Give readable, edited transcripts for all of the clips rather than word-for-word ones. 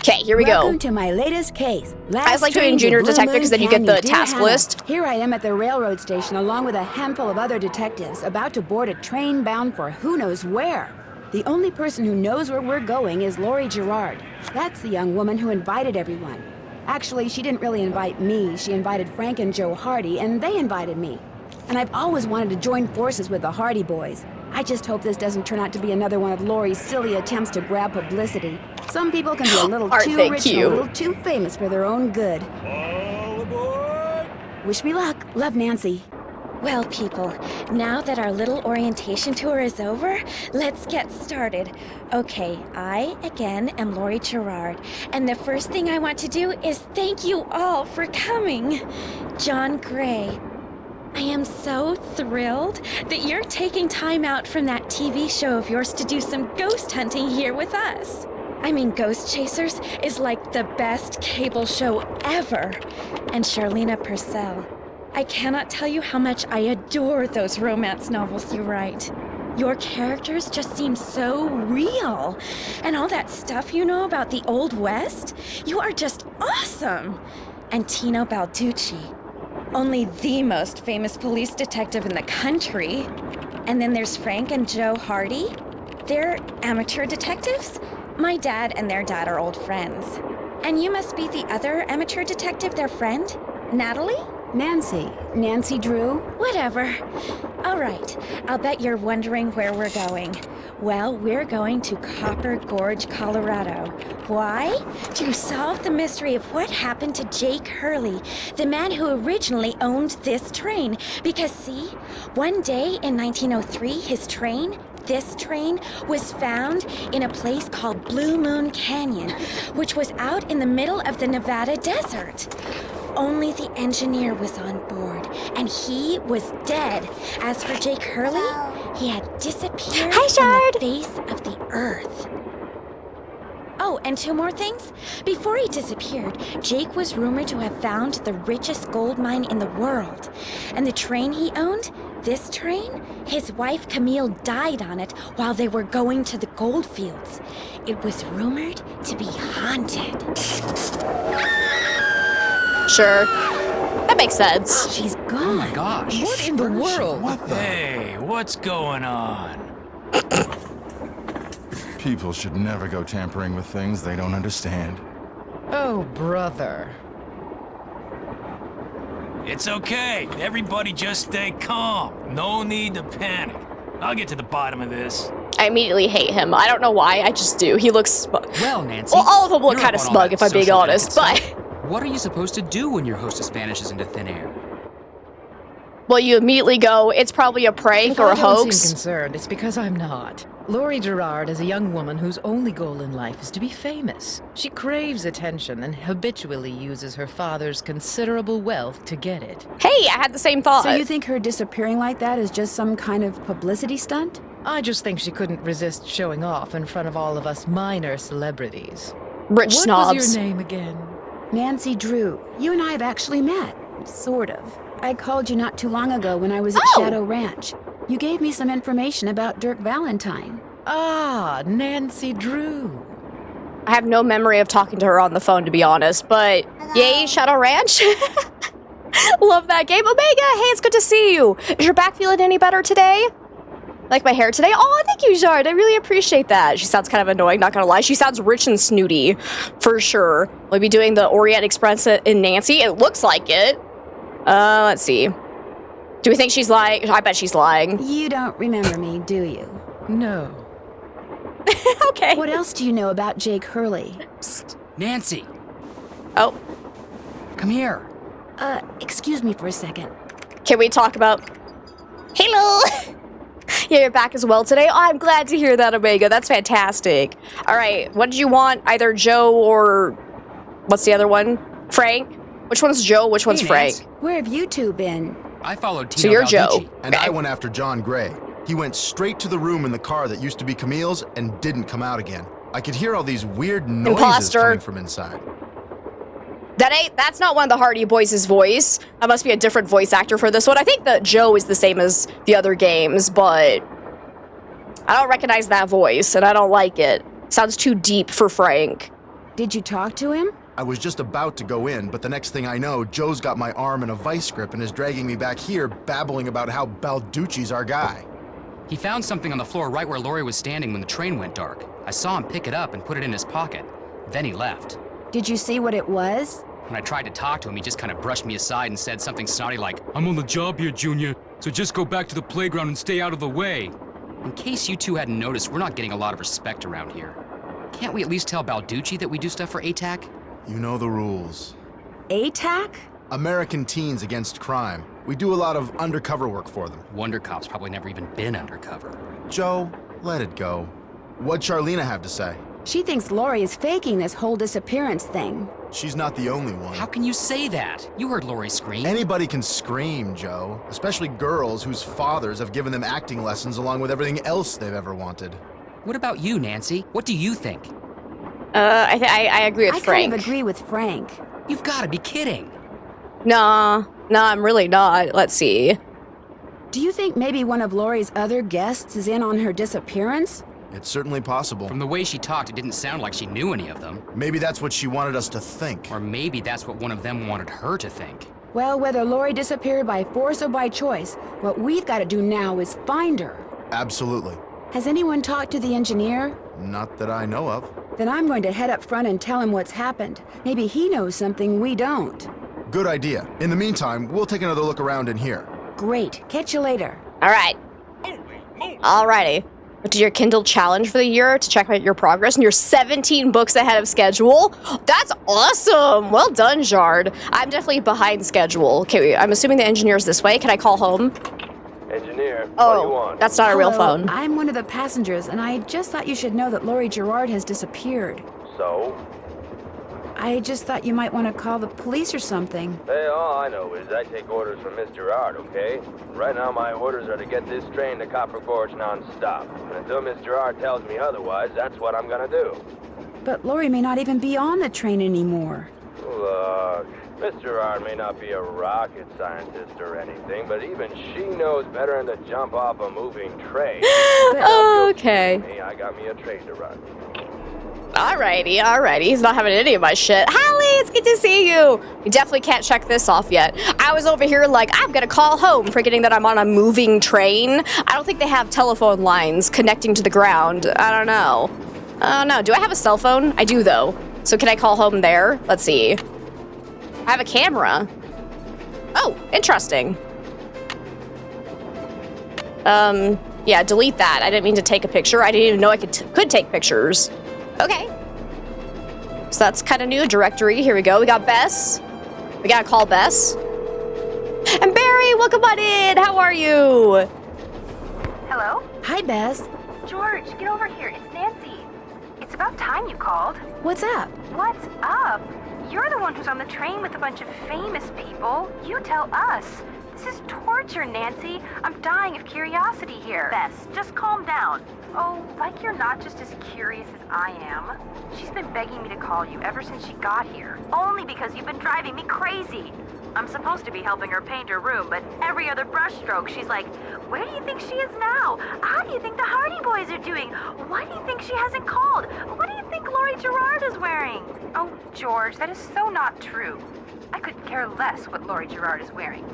Okay, here we Welcome go. to my latest case. I just like doing Junior Detective because then you get the task list. Here I am at the railroad station along with a handful of other detectives about to board a train bound for who knows where. The only person who knows where we're going is Lori Gerard. That's the young woman who invited everyone. Actually, she didn't really invite me. She invited Frank and Joe Hardy, and they invited me. And I've always wanted to join forces with the Hardy boys. I just hope this doesn't turn out to be another one of Lori's silly attempts to grab publicity. Some people can be a little too rich and a little too famous for their own good. All aboard! Wish me luck. Love, Nancy. Well, people, now that our little orientation tour is over, let's get started. Okay, I, again, am Lori Gerard, and the first thing I want to do is thank you all for coming. John Gray, I am so thrilled that you're taking time out from that TV show of yours to do some ghost hunting here with us. I mean, Ghost Chasers is like the best cable show ever. And Charlena Purcell, I cannot tell you how much I adore those romance novels you write. Your characters just seem so real. And all that stuff you know about the Old West, you are just awesome. And Tino Balducci, only the most famous police detective in the country. And then there's Frank and Joe Hardy. They're amateur detectives. My dad and their dad are old friends. And you must be the other amateur detective, their friend, Natalie? Nancy Drew? Whatever. All right, I'll bet you're wondering where we're going. Well, we're going to Copper Gorge, Colorado. Why? To solve the mystery of what happened to Jake Hurley, the man who originally owned this train. Because see, one day in 1903, this train was found in a place called Blue Moon Canyon, which was out in the middle of the Nevada desert. Only the engineer was on board, and he was dead. As for Jake Hurley, he had disappeared from the face of the earth. Oh, and two more things. Before he disappeared, Jake was rumored to have found the richest gold mine in the world. And the train he owned, this train, his wife Camille died on it while they were going to the gold fields. It was rumored to be haunted. Sure. That makes sense. She's gone. Oh my gosh. What in the world? What the? Hey, what's going on? People should never go tampering with things they don't understand. Oh, brother. It's okay. Everybody just stay calm. No need to panic. I'll get to the bottom of this. I immediately hate him. I don't know why, I just do. He looks smug. Well, Nancy. Well, all of them look you're kind of up on all smug, that if I'm being social honest, but... stuff. What are you supposed to do when your hostess vanishes into thin air? Well, you immediately go, it's probably a prank or a If I don't hoax. seem concerned, it's because I'm not. Lori Gerard is a young woman whose only goal in life is to be famous. She craves attention and habitually uses her father's considerable wealth to get it. Hey, I had the same thought. So you think her disappearing like that is just some kind of publicity stunt? I just think she couldn't resist showing off in front of all of us minor celebrities. Rich What snobs. was your name again? Nancy Drew. You and I have actually met. Sort of. I called you not too long ago when I was at Oh! Shadow Ranch. You gave me some information about Dirk Valentine. Ah, Nancy Drew. I have no memory of talking to her on the phone, to be honest, but yay, Shadow Ranch. Love that game. Omega, hey, it's good to see you. Is your back feeling any better today? Like my hair today? Oh, thank you, Jard. I really appreciate that. She sounds kind of annoying, not gonna lie. She sounds rich and snooty, for sure. We'll be doing the Orient Express in Nancy. It looks like it. Let's see. Do we think she's lying? I bet she's lying. You don't remember me, do you? No. Okay. What else do you know about Jake Hurley? Psst. Nancy, Oh, come here. Excuse me for a second. can we talk about... Hello! Yeah, you're back as well today. Oh, I'm glad to hear that, Omega. That's fantastic. All right, what did you want? Either Joe or... What's the other one? Frank? Which one's Joe? Which one's Hey, Frank? Nance. Where have you two been? I followed Tino So you're Balducci. Joe. And Okay. I went after John Gray. He went straight to the room in the car that used to be Camille's and didn't come out again. I could hear all these weird noises Imposter. coming from inside. That's not one of the Hardy Boys' voice. That must be a different voice actor for this one. I think that Joe is the same as the other games, but I don't recognize that voice, and I don't like it. Sounds too deep for Frank. Did you talk to him? I was just about to go in, but the next thing I know, Joe's got my arm in a vice grip and is dragging me back here, babbling about how Balducci's our guy. He found something on the floor right where Lori was standing when the train went dark. I saw him pick it up and put it in his pocket. Then he left. Did you see what it was? When I tried to talk to him, he just kind of brushed me aside and said something snotty like, "I'm on the job here, Junior, so just go back to the playground and stay out of the way." In case you two hadn't noticed, we're not getting a lot of respect around here. Can't we at least tell Balducci that we do stuff for ATAC? You know the rules. ATAC? American Teens Against Crime. We do a lot of undercover work for them. Wonder Cop's probably never even been undercover. Joe, let it go. What'd Charlena have to say? She thinks Lori is faking this whole disappearance thing. She's not the only one. How can you say that? You heard Lori scream. Anybody can scream, Joe. Especially girls whose fathers have given them acting lessons along with everything else they've ever wanted. What about you, Nancy? What do you think? I agree with I Frank. kind of agree with Frank. You've got to be kidding. Nah, I'm really not. Let's see. Do you think maybe one of Lori's other guests is in on her disappearance? It's certainly possible. From the way she talked, it didn't sound like she knew any of them. Maybe that's what she wanted us to think. Or maybe that's what one of them wanted her to think. Well, whether Lori disappeared by force or by choice, what we've got to do now is find her. Absolutely. Has anyone talked to the engineer? Not that I know of. Then I'm going to head up front and tell him what's happened. Maybe he knows something we don't. Good idea. In the meantime, we'll take another look around in here. Great. Catch you later. All right. Alrighty. Do your Kindle challenge for the year to check out your progress, and you're 17 books ahead of schedule. That's awesome. Well done, Jard. I'm definitely behind schedule. Okay, I'm assuming the engineer's this way. Can I call home? Engineer, what do you Oh, want? that's not a real Hello, phone. I'm one of the passengers, and I just thought you should know that Lori Gerard has disappeared. So? I just thought you might want to call the police or something. Hey, all I know is I take orders from Miss Gerard, okay? Right now my orders are to get this train to Copper Gorge non-stop. And until Miss Gerard tells me otherwise, that's what I'm gonna do. But Lori may not even be on the train anymore. Look, Miss Gerard may not be a rocket scientist or anything, but even she knows better than to jump off a moving train. Okay. Hey, I got me a train to run. Alrighty. He's not having any of my shit. Hallie, it's good to see you. We definitely can't check this off yet. I was over here like, I'm gonna call home, forgetting that I'm on a moving train. I don't think they have telephone lines connecting to the ground. I don't know. No, do I have a cell phone? I do, though. So can I call home there? Let's see. I have a camera. Oh, interesting. Yeah, delete that. I didn't mean to take a picture. I didn't even know I could take pictures. Okay. So that's kind of new. Directory. Here we go. We got Bess. We gotta call Bess. And Barry, welcome on in. How are you? Hello? Hi, Bess. George, get over here. It's Nancy. It's about time you called. What's up? What's up? You're the one who's on the train with a bunch of famous people. You tell us. This is torture, Nancy. I'm dying of curiosity here. Bess, just calm down. Oh, like you're not just as curious as I am. She's been begging me to call you ever since she got here. Only because you've been driving me crazy. I'm supposed to be helping her paint her room, but every other brushstroke, she's like, where do you think she is now? How do you think the Hardy Boys are doing? Why do you think she hasn't called? What do you think Lori Gerard is wearing? Oh, George, that is so not true. I could care less what Lori Gerard is wearing.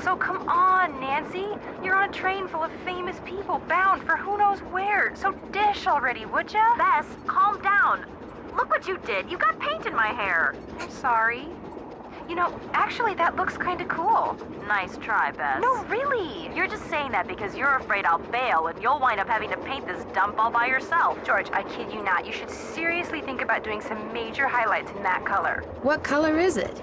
So come on, Nancy. You're on a train full of famous people bound for who knows where. So dish already, would ya? Bess, calm down. Look what you did. You got paint in my hair. I'm sorry. You know, actually, that looks kind of cool. Nice try, Bess. No, really. You're just saying that because you're afraid I'll bail and you'll wind up having to paint this dump all by yourself. George, I kid you not. You should seriously think about doing some major highlights in that color. What color is it?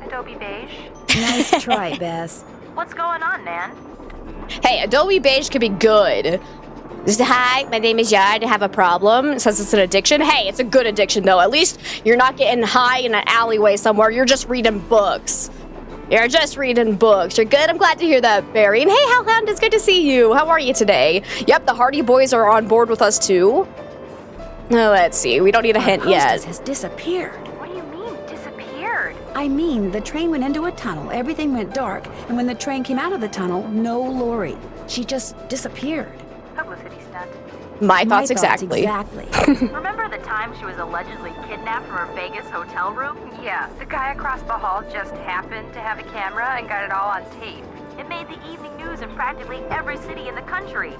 Adobe beige. Nice try, Bess. What's going on, Nan? Hey, Adobe Beige could be good. Just, hi, my name is Yard. I have a problem. It says it's an addiction. Hey, it's a good addiction, though. At least you're not getting high in an alleyway somewhere. You're just reading books. You're just reading books. You're good. I'm glad to hear that, Barry. And hey, Hellhound, it's good to see you. How are you today? Yep, the Hardy Boys are on board with us, too. Let's see. We don't need a hint yet. Has disappeared. What do you mean, disappeared? I mean, the train went into a tunnel, everything went dark, and when the train came out of the tunnel, no Lori. She just disappeared. Publicity stunt. My thoughts exactly. Remember the time time she was allegedly kidnapped from her Vegas hotel room? Yeah, the guy across the hall just happened to have a camera and got it all on tape. It made the evening news in practically every city in the country.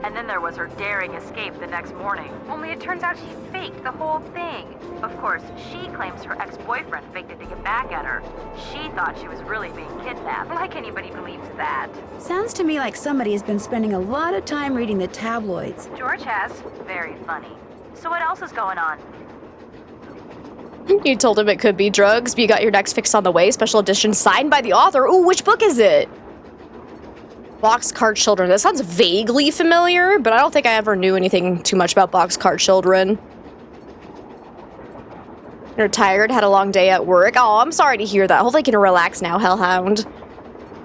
And then there was her daring escape the next morning. Only it turns out she faked the whole thing. Of course, she claims her ex-boyfriend faked it to get back at her. She thought she was really being kidnapped. Like anybody believes that. Sounds to me like somebody has been spending a lot of time reading the tabloids. George has. Very funny. So what else is going on? You told him it could be drugs, but you got your next fix on the way. Special edition signed by the author. Ooh, which book is it? Boxcar Children. That sounds vaguely familiar, but I don't think I ever knew anything too much about Boxcar Children. You're tired, had a long day at work. Oh, I'm sorry to hear that. Hopefully you can relax now, Hellhound.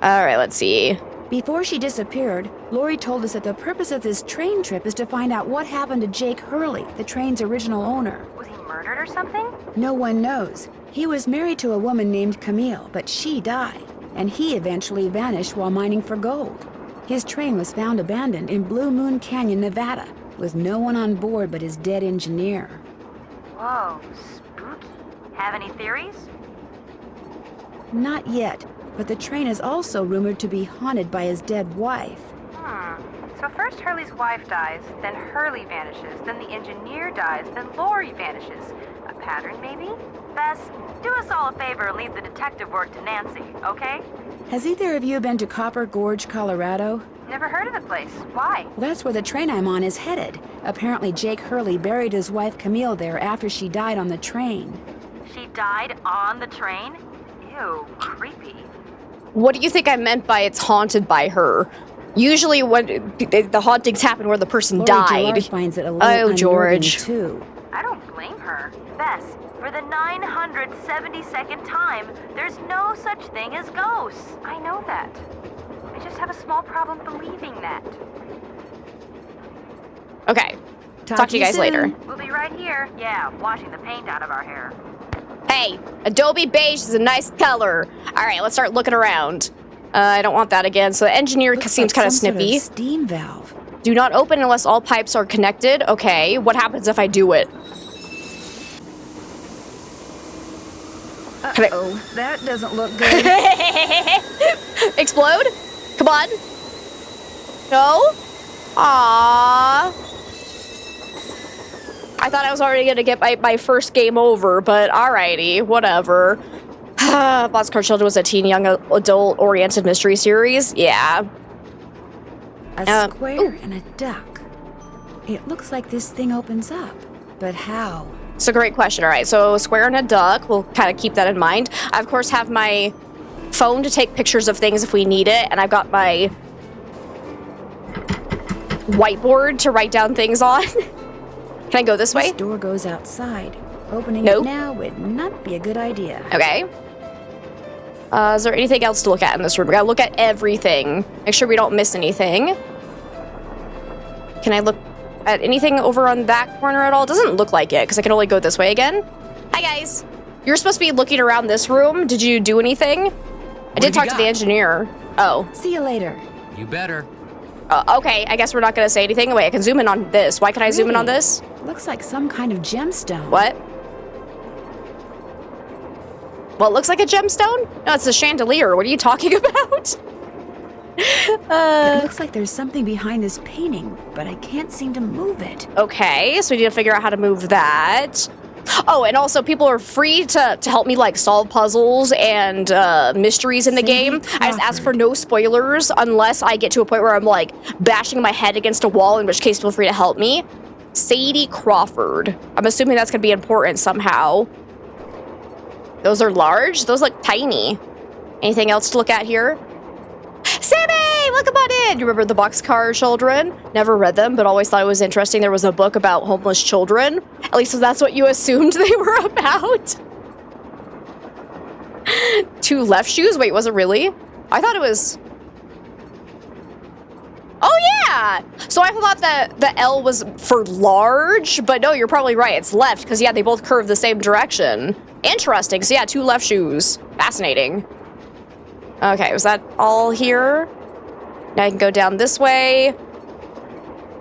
Alright, let's see. Before she disappeared, Lori told us that the purpose of this train trip is to find out what happened to Jake Hurley, the train's original owner. Was he murdered or something? No one knows. He was married to a woman named Camille, but she died, and he eventually vanished while mining for gold. His train was found abandoned in Blue Moon Canyon, Nevada, with no one on board but his dead engineer. Whoa, spooky. Have any theories? Not yet, but the train is also rumored to be haunted by his dead wife. So first Hurley's wife dies, then Hurley vanishes, then the engineer dies, then Lori vanishes. A pattern, maybe? Bess, do us all a favor and leave the detective work to Nancy, okay? Has either of you been to Copper Gorge, Colorado? Never heard of the place. Why? Well, that's where the train I'm on is headed. Apparently Jake Hurley buried his wife Camille there after she died on the train. She died on the train? Ew, creepy. What do you think I meant by it's haunted by her? Usually when the hauntings happen where the person Lori died. Gerard finds it a little George. Too. I don't blame her. Bess, for the 972nd time, there's no such thing as ghosts. I know that. I just have a small problem believing that. Okay. Talk to you guys later. We'll be right here. Yeah, washing the paint out of our hair. Hey, Adobe beige is a nice color. All right, let's start looking around. I don't want that again. So the engineer Looks seems like kind of some snippy. Sort of steam valve. Do not open unless all pipes are connected. Okay, what happens if I do it? Uh-oh, that doesn't look good. Explode? Come on. No? Aww. I thought I was already gonna get my first game over, but alrighty, whatever. Boxcar Children was a teen young adult-oriented mystery series. Yeah. A square and a duck. It looks like this thing opens up, but how? It's a great question. All right, so square and a duck. We'll kind of keep that in mind. I, of course, have my phone to take pictures of things if we need it, and I've got my whiteboard to write down things on. Can I go this way? This door goes outside. Opening Nope. it now would not be a good idea. Okay. Is there anything else to look at in this room? We gotta look at everything. Make sure we don't miss anything. Can I look at anything over on that corner at all? Doesn't look like it, because I can only go this way again. Hi, guys. You're supposed to be looking around this room. Did you do anything? I did talk to the engineer. Oh. See you later. You better. Okay, I guess we're not gonna say anything. Wait, I can zoom in on this. Why can I zoom in on this? Looks like some kind of gemstone. What? Well, it looks like a gemstone? No, it's a chandelier. What are you talking about? It looks like there's something behind this painting, but I can't seem to move it. Okay, so we need to figure out how to move that. Oh, and also people are free to help me like solve puzzles and mysteries in the game. I just ask for no spoilers unless I get to a point where I'm like bashing my head against a wall, in which case feel free to help me. Sadie Crawford. I'm assuming that's gonna be important somehow. Those are large? Those look tiny. Anything else to look at here? Sammy! Welcome on in! You remember the Boxcar Children? Never read them, but always thought it was interesting. There was a book about homeless children. At least that's what you assumed they were about. 2 left shoes? Wait, was it really? I thought it was... Oh, yeah! So I thought that the L was for large, but no, you're probably right. It's left, because, yeah, they both curve the same direction. Interesting. So, yeah, 2 left shoes. Fascinating. Okay, was that all here? Now I can go down this way.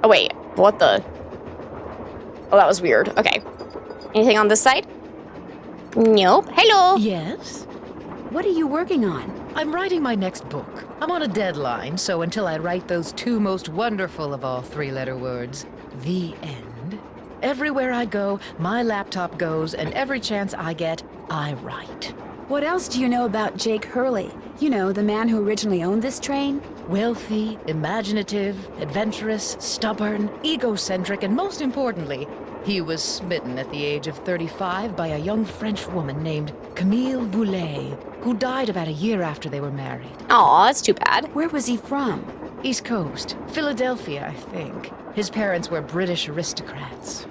Oh, wait. What the? Oh, that was weird. Okay. Anything on this side? Nope. Hello. Yes? What are you working on? I'm writing my next book. I'm on a deadline, so until I write those two most wonderful of all three-letter words, the end, everywhere I go, my laptop goes, and every chance I get, I write. What else do you know about Jake Hurley? You know, the man who originally owned this train? Wealthy, imaginative, adventurous, stubborn, egocentric, and most importantly, he was smitten at the age of 35 by a young French woman named Camille Boulet, who died about a year after they were married. Aw, that's too bad. Where was he from? East Coast, Philadelphia, I think. His parents were British aristocrats.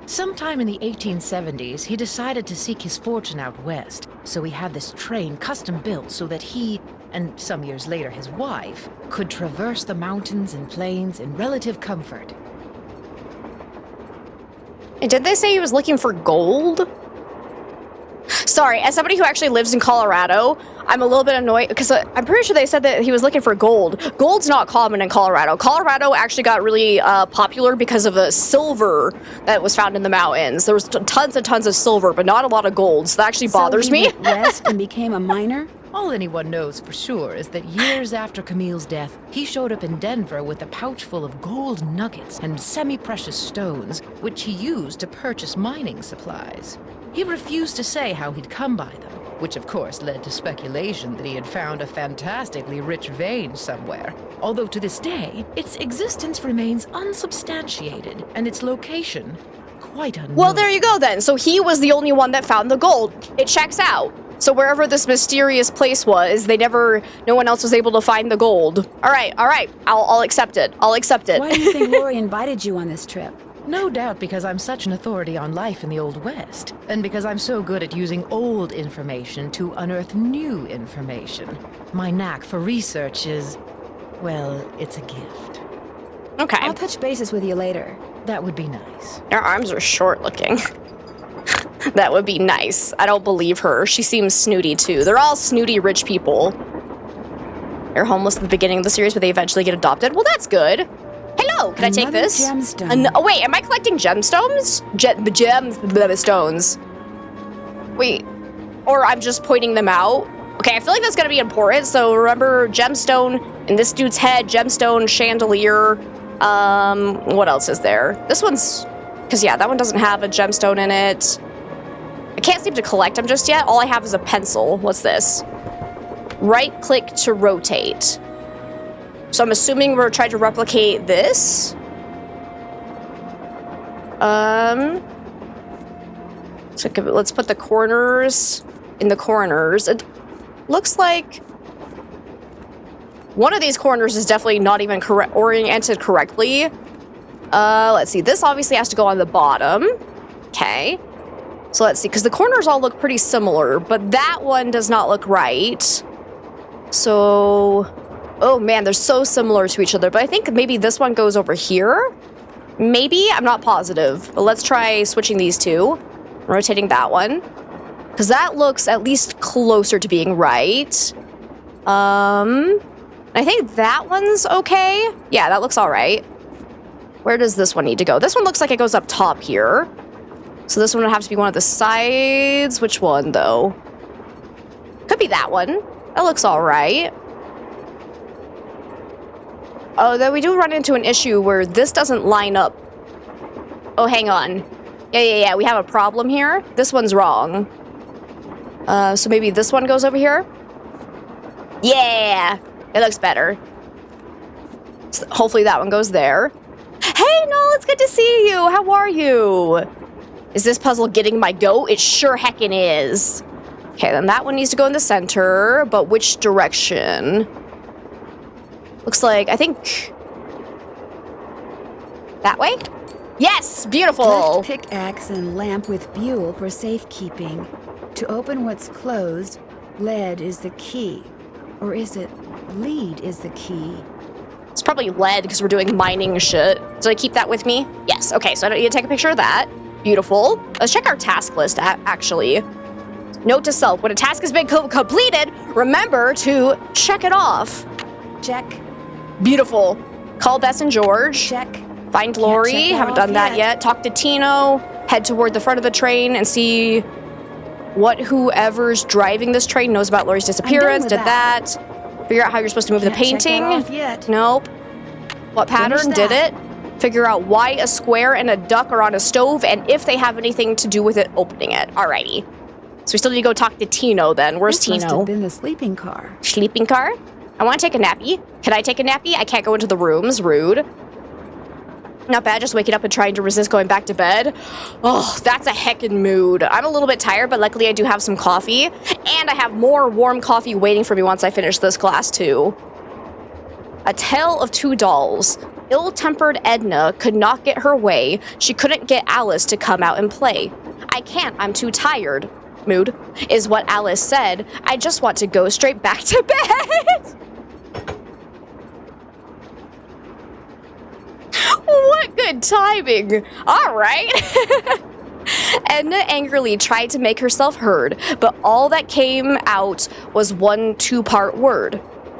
Sometime in the 1870s, he decided to seek his fortune out west, so he had this train custom built so that he, and some years later his wife, could traverse the mountains and plains in relative comfort. And did they say he was looking for gold? Sorry, as somebody who actually lives in Colorado, I'm a little bit annoyed because I'm pretty sure they said that he was looking for gold. Gold's not common in Colorado. Colorado actually got really popular because of a silver that was found in the mountains. There was tons and tons of silver, but not a lot of gold, so that actually bothers me. So he went west and became a miner? All anyone knows for sure is that years after Camille's death, he showed up in Denver with a pouch full of gold nuggets and semi-precious stones, which he used to purchase mining supplies. He refused to say how he'd come by them, which of course led to speculation that he had found a fantastically rich vein somewhere, although to this day, its existence remains unsubstantiated and its location quite unknown. Well, there you go then. So he was the only one that found the gold. It checks out. So wherever this mysterious place was, no one else was able to find the gold. All right, I'll accept it. I'll accept it. Why do you think Lori invited you on this trip? No doubt because I'm such an authority on life in the Old West, and because I'm so good at using old information to unearth new information. My knack for research is, well, it's a gift. Okay. I'll touch bases with you later. That would be nice. Her arms are short looking. That would be nice. I don't believe her. She seems snooty too. They're all snooty rich people. They're homeless at the beginning of the series, but they eventually get adopted. Well, that's good. Hello, can I take this? Gemstone. Oh wait, am I collecting gemstones? Gemstones. Wait, or I'm just pointing them out? Okay, I feel like that's gonna be important. So remember, gemstone in this dude's head, gemstone chandelier. What else is there? This one's, because yeah, that one doesn't have a gemstone in it. I can't seem to collect them just yet. All I have is a pencil. What's this? Right click to rotate. So I'm assuming we're trying to replicate this. So let's put the corners in the corners. It looks like one of these corners is definitely not even oriented correctly. Let's see. This obviously has to go on the bottom. Okay. So let's see, because the corners all look pretty similar, but that one does not look right. So, oh man, they're so similar to each other, but I think maybe this one goes over here. Maybe, I'm not positive, but let's try switching these two. Rotating that one, because that looks at least closer to being right. I think that one's okay. Yeah, that looks all right. Where does this one need to go? This one looks like it goes up top here. So this one would have to be one of the sides. Which one, though? Could be that one. That looks all right. Oh, though we do run into an issue where this doesn't line up. Oh, hang on. Yeah. We have a problem here. This one's wrong. So maybe this one goes over here? Yeah! It looks better. So hopefully that one goes there. Hey, Noel, it's good to see you. How are you? Is this puzzle getting my goat? It sure heckin' is. Okay, then that one needs to go in the center, but which direction? Looks like, I think... that way? Yes! Beautiful! Left pickaxe and lamp with buell for safekeeping. To open what's closed, lead is the key. Or is it lead is the key? It's probably lead because we're doing mining shit. Did I keep that with me? Yes. Okay, so I don't need to take a picture of that. Beautiful. Let's check our task list, actually. Note to self, when a task has been completed, remember to check it off. Check. Beautiful. Call Bess and George. Check. Find Lori. check that Haven't off done that yet. yet. Talk to Tino. head toward the front of the train and see what whoever's driving this train knows about Lori's disappearance. with Did that. Figure out how you're supposed to move the Can't check that painting. off yet. Nope. What pattern? Finish Did that. it. Figure out why a square and a duck are on a stove and if they have anything to do with it opening it. Alrighty. So we still need to go talk to Tino then. Where's This must Tino? have been the sleeping car. Sleeping car? I want to take a nappy. Can I take a nappy? I can't go into the rooms. Rude. Not bad, just waking up and trying to resist going back to bed. Oh, that's a heckin' mood. I'm a little bit tired, but luckily I do have some coffee. And I have more warm coffee waiting for me once I finish this class, too. A Tale of Two Dolls. Ill-tempered Edna could not get her way. She couldn't get Alice to come out and play. I can't, I'm too tired. Mood, is what Alice said. I just want to go straight back to bed. What good timing. All right. Edna angrily tried to make herself heard, but all that came out was one two-part word.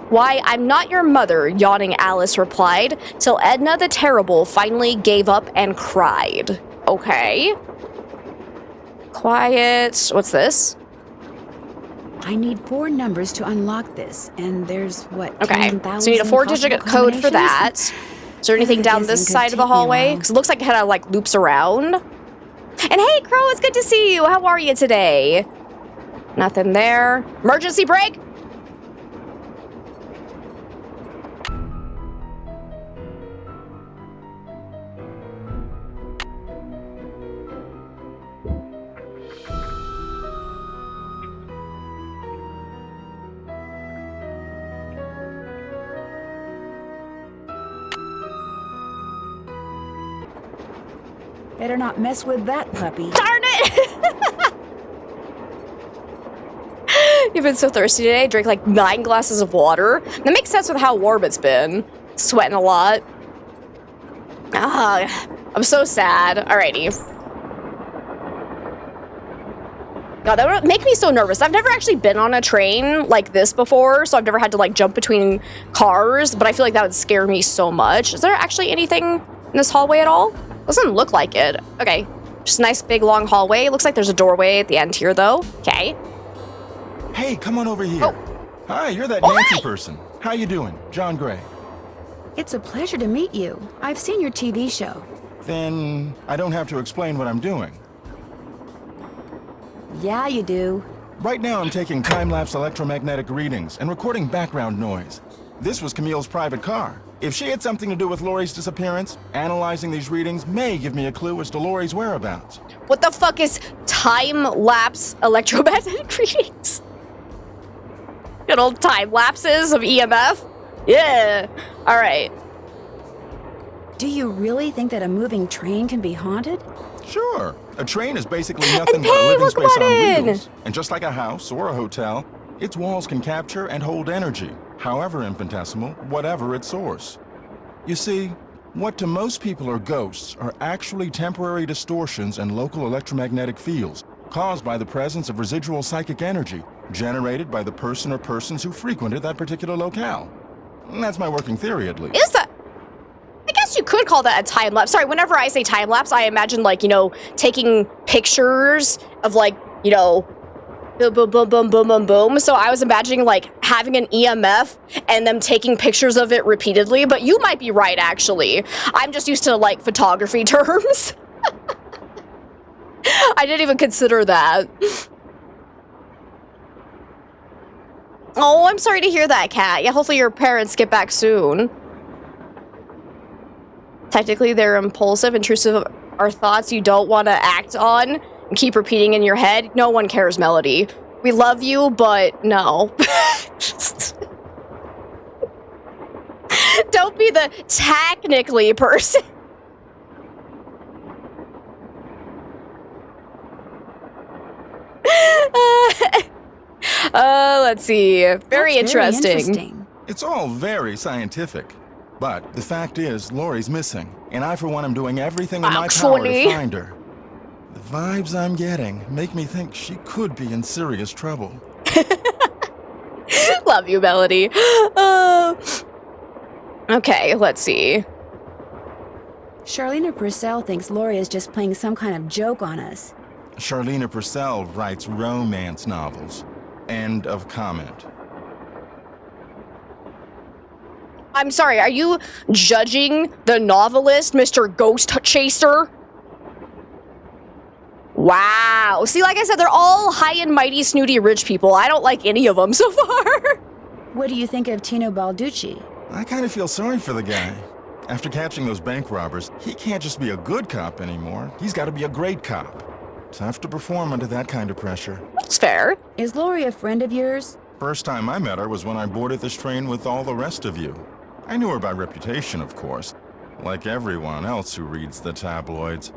Why, I'm not your mother, yawning Alice replied, till Edna the Terrible finally gave up and cried. Okay. Quiet. What's this? I need 4 numbers to unlock this, and there's, what, Okay, 10,000 so you need a 4-digit possible code for combinations? that. Is there anything down this Guessing could side of the take me a hallway? while. Because it looks like it kind of like loops around. And hey, Crow, it's good to see you. How are you today? Nothing there. Emergency brake? Better not mess with that puppy. Darn it! You've been so thirsty today. Drink like 9 glasses of water. That makes sense with how warm it's been. Sweating a lot. Ah, I'm so sad. Alrighty. God, that would make me so nervous. I've never actually been on a train like this before, so I've never had to like jump between cars, but I feel like that would scare me so much. Is there actually anything in this hallway at all? Doesn't look like it. Okay. Just a nice big long hallway. Looks like there's a doorway at the end here though. Okay. Hey, come on over here. Oh. Hi, you're that Oh, Nancy hi. person. How you doing? John Gray. It's a pleasure to meet you. I've seen your TV show. Then I don't have to explain what I'm doing. Yeah, you do. Right now I'm taking time-lapse electromagnetic readings and recording background noise. This was Camille's private car. If she had something to do with Lori's disappearance, analyzing these readings may give me a clue as to Lori's whereabouts. What the fuck is time-lapse electromagnetic readings? Good old time lapses of EMF? Yeah. All right. Do you really think that a moving train can be haunted? Sure. A train is basically nothing but a hey, living look space what on in. wheels. And just like a house or a hotel, its walls can capture and hold energy, however infinitesimal, whatever its source. You see, what to most people are ghosts are actually temporary distortions in local electromagnetic fields caused by the presence of residual psychic energy generated by the person or persons who frequented that particular locale. And that's my working theory, at least. Is that... I guess you could call that a time lapse. Sorry, whenever I say time lapse, I imagine, like, you know, taking pictures of, like, you know, boom, boom, boom, boom, boom, boom, boom. So I was imagining, like, having an EMF and them taking pictures of it repeatedly. But you might be right, actually. I'm just used to, like, photography terms. I didn't even consider that. Oh, I'm sorry to hear that, Kat. Yeah, hopefully your parents get back soon. Technically, they're impulsive, intrusive, are thoughts you don't want to act on and keep repeating in your head. No one cares, Melody. We love you, but no. Don't be the technically person. Let's see. Very interesting. It's all very scientific. But the fact is, Lori's missing, and I, for one, am doing everything in my power to find her. The vibes I'm getting make me think she could be in serious trouble. Love you, Melody. Okay, let's see. Charlena Purcell thinks Lori is just playing some kind of joke on us. Charlena Purcell writes romance novels. End of comment. I'm sorry, are you judging the novelist, Mr. Ghost Chaser? Wow. See, like I said, they're all high and mighty, snooty, rich people. I don't like any of them so far. What do you think of Tino Balducci? I kind of feel sorry for the guy. After catching those bank robbers, he can't just be a good cop anymore. He's got to be a great cop. Tough to perform under that kind of pressure. That's fair. Is Lori a friend of yours? First time I met her was when I boarded this train with all the rest of you. I knew her by reputation, of course, like everyone else who reads the tabloids.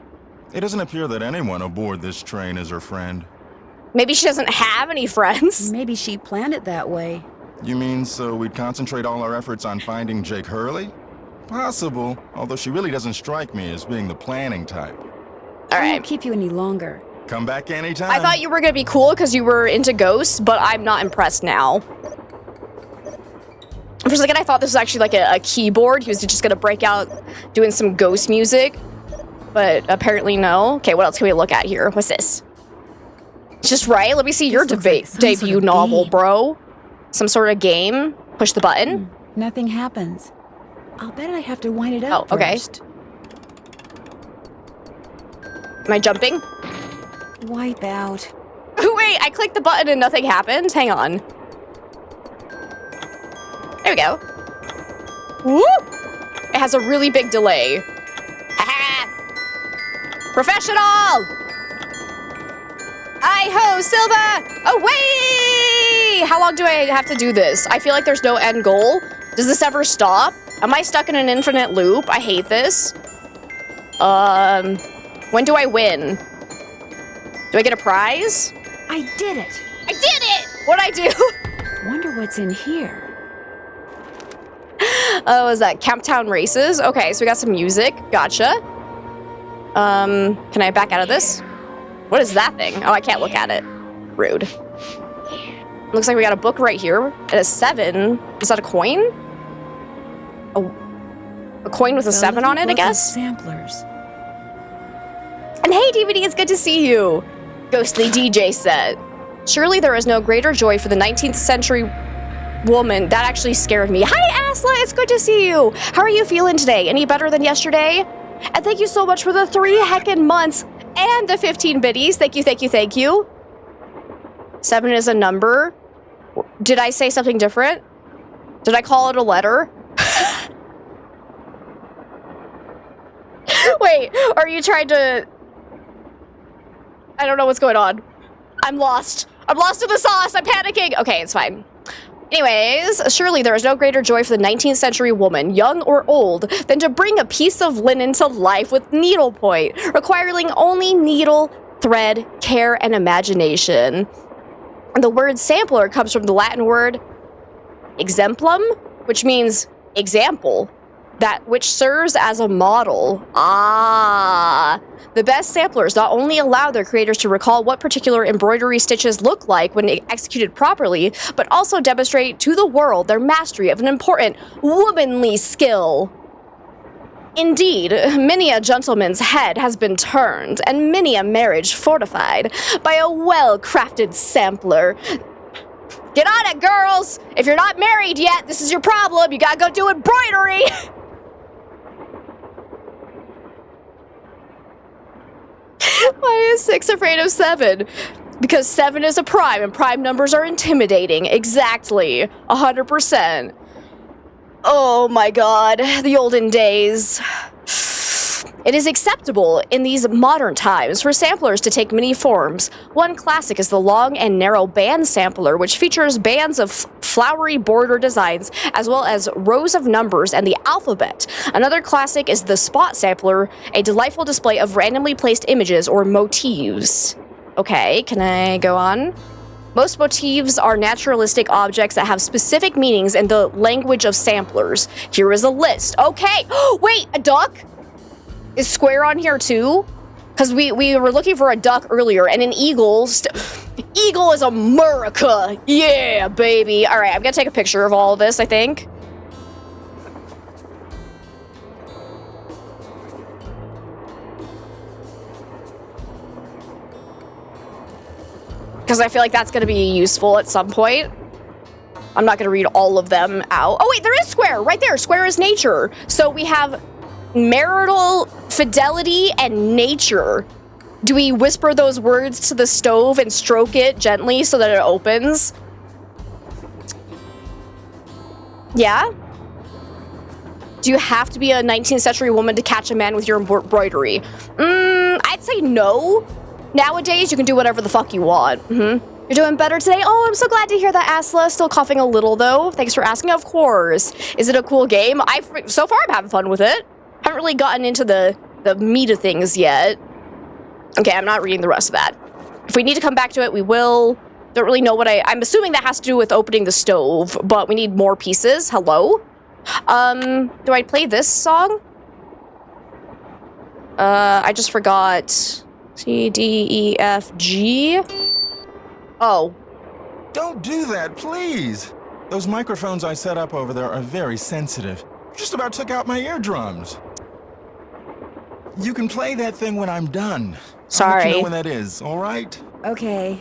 It doesn't appear that anyone aboard this train is her friend. Maybe she doesn't have any friends. Maybe she planned it that way. You mean so we'd concentrate all our efforts on finding Jake Hurley? Possible, although she really doesn't strike me as being the planning type. All I right. won't keep you any longer. Come back anytime. I thought you were going to be cool because you were into ghosts, but I'm not impressed now. For a second, I thought this was actually like a keyboard. He was just going to break out doing some ghost music, but apparently no. Okay, what else can we look at here? What's this? Just right. Let me see your This looks like some debut sort of novel, game. bro. Some sort of game. Push the button. Nothing happens. I'll bet I have to wind it up Oh, okay. first. Am I jumping? Wipe out. Wait, I clicked the button and nothing happened. Hang on. There we go. Woo! It has a really big delay. Ha-ha! Professional! Hi-ho, Silva! Away! How long do I have to do this? I feel like there's no end goal. Does this ever stop? Am I stuck in an infinite loop? I hate this. When do I win? Do I get a prize? I did it! I did it! What'd I do? Wonder what's in here. Oh, is that Camptown Races? Okay, so we got some music. Gotcha. Can I back out of this? What is that thing? Oh, I can't look at it. Rude. Looks like we got a book right here. It has 7. Is that a coin? A coin with a 7 on it, I guess? Samplers. And hey, DVD, it's good to see you. Ghostly DJ set. Surely there is no greater joy for the 19th century woman. That actually scared me. Hi, Asla, it's good to see you. How are you feeling today? Any better than yesterday? And thank you so much for the 3 heckin' months and the 15 biddies. Thank you, thank you, thank you. 7 is a number. Did I say something different? Did I call it a letter? Wait, are you trying to... I don't know what's going on. I'm lost. I'm lost in the sauce. I'm panicking. Okay, it's fine. Anyways, surely there is no greater joy for the 19th century woman, young or old, than to bring a piece of linen to life with needlepoint, requiring only needle, thread, care, and imagination. The word sampler comes from the Latin word exemplum, which means example, that which serves as a model. Ah, the best samplers not only allow their creators to recall what particular embroidery stitches look like when executed properly, but also demonstrate to the world their mastery of an important womanly skill. Indeed, many a gentleman's head has been turned, and many a marriage fortified by a well-crafted sampler. Get on it, girls! If you're not married yet, this is your problem. You gotta go do embroidery! Why is 6 afraid of 7? Because 7 is a prime, and prime numbers are intimidating. Exactly. 100%. Oh my god, the olden days. It is acceptable in these modern times for samplers to take many forms. One classic is the long and narrow band sampler, which features bands of flowery border designs, as well as rows of numbers and the alphabet. Another classic is the spot sampler, a delightful display of randomly placed images or motifs. Okay, can I go on? Most motifs are naturalistic objects that have specific meanings in the language of samplers. Here is a list. Okay, wait, a duck? Is square on here too? Because we were looking for a duck earlier, and an eagle. Eagle is America. Yeah, baby. All right, I'm gonna take a picture of all of this, I think. Because I feel like that's going to be useful at some point. I'm not going to read all of them out. Oh, wait, there is square right there. Square is nature. So we have marital fidelity and nature. Do we whisper those words to the stove and stroke it gently so that it opens? Yeah? Do you have to be a 19th century woman to catch a man with your embroidery? I'd say no. Nowadays, you can do whatever the fuck you want. You're doing better today? Oh, I'm so glad to hear that, Asla. Still coughing a little, though. Thanks for asking. Of course. Is it a cool game? So far, I'm having fun with it. Haven't really gotten into the meat of things yet. Okay, I'm not reading the rest of that. If we need to come back to it, we will. Don't really know what I'm assuming that has to do with opening the stove, but we need more pieces. Hello? Do I play this song? I just forgot. C, D, E, F, G. Oh. Don't do that, please. Those microphones I set up over there are very sensitive. Just about took out my eardrums. You can play that thing when I'm done. Sorry. I'll let you know when that is, all right? Okay.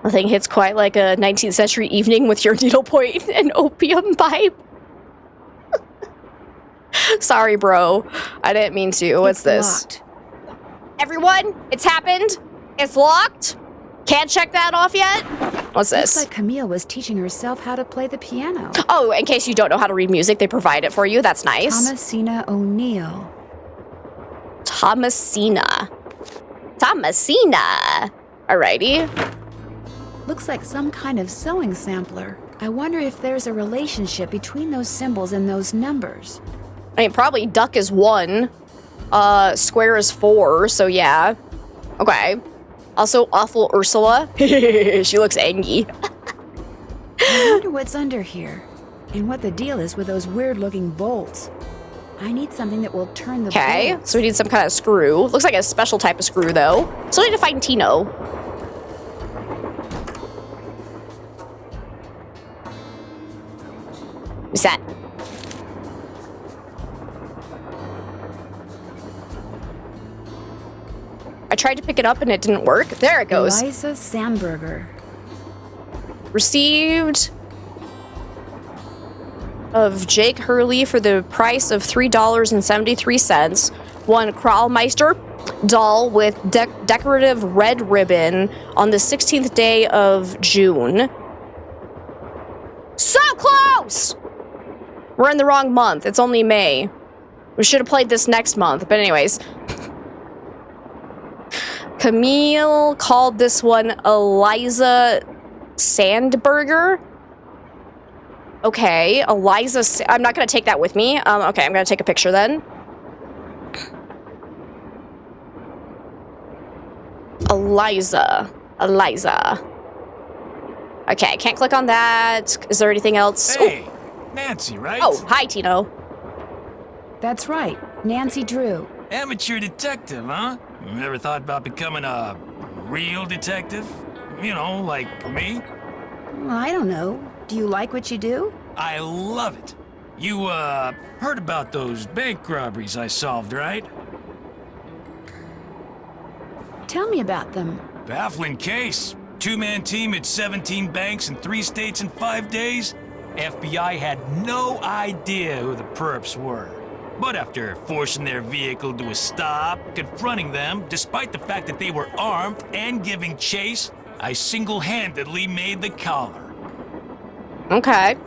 Nothing hits quite like a 19th century evening with your needlepoint and opium pipe. Sorry, bro. I didn't mean to. What's this? Locked. Everyone, it's happened. It's locked. Can't check that off yet. What's this? Looks like Camille was teaching herself how to play the piano. Oh, in case you don't know how to read music, they provide it for you. That's nice. Thomasina O'Neill. Thomasina. Alrighty. Looks like some kind of sewing sampler. I wonder if there's a relationship between those symbols and those numbers. I mean, probably duck is 1. Square is 4, so yeah. Okay. Also, awful Ursula. She looks angry. I wonder what's under here. And what the deal is with those weird-looking bolts. I need something that will turn the Okay, bolts. so we need some kind of screw. Looks like a special type of screw, though. So we need to find Tino. What's that? I tried to pick it up and it didn't work. There it goes. Eliza Sandberger. Received of Jake Hurley for the price of $3.73. One Kralmeister doll with decorative red ribbon on the 16th day of June. So close! We're in the wrong month. It's only May. We should have played this next month. But anyways. Camille called this one Eliza Sandberger. Okay, I'm not going to take that with me. Okay, I'm going to take a picture then. Eliza. Okay, I can't click on that. Is there anything else? Hey, Ooh. Nancy, right? Oh, hi, Tino. That's right, Nancy Drew. Amateur detective, huh? You ever thought about becoming a real detective? You know, like me? Well, I don't know. Do you like what you do? I love it. You, heard about those bank robberies I solved, right? Tell me about them. Baffling case. Two-man team at 17 banks in 3 states in 5 days. FBI had no idea who the perps were. But after forcing their vehicle to a stop, confronting them, despite the fact that they were armed and giving chase, I single-handedly made the collar. Okay.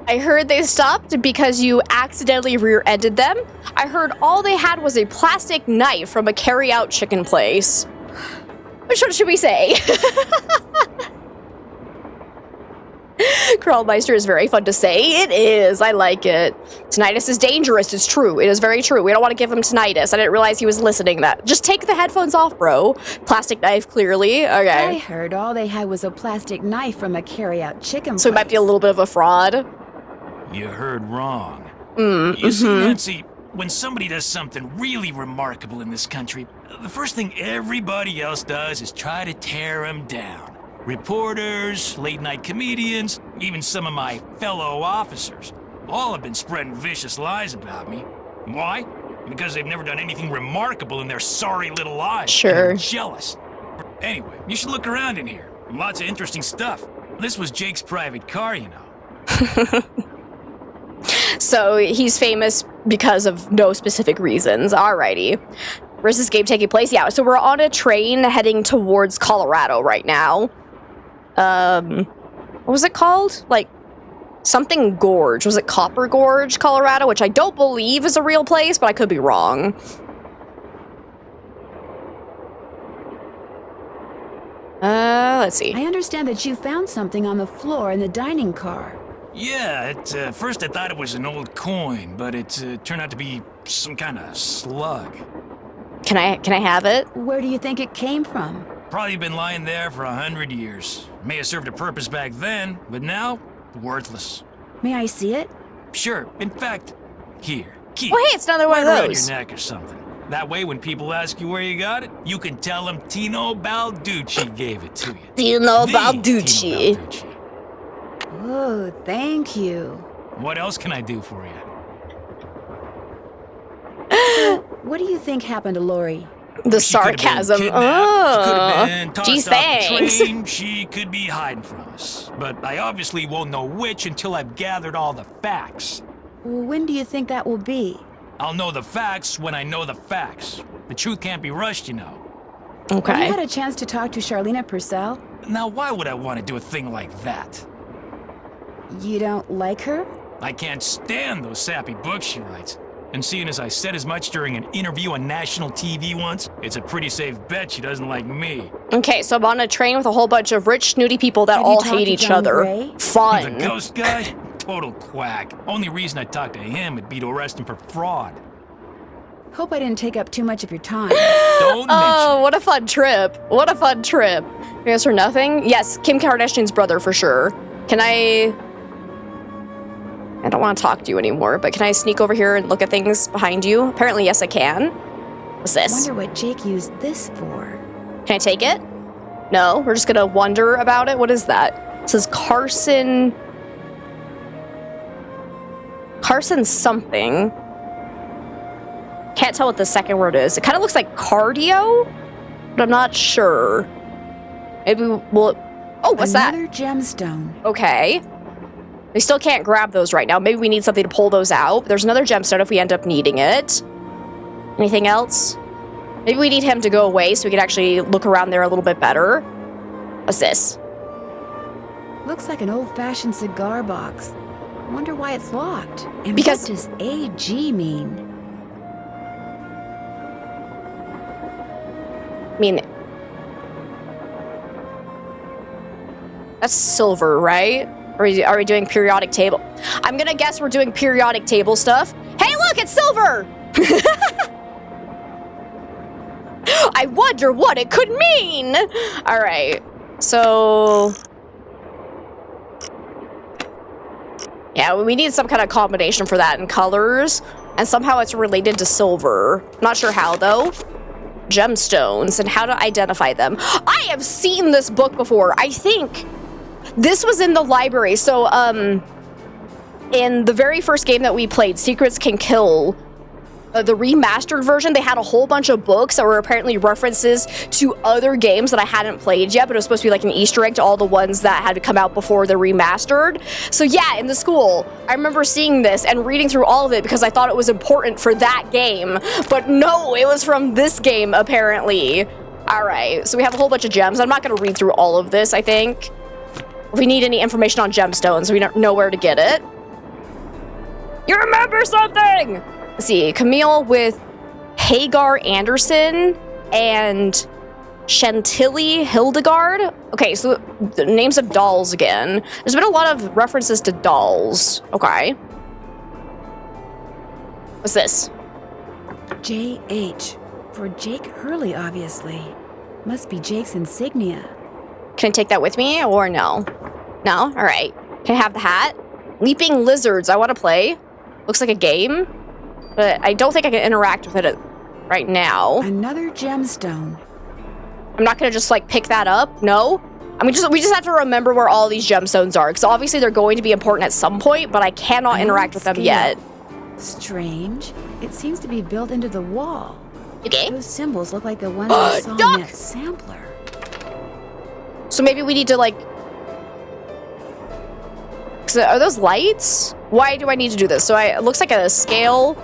I heard they stopped because you accidentally rear-ended them. I heard all they had was a plastic knife from a carry-out chicken place. Which one should we say? Kralmeister is very fun to say. It is. I like it. Tinnitus is dangerous. It's true. It is very true. We don't want to give him tinnitus. I didn't realize he was listening that. Just take the headphones off, bro. Plastic knife, clearly. Okay. I heard all they had was a plastic knife from a carry-out chicken So he might be a little bit of a fraud. You heard wrong. You see, Nancy, when somebody does something really remarkable in this country, the first thing everybody else does is try to tear him down. Reporters, late-night comedians, even some of my fellow officers, all have been spreading vicious lies about me. Why? Because they've never done anything remarkable in their sorry little lives. Sure. And they're jealous. Anyway, you should look around in here. Lots of interesting stuff. This was Jake's private car, you know. So he's famous because of no specific reasons. Alrighty. Where's this game taking place? Yeah, so we're on a train heading towards Colorado right now. What was it called? Like, something Gorge. Was it Copper Gorge, Colorado? Which I don't believe is a real place, but I could be wrong. Let's see. I understand that you found something on the floor in the dining car. Yeah, at first I thought it was an old coin, but it turned out to be some kind of slug. Can I have it? Where do you think it came from? Probably been lying there for 100 years. May have served a purpose back then, but now, worthless. May I see it? Sure, in fact, here, keep Oh, hey, it's another one of Wear it around those. your neck or something. That way, when people ask you where you got it, you can tell them Tino Balducci gave it to you. Tino The Balducci. Tino Balducci. Oh, thank you. What else can I do for you? What do you think happened to Lori? The She could have been sarcasm. kidnapped, she could have been tossed Geez, off the thanks. train, she could be hiding from us. But I obviously won't know which until I've gathered all the facts. When do you think that will be? I'll know the facts when I know the facts. The truth can't be rushed, you know. Have Okay. you had a chance to talk to Charlena Purcell? Now, why would I want to do a thing like that? You don't like her? I can't stand those sappy books she writes. And seeing as I said as much during an interview on national TV once, it's a pretty safe bet she doesn't like me. Okay, so I'm on a train with a whole bunch of rich, snooty people that Have you all talked hate to each John other. Gray? The Fun. ghost guy? Total quack. Only reason I talked to him would be to arrest him for fraud. Hope I didn't take up too much of your time. Don't Oh, mention what a fun trip. What a fun trip. You guys for nothing? Yes, Kim Kardashian's brother for sure. Can I don't want to talk to you anymore, but can I sneak over here and look at things behind you? Apparently, yes, I can. What's I this? wonder what Jake used this for. Can I take it? No, we're just gonna wonder about it. What is that? It says Carson something. Can't tell what the second word is. It kind of looks like cardio, but I'm not sure. Maybe we'll... Oh, what's that? Another gemstone. Okay. We still can't grab those right now. Maybe we need something to pull those out. There's another gemstone if we end up needing it. Anything else? Maybe we need him to go away so we can actually look around there a little bit better. What's this? Looks like an old-fashioned cigar box. Wonder why it's locked. And Because- what does AG mean? I mean... That's silver, right? Are we doing periodic table? I'm gonna guess we're doing periodic table stuff. Hey, look, it's silver! I wonder what it could mean! Alright, so... Yeah, we need some kind of combination for that in colors, and somehow it's related to silver. Not sure how, though. Gemstones, and how to identify them. I have seen this book before. I think this was in the library. So, in the very first game that we played, Secrets Can Kill, the remastered version, they had a whole bunch of books that were apparently references to other games that I hadn't played yet, but it was supposed to be like an Easter egg to all the ones that had come out before the remastered. So yeah, in the school, I remember seeing this and reading through all of it because I thought it was important for that game, but no, it was from this game, apparently. All right, so we have a whole bunch of gems. I'm not gonna read through all of this, I think. If we need any information on gemstones, we don't know where to get it. You remember something? Let's see, Camille with Hagar Anderson and Chantilly Hildegard. Okay, so the names of dolls again. There's been a lot of references to dolls. Okay. What's this? JH. For Jake Hurley, obviously. Must be Jake's insignia. Can I take that with me or no? No? All right. Can I have the hat? Leaping Lizards. I want to play. Looks like a game, but I don't think I can interact with it right now. Another gemstone. I'm not gonna just like pick that up. No. I mean, we just have to remember where all these gemstones are, because obviously they're going to be important at some point, but I cannot interact with them Scale. yet. Strange. It seems to be built into the wall. Okay. Those symbols look like the ones I saw Duck! in that sampler. So maybe we need to, like... Are those lights? Why do I need to do this? So it looks like a scale.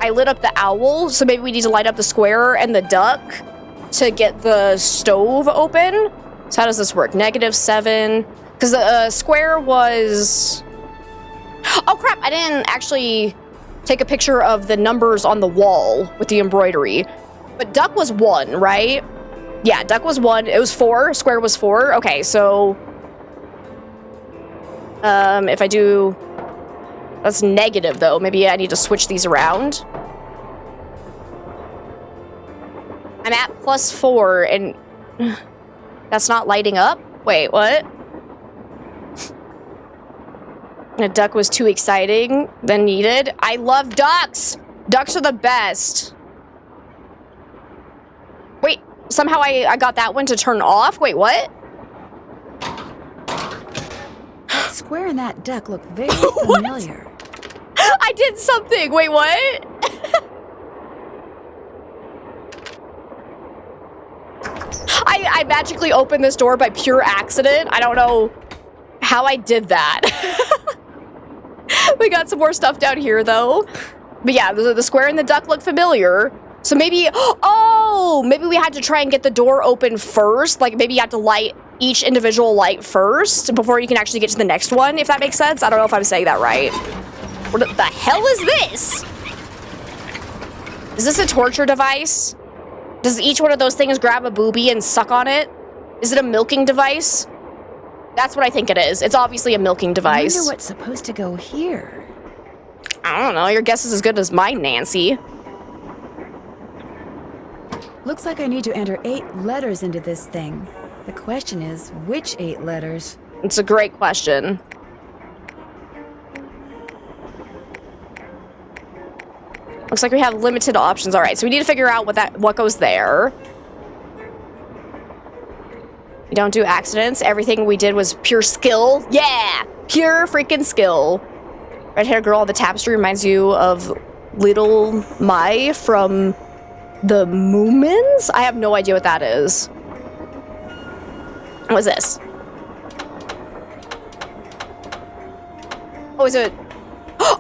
I lit up the owl, so maybe we need to light up the square and the duck to get the stove open. So how does this work? -7. Because the square was... Oh crap, I didn't actually take a picture of the numbers on the wall with the embroidery. But duck was 1, right? Yeah, duck was 1. It was 4. Square was 4. Okay, so... if I do... That's negative, though. Maybe I need to switch these around. I'm at +4, and... That's not lighting up? Wait, what? A duck was too exciting than needed. I love ducks! Ducks are the best. Wait, somehow I got that one to turn off? Wait, what? That square and that duck look very familiar. I did something! Wait, what? I magically opened this door by pure accident. I don't know how I did that. We got some more stuff down here, though. But yeah, the square and the duck look familiar. So maybe... Oh! Maybe we had to try and get the door open first. Like, maybe you have to light each individual light first before you can actually get to the next one, if that makes sense. I don't know if I'm saying that right. What the hell is this? Is this a torture device? Does each one of those things grab a boobie and suck on it? Is it a milking device? That's what I think it is. It's obviously a milking device. I wonder what's supposed to go here. I don't know. Your guess is as good as mine, Nancy. Looks like I need to enter 8 letters into this thing. The question is, which 8 letters? It's a great question. Looks like we have limited options. All right, so we need to figure out what goes there. We don't do accidents. Everything we did was pure skill. Yeah, pure freaking skill. Red-haired girl on the tapestry reminds you of Little Mai from the Moomins? I have no idea what that is. What is this? Oh, is it? Oh!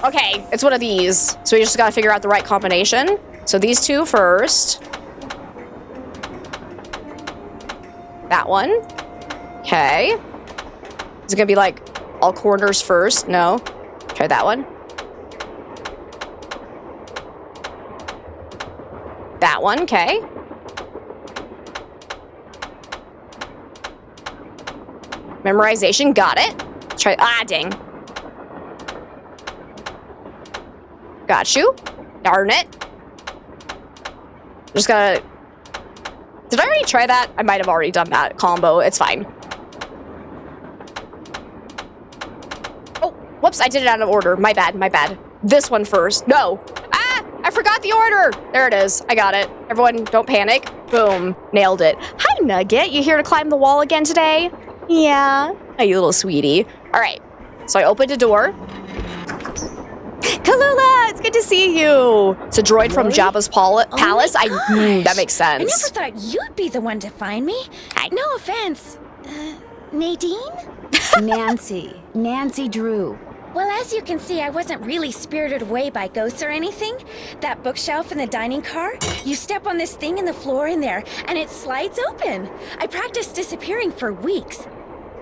Okay, it's one of these. So we just gotta figure out the right combination. So these 2 first. That one. Okay. Is it gonna be like all corners first? No. Try that one. That one, okay. Memorization, got it. Try, dang. Got you. Darn it. Just gotta... Did I already try that? I might have already done that combo. It's fine. Oh, whoops, I did it out of order. My bad, my bad. This one first. No. Ah, I forgot the order. There it is. I got it. Everyone, don't panic. Boom. Nailed it. Hi, Nugget. You here to climb the wall again today? Yeah. Oh, you little sweetie. All right. So I opened a door. Kalula, it's good to see you. It's a droid from Jabba's palace. That makes sense. I never thought you'd be the one to find me. Hi. No offense. Nadine? Nancy. Nancy Drew. Well, as you can see, I wasn't really spirited away by ghosts or anything. That bookshelf in the dining car, you step on this thing in the floor in there, and it slides open. I practiced disappearing for weeks.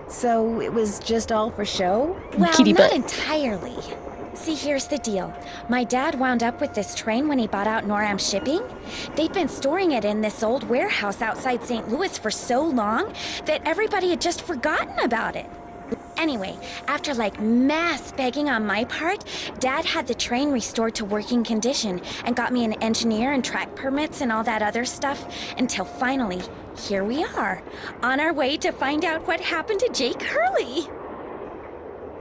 So it was just all for show? Well, Kitty not butt. entirely. See, here's the deal. My dad wound up with this train when he bought out Noram Shipping. They'd been storing it in this old warehouse outside St. Louis for so long that everybody had just forgotten about it. Anyway, after like mass begging on my part, Dad had the train restored to working condition and got me an engineer and track permits and all that other stuff until finally, here we are, on our way to find out what happened to Jake Hurley.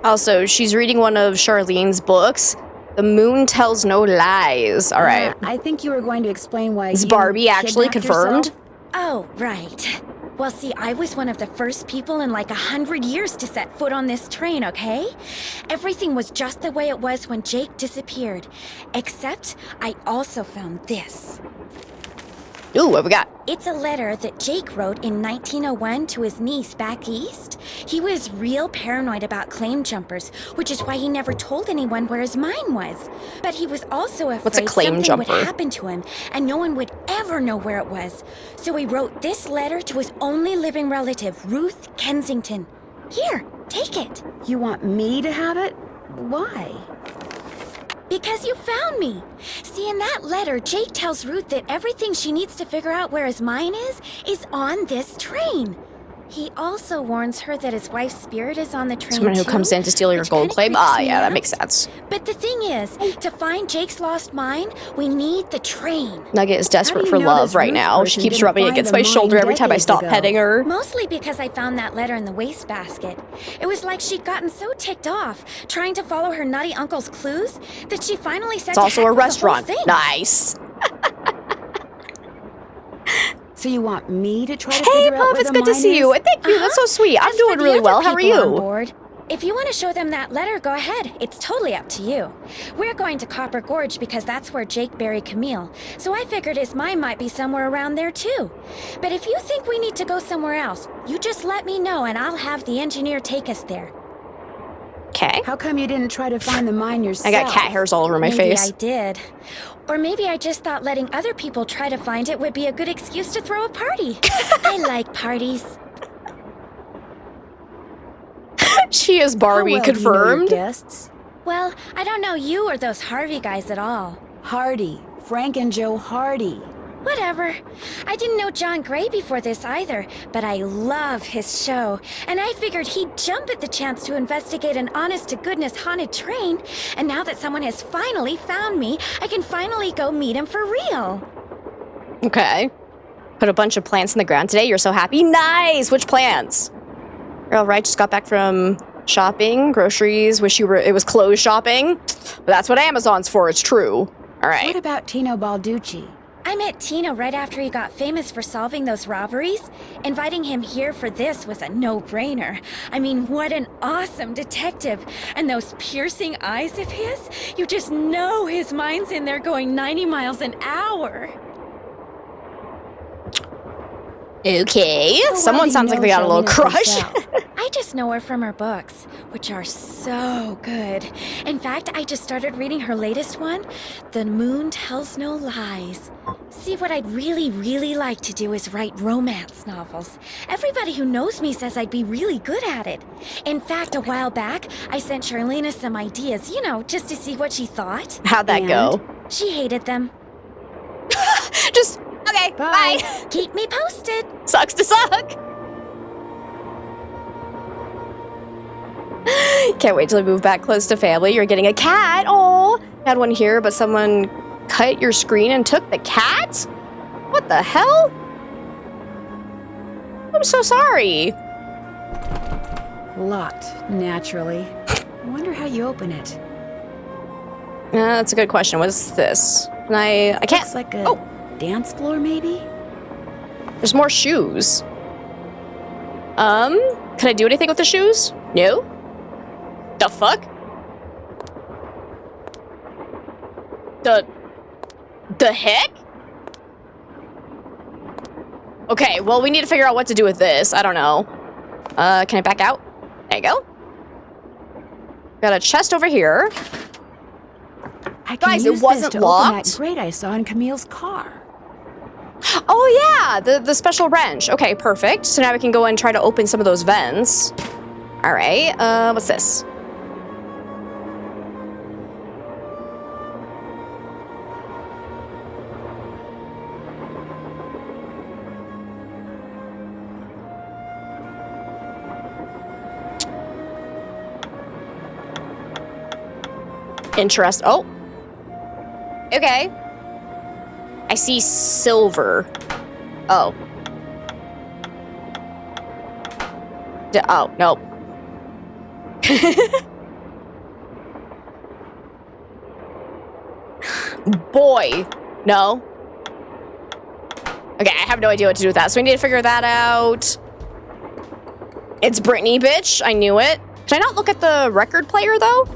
Also, she's reading one of Charlene's books. The Moon Tells No Lies. All right. I think you were going to explain why Is you Barbie actually kidnapped confirmed? yourself? Oh, right. Well, see, I was one of the first people in like 100 years to set foot on this train, okay? Everything was just the way it was when Jake disappeared. Except, I also found this. Ooh, what we got? It's a letter that Jake wrote in 1901 to his niece back east. He was real paranoid about claim jumpers, which is why he never told anyone where his mine was. But he was also afraid What's a claim something jumper? would happen to him, and no one would ever know where it was. So he wrote this letter to his only living relative, Ruth Kensington. Here, take it. You want me to have it? Why? Because you found me. See, in that letter, Jake tells Ruth that everything she needs to figure out where his mine is on this train. He also warns her that his wife's spirit is on the train Someone who too, comes in to steal your which gold kinda claim? creeps Ah, me yeah, that out. makes sense. But the thing is, to find Jake's lost mine, we need the train. Nugget is How desperate do for you know love this right Ruth now. She person keeps didn't rubbing find against the my mine shoulder every time I decades stop ago? petting her. Mostly because I found that letter in the wastebasket. It was like she'd gotten so ticked off trying to follow her nutty uncle's clues that she finally said It's also to a heck with the whole restaurant. thing. Nice. So you want me to try to Hey, figure out Puff, where it's the good to mine see you. is? Thank you. That's so sweet. I'm As for doing the really other well. How are people on you? board, if you want to show them that letter, go ahead. It's totally up to you. We're going to Copper Gorge because that's where Jake buried Camille, so I figured his mine might be somewhere around there too. But if you think we need to go somewhere else, you just let me know and I'll have the engineer take us there. Okay. How come you didn't try to find the mine I yourself? got cat hairs all over my Maybe face. I did. Or maybe I just thought letting other people try to find it would be a good excuse to throw a party. I like parties. She is How Barbie well do you know your confirmed. guests? Well, I don't know you or those Harvey guys at all. Hardy. Frank and Joe Hardy. Whatever. I didn't know John Gray before this either, but I love his show, and I figured he'd jump at the chance to investigate an honest-to-goodness haunted train, and now that someone has finally found me, I can finally go meet him for real. Okay. Put a bunch of plants in the ground today. You're so happy. Nice. Which plants? You're all right. Just got back from shopping, groceries. Wish you were. It was clothes shopping. But that's what Amazon's for. It's true. All What right. about Tino Balducci? I met Tino right after he got famous for solving those robberies. Inviting him here for this was a no-brainer. I mean, what an awesome detective. And those piercing eyes of his, you just know his mind's in there going 90 miles an hour. Okay. How well Someone do you sounds like know they got a little Charlene crush. Purcell? I just know her from her books, which are so good. In fact, I just started reading her latest one, The Moon Tells No Lies. See, what I'd really like to do is write romance novels. Everybody who knows me says I'd be really good at it. In fact, a while back, I sent Charlena some ideas, you know, just to see what she thought. How'd that go? She hated them. Just, okay, bye. Keep me posted. Sucks to suck. Can't wait till I move back close to family. You're getting a cat. Oh, had one here, but someone cut your screen and took the cat? What the hell? I'm so sorry. Locked, naturally. I wonder how you open it. That's a good question. What's this? And I can't. Looks like a Oh. dance floor, maybe? There's more shoes. Can I do anything with the shoes? No? The fuck? The heck? Okay, well, we need to figure out what to do with this. I don't know. Can I back out? There you go. Got a chest over here. I can Guys, it use wasn't this to open that locked? grate I saw in Camille's car. Oh, yeah, the special wrench. Okay, perfect. So now we can go and try to open some of those vents. All right, what's this? Interest. Oh. Okay. I see silver. Oh. Oh, nope. Boy. No. Okay, I have no idea what to do with that, so we need to figure that out. It's Brittany, bitch. I knew it. Can I not look at the record player, though?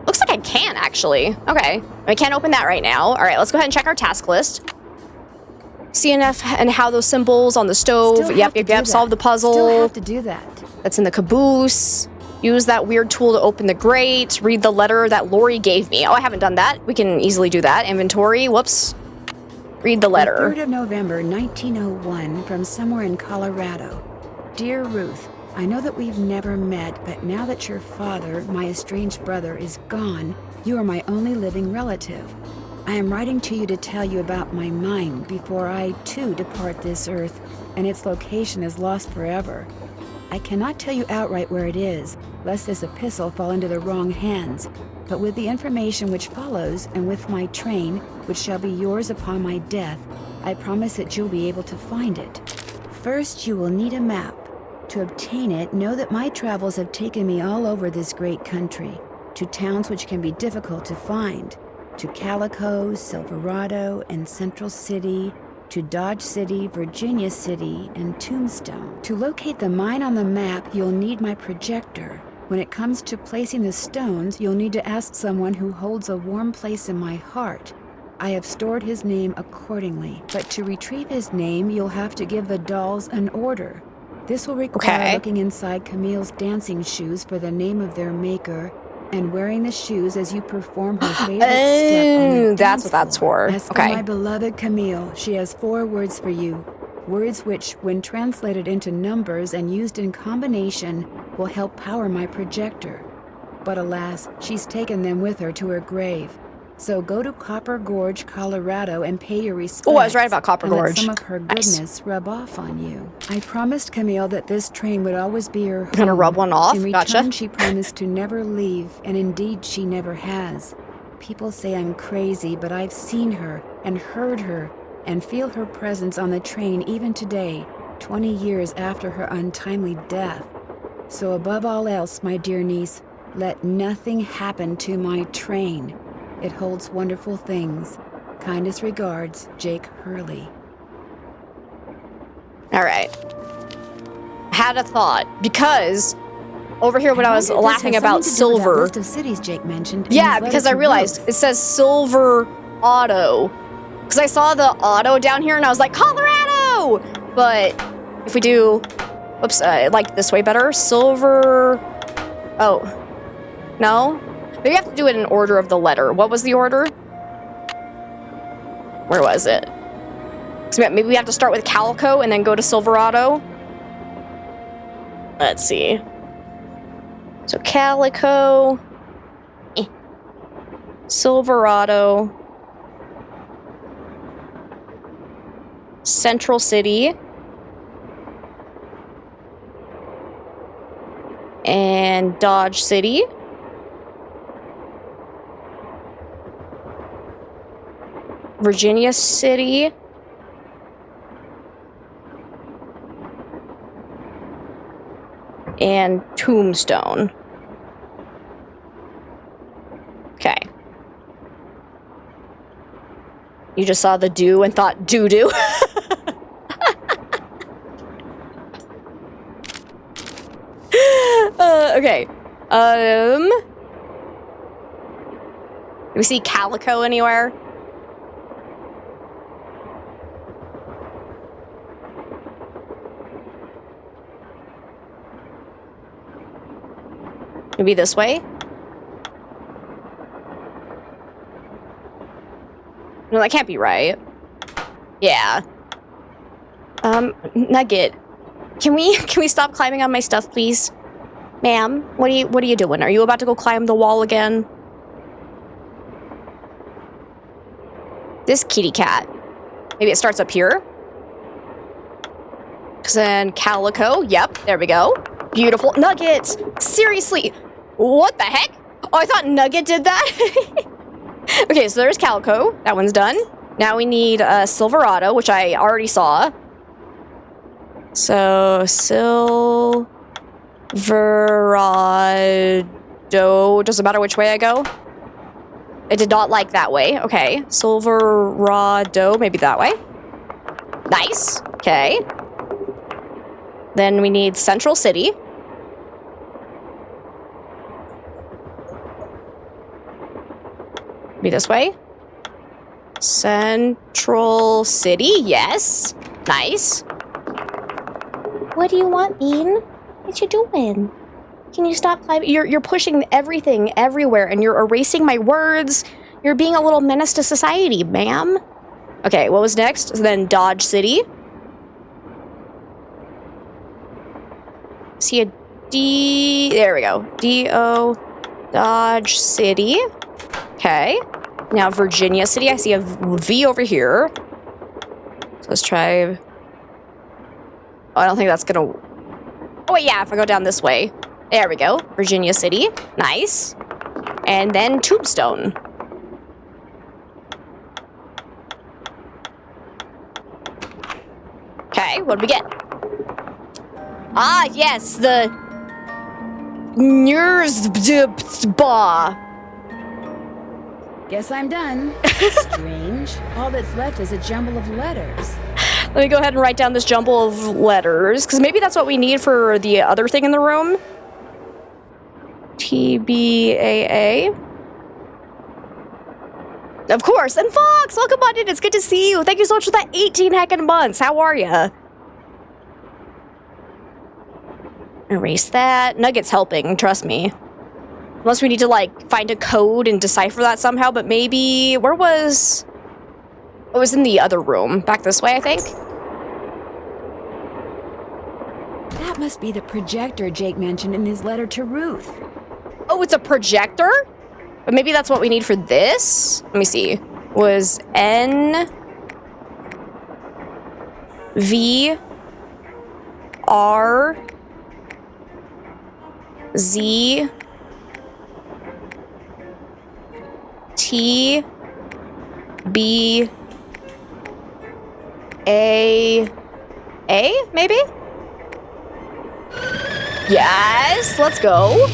Looks like I can, actually. Okay. I can't open that right now. All right, let's go ahead and check our task list. CNF and how those symbols on the stove. Still have to do that. Solve the puzzle. Still have to do that. That's in the caboose. Use that weird tool to open the grate. Read the letter that Lori gave me. Oh, I haven't done that. We can easily do that. Inventory. Whoops. Read the letter. The 3rd of November, 1901, from somewhere in Colorado. Dear Ruth, I know that we've never met, but now that your father, my estranged brother, is gone, you are my only living relative. I am writing to you to tell you about my mind before I, too, depart this earth, and its location is lost forever. I cannot tell you outright where it is, lest this epistle fall into the wrong hands, but with the information which follows, and with my train, which shall be yours upon my death, I promise that you'll be able to find it. First, you will need a map. To obtain it, know that my travels have taken me all over this great country, to towns which can be difficult to find, to Calico, Silverado, and Central City, to Dodge City, Virginia City, and Tombstone. To locate the mine on the map, you'll need my projector. When it comes to placing the stones, you'll need to ask someone who holds a warm place in my heart. I have stored his name accordingly, but to retrieve his name, you'll have to give the dolls an order. This will require looking inside Camille's dancing shoes for the name of their maker, and wearing the shoes as you perform her favorite step on the that's what that's for. As for my beloved Camille, she has 4 words for you. Words which, when translated into numbers and used in combination, will help power my projector. But alas, she's taken them with her to her grave. So go to Copper Gorge, Colorado, and pay your respects. Oh, I was right about Copper and Gorge. Let some of her goodness rub off on you. I promised Camille that this train would always be her home. Gonna rub one off? In return, Gotcha. she promised to never leave, and indeed she never has. People say I'm crazy, but I've seen her and heard her and feel her presence on the train even today, 20 years after her untimely death. So above all else, my dear niece, let nothing happen to my train. It holds wonderful things. Kindest regards, Jake Hurley. All right. Had a thought, because over here when I was laughing about silver. List of cities Jake mentioned. Yeah, because I realized it says Silver Auto. Because I saw the auto down here and I was like, Colorado! But if we do, whoops, I like this way better. Silver, oh, no? Maybe we have to do it in order of the letter. What was the order? Where was it? So maybe we have to start with Calico and then go to Silverado. Let's see. So Calico, Silverado, Central City, and Dodge City. Virginia City. And Tombstone. Okay. You just saw the do and thought doo-doo. Okay. Do we see Calico anywhere? Maybe this way? No, that can't be right. Yeah. Nugget. Can we stop climbing on my stuff, please? Ma'am, what are you doing? Are you about to go climb the wall again? This kitty cat. Maybe it starts up here? Cause then Calico. Yep, there we go. Beautiful. Nugget! Seriously! What the heck? Oh, I thought Nugget did that. Okay, so there's Calico. That one's done. Now we need Silverado, which I already saw. So, Silverado. Doesn't matter which way I go. It did not like that way. Okay, Silverado. Maybe that way. Nice. Okay. Then we need Central City. Be this way. Central City, yes. Nice. What do you want, Bean? What you doing? Can you stop climbing? You're pushing everything everywhere, and you're erasing my words. You're being a little menace to society, ma'am. Okay, what was next? Then Dodge City. See a D... There we go. D-O... Dodge City. Okay. Now Virginia City. I see a V over here. So let's try... Oh, I don't think that's gonna... Oh, wait, yeah, if I go down this way. There we go. Virginia City. Nice. And then Tombstone. Okay, what do we get? Ah, yes, the... Nursba. Guess I'm done. Strange. All that's left is a jumble of letters. Let me go ahead and write down this jumble of letters, because maybe that's what we need for the other thing in the room. TBAA. Of course. And Fox, welcome on in. It's good to see you. Thank you so much for that 18 heckin' months. How are ya? Erase that. Nugget's helping, trust me. Unless we need to, like, find a code and decipher that somehow, but maybe... Where was... It was in the other room. Back this way, I think. That must be the projector Jake mentioned in his letter to Ruth. Oh, it's a projector? But maybe that's what we need for this? Let me see. Was N... V... R... Z... T... B... A... Maybe? Yes, let's go.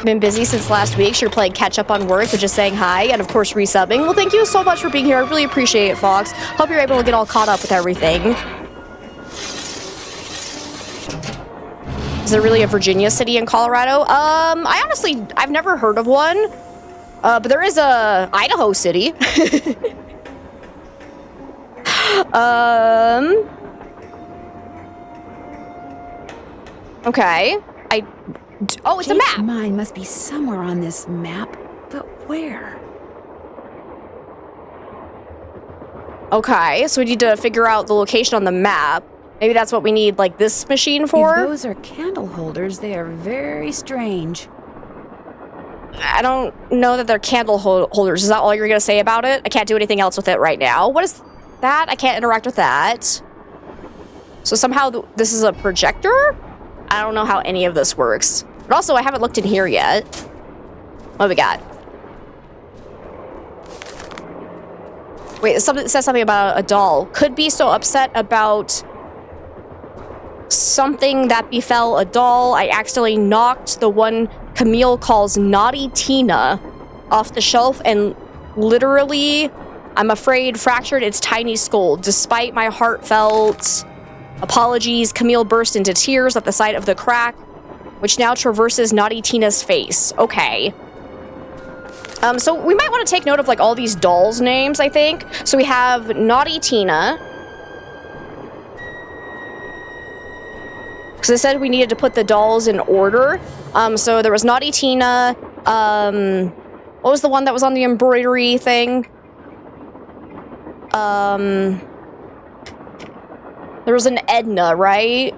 Been busy since last week. Sure playing catch up on work, but just saying hi, and of course resubbing. Well, thank you so much for being here. I really appreciate it, Fox. Hope you're able to get all caught up with everything. Is there really a Virginia city in Colorado? I've never heard of one. But there is a Idaho city. Okay. Oh, it's Jake's a map. mine must be somewhere on this map, but where? Okay, so we need to figure out the location on the map. Maybe that's what we need, like, this machine for? If those are candle holders, they are very strange. I don't know that they're candle holders. Is that all you're going to say about it? I can't do anything else with it right now. What is that? I can't interact with that. So somehow this is a projector? I don't know how any of this works. But also, I haven't looked in here yet. What do we got? Wait, it says something about a doll. Could be so upset about something that befell a doll. I accidentally knocked the one Camille calls Naughty Tina off the shelf and literally, I'm afraid, fractured its tiny skull. Despite my heartfelt apologies, Camille burst into tears at the sight of the crack, which now traverses Naughty Tina's face. Okay. So we might want to take note of, like, all these dolls' names, I think. So we have Naughty Tina. Because I said we needed to put the dolls in order. So there was Naughty Tina. What was the one that was on the embroidery thing? There was an Edna, right?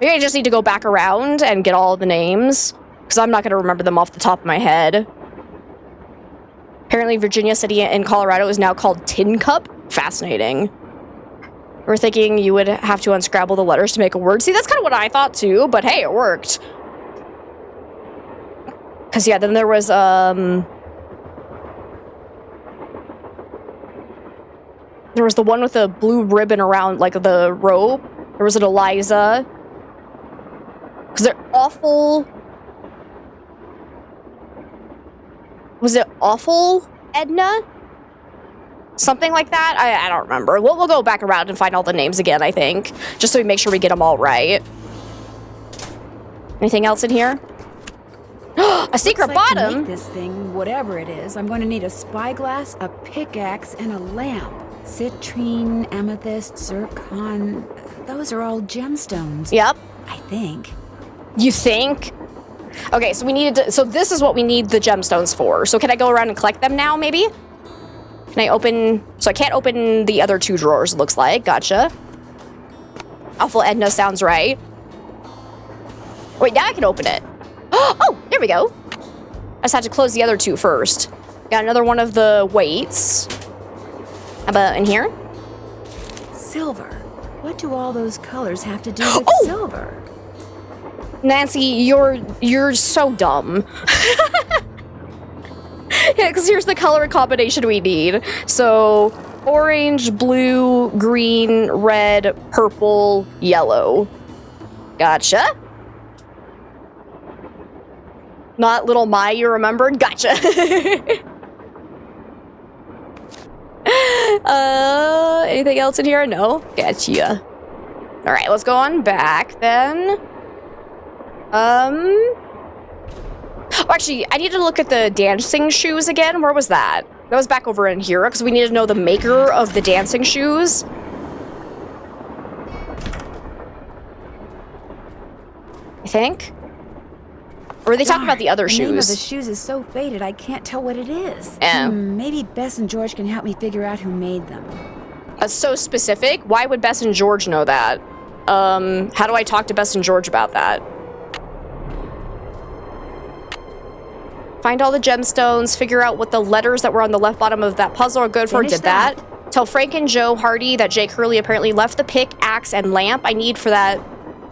Maybe I just need to go back around and get all the names. Because I'm not going to remember them off the top of my head. Apparently Virginia City in Colorado is now called Tin Cup. Fascinating. We're thinking you would have to unscrabble the letters to make a word. See, that's kind of what I thought too, but hey, it worked. Because, yeah, then there was, there was the one with the blue ribbon around, like, the rope. There was an Eliza. Because they're awful... Was it awful, Edna? Something like that? I don't remember. We'll go back around and find all the names again, I think. Just so we make sure we get them all right. Anything else in here? A secret Looks like bottom? To make this thing, whatever it is, I'm going to need a spyglass, a pickaxe, and a lamp. Citrine, amethyst, zircon. Those are all gemstones. Yep. I think. You think? Okay, so we needed to, so this is what we need the gemstones for. So can I go around and collect them now, maybe? Can I open, so I can't open the other 2 drawers, it looks like. Gotcha. Awful Edna sounds right. Wait, now I can open it. Oh, there we go. I just had to close the other 2 first. Got another one of the weights. How about in here? Silver. What do all those colors have to do with silver? Nancy, you're so dumb. Yeah, because here's the color combination we need. So, orange, blue, green, red, purple, yellow. Gotcha. Not little Mai you remembered? Gotcha. Anything else in here? No? Gotcha. Alright, let's go on back then. Oh, actually, I need to look at the dancing shoes again. Where was that? That was back over in here, because we need to know the maker of the dancing shoes. I think. Or are they talking about the other shoes? The name of the shoes? shoes is so faded, I can't tell what it is. Yeah. Maybe Bess and George can help me figure out who made them. That's so specific. Why would Bess and George know that? How do I talk to Bess and George about that? Find all the gemstones, figure out what the letters that were on the left bottom of that puzzle are good for. Finish Did that. Tell Frank and Joe Hardy that Jake Hurley apparently left the pick, axe, and lamp I need for that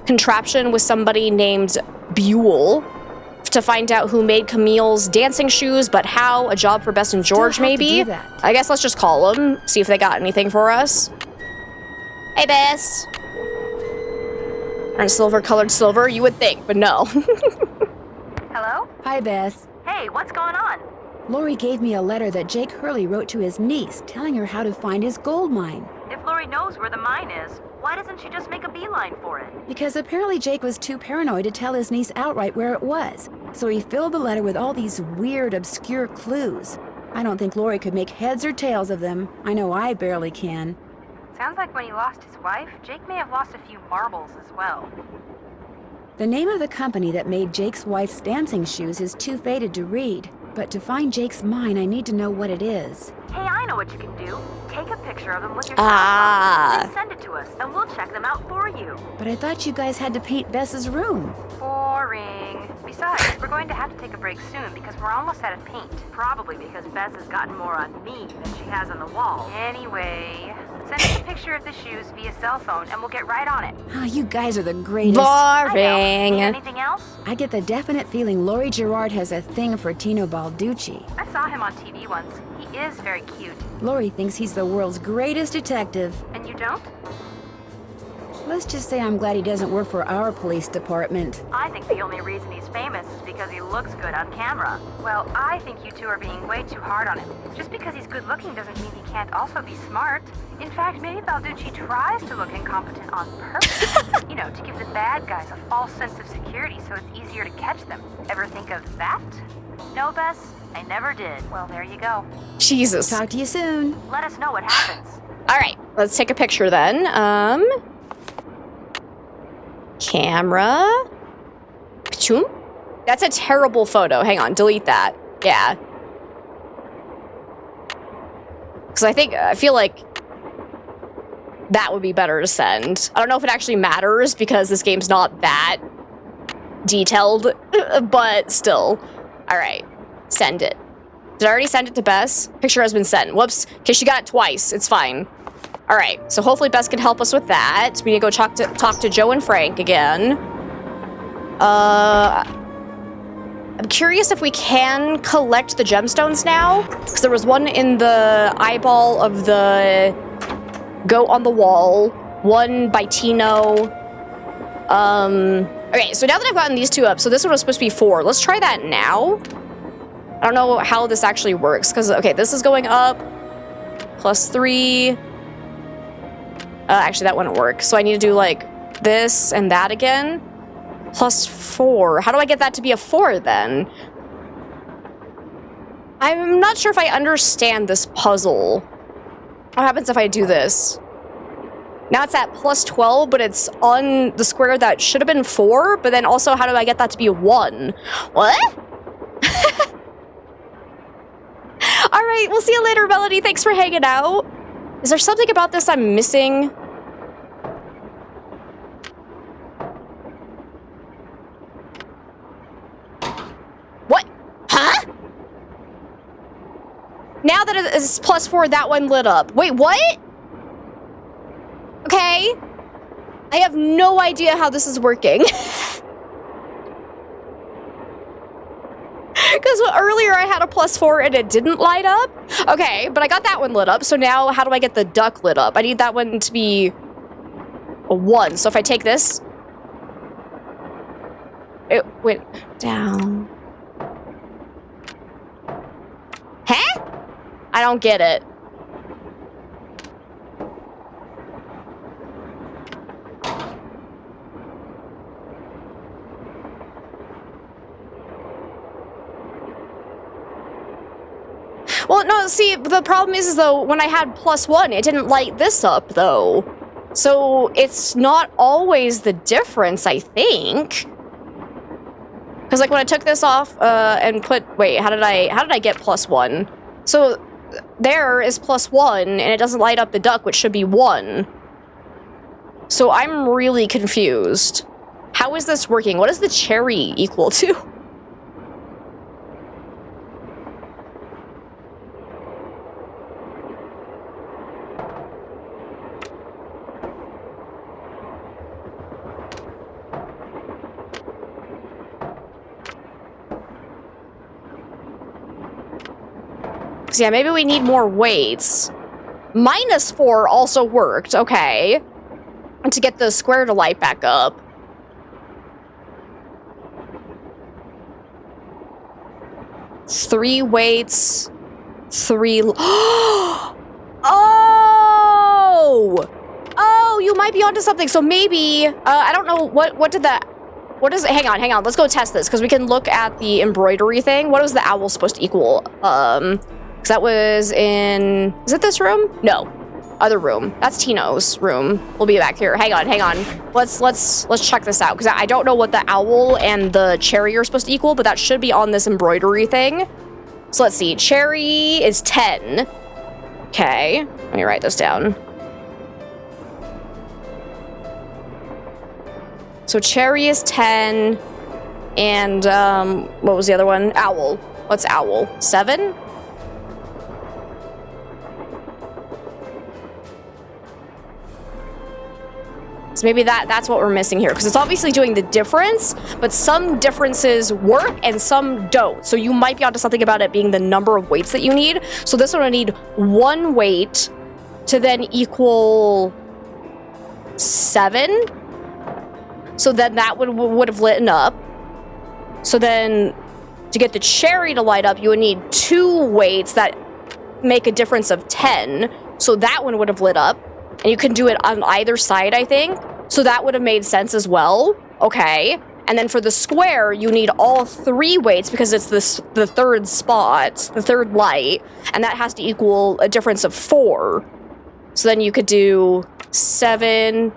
contraption with somebody named Buell to find out who made Camille's dancing shoes, but how. A job for Bess and George, Still have to maybe? do that. I guess let's just call them, see if they got anything for us. Hey, Bess. And silver-colored silver, you would think, but no. Hello? Hi, Bess. Hey, what's going on? Lori gave me a letter that Jake Hurley wrote to his niece, telling her how to find his gold mine. If Lori knows where the mine is, why doesn't she just make a beeline for it? Because apparently Jake was too paranoid to tell his niece outright where it was. So he filled the letter with all these weird, obscure clues. I don't think Lori could make heads or tails of them. I know I barely can. Sounds like when he lost his wife, Jake may have lost a few marbles as well. The name of the company that made Jake's wife's dancing shoes is too faded to read. But to find Jake's mine, I need to know what it is. Hey, I know what you can do. Take a picture of them with your Ah. cell phone, then send it to us, and we'll check them out for you. But I thought you guys had to paint Bess's room. Boring. Besides, we're going to have to take a break soon because we're almost out of paint. Probably because Bess has gotten more on me than she has on the wall. Anyway, send us a picture of the shoes via cell phone and we'll get right on it. Oh, you guys are the greatest. I know. Boring. Need anything else? I get the definite feeling Lori Gerard has a thing for Tino Balducci. I saw him on TV once. He is very cute. Lori thinks he's the world's greatest detective. And you don't? Let's just say I'm glad he doesn't work for our police department. I think the only reason he's famous is because he looks good on camera. Well, I think you two are being way too hard on him. Just because he's good looking doesn't mean he can't also be smart. In fact, maybe Balducci tries to look incompetent on purpose. You know, to give the bad guys a false sense of security so it's easier to catch them. Ever think of that? No, Bess? I never did. Well, there you go. Jesus. Talk to you soon. Let us know what happens. All right, let's take a picture then. Camera. Ka-choom. That's a terrible photo. Hang on, delete that. Yeah. Because I feel like that would be better to send. I don't know if it actually matters because this game's not that detailed, but still. All right, send it. Did I already send it to Bess? Picture has been sent. Whoops. Okay, she got it twice. It's fine. All right, so hopefully Bess can help us with that. We need to go talk to Joe and Frank again. I'm curious if we can collect the gemstones now, because there was one in the eyeball of the goat on the wall, one by Tino. Okay, so now that I've gotten these two up, so this one was supposed to be 4. Let's try that now. I don't know how this actually works, because, okay, this is going up. +3. Actually, that wouldn't work. So I need to do like this and that again. +4. How do I get that to be a 4 then? I'm not sure if I understand this puzzle. What happens if I do this? Now it's at +12, but it's on the square that should have been 4, but then also how do I get that to be a 1? What? Alright, we'll see you later, Melody. Thanks for hanging out. Is there something about this I'm missing? What? Huh? Now that it is +4, that one lit up. Wait, what? Okay. I have no idea how this is working. Because earlier I had a +4 and it didn't light up. Okay, but I got that one lit up. So now how do I get the duck lit up? I need that one to be a 1. So if I take this, it went down. Huh? I don't get it. Well, no, see, the problem is though, when I had +1, it didn't light this up, though. So, it's not always the difference, I think. Because, like, when I took this off, and put... Wait, how did I get +1? So, there is +1, and it doesn't light up the duck, which should be 1. So, I'm really confused. How is this working? What is the cherry equal to? So yeah, maybe we need more weights. -4 also worked, okay. And to get the square to light back up. Three weights, 3... Oh! Oh, you might be onto something. So maybe, I don't know, what did that... What is it? Hang on, let's go test this, because we can look at the embroidery thing. What was the owl supposed to equal? Because that was in... Is it this room? No. Other room. That's Tino's room. We'll be back here. Hang on. Let's check this out, because I don't know what the owl and the cherry are supposed to equal, but that should be on this embroidery thing. So let's see. Cherry is 10. Okay. Let me write this down. So cherry is 10, and what was the other one? Owl. What's owl? 7? So maybe that's what we're missing here, because it's obviously doing the difference, but some differences work and some don't. So you might be onto something about it being the number of weights that you need. So this one would need 1 weight to then equal 7. So then that would have lit up. So then to get the cherry to light up, you would need 2 weights that make a difference of 10. So that one would have lit up. And you can do it on either side, I think. So that would have made sense as well. Okay. And then for the square, you need all 3 weights because it's the third spot, the third light. And that has to equal a difference of 4. So then you could do 7...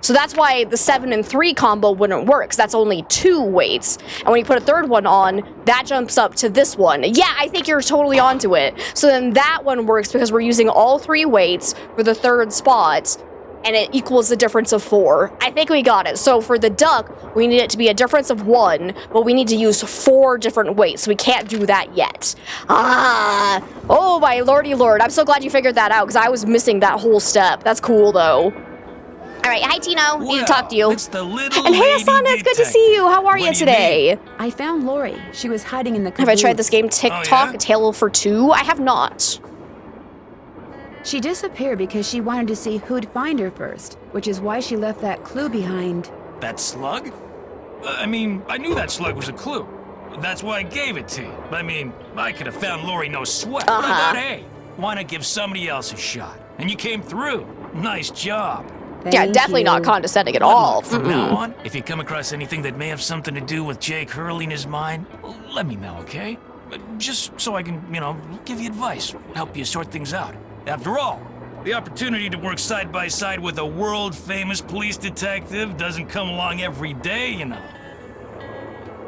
So that's why the 7 and 3 combo wouldn't work, because that's only 2 weights. And when you put a third one on, that jumps up to this one. Yeah, I think you're totally onto it. So then that one works because we're using all 3 weights for the third spot, and it equals the difference of 4. I think we got it. So for the duck, we need it to be a difference of 1, but we need to use 4 different weights, so we can't do that yet. Ah! Oh my lordy lord, I'm so glad you figured that out, because I was missing that whole step. That's cool, though. All right, hi Tino. Need to talk to you. It's the little and hey Asana, it's good to see you. How are you today? I found Lori. She was hiding in the caboose. Have I tried this game TikTok, A Tale for Two? I have not. She disappeared because she wanted to see who'd find her first, which is why she left that clue behind. That slug? I mean, I knew that slug was a clue. That's why I gave it to you. I mean, I could have found Lori no sweat. But hey, why not give somebody else a shot? And you came through. Nice job. Yeah, definitely not condescending at all. From now on, if you come across anything that may have something to do with Jake Hurley and his mind, let me know, okay? Just so I can, give you advice, help you sort things out. After all, the opportunity to work side by side with a world-famous police detective doesn't come along every day,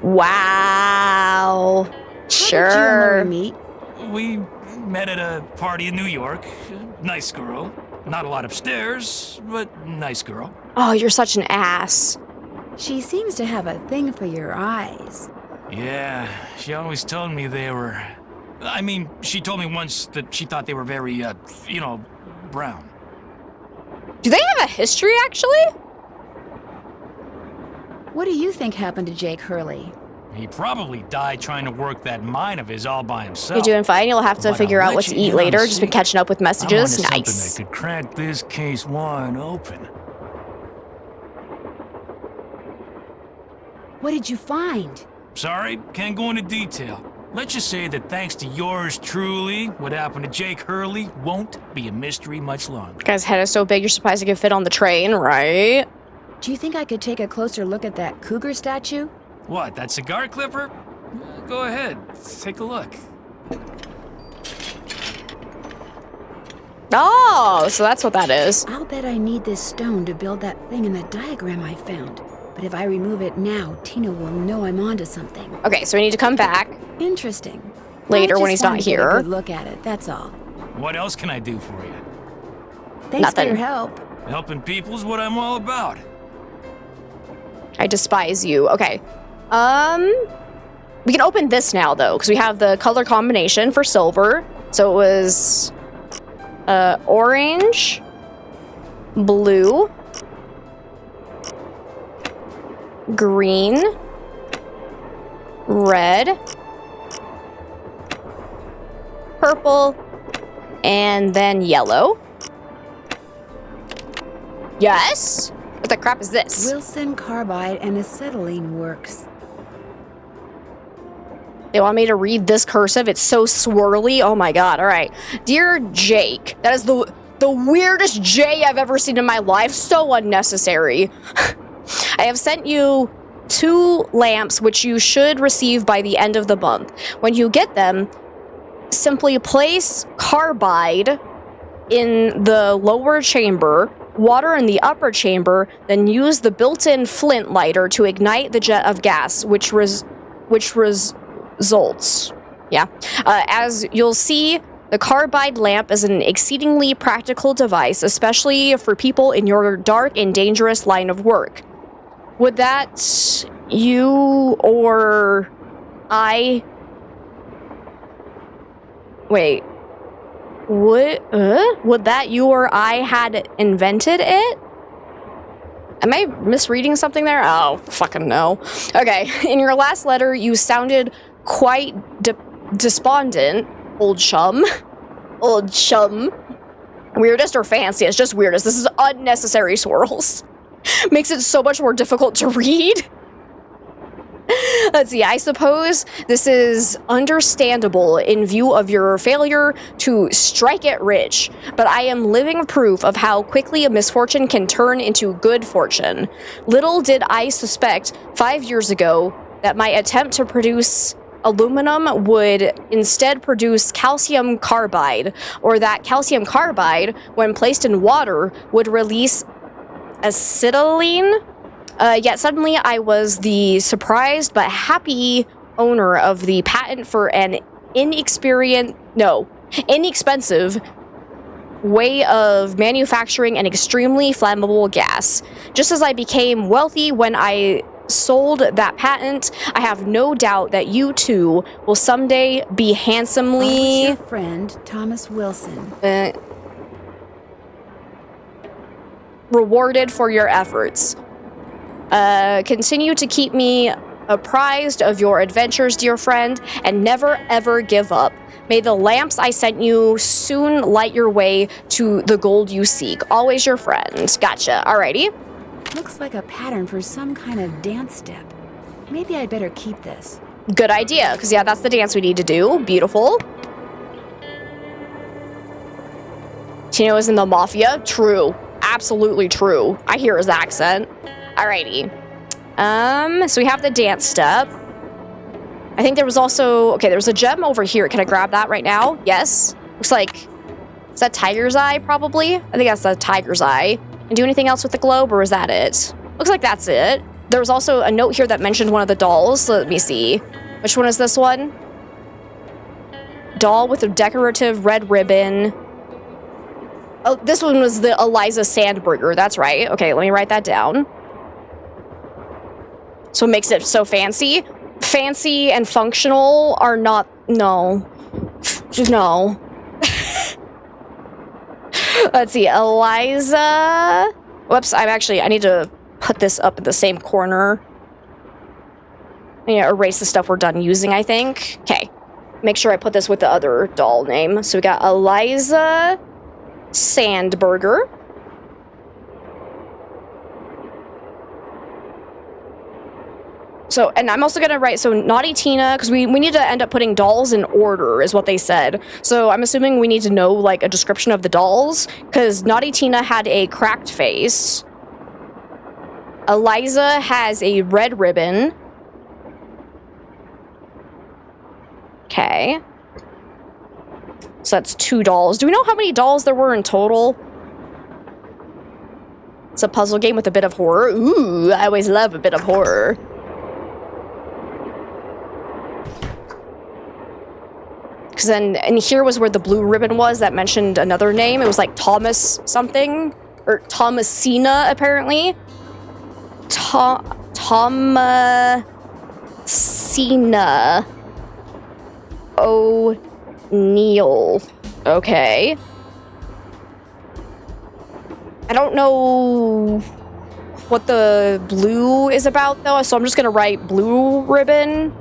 Wow. Sure. How did you and Lori meet? We met at a party in New York. Nice girl. Not a lot upstairs, but nice girl. Oh, you're such an ass. She seems to have a thing for your eyes. Yeah, she always told me they were... I mean, she told me once that she thought they were very, brown. Do they have a history, actually? What do you think happened to Jake Hurley? He probably died trying to work that mine of his all by himself. You're doing fine. You'll have to But figure I'll out let what to you eat in on later. a Just been secret. catching up with I'm messages. onto Nice. something that could crack this case wide open. What did you find? Sorry, can't go into detail. Let's just say that thanks to yours truly, what happened to Jake Hurley won't be a mystery much longer. Guy's head is so big, you're surprised it can fit on the train, right? Do you think I could take a closer look at that cougar statue? What, that cigar clipper? Go ahead, take a look. Oh, so that's what that is. I'll bet I need this stone to build that thing in the diagram I found. But if I remove it now, Tina will know I'm onto something. Okay, so we need to come back Interesting. later I when just he's not wanted to get a here. good look at it, that's all. What else can I do for you? Thanks Nothing. for your help. Helping people's what I'm all about. I despise you. Okay. We can open this now, though, because we have the color combination for silver. So it was orange, blue, green, red, purple, and then yellow. Yes? What the crap is this? Wilson carbide and acetylene works. They want me to read this cursive. It's so swirly. Oh my god. All right. Dear Jake, that is the weirdest J I've ever seen in my life. So unnecessary. I have sent you 2 lamps, which you should receive by the end of the month. When you get them, simply place carbide in the lower chamber, water in the upper chamber, then use the built-in flint lighter to ignite the jet of gas, which results. Yeah. As you'll see, the carbide lamp is an exceedingly practical device, especially for people in your dark and dangerous line of work. Would that you or I... Wait. Would that you or I had invented it? Am I misreading something there? Oh, fucking no. Okay, in your last letter, you sounded quite despondent, old chum. Old chum. Weirdest or fanciest? Just weirdest. This is unnecessary swirls. Makes it so much more difficult to read. Let's see, I suppose this is understandable in view of your failure to strike it rich, but I am living proof of how quickly a misfortune can turn into good fortune. Little did I suspect 5 years ago that my attempt to produce aluminum would instead produce calcium carbide, or that calcium carbide, when placed in water, would release acetylene. Yet suddenly I was the surprised but happy owner of the patent for an inexpensive way of manufacturing an extremely flammable gas. Just as I became wealthy when I sold that patent, I have no doubt that you too will someday be handsomely... Your friend, Thomas Wilson. rewarded for your efforts. Continue to keep me apprised of your adventures, dear friend, and never ever give up. May the lamps I sent you soon light your way to the gold you seek. Always your friend. Gotcha. Alrighty. Looks like a pattern for some kind of dance step. Maybe I'd better keep this. Good idea, because yeah, that's the dance we need to do. Beautiful. Tino is in the Mafia. True. Absolutely true. I hear his accent. Alrighty. So we have the dance step. I think there was also... Okay, there's a gem over here. Can I grab that right now? Yes. Looks like... Is that Tiger's Eye, probably? I think that's the Tiger's Eye. And do anything else with the globe, or is that it? Looks like that's it. There was also a note here that mentioned one of the dolls. So let me see. Which one is this one? Doll with a decorative red ribbon. Oh, this one was the Eliza Sandberger. That's right. Okay, let me write that down. So it makes it so fancy. Fancy and functional are not... No. No. Let's see. Eliza... Whoops, I need to put this up in the same corner. Yeah, erase the stuff we're done using, I think. Okay. Make sure I put this with the other doll name. So we got Eliza Sandberger. So, and I'm also gonna write, so Naughty Tina, because we need to end up putting dolls in order, is what they said. So I'm assuming we need to know, like, a description of the dolls, because Naughty Tina had a cracked face. Eliza has a red ribbon. Okay. So that's 2 dolls. Do we know how many dolls there were in total? It's a puzzle game with a bit of horror. Ooh, I always love a bit of horror. Because then, and here was where the blue ribbon was that mentioned another name. It was like Thomas something. Or Thomasina, apparently. Thomasina O'Neill. Okay. I don't know what the blue is about, though, so I'm just gonna write blue ribbon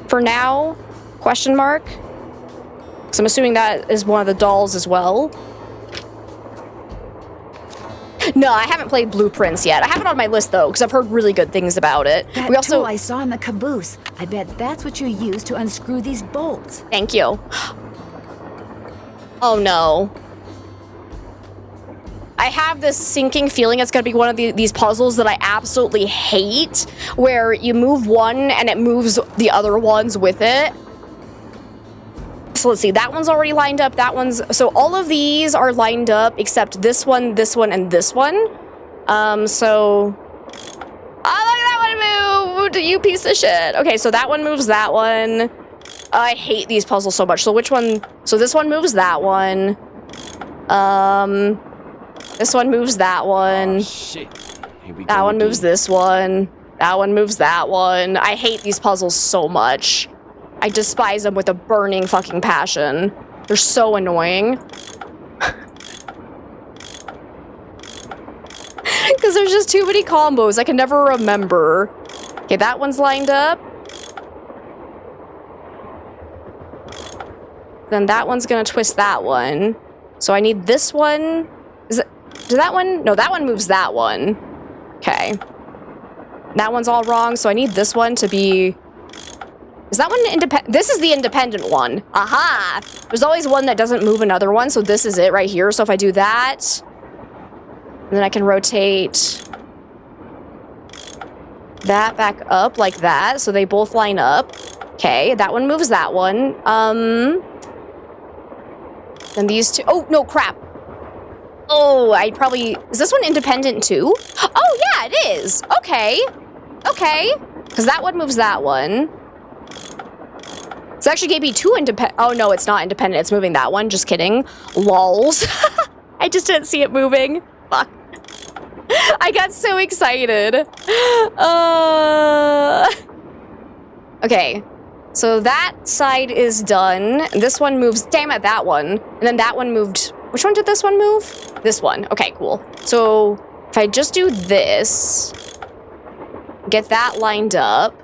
for now, question mark. So I'm assuming that is one of the dolls as well. No, I haven't played Blueprints yet. I have it on my list, though, because I've heard really good things about it. That tool I saw in the caboose. I bet that's what you use to unscrew these bolts. Thank you. Oh, no. I have this sinking feeling it's going to be one of these puzzles that I absolutely hate, where you move one and it moves the other ones with it. So let's see, that one's already lined up, that one's... So all of these are lined up, except this one, and this one. So... Oh, look at that one moved! You piece of shit! Okay, so that one moves that one. I hate these puzzles so much. So which one... So this one moves that one. This one moves that one. Oh, shit. Here we that go one again. moves this one. That one moves that one. I hate these puzzles so much. I despise them with a burning fucking passion. They're so annoying. Because there's just too many combos. I can never remember. Okay, that one's lined up. Then that one's gonna twist that one. So I need this one. Does that one? No, that one moves that one. Okay. That one's all wrong, so I need this one to be... Is that one independent? This is the independent one. Aha! There's always one that doesn't move another one, so this is it right here. So if I do that, then I can rotate that back up like that, so they both line up. Okay, that one moves that one. Then these two... Oh, no, crap. Oh, I probably... Is this one independent too? Oh, yeah, it is. Okay. Okay. Because that one moves that one. It's actually gave me 2 independent... Oh, no, it's not independent. It's moving that one. Just kidding. Lols. I just didn't see it moving. Fuck. I got so excited. Okay. So that side is done. And this one moves... Damn it, that one. And then that one moved... Which one did this one move? This one. Okay, cool. So if I just do this... Get that lined up.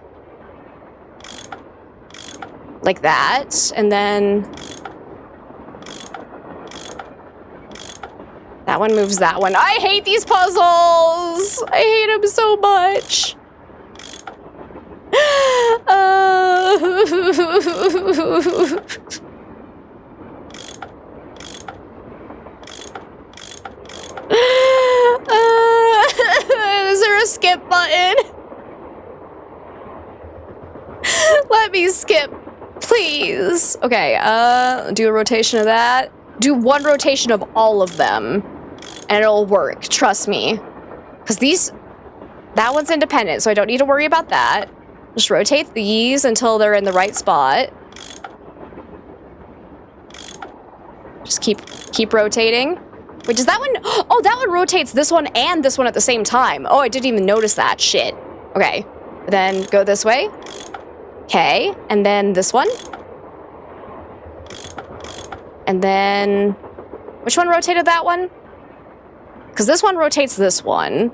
Like that, and then that one moves that one. I hate these puzzles! I hate them so much. skip button. Let me skip, please. Okay, do a rotation of that. Do one rotation of all of them, and it'll work, trust me. Because that one's independent, so I don't need to worry about that. Just rotate these until they're in the right spot. Just keep rotating. Wait, does that one... Oh, that one rotates this one and this one at the same time. Oh, I didn't even notice that. Shit. Okay. Then go this way. Okay. And then this one. And then... Which one rotated that one? Because this one rotates this one.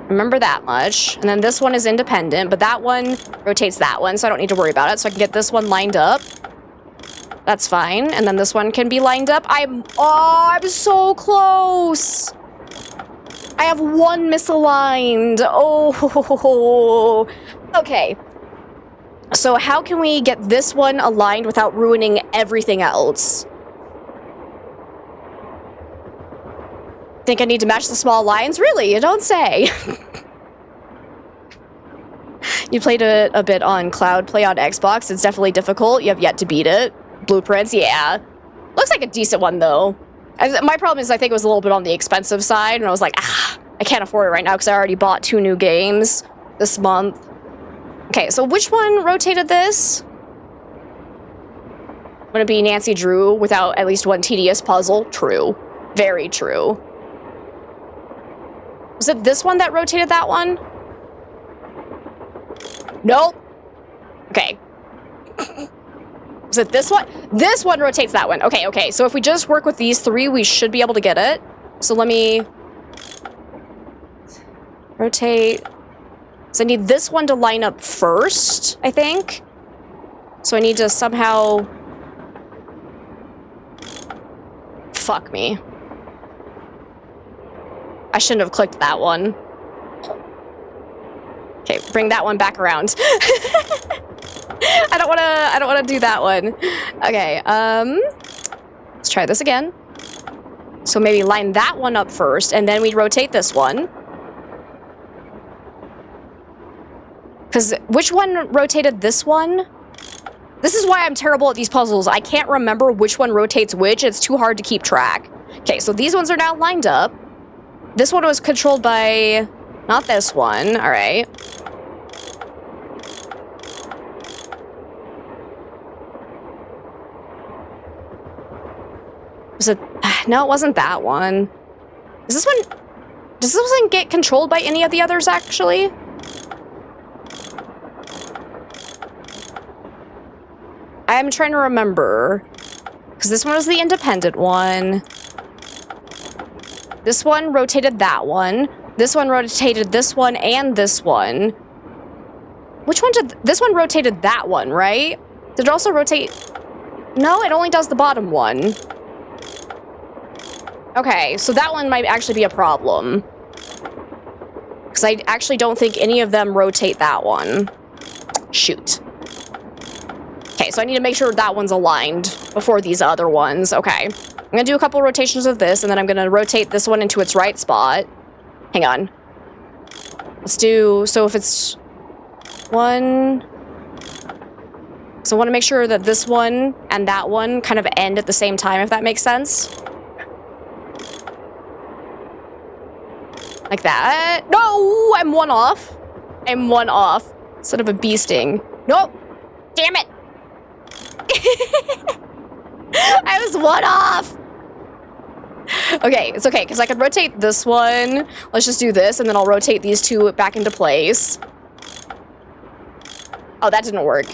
Remember that much. And then this one is independent, but that one rotates that one, so I don't need to worry about it. So I can get this one lined up. That's fine. And then this one can be lined up. I'm so close. I have one misaligned. Oh, okay. So how can we get this one aligned without ruining everything else? Think I need to match the small lines? Really? You don't say. You played a bit on Cloud Play on Xbox. It's definitely difficult. You have yet to beat it. Blueprints, yeah. Looks like a decent one, though. My problem is I think it was a little bit on the expensive side, and I was like, I can't afford it right now because I already bought 2 new games this month. Okay, so which one rotated this? Would it be Nancy Drew without at least one tedious puzzle? True. Very true. Was it this one that rotated that one? Nope. Okay. Is it this one? This one rotates that one. Okay, okay. So if we just work with these 3, we should be able to get it. So let me... rotate... So I need this one to line up first, I think. So I need to somehow... Fuck me. I shouldn't have clicked that one. Okay, bring that one back around. I don't wanna do that one. Okay, let's try this again. So maybe line that one up first, and then we rotate this one. Because which one rotated this one? This is why I'm terrible at these puzzles. I can't remember which one rotates which. It's too hard to keep track. Okay, so these ones are now lined up. This one was controlled by... Not this one. All right. Was it... No, it wasn't that one. Is this one... Does this one get controlled by any of the others, actually? I'm trying to remember. Because this one was the independent one. This one rotated that one. This one rotated this one and this one. Which one did... This one rotated that one, right? Did it also rotate... No, it only does the bottom one. Okay, so that one might actually be a problem. Because I actually don't think any of them rotate that one. Shoot. Okay, so I need to make sure that one's aligned before these other ones. Okay. I'm gonna do a couple rotations of this, and then I'm gonna rotate this one into its right spot. Hang on. Let's do... So if it's... 1... So I want to make sure that this one and that one kind of end at the same time, if that makes sense. Like that. No! I'm one off. I'm one off. Son of a bee sting. Nope! Damn it! I was one off! Okay, it's okay, because I can rotate this one. Let's just do this, and then I'll rotate these 2 back into place. Oh, that didn't work.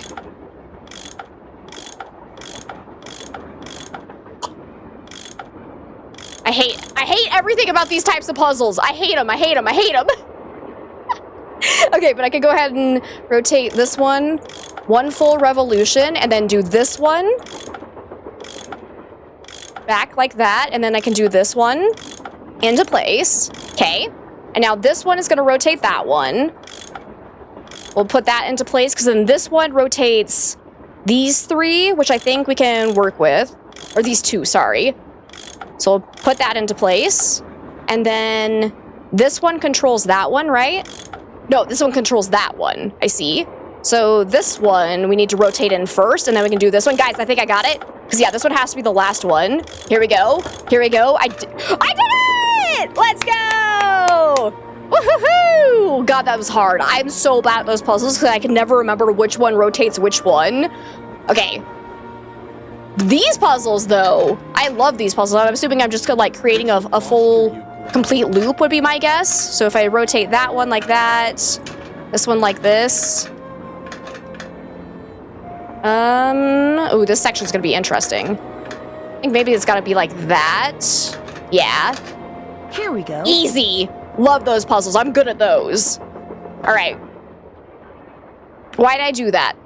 I hate everything about these types of puzzles. I hate them, I hate them, I hate them. Okay, but I can go ahead and rotate this one. 1 full revolution, and then do this one. Back like that, and then I can do this one into place. Okay. And now this one is going to rotate that one. We'll put that into place, because then this one rotates these 3, which I think we can work with. Or these 2, sorry. So we'll put that into place. And then This one controls that one, right? No, this one controls that one. I see. So this one, we need to rotate in first, and then we can do this one. Guys, I think I got it. Because, yeah, this one has to be the last one. Here we go. Here we go. I did it! Let's go! Woohoo! God, that was hard. I'm so bad at those puzzles because I can never remember which one rotates which one. Okay. These puzzles, though, I love these puzzles. I'm assuming I'm just like creating a full, complete loop would be my guess. So if I rotate that one like that, this one like this. Ooh, this section's gonna be interesting. I think maybe it's gotta be like that. Yeah. Here we go. Easy. Love those puzzles. I'm good at those. All right. Why did I do that?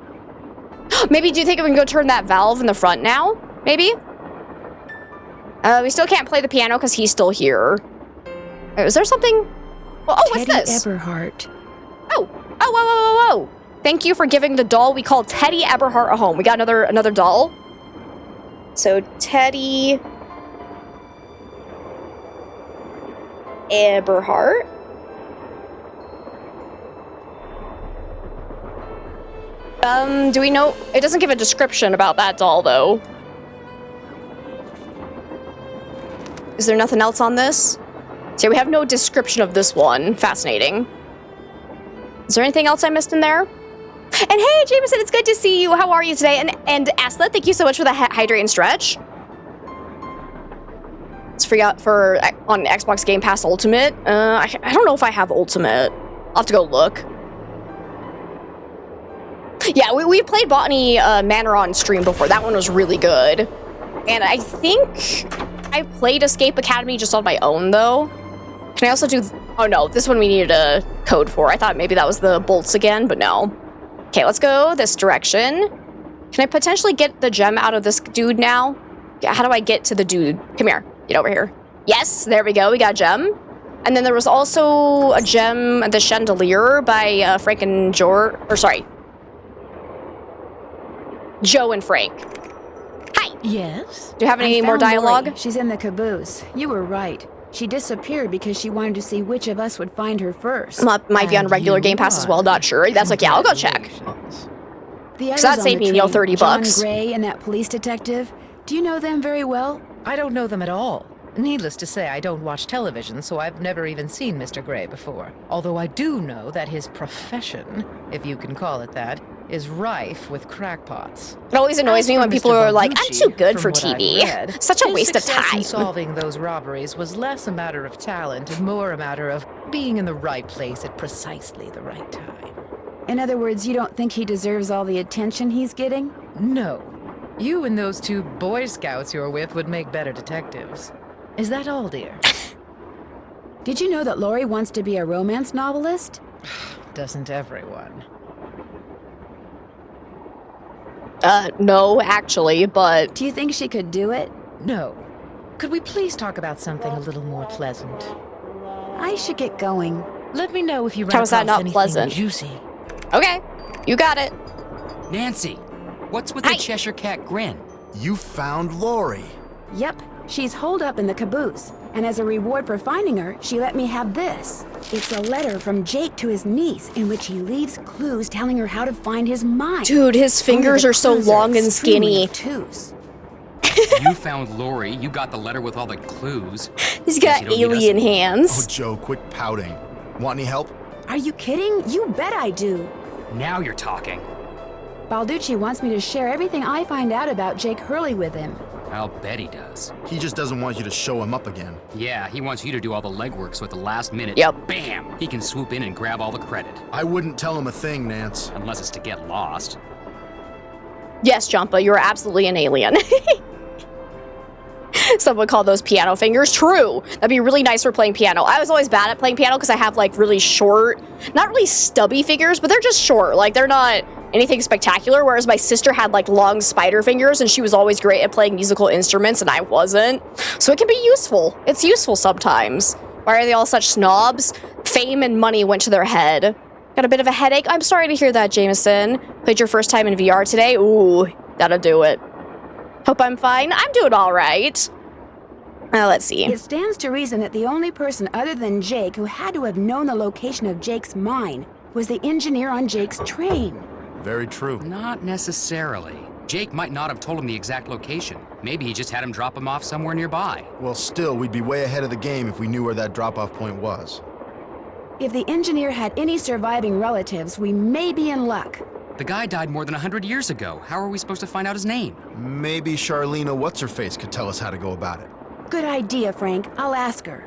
Maybe do you think we can go turn that valve in the front now? Maybe? We still can't play the piano because he's still here. Is there something? Well, oh, what's Teddy this? Eberhardt. Oh, whoa, whoa, whoa, whoa, whoa. Thank you for giving the doll we call Teddy Eberhardt a home. We got another doll. So Teddy Eberhardt. Do we know? It doesn't give a description about that doll, though. Is there nothing else on this? So we have no description of this one. Fascinating. Is there anything else I missed in there? And hey, Jameson, it's good to see you. How are you today? And Asla, thank you so much for the hydrate and stretch. It's free out for on Xbox Game Pass Ultimate. I don't know if I have Ultimate. I'll have to go look. Yeah, we played Botany Manor on stream before. That one was really good. And I think I played Escape Academy just on my own, though. Can I also do... Oh, no. This one we needed a code for. I thought maybe that was the bolts again, but no. Okay, let's go this direction. Can I potentially get the gem out of this dude now? Yeah, how do I get to the dude? Come here. Get over here. Yes, there we go. We got a gem. And then there was also a gem, the chandelier by Frank and George... Or, sorry. Joe and Frank. Hi. Yes? Do you have any I more found dialogue? Lori. She's in the caboose. You were right. She disappeared because she wanted to see which of us would find her first. Might be on And regular you Game Pass as well, won. not sure. That's like, yeah, I'll go check. Congratulations. The others that on saved the me, you know, train, 30 John bucks. Gray and that police detective. Do you know them very well? I don't know them at all. Needless to say, I don't watch television, so I've never even seen Mr. Gray before. Although I do know that his profession, if you can call it that, is rife with crackpots. It always annoys As me for when people Mr. are like, I'm Balducci, too good from for what I've TV. read, Such a his waste of success in time. solving those robberies was less a matter of talent and more a matter of being in the right place at precisely the right time. In other words, you don't think he deserves all the attention he's getting? No. You and those two Boy Scouts you're with would make better detectives. Is that all, dear? Did you know that Lori wants to be a romance novelist? Doesn't everyone? No, actually, but... Do you think she could do it? No. Could we please talk about something a little more pleasant? I should get going. Let me know if you run How is that across not anything pleasant? juicy. Okay, you got it. Nancy, what's with Hi. the Cheshire Cat grin? You found Lori. Yep, she's holed up in the caboose. And as a reward for finding her, she let me have this. It's a letter from Jake to his niece in which he leaves clues telling her how to find his mind. Dude, his fingers Only the are so clues long and extremely skinny. obtuse. You found Lori, you got the letter with all the clues. He's Guess got you don't need us alien anymore. Oh, hands. Joe, quit pouting. Want any help? Are you kidding? You bet I do. Now you're talking. Balducci wants me to share everything I find out about Jake Hurley with him. I'll bet he does. He just doesn't want you to show him up again. Yeah, he wants you to do all the legwork so at the last minute, Yep. bam, he can swoop in and grab all the credit. I wouldn't tell him a thing, Nance. Unless it's to get lost. Yes, Jumpa, you're absolutely an alien. Some would call those piano fingers. True. That'd be really nice for playing piano. I was always bad at playing piano because I have like really short, not really stubby fingers, but they're just short. Like they're not anything spectacular. Whereas my sister had like long spider fingers and she was always great at playing musical instruments and I wasn't. So it can be useful. It's useful sometimes. Why are they all such snobs? Fame and money went to their head. Got a bit of a headache? I'm sorry to hear that, Jameson. Played your first time in VR today? Ooh, that'll do it. Hope I'm fine. I'm doing all right. Let's see. It stands to reason that the only person other than Jake who had to have known the location of Jake's mine was the engineer on Jake's train. Very true. Not necessarily. Jake might not have told him the exact location. Maybe he just had him drop him off somewhere nearby. Well, still, we'd be way ahead of the game if we knew where that drop-off point was. If the engineer had any surviving relatives, we may be in luck. The guy died more than 100 years ago. How are we supposed to find out his name? Maybe Charlena What's-Her-Face could tell us how to go about it. Good idea, Frank. I'll ask her.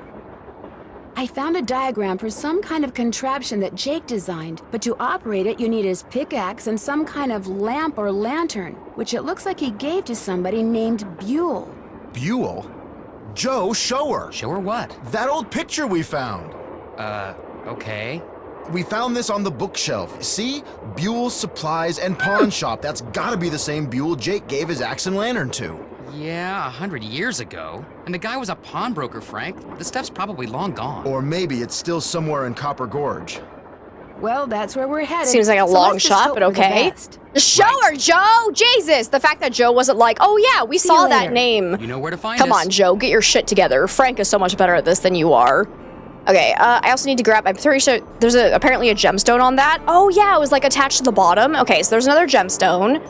I found a diagram for some kind of contraption that Jake designed, but to operate it, you need his pickaxe and some kind of lamp or lantern, which it looks like he gave to somebody named Buell. Buell? Joe, show her! Show her what? That old picture we found! Okay. We found this on the bookshelf. See? Buell's Supplies and Pawn Shop. That's gotta be the same Buell Jake gave his axe and lantern to. Yeah, 100 years ago. And the guy was a pawnbroker, Frank. The stuff's probably long gone. Or maybe it's still somewhere in Copper Gorge. Well, that's where we're headed. Seems like a So long let's just shot, hope but for the okay. best. Show her, Joe! Jesus! The fact that Joe wasn't like, oh yeah, we See saw you that later. name. You know where to find Come us. on, Joe, get your shit together. Frank is so much better at this than you are. Okay, I also need to grab, I'm pretty sure there's apparently a gemstone on that. Oh yeah, it was like attached to the bottom. Okay, so there's another gemstone.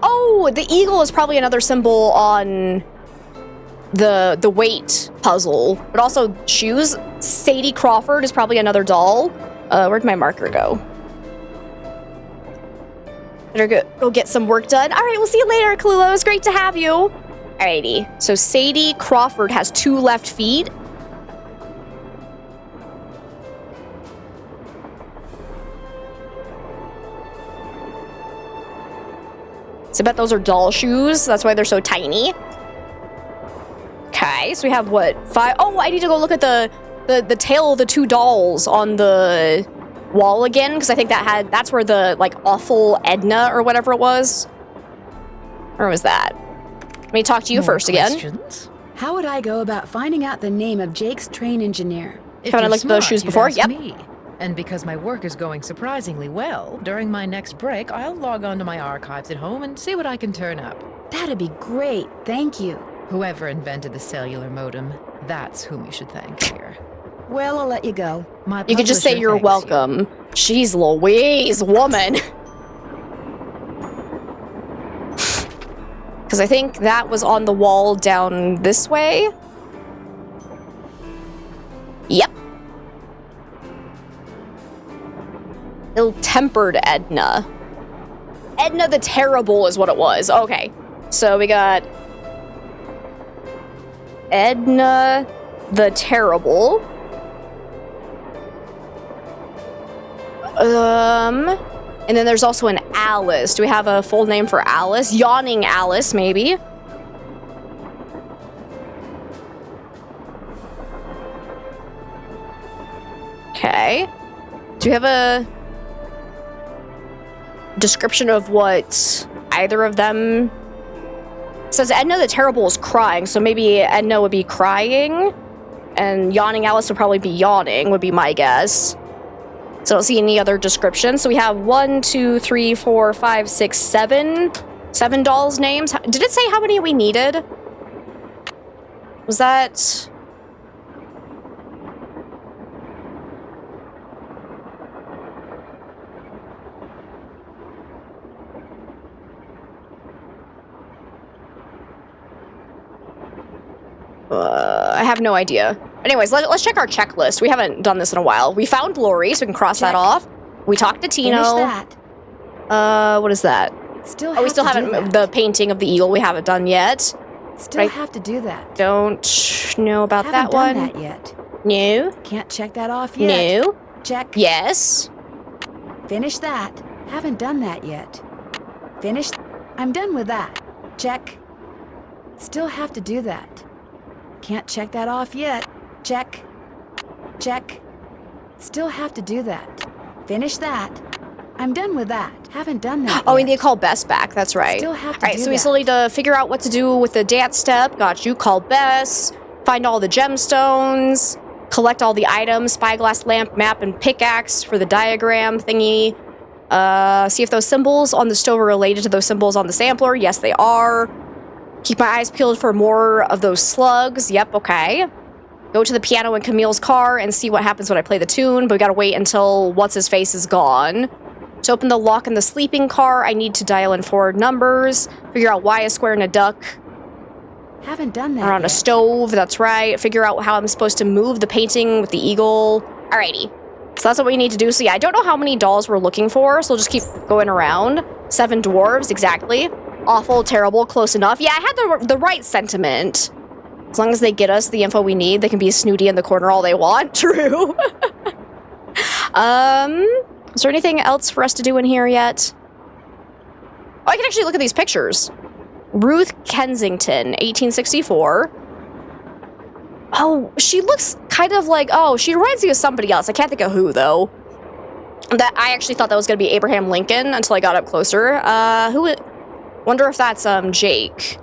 Oh, the eagle is probably another symbol on the weight puzzle, but also shoes. Sadie Crawford is probably another doll. Where'd my marker go? Better go get some work done. All right, we'll see you later, Kalula. It was great to have you. Alrighty, so Sadie Crawford has 2 left feet. So I bet those are doll shoes. That's why they're so tiny. Okay, so we have what, 5? Oh, I need to go look at the tail of the 2 dolls on the wall again, because I think that's where the like awful Edna or whatever it was. Or was that? Let me talk to you More first again. questions? How would I go about finding out the name of Jake's train engineer? If Haven't I you're looked at those smart, shoes you'd before? ask Yep. me. And because my work is going surprisingly well, during my next break, I'll log on to my archives at home and see what I can turn up. That'd be great, thank you. Whoever invented the cellular modem, that's whom you should thank here. Well, I'll let you go. My You could just say publisher you're thanks you. welcome. Jeez Louise, woman. Because I think that was on the wall down this way. Yep. Ill-tempered Edna. Edna the Terrible is what it was. Okay. So we got Edna the Terrible. And then there's also an Alice. Do we have a full name for Alice? Yawning Alice, maybe. Okay. Do we have a description of what either of them... It says Edna the Terrible is crying, so maybe Edna would be crying, and Yawning Alice would probably be yawning, would be my guess. So I don't see any other descriptions. So we have 1, 2, 3, 4, 5, 6, 7. 7 dolls' names. Did it say how many we needed? Was that... I have no idea. Anyways, let's check our checklist. We haven't done this in a while. We found Lori, so we can cross that Check. off. We talked to Tino. Finish that. What is that? Still Oh, we still have to do haven't... that. The painting of the eagle we haven't done yet. Still right. have to do that. Don't know about Haven't that done one. that yet. No. Can't check that off yet. No. Check. Yes. Finish that. Haven't done that yet. Finish. I'm done with that. Check. Still have to do that. Can't check that off yet. Check. Check. Still have to do that. Finish that. I'm done with that. Haven't done that Oh, we yet. need to call Bess back. That's right. Still have to All right, do so we that. still need to figure out what to do with the dance step. Got you. Call Bess. Find all the gemstones. Collect all the items. Spyglass lamp, map, and pickaxe for the diagram thingy. See if those symbols on the stove are related to those symbols on the sampler. Yes, they are. Keep my eyes peeled for more of those slugs. Yep, okay. Go to the piano in Camille's car and see what happens when I play the tune, but we gotta wait until what's-his-face is gone. To open the lock in the sleeping car, I need to dial in 4 numbers, figure out why a square and a duck Haven't done that are on a yet. stove, that's right. Figure out how I'm supposed to move the painting with the eagle. Alrighty. So that's what we need to do. So yeah, I don't know how many dolls we're looking for, so we'll just keep going around. 7 dwarves, exactly. Awful, terrible, close enough. Yeah, I had the right sentiment. As long as they get us the info we need, they can be snooty in the corner all they want. True. Is there anything else for us to do in here yet? Oh, I can actually look at these pictures. Ruth Kensington, 1864. Oh, she looks kind of like, oh, she reminds me of somebody else. I can't think of who, though. That I actually thought that was going to be Abraham Lincoln until I got up closer. Wonder if that's, Jake.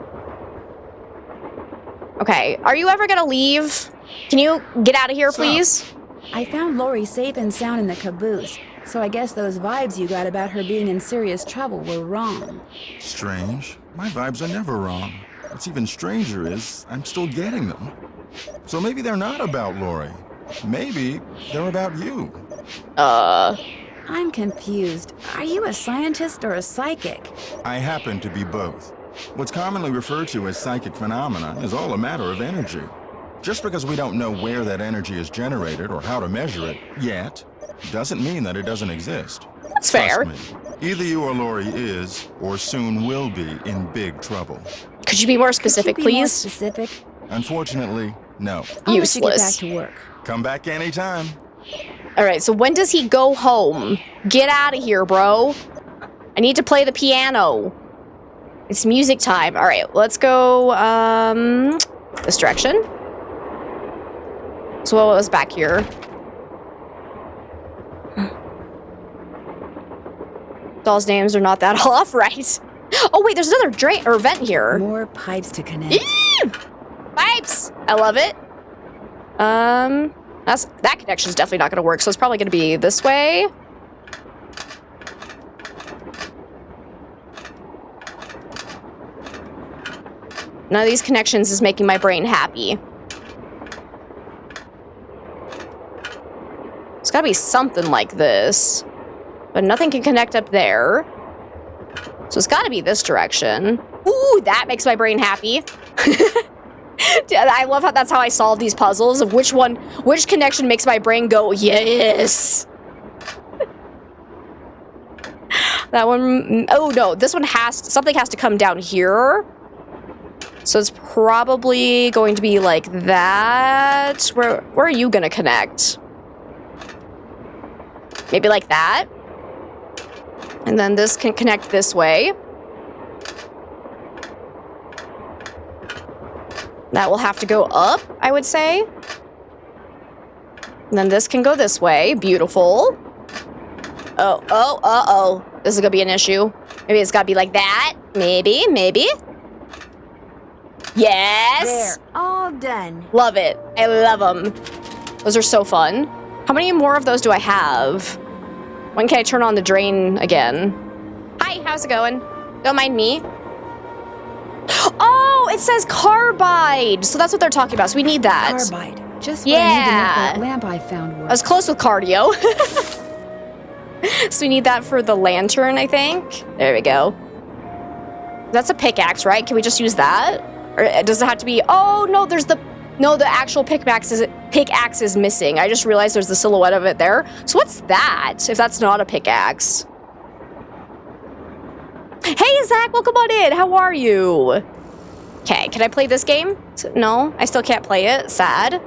Okay, are you ever going to leave? Can you get out of here, please? I found Lori safe and sound in the caboose, so I guess those vibes you got about her being in serious trouble were wrong. Strange. My vibes are never wrong. What's even stranger is I'm still getting them. So maybe they're not about Lori. Maybe they're about you. I'm confused. Are you a scientist or a psychic? I happen to be both. What's commonly referred to as psychic phenomena is all a matter of energy. Just because we don't know where that energy is generated or how to measure it yet, doesn't mean that it doesn't exist. That's fair. Trust me, either you or Lori is, or soon will be, in big trouble. Could you be more specific, Could you be more please? specific? Unfortunately, no. I'll let you get back Useless. to work. Come back anytime. All right, so when does he go home? Get out of here, bro. I need to play the piano. It's music time. All right, let's go, this direction. So what was back here? Dolls' names are not that off, right? Oh, wait, there's another drain or vent here. More pipes to connect. Ew! Pipes! I love it. That connection is definitely not going to work, so it's probably going to be this way. None of these connections is making my brain happy. It's got to be something like this. But nothing can connect up there. So it's got to be this direction. Ooh, that makes my brain happy. I love how that's how I solve these puzzles of which connection makes my brain go, yes. That one, oh no, this one something has to come down here. So it's probably going to be like that. Where are you gonna connect? Maybe like that. And then this can connect this way. That will have to go up, I would say. And then this can go this way. Beautiful. Oh. This is gonna be an issue. Maybe it's gotta be like that. Maybe. Yes! There, all done. Love it. I love them. Those are so fun. How many more of those do I have? When can I turn on the drain again? Hi, how's it going? Don't mind me. Oh, it says carbide. So that's what they're talking about. So we need that. Carbide. Just what I need to make that lamp I found work. I was close with cardio. So we need that for the lantern, I think. There we go. That's a pickaxe, right? Can we just use that? Or does it have to be... Oh, no, the actual pickaxe is missing. I just realized there's the silhouette of it there. So what's that, if that's not a pickaxe? Hey, Zach, welcome on in. How are you? Okay, can I play this game? No, I still can't play it. Sad.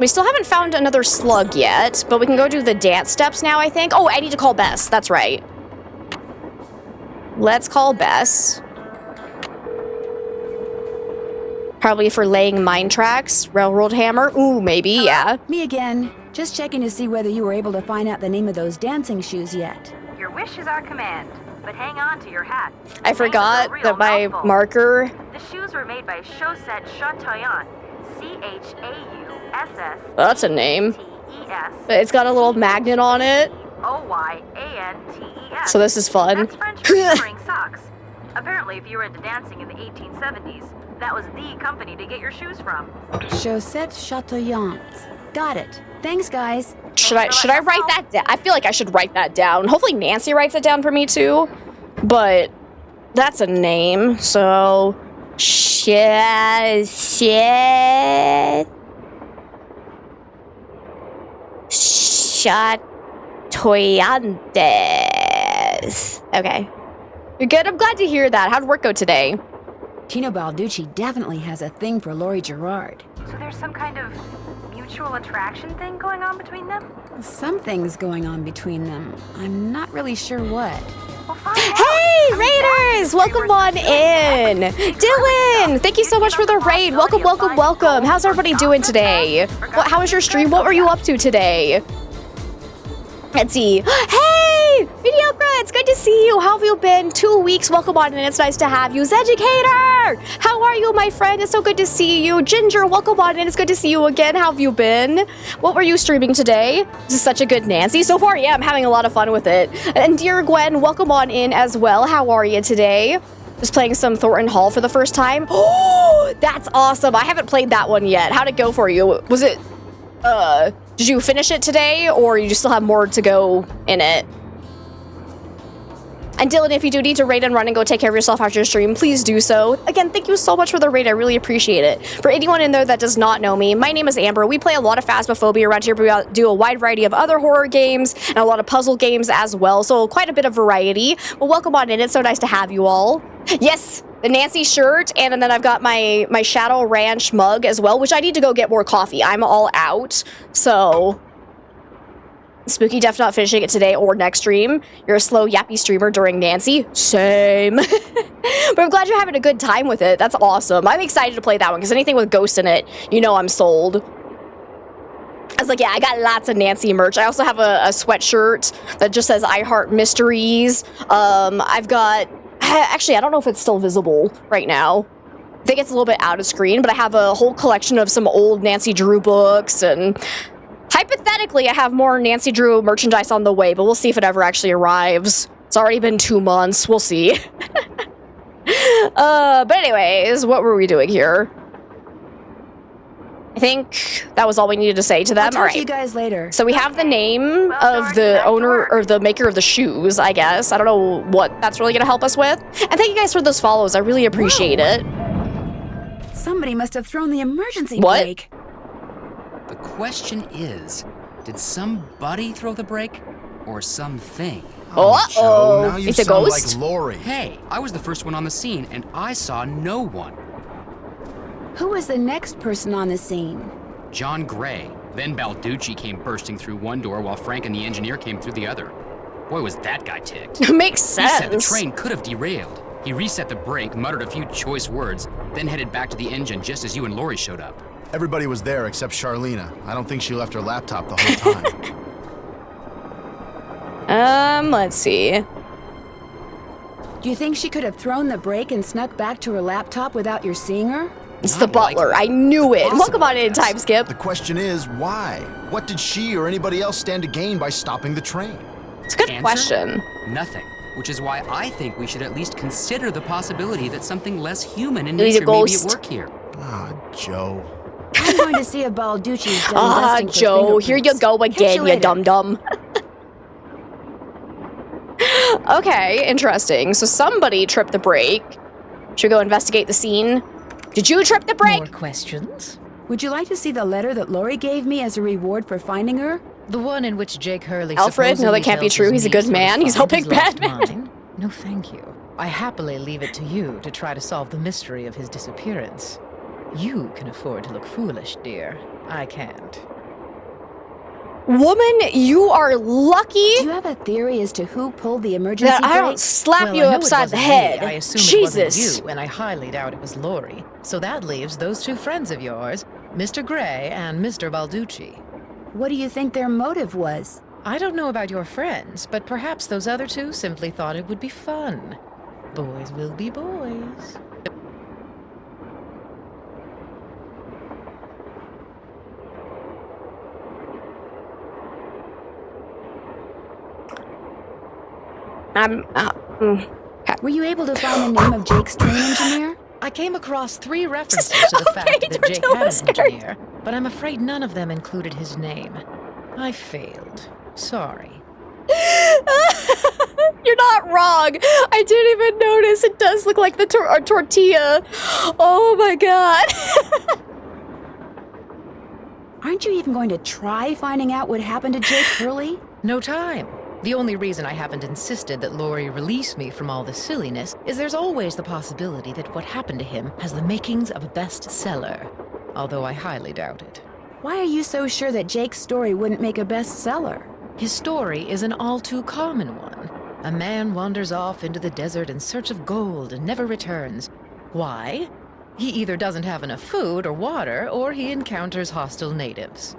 We still haven't found another slug yet, but we can go do the dance steps now, I think. Oh, I need to call Bess. That's right. Let's call Bess. Probably for laying mine tracks. Railroad hammer. Ooh, maybe, yeah. Me again. Just checking to see whether you were able to find out the name of those dancing shoes yet. Your wish is our command, but hang on to your hat. I forgot that my marker... The shoes were made by Chaussette Chateaubriand, S-S. That's a name. T-E-S. It's got a little magnet on it. O-Y-A-N-T-E-S. So this is fun. That's French for wearing socks. Apparently, if you were into dancing in the 1870s, that was the company to get your shoes from. Chaussettes Chatoyantes. Got it. Thanks, guys. Should I write that down? I feel like I should write that down. Hopefully Nancy writes it down for me too. But that's a name, so Chatoyantes. Okay. You're good? I'm glad to hear that. How'd work go today? Tino Balducci definitely has a thing for Laurie Gerard. So there's some kind of mutual attraction thing going on between them? Something's going on between them. I'm not really sure what. Well, find out. Hey, Raiders! Welcome on in. Dylan, thank you so much for the raid. Welcome, welcome, welcome. How's everybody doing today? How was your stream? What were you up to today? Let's see. Hey, Mediocre, it's good to see you. How have you been? 2 weeks. Welcome on in. It's nice to have you. Zeducator, how are you, my friend? It's so good to see you. Ginger, welcome on in. It's good to see you again. How have you been? What were you streaming today? This is such a good Nancy. So far, yeah, I'm having a lot of fun with it. And dear Gwen, welcome on in as well. How are you today? Just playing some Thornton Hall for the first time. Oh, that's awesome. I haven't played that one yet. How'd it go for you? Was it, did you finish it today, or you still have more to go in it? And Dylan, if you do need to raid and run and go take care of yourself after your stream, please do so. Again, thank you so much for the raid. I really appreciate it. For anyone in there that does not know me, my name is Amber. We play a lot of Phasmophobia around here, but we do a wide variety of other horror games and a lot of puzzle games as well, so quite a bit of variety. Well, welcome on in. It's so nice to have you all. Yes, the Nancy shirt, and then I've got my Shadow Ranch mug as well, which I need to go get more coffee. I'm all out, so... Spooky Def not finishing it today or next stream. You're a slow, yappy streamer during Nancy. Same. But I'm glad you're having a good time with it. That's awesome. I'm excited to play that one, because anything with ghosts in it, you know I'm sold. I was like, yeah, I got lots of Nancy merch. I also have a sweatshirt that just says I Heart Mysteries. I've got... Actually, I don't know if it's still visible right now. I think it's a little bit out of screen, but I have a whole collection of some old Nancy Drew books, and hypothetically, I have more Nancy Drew merchandise on the way, but we'll see if it ever actually arrives. It's already been 2 months. We'll see. But anyways, what were we doing here? I think that was all we needed to say to them. I'll talk all right. to you guys later. So we have the name of the owner or the maker of the shoes, I guess. I don't know what that's really going to help us with. And thank you guys for those follows. I really appreciate it. Somebody must have thrown the emergency What? brake. The question is, did somebody throw the brake or something? Joe, now you It's a sound ghost? like Lori. Hey, I was the first one on the scene and I saw no one. Who was the next person on the scene? John Gray. Then Balducci came bursting through one door while Frank and the engineer came through the other. Boy, was that guy ticked. Makes He said the sense. train could have derailed. He reset the brake, muttered a few choice words, then headed back to the engine just as you and Lori showed up. Everybody was there except Charlena. I don't think she left her laptop the whole time. Let's see. Do you think she could have thrown the brake and snuck back to her laptop without your seeing her? It's the butler. I knew it. Welcome on in, Time Skip. The question is, why? What did she or anybody else stand to gain by stopping the train? It's a good Answer? question. Nothing. Which is why I think we should at least consider the possibility that something less human in He's a nature may be ghost. at work here. Ah, Joe. I'm going to see if Balducci's done Ah, investing for Joe, here you fingerprints. go Catch again, you later. dum-dum. Okay, interesting. So somebody tripped the brake. Should we go investigate the scene? Did you trip the brake? More questions? Would you like to see the letter that Lori gave me as a reward for finding her? The one in which Jake Hurley Alfred? No, that supposedly can't be tells true. his He's a niece good where to man. He's find helping his lost Batman. mine? No, thank you. I happily leave it to you to try to solve the mystery of his disappearance. You can afford to look foolish, dear. I can't. Woman, you are lucky Do you have a theory as to who pulled the emergency that I don't brake? slap Well, you I know it upside the wasn't head. Me. I assume Jesus. it wasn't you, and I highly doubt it was Lori. So that leaves those two friends of yours, Mr. Gray and Mr. Balducci. What do you think their motive was? I don't know about your friends, but perhaps those other two simply thought it would be fun. Boys will be boys. Were you able to find the name of Jake's train engineer? I came across 3 references to the fact that Jake had an engineer, but I'm afraid none of them included his name. I failed. Sorry. You're not wrong. I didn't even notice. It does look like the tortilla. Oh my god. Aren't you even going to try finding out what happened to Jake Hurley? No time. The only reason I haven't insisted that Lori release me from all the silliness is there's always the possibility that what happened to him has the makings of a bestseller, although I highly doubt it. Why are you so sure that Jake's story wouldn't make a bestseller? His story is an all too common one. A man wanders off into the desert in search of gold and never returns. Why? He either doesn't have enough food or water, or he encounters hostile natives.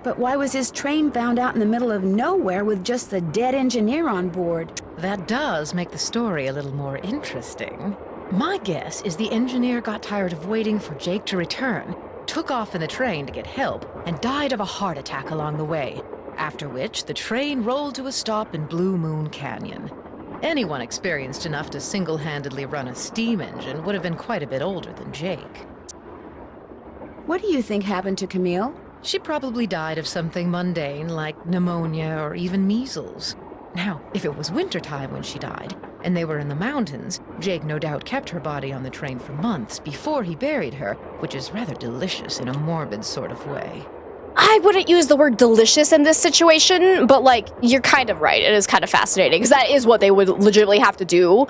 But why was his train found out in the middle of nowhere with just the dead engineer on board? That does make the story a little more interesting. My guess is the engineer got tired of waiting for Jake to return, took off in the train to get help, and died of a heart attack along the way, after which the train rolled to a stop in Blue Moon Canyon. Anyone experienced enough to single-handedly run a steam engine would have been quite a bit older than Jake. What do you think happened to Camille? She probably died of something mundane like pneumonia or even measles. Now, if it was wintertime when she died, and they were in the mountains, Jake no doubt kept her body on the train for months before he buried her, which is rather delicious in a morbid sort of way. I wouldn't use the word delicious in this situation, but like, you're kind of right. It is kind of fascinating because that is what they would legitimately have to do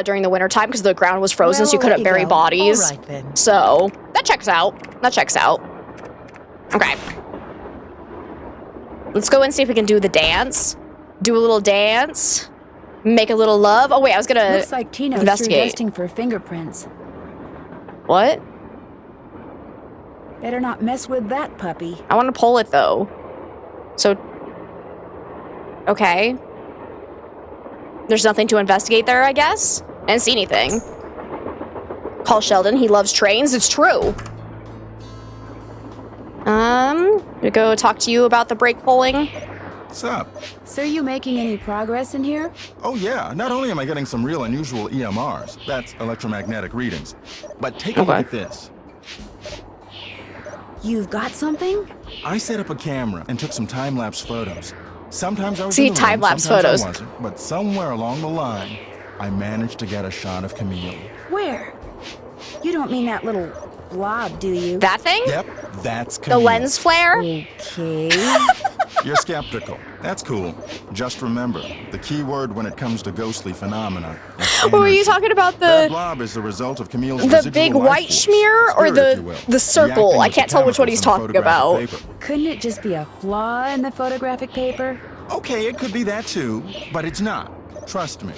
during the wintertime because the ground was frozen, so you couldn't bury bodies. All right, then. So that checks out. That checks out. Okay. Let's go and see if we can do the dance. Do a little dance. Make a little love. Oh wait, I was gonna Looks like Tino's investigate. testing for fingerprints. What? Better not mess with that puppy. I want to pull it though. So, okay. There's nothing to investigate there, I guess. I didn't see anything. Call Sheldon. He loves trains. It's true. To go talk to you about the brake pulling. What's up? So are you making any progress in here? Oh yeah, not only am I getting some real unusual EMRs, that's electromagnetic readings, but take a look at this. You've got something? I set up a camera and took some time-lapse photos. Sometimes I was See, in the room, time-lapse sometimes photos. I wasn't, but somewhere along the line, I managed to get a shot of Camille. Where? You don't mean that little blob, do you? That thing? Yep, that's The Camille. lens flare? Okay. You're skeptical. That's cool. Just remember, the key word when it comes to ghostly phenomena is What were you energy. talking about? That The blob is the result of Camille's the residual big life white force, smear or spirit, if you will, the circle? reacting I with can't the tell which one he's chemicals in talking about. photographic paper. Couldn't it just be a flaw in the photographic paper? Okay, it could be that too, but it's not. Trust me.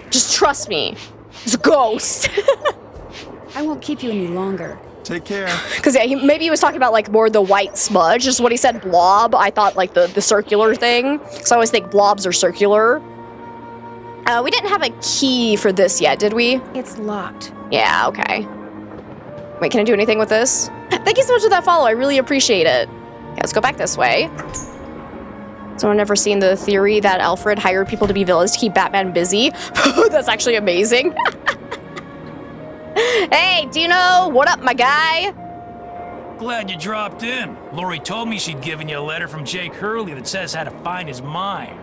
Just trust me. It's a ghost. I won't keep you any longer. Take care. Because yeah, maybe he was talking about like more the white smudge. Just when he said blob, I thought like the circular thing. So I always think blobs are circular. We didn't have a key for this yet, did we? It's locked. Yeah, okay. Wait, can I do anything with this? Thank you so much for that follow. I really appreciate it. Okay, let's go back this way. Someone ever seen the theory that Alfred hired people to be villains to keep Batman busy? That's actually amazing. Hey, Dino, what up, my guy? Glad you dropped in. Lori told me she'd given you a letter from Jake Hurley that says how to find his mine.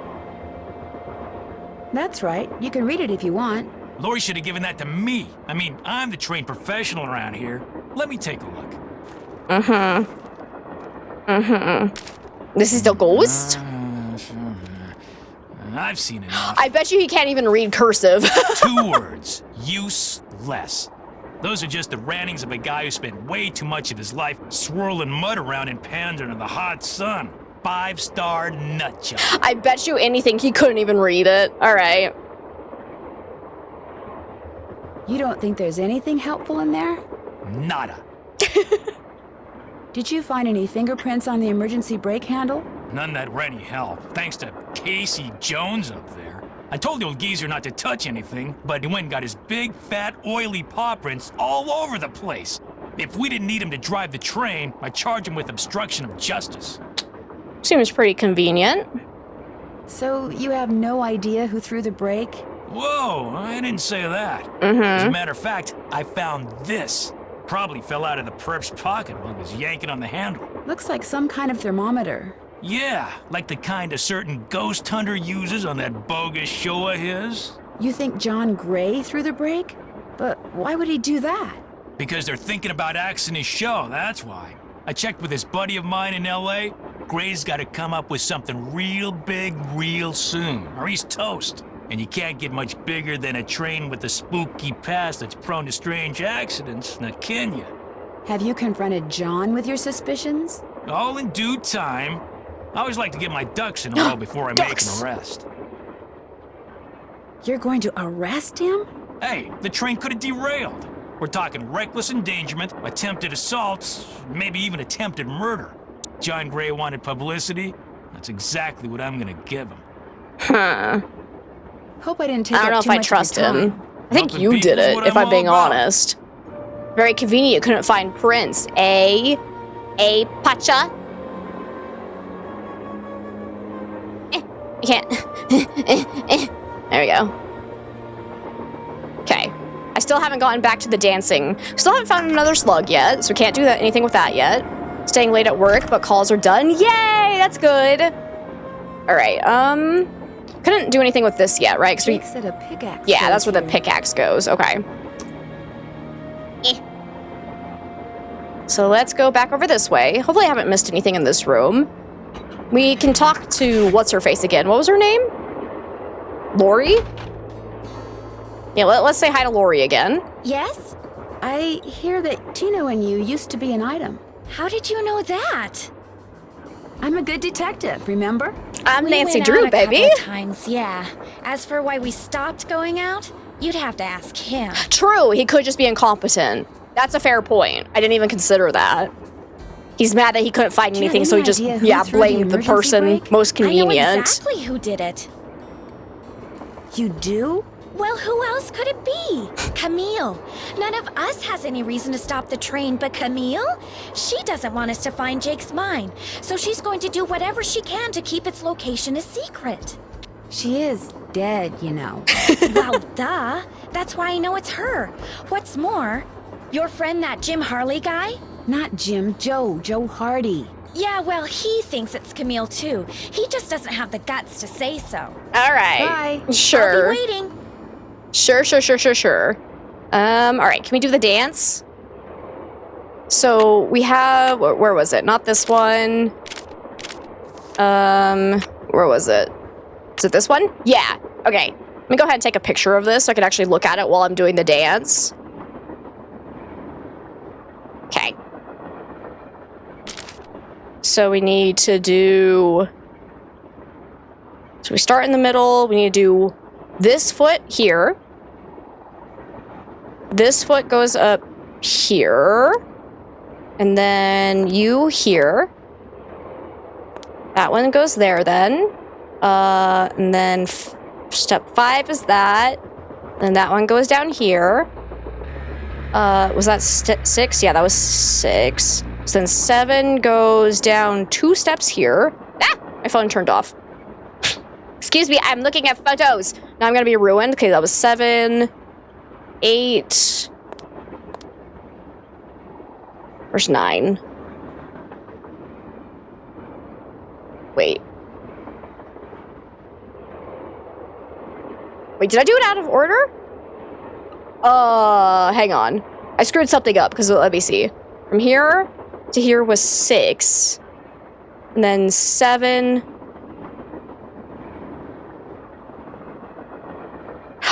That's right. You can read it if you want. Lori should have given that to me. I mean, I'm the trained professional around here. Let me take a look. This is the ghost? I've seen enough. I bet you he can't even read cursive. 2 words. Useless. Those are just the rantings of a guy who spent way too much of his life swirling mud around in Pandora in the hot sun. 5-star nutjob. I bet you anything he couldn't even read it. All right. You don't think there's anything helpful in there? Nada. Did you find any fingerprints on the emergency brake handle? None that were any help, thanks to Casey Jones up there. I told the old geezer not to touch anything, but he went and got his big, fat, oily paw prints all over the place. If we didn't need him to drive the train, I'd charge him with obstruction of justice. Seems pretty convenient. So you have no idea who threw the break? Whoa, I didn't say that. Mm-hmm. As a matter of fact, I found this. Probably fell out of the perp's pocket while he was yanking on the handle. Looks like some kind of thermometer. Yeah, like the kind a certain ghost hunter uses on that bogus show of his. You think John Gray threw the break? But why would he do that? Because they're thinking about axing his show, that's why. I checked with this buddy of mine in LA. Gray's gotta come up with something real big real soon, or he's toast. And you can't get much bigger than a train with a spooky past that's prone to strange accidents, now can you? Have you confronted John with your suspicions? All in due time. I always like to get my ducks in a row before I make Ducks. an arrest. You're going to arrest him? Hey, the train could have derailed. We're talking reckless endangerment, attempted assaults, maybe even attempted murder. John Gray wanted publicity. That's exactly what I'm gonna give him. Huh. Hope I didn't take I don't know up if too I much trust of your him. time. I think Helping you people did is it, what if I'm I'm being all about. honest. Very convenient you couldn't find Prince. Pacha? You can't. There we go. Okay. I still haven't gotten back to the dancing. Still haven't found another slug yet, so we can't do anything with that yet. Staying late at work, but calls are done. Yay! That's good. Alright, couldn't do anything with this yet, right? 'Cause we... Jake said a pickaxe. Yeah, that's goes where the here. pickaxe goes. Okay. So let's go back over this way. Hopefully I haven't missed anything in this room. We can talk to what's-her-face again. What was her name? Lori? Yeah, let's say hi to Lori again. Yes? I hear that Tino and you used to be an item. How did you know that? I'm a good detective, remember? I'm We Nancy went Drew, out a couple baby. of times, yeah. As for why we stopped going out, you'd have to ask him. True, he could just be incompetent. That's a fair point. I didn't even consider that. He's mad that he couldn't find Do you have anything, so any he just, idea who yeah, threw the blamed the emergency person brake? most I know convenient. exactly who did it. You do? Well, who else could it be? Camille. None of us has any reason to stop the train but Camille. She doesn't want us to find Jake's mine, so she's going to do whatever she can to keep its location a secret. She is dead, you know. Well, duh. That's why I know it's her. What's more, your friend, that Jim Harley guy? Not Jim, Joe Hardy. Yeah, well, he thinks it's Camille too. He just doesn't have the guts to say so. All right. Bye. Sure. I'll be waiting. Sure. All right, can we do the dance? So we have, where was it? Not this one. Where was it? Is it this one? Yeah, okay. Let me go ahead and take a picture of this so I can actually look at it while I'm doing the dance. Okay. So we need to do... So we start in the middle, we need to do this foot here. This foot goes up here. And then you here. That one goes there then. And then step 5 is that. Then that one goes down here. Was that 6? Yeah, that was 6. So then 7 goes down 2 steps here. Ah! My phone turned off. Excuse me, I'm looking at photos. Now I'm gonna be ruined. Okay, that was 7, 8. Where's 9? Wait. Wait, did I do it out of order? Hang on. I screwed something up, because let me see. From here to here was 6. And then 7.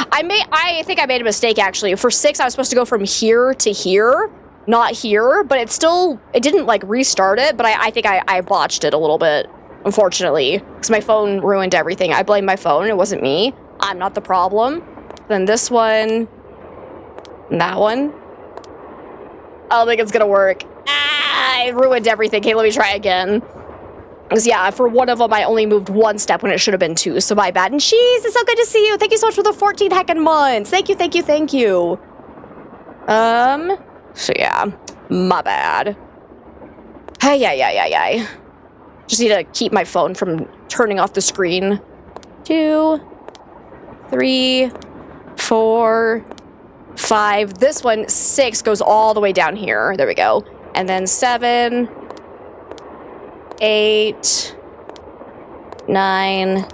I think I made a mistake, actually. For 6, I was supposed to go from here to here, not here, but it didn't, like, restart it, but I think I botched it a little bit, unfortunately, because my phone ruined everything. I blame my phone, it wasn't me. I'm not the problem. Then this one, and that one. I don't think it's gonna work. Ah, I ruined everything. Okay, let me try again. Because, yeah, for one of them, I only moved 1 step when it should have been 2, so my bad. And Cheese, it's so good to see you. Thank you so much for the 14 heckin' months. Thank you. So, yeah, my bad. Hey. Just need to keep my phone from turning off the screen 2, 3, 4, 5. This one, 6, goes all the way down here. There we go. And then 7, 8, 9,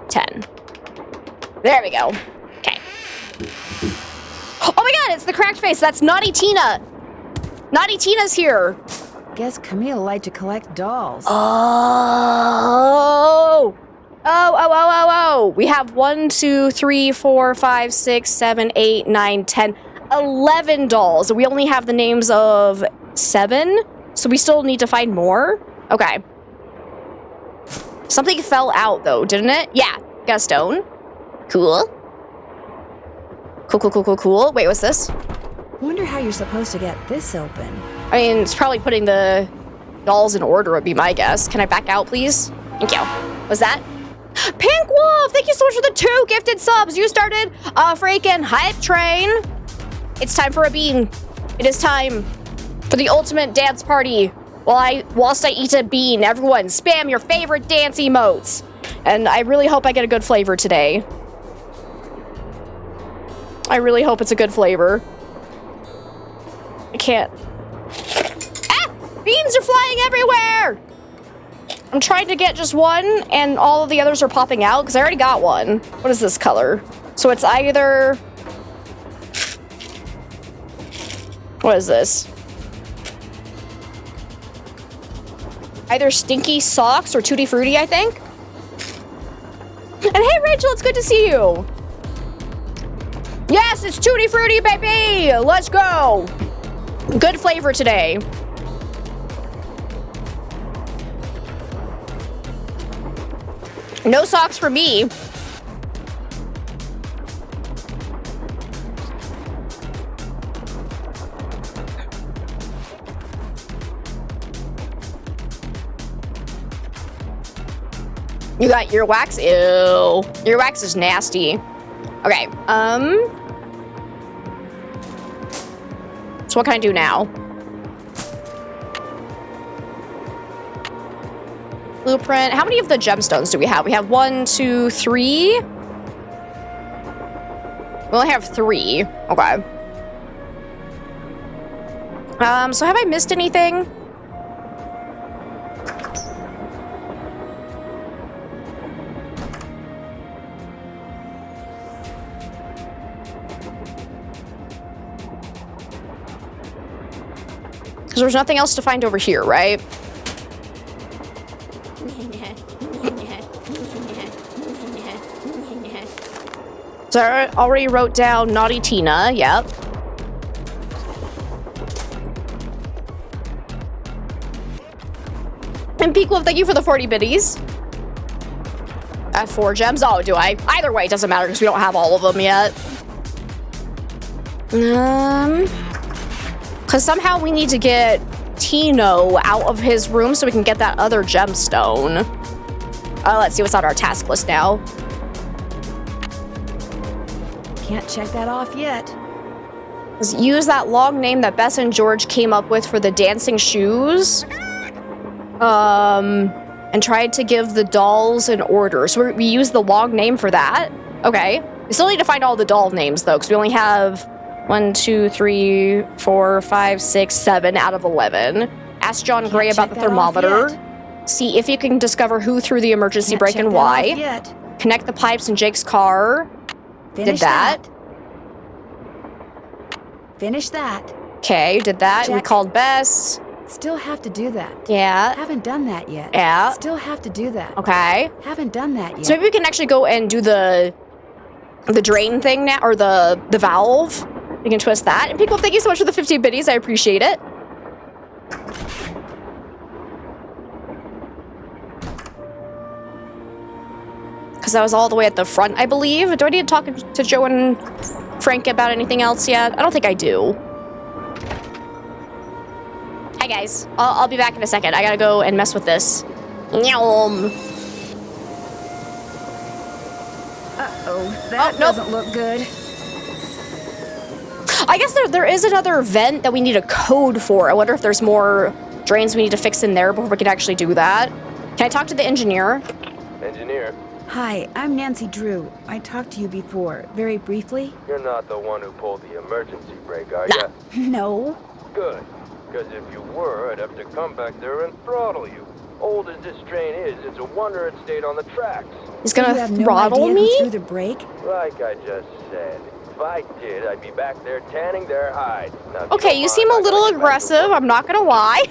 10. There we go. Okay. Oh my god, it's the cracked face. That's Naughty Tina. Naughty Tina's here. Guess Camille liked to collect dolls. Oh. We have 1, 2, 3, 4, 5, 6, 7, 8, 9, 10, 11 dolls. We only have the names of 7, so we still need to find more. Okay. Something fell out though, didn't it? Yeah, got a stone. Cool. Cool. Wait, what's this? Wonder how you're supposed to get this open. I mean, it's probably putting the dolls in order would be my guess. Can I back out, please? Thank you. What's that? Pink Wolf! Thank you so much for the 2 gifted subs. You started a freaking hype train. It's time for a bean. It is time for the ultimate dance party. Whilst I eat a bean, everyone spam your favorite dance emotes. And I really hope I get a good flavor today. I really hope it's a good flavor. I can't. Ah! Beans are flying everywhere! I'm trying to get just one, and all of the others are popping out, because I already got one. What is this color? So it's either... What is this? Either Stinky Socks or Tutti Frutti, I think. And hey, Rachel, it's good to see you. Yes, it's Tutti Frutti, baby! Let's go! Good flavor today. No socks for me. You got earwax? Ew. Earwax is nasty. Okay, so what can I do now? Blueprint. How many of the gemstones do we have? We have 1, 2, 3. We only have 3. Okay. So have I missed anything? Because there's nothing else to find over here, right? So I already wrote down Naughty Tina, yep. And Peak Wolf, thank you for the 40 biddies. I have 4 gems. Oh, do I? Either way, it doesn't matter because we don't have all of them yet. Because somehow we need to get Tino out of his room so we can get that other gemstone. Let's see what's on our task list now. Can't check that off yet. Use that long name that Bess and George came up with for the dancing shoes. And tried to give the dolls an order. So we use the long name for that. Okay. We still need to find all the doll names though, because we only have 1, 2, 3, 4, 5, 6, 7 out of 11. Ask John Gray about the thermometer. See if you can discover who threw the emergency brake and why. Connect the pipes in Jake's car. Did that. Finish that. Okay, did that. Check. We called Bess. Still have to do that. Yeah. Haven't done that yet. Yeah. Still have to do that. Okay. Haven't done that yet. So maybe we can actually go and do the drain thing now, or the valve. We can twist that. And people, thank you so much for the 50 biddies. I appreciate it. Because that was all the way at the front, I believe. Do I need to talk to Joe and Frank about anything else yet? I don't think I do. Hi, guys. I'll be back in a second. I gotta go and mess with this. Nyom. Uh-oh. That doesn't look good. I guess there is another vent that we need a code for. I wonder if there's more drains we need to fix in there before we can actually do that. Can I talk to the engineer? Engineer? Hi, I'm Nancy Drew. I talked to you before, very briefly. You're not the one who pulled the emergency brake, are ya? No. Good. Because if you were, I'd have to come back there and throttle you. Old as this train is, it's a wonder it stayed on the tracks. He's You gonna have no throttle idea me? who threw the brake? Like I just said. If I did, I'd be back there tanning their hide. Now, if Okay, don't you seem a mind, I little gotta get back to aggressive. work. I'm not gonna lie.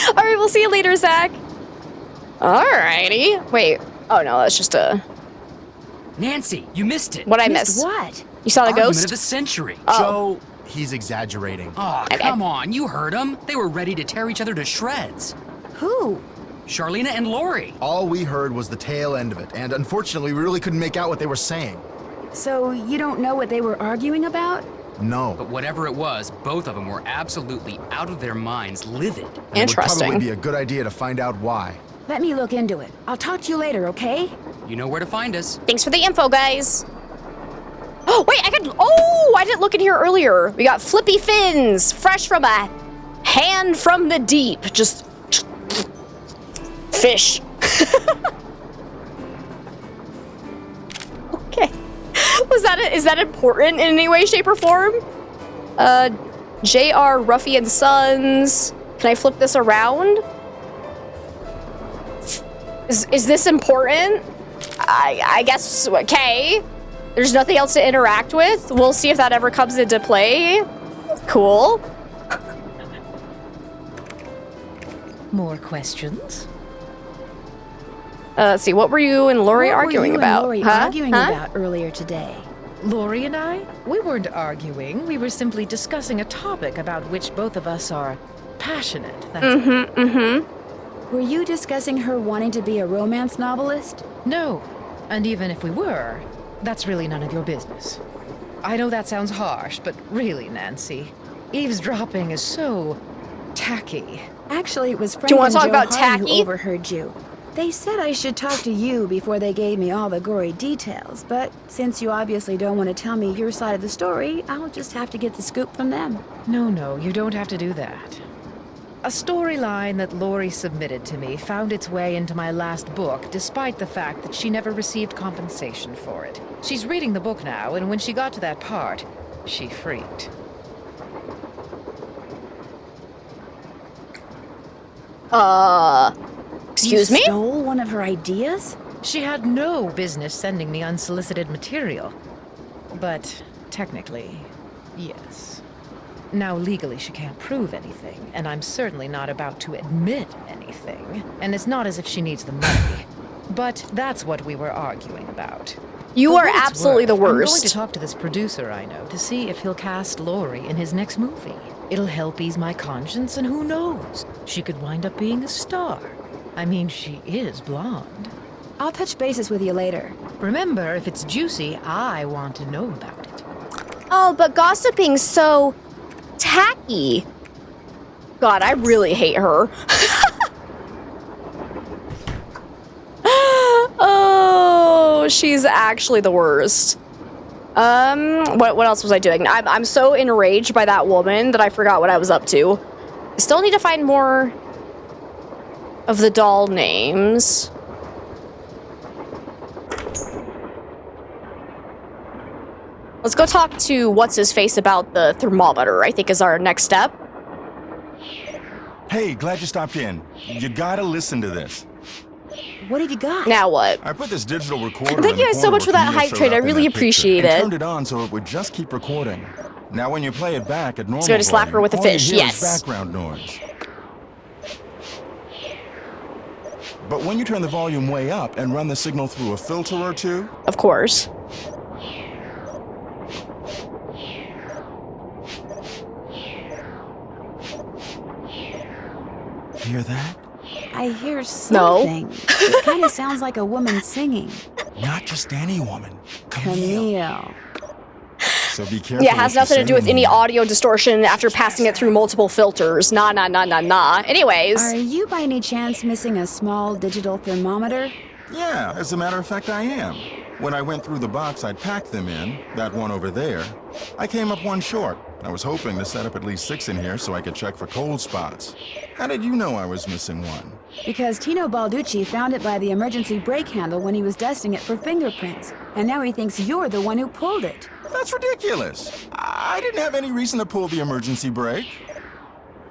Alright, we'll see you later, Zach. Alrighty. Wait. Oh no, that's just a... Nancy, you missed it. What'd I Missed miss? what? You saw the Argument ghost? of the century. Oh. Joe, he's exaggerating. Oh, Okay. come on. You heard them. They were ready to tear each other to shreds. Who? Charlena and Lori. All we heard was the tail end of it, and unfortunately, we really couldn't make out what they were saying. So you don't know what they were arguing about? No. But whatever it was, both of them were absolutely out of their minds, livid. And it would Interesting. probably be a good idea to find out why. Let me look into it. I'll talk to you later, okay? You know where to find us. Thanks for the info, guys. Oh, wait, I didn't look in here earlier. We got flippy fins, fresh from a hand from the deep. Just fish. Okay. Is that important in any way, shape, or form? J.R. Ruffy and Sons. Can I flip this around? Is this important? I guess, okay. There's nothing else to interact with. We'll see if that ever comes into play. Cool. More questions? Let's see, what were you and Lori arguing What were you about? and Lori Huh? arguing Huh? about earlier today? Lori and I? We weren't arguing. We were simply discussing a topic about which both of us are passionate. That's all. Were you discussing her wanting to be a romance novelist? No. And even if we were, that's really none of your business. I know that sounds harsh, but really, Nancy, eavesdropping is so tacky. Actually, it was Frank you wanna and talk Joe about Hardy who tacky? overheard you. They said I should talk to you before they gave me all the gory details, but since you obviously don't want to tell me your side of the story, I'll just have to get the scoop from them. No, you don't have to do that. A storyline that Lori submitted to me found its way into my last book, despite the fact that she never received compensation for it. She's reading the book now, and when she got to that part, she freaked. Excuse You me? stole one of her ideas? She had no business sending me unsolicited material. But technically, yes. Now, legally, she can't prove anything, and I'm certainly not about to admit anything. And it's not as if she needs the money. But that's what we were arguing about. You For are what it's absolutely the worth, I'm going worst. to talk to this producer I know to see if he'll cast Lori in his next movie. It'll help ease my conscience, and who knows? She could wind up being a star. I mean, she is blonde. I'll touch bases with you later. Remember, if it's juicy, I want to know about it. Oh, but gossiping's so tacky. God, I really hate her. Oh, she's actually the worst. What else was I doing? I'm so enraged by that woman that I forgot what I was up to. Still need to find more of the doll names. Let's go talk to what's-his-face about the thermometer, I think is our next step. Hey, glad you stopped in. You gotta listen to this. What have you got? Now what? I put this digital recorder Thank in you the guys so corner much for where that Camille hype showed train. I up in really that picture, appreciate and it. turned it on so it would just keep recording. Now when you play it back at normal go to slap her volume, with a all you fish, hear yes. is background noise. But when you turn the volume way up and run the signal through a filter or two, Of course. hear that? I hear something. It kind of sounds like a woman singing. Not just any woman. Camille. So be careful. Yeah, it has what you nothing to say do with any anymore. audio distortion after passing it through multiple filters. Nah. Anyways. Are you by any chance missing a small digital thermometer? Yeah, as a matter of fact, I am. When I went through the box I'd packed them in, that one over there, I came up one short. I was hoping to set up at least 6 in here so I could check for cold spots. How did you know I was missing one? Because Tino Balducci found it by the emergency brake handle when he was dusting it for fingerprints. And now he thinks you're the one who pulled it. That's ridiculous. I didn't have any reason to pull the emergency brake.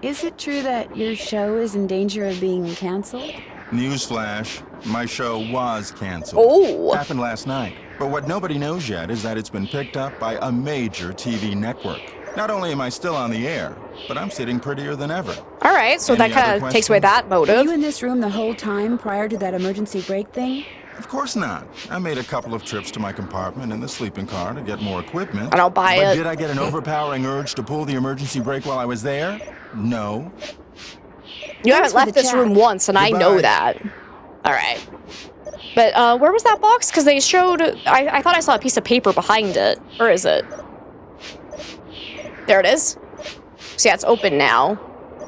Is it true that your show is in danger of being canceled? Newsflash, my show was canceled. Oh. Happened last night. But what nobody knows yet is that it's been picked up by a major TV network. Not only am I still on the air, but I'm sitting prettier than ever. All right, so Any that kind other of takes away that Were motive. you in this room the whole time prior to that emergency brake thing? Of course not. I made a couple of trips to my compartment in the sleeping car to get more equipment. I don't buy But it. did I get an overpowering urge to pull the emergency brake while I was there? No. You haven't Thanks for left the this chat. room once, and I know Goodbye. that. All right. But where was that box? Because they showed... I thought I saw a piece of paper behind it. Where is it? There it is. So yeah, it's open now.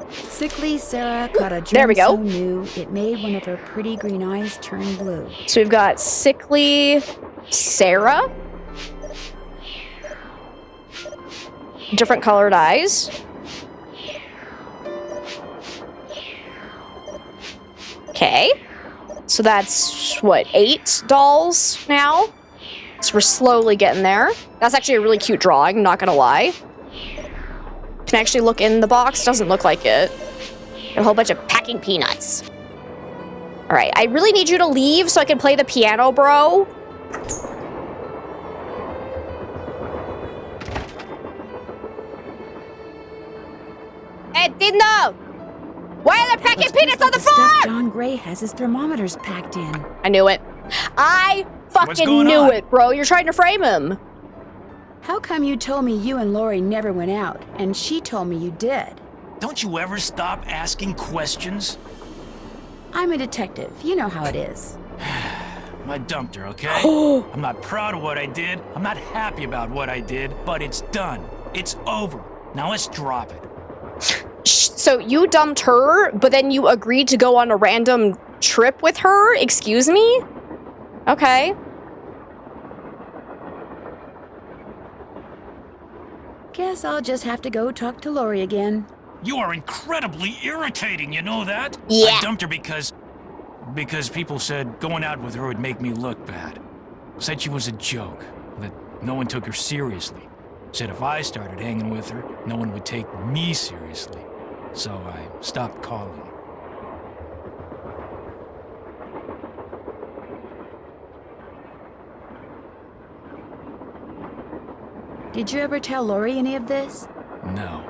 Sickly Sarah caught a There we gem go. so new it made one of her pretty green eyes turn blue. So we've got Sickly Sarah. Different colored eyes. Okay. So that's, what, 8 dolls now? So we're slowly getting there. That's actually a really cute drawing, not gonna lie. Can I actually look in the box? Doesn't look like it. Got a whole bunch of packing peanuts. All right, I really need you to leave so I can play the piano, bro. Edino! Why are there packing peanuts on the stuff floor? John Gray has his thermometers packed in. I knew it. I What's fucking going knew on? it, bro. You're trying to frame him. How come you told me you and Lori never went out, and she told me you did? Don't you ever stop asking questions? I'm a detective. You know how it is. I dumped her, okay? I'm not proud of what I did. I'm not happy about what I did, but it's done. It's over. Now let's drop it. So you dumped her, but then you agreed to go on a random trip with her? Excuse me? Okay. Guess I'll just have to go talk to Lori again. You are incredibly irritating, you know that? Yeah. I dumped her because people said going out with her would make me look bad. Said she was a joke, that no one took her seriously. Said if I started hanging with her, no one would take me seriously. So I stopped calling. Did you ever tell Lori any of this? No.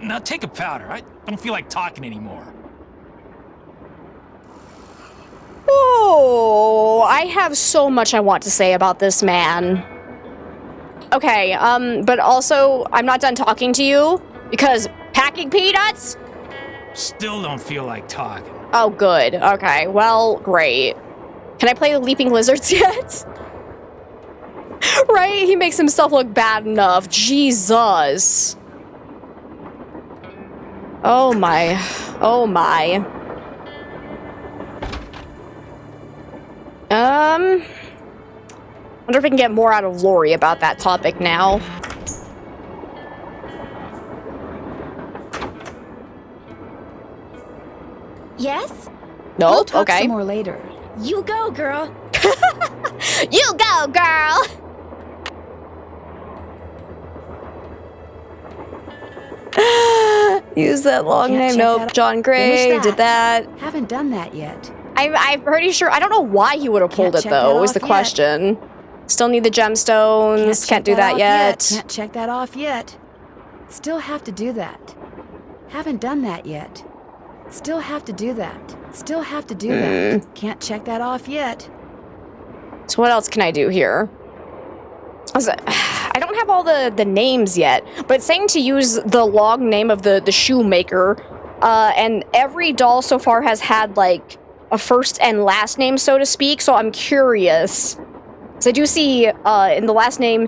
Now take a powder. I don't feel like talking anymore. Oh, I have so much I want to say about this man. Okay, but also, I'm not done talking to you, because packing peanuts? Still don't feel like talking. Oh, good. Okay, well, great. Can I play the Leaping Lizards yet? Right? He makes himself look bad enough. Jesus. Oh my. Oh my. Wonder if we can get more out of Lori about that topic now. Yes? We'll Nope, talk okay. some more later. You go, girl. You go, girl! Use that long Can't name. check Nope, that- John Gray Finish did that. Haven't done that yet. I'm pretty sure. I don't know why he would have pulled Can't it check that though. Is off the yet. question. Still need the gemstones. Can't do that off yet. Can't check that off yet. Still have to do that. Haven't done that yet. Still have to do that. Still have to do that. Can't check that off yet. So what else can I do here? I don't have all the names yet, but it's saying to use the long name of the shoemaker, and every doll so far has had like a first and last name, so to speak. So I'm curious. So I do see in the last name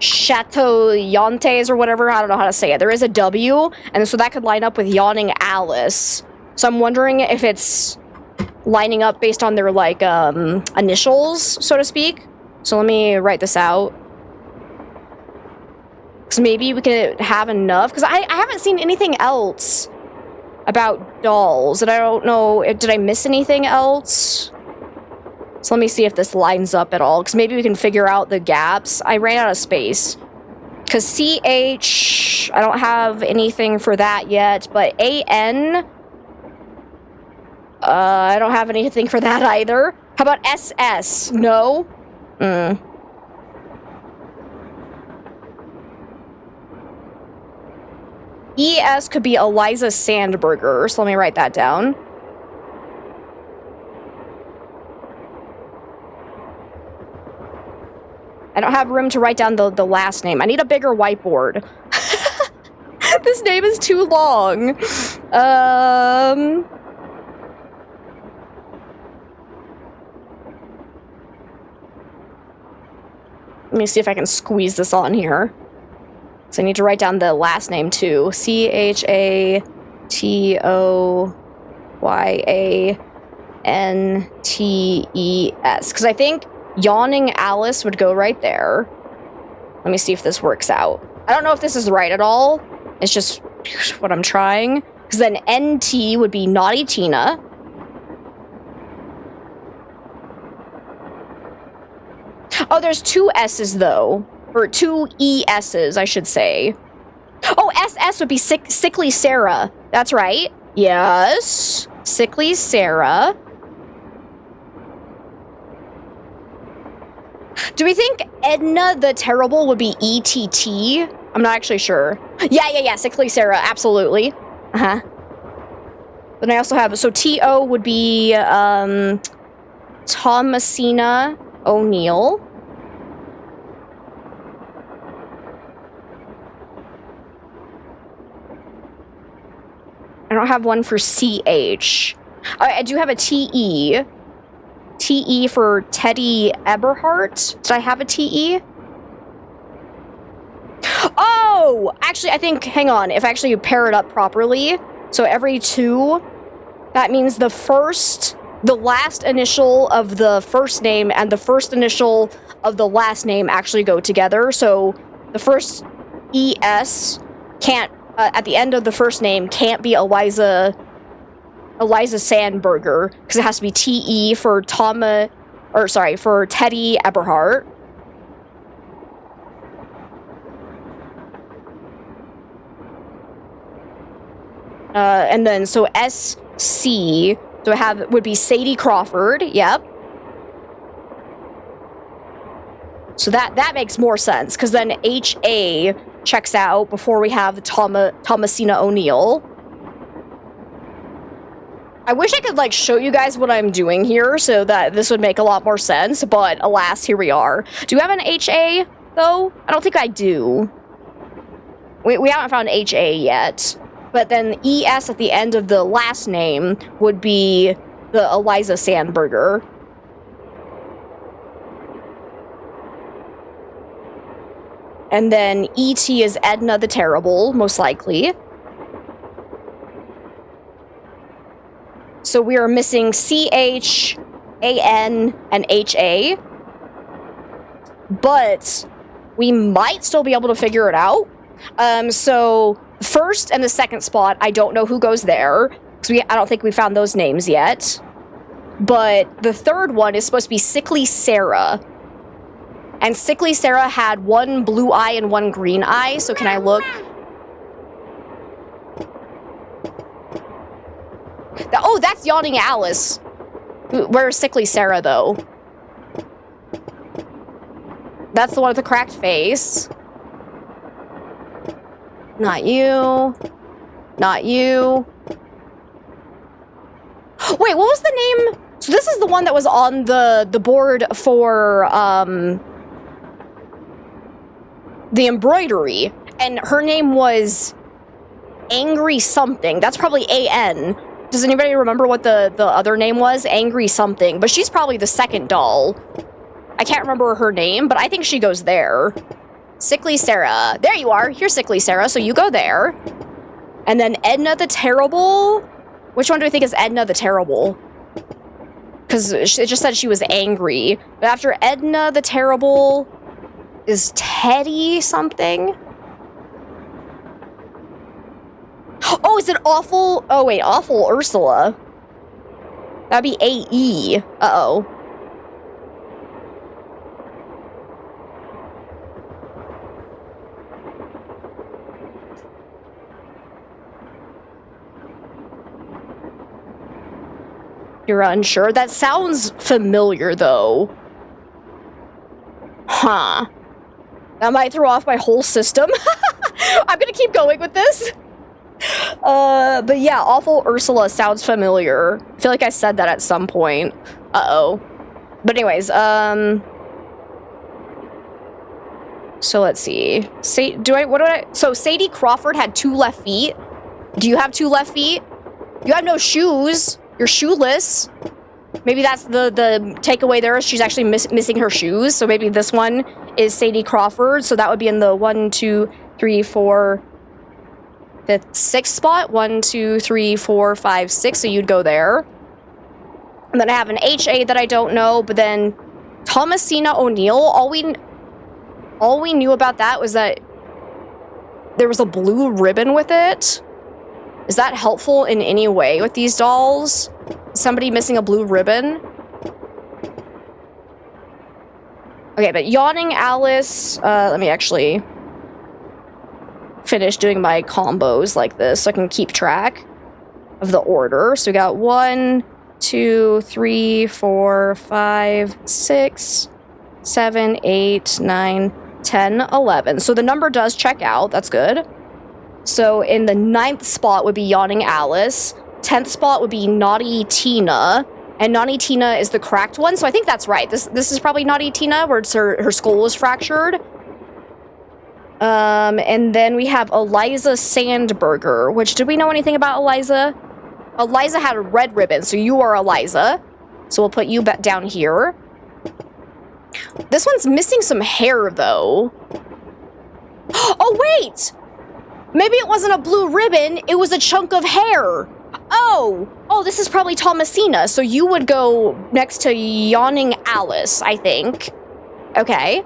Chateauyantes or whatever. I don't know how to say it. There is a W, and so that could line up with Yawning Alice. So I'm wondering if it's lining up based on their, like, initials, so to speak. So let me write this out. Because maybe we could have enough. Because I haven't seen anything else about dolls. And I don't know, did I miss anything else? So let me see if this lines up at all. Because maybe we can figure out the gaps. I ran out of space. Because CH, I don't have anything for that yet. But AN, I don't have anything for that either. How about SS? No? ES could be Eliza Sandberger, so let me write that down. I don't have room to write down the last name. I need a bigger whiteboard. This name is too long. Let me see if I can squeeze this on here. So I need to write down the last name too. CHATOYANTES. Because I think Yawning Alice would go right there. Let me see if this works out. I don't know if this is right at all. It's just what I'm trying. Because then NT would be Naughty Tina. Oh, there's two S's though. Or two ES's, I should say. Oh, SS would be Sickly Sarah. That's right. Yes. Sickly Sarah. Do we think Edna the Terrible would be ETT? I'm not actually sure. Yeah. Sickly Sarah, absolutely. Uh-huh. Then I also have, so TO would be Thomasina O'Neill. I don't have one for CH. I do have a TE. TE for Teddy Eberhardt. Did I have a TE? Oh! Actually, I think, hang on. If actually you pair it up properly, so every two, that means the last initial of the first name and the first initial of the last name actually go together. So the first ES can't, at the end of the first name, can't be Eliza Sandberger, because it has to be TE for for Teddy Eberhardt. And then, so SC, would be Sadie Crawford, yep. So that makes more sense, because then HA checks out before we have Thomasina O'Neill. I wish I could, like, show you guys what I'm doing here so that this would make a lot more sense, but alas, here we are. Do you have an HA, though? I don't think I do. We haven't found HA yet. But then ES at the end of the last name would be the Eliza Sandberger. And then ET is Edna the Terrible, most likely. So we are missing CH, AN, and HA. But we might still be able to figure it out. So first and the second spot, I don't know who goes there, because I don't think we found those names yet. But the third one is supposed to be Sickly Sarah. And Sickly Sarah had one blue eye and one green eye, so can I look? Oh, that's Yawning Alice. Where's Sickly Sarah, though? That's the one with the cracked face. Not you. Not you. Wait, what was the name? So this is the one that was on the board for the embroidery, and her name was Angry something. That's probably AN. Does anybody remember what the other name was? Angry something. But she's probably the second doll. I can't remember her name, but I think she goes there. Sickly Sarah. There you are. Here's Sickly Sarah, so you go there. And then Edna the Terrible. Which one do I think is Edna the Terrible? Because it just said she was angry. But after Edna the Terrible is Teddy something? Oh, is it Awful? Oh, wait, Awful Ursula. That'd be AE. Uh-oh. You're unsure? That sounds familiar, though. Huh. That might throw off my whole system. I'm gonna keep going with this. But yeah, Awful Ursula sounds familiar. I feel like I said that at some point. Uh-oh. But anyways, so let's see. So Sadie Crawford had 2 left feet. Do you have 2 left feet? You have no shoes. You're shoeless. Maybe that's the takeaway there. She's actually missing her shoes. So maybe this one is Sadie Crawford. So that would be in the 1, 2, 3, 4, 5th, 6th spot. 1, 2, 3, 4, 5, 6. So you'd go there. And then I have an HA that I don't know. But then Thomasina O'Neill. All we knew about that was that there was a blue ribbon with it. Is that helpful in any way with these dolls? Somebody missing a blue ribbon? Okay, but Yawning Alice, let me actually finish doing my combos like this so I can keep track of the order. So we got 1, 2, 3, 4, 5, 6, 7, 8, 9, 10, 11. So the number does check out. That's good. So in the 9th spot would be Yawning Alice. 10th spot would be Naughty Tina. And Naughty Tina is the cracked one. So I think that's right. This is probably Naughty Tina, where it's her skull is fractured. And then we have Eliza Sandberger, which, did we know anything about Eliza? Eliza had a red ribbon, so you are Eliza. So we'll put you down here. This one's missing some hair, though. Oh, wait! Maybe it wasn't a blue ribbon, it was a chunk of hair. Oh, this is probably Thomasina, so you would go next to Yawning Alice, I think. Okay.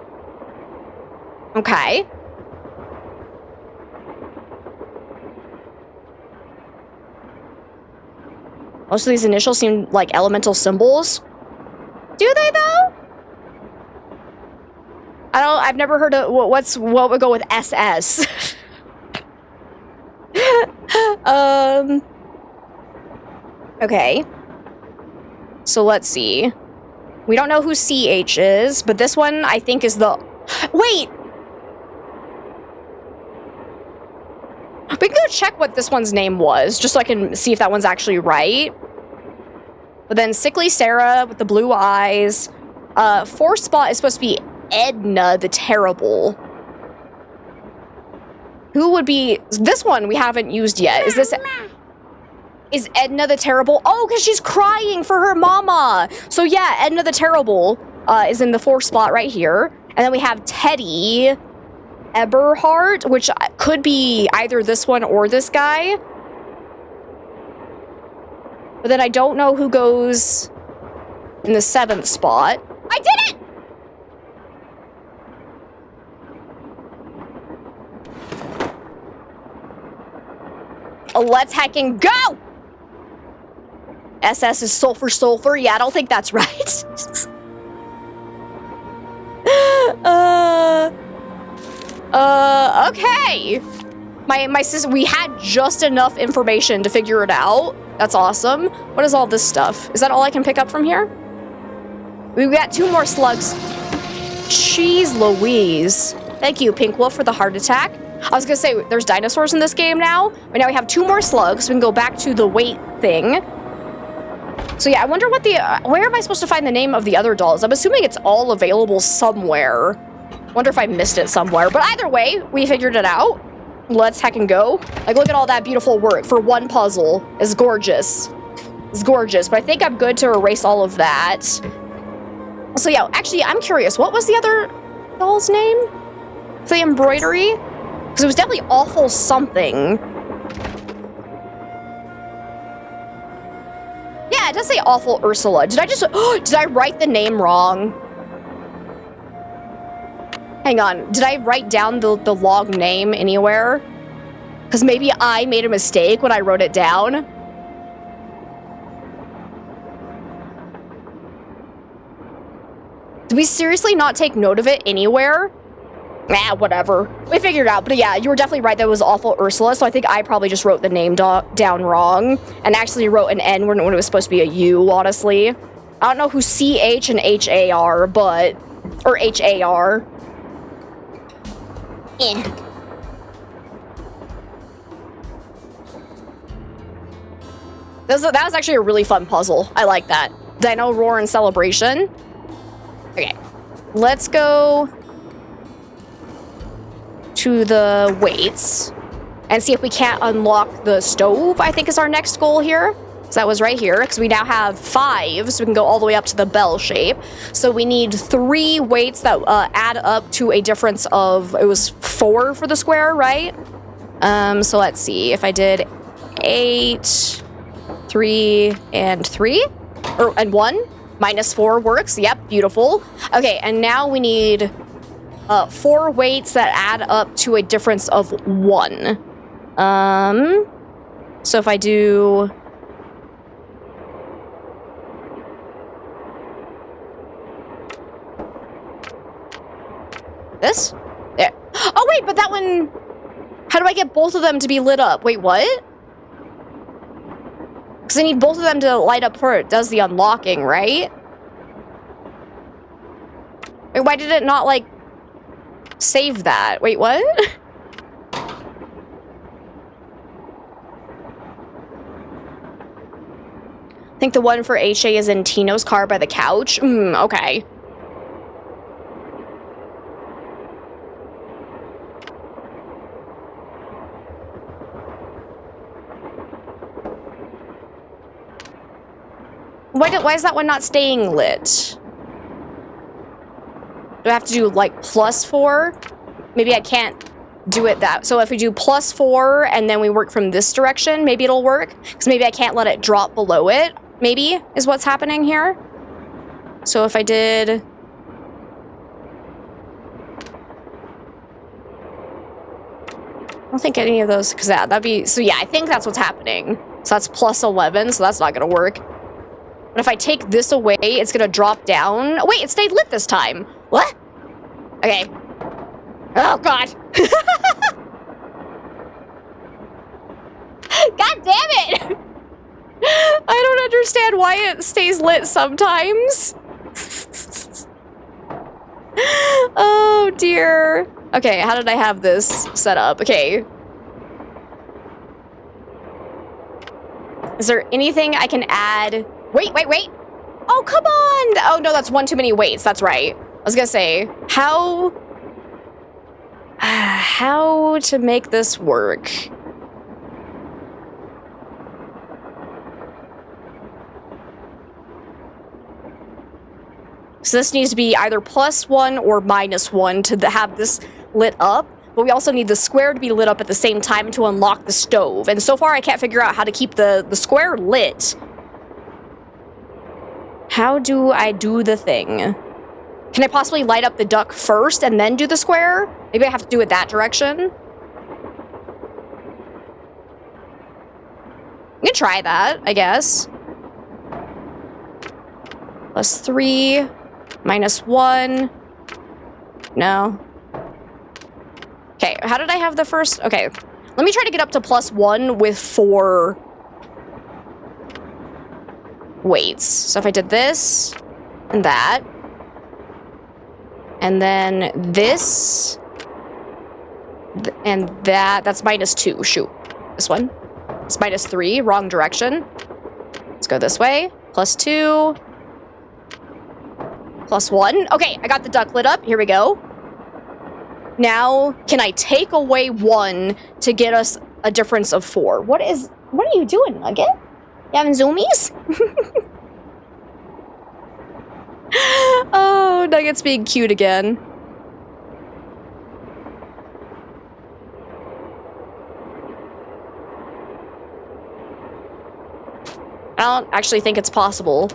Okay. Most of these initials seem like elemental symbols. Do they, though? I've never heard of what would go with SS. Okay. So let's see. We don't know who CH is, but this one I think is the... Wait! We can go check what this one's name was, just so I can see if that one's actually right. But then Sickly Sarah with the blue eyes. 4th spot is supposed to be Edna the Terrible. Who would be... This one we haven't used yet. Is this... Is Edna the Terrible? Oh, because she's crying for her mama. So yeah, Edna the Terrible is in the 4th spot right here. And then we have Teddy Eberhardt, which could be either this one or this guy. But then I don't know who goes in the 7th spot. I did it! Let's heckin' go! SS is sulfur. Yeah, I don't think that's right. Okay. My sister, we had just enough information to figure it out. That's awesome. What is all this stuff? Is that all I can pick up from here? We've got 2 more slugs. Jeez Louise. Thank you, Pink Wolf, for the heart attack. I was gonna say, there's dinosaurs in this game now, but now we have 2 more slugs, so we can go back to the weight thing. So yeah, I wonder what where am I supposed to find the name of the other dolls? I'm assuming it's all available somewhere. Wonder if I missed it somewhere, but either way, we figured it out. Let's heckin' go. Like, look at all that beautiful work for one puzzle. It's gorgeous. It's gorgeous, but I think I'm good to erase all of that. So yeah, actually, I'm curious, what was the other doll's name? For the embroidery? Because it was definitely Awful something. Yeah, Yeah, it does say awful Ursula. Did I just... did I write the name wrong? Hang on. Did I write down the log name anywhere? Because maybe I made a mistake when I wrote it down. Did we seriously not take note of it anywhere? Nah, whatever. We figured it out. But yeah, you were definitely right that it was awful Ursula. So I think I probably just wrote the name down wrong. And actually wrote an N when it was supposed to be a U, honestly. I don't know who CH and HA are, but... Or HAR. Eh. That was actually a really fun puzzle. I like that. Dino Roar and Celebration. Okay. Let's go to the weights and see if we can't unlock the stove, I think is our next goal here. So that was right here, because we now have 5, so we can go all the way up to the bell shape. So we need 3 weights that add up to a difference of, it was 4 for the square, right? So let's see, if I did 8, 3, and 3, and 1, minus 4 works, yep, beautiful. Okay, and now we need 4 weights that add up to a difference of 1. So if I do... This? There. Oh, wait, but that one... How do I get both of them to be lit up? Wait, what? Because I need both of them to light up before it does the unlocking, right? Wait, why did it not, like, save that? Wait, what? I think the one for HA is in Tino's car by the couch. Okay. Why is that one not staying lit? Do I have to do, like, +4? Maybe I can't do it that... So if we do +4 and then we work from this direction, maybe it'll work? Because maybe I can't let it drop below it, maybe, is what's happening here. So if I did... I don't think any of those... Because that'd be... So yeah, I think that's what's happening. So that's +11, so that's not going to work. But if I take this away, it's gonna drop down. Oh, wait, it stayed lit this time. What? Okay. Oh, God. God damn it! I don't understand why it stays lit sometimes. Oh, dear. Okay, how did I have this set up? Okay. Is there anything I can add... Wait. Oh, come on. Oh, no, that's one too many weights. That's right. I was gonna say, how to make this work? So this needs to be either +1 or -1 to have this lit up. But we also need the square to be lit up at the same time to unlock the stove. And so far, I can't figure out how to keep the square lit. How do I do the thing? Can I possibly light up the duck first and then do the square? Maybe I have to do it that direction. We can try that, I guess. +3, -1. No. Okay, how did I have the first? Okay, let me try to get up to +1 with 4 weights. So if I did this and that, and then this and that's -2. Shoot, this one. It's -3, wrong direction. Let's go this way. +2, +1. Okay, I got the duck lit up. Here we go. Now, can I take away 1 to get us a difference of 4? What are you doing, Nugget? You having zoomies? Oh, Nugget's being cute again. I don't don't actually think it's possible.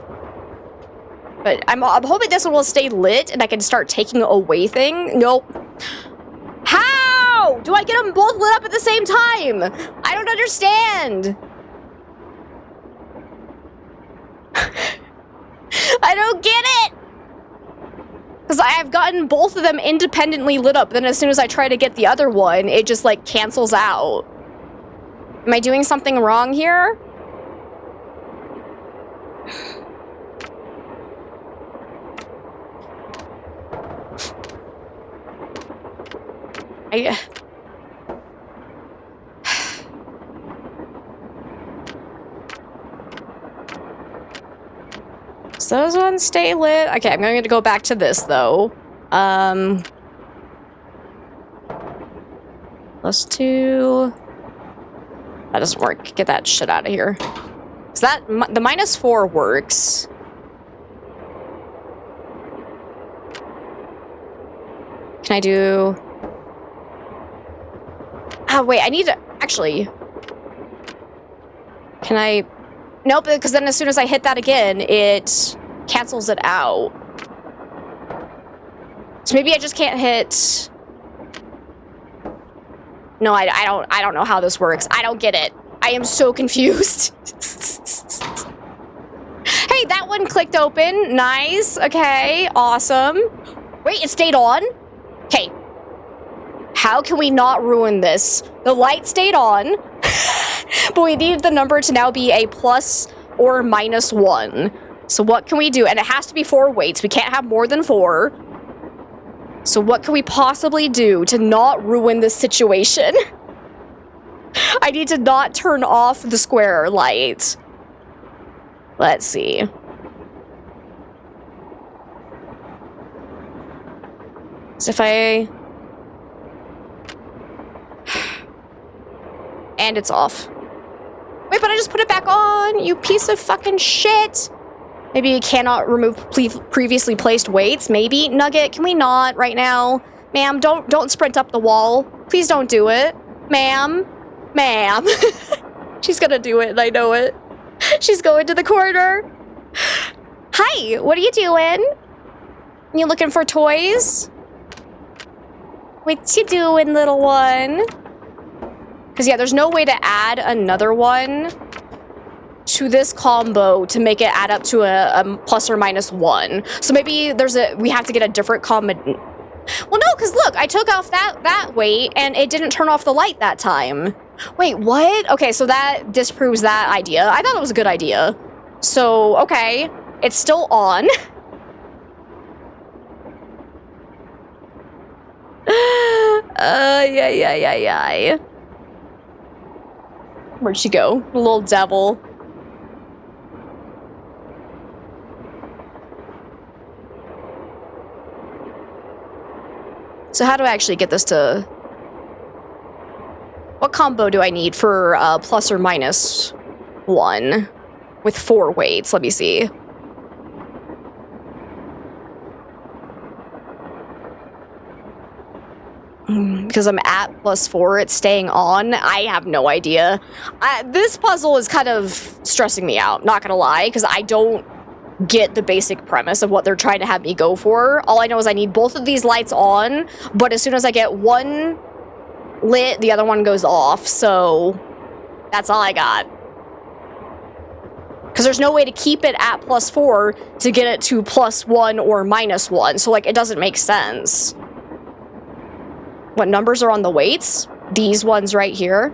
But I'm hoping this one will stay lit and I can start taking away thing. Nope. How do I get them both lit up at the same time? I don't understand. I don't get it. Because I've gotten both of them independently lit up. Then as soon as I try to get the other one, it just like cancels out. Am I doing something wrong here? So those ones stay lit. Okay, I'm going to go back to this though. +2. That doesn't work. Get that shit out of here. So that the -4 works. Can I do? Oh wait, I need to actually. Can I? Nope, because then as soon as I hit that again, it cancels it out. So maybe I just can't hit. No, I don't know how this works. I don't get it. I am so confused. Hey, that one clicked open. Nice. Okay, awesome. Wait, it stayed on? Okay. How can we not ruin this? The light stayed on, but we need the number to now be a plus or -1. So what can we do? And it has to be 4 weights. We can't have more than 4. So what can we possibly do to not ruin this situation? I need to not turn off the square light. Let's see. So if I... And it's off. Wait, but I just put it back on, you piece of fucking shit. Maybe you cannot remove previously placed weights. Maybe. Nugget, can we not right now? Ma'am, don't sprint up the wall. Please don't do it. Ma'am. Ma'am. She's gonna do it, and I know it. She's going to the corner. Hi, what are you doing? You looking for toys? What you doing, little one? Because, yeah, there's no way to add another one to this combo to make it add up to a plus or -1. So maybe we have to get a different combination. Well, no, because look, I took off that weight and it didn't turn off the light that time. Wait, what? Okay, so that disproves that idea. I thought it was a good idea. So, okay, it's still on. Yeah. Where'd she go? The little devil. So how do I actually get this to... What combo do I need for plus or -1 with 4 weights? Let me see. Because I'm at +4, it's staying on. I have no idea. This puzzle is kind of stressing me out, not gonna lie, because I don't get the basic premise of what they're trying to have me go for. All I know is I need both of these lights on, but as soon as I get one lit, the other one goes off, so that's all I got. Because there's no way to keep it at +4 to get it to +1 or -1, so like it doesn't make sense. What numbers are on the weights? These ones right here.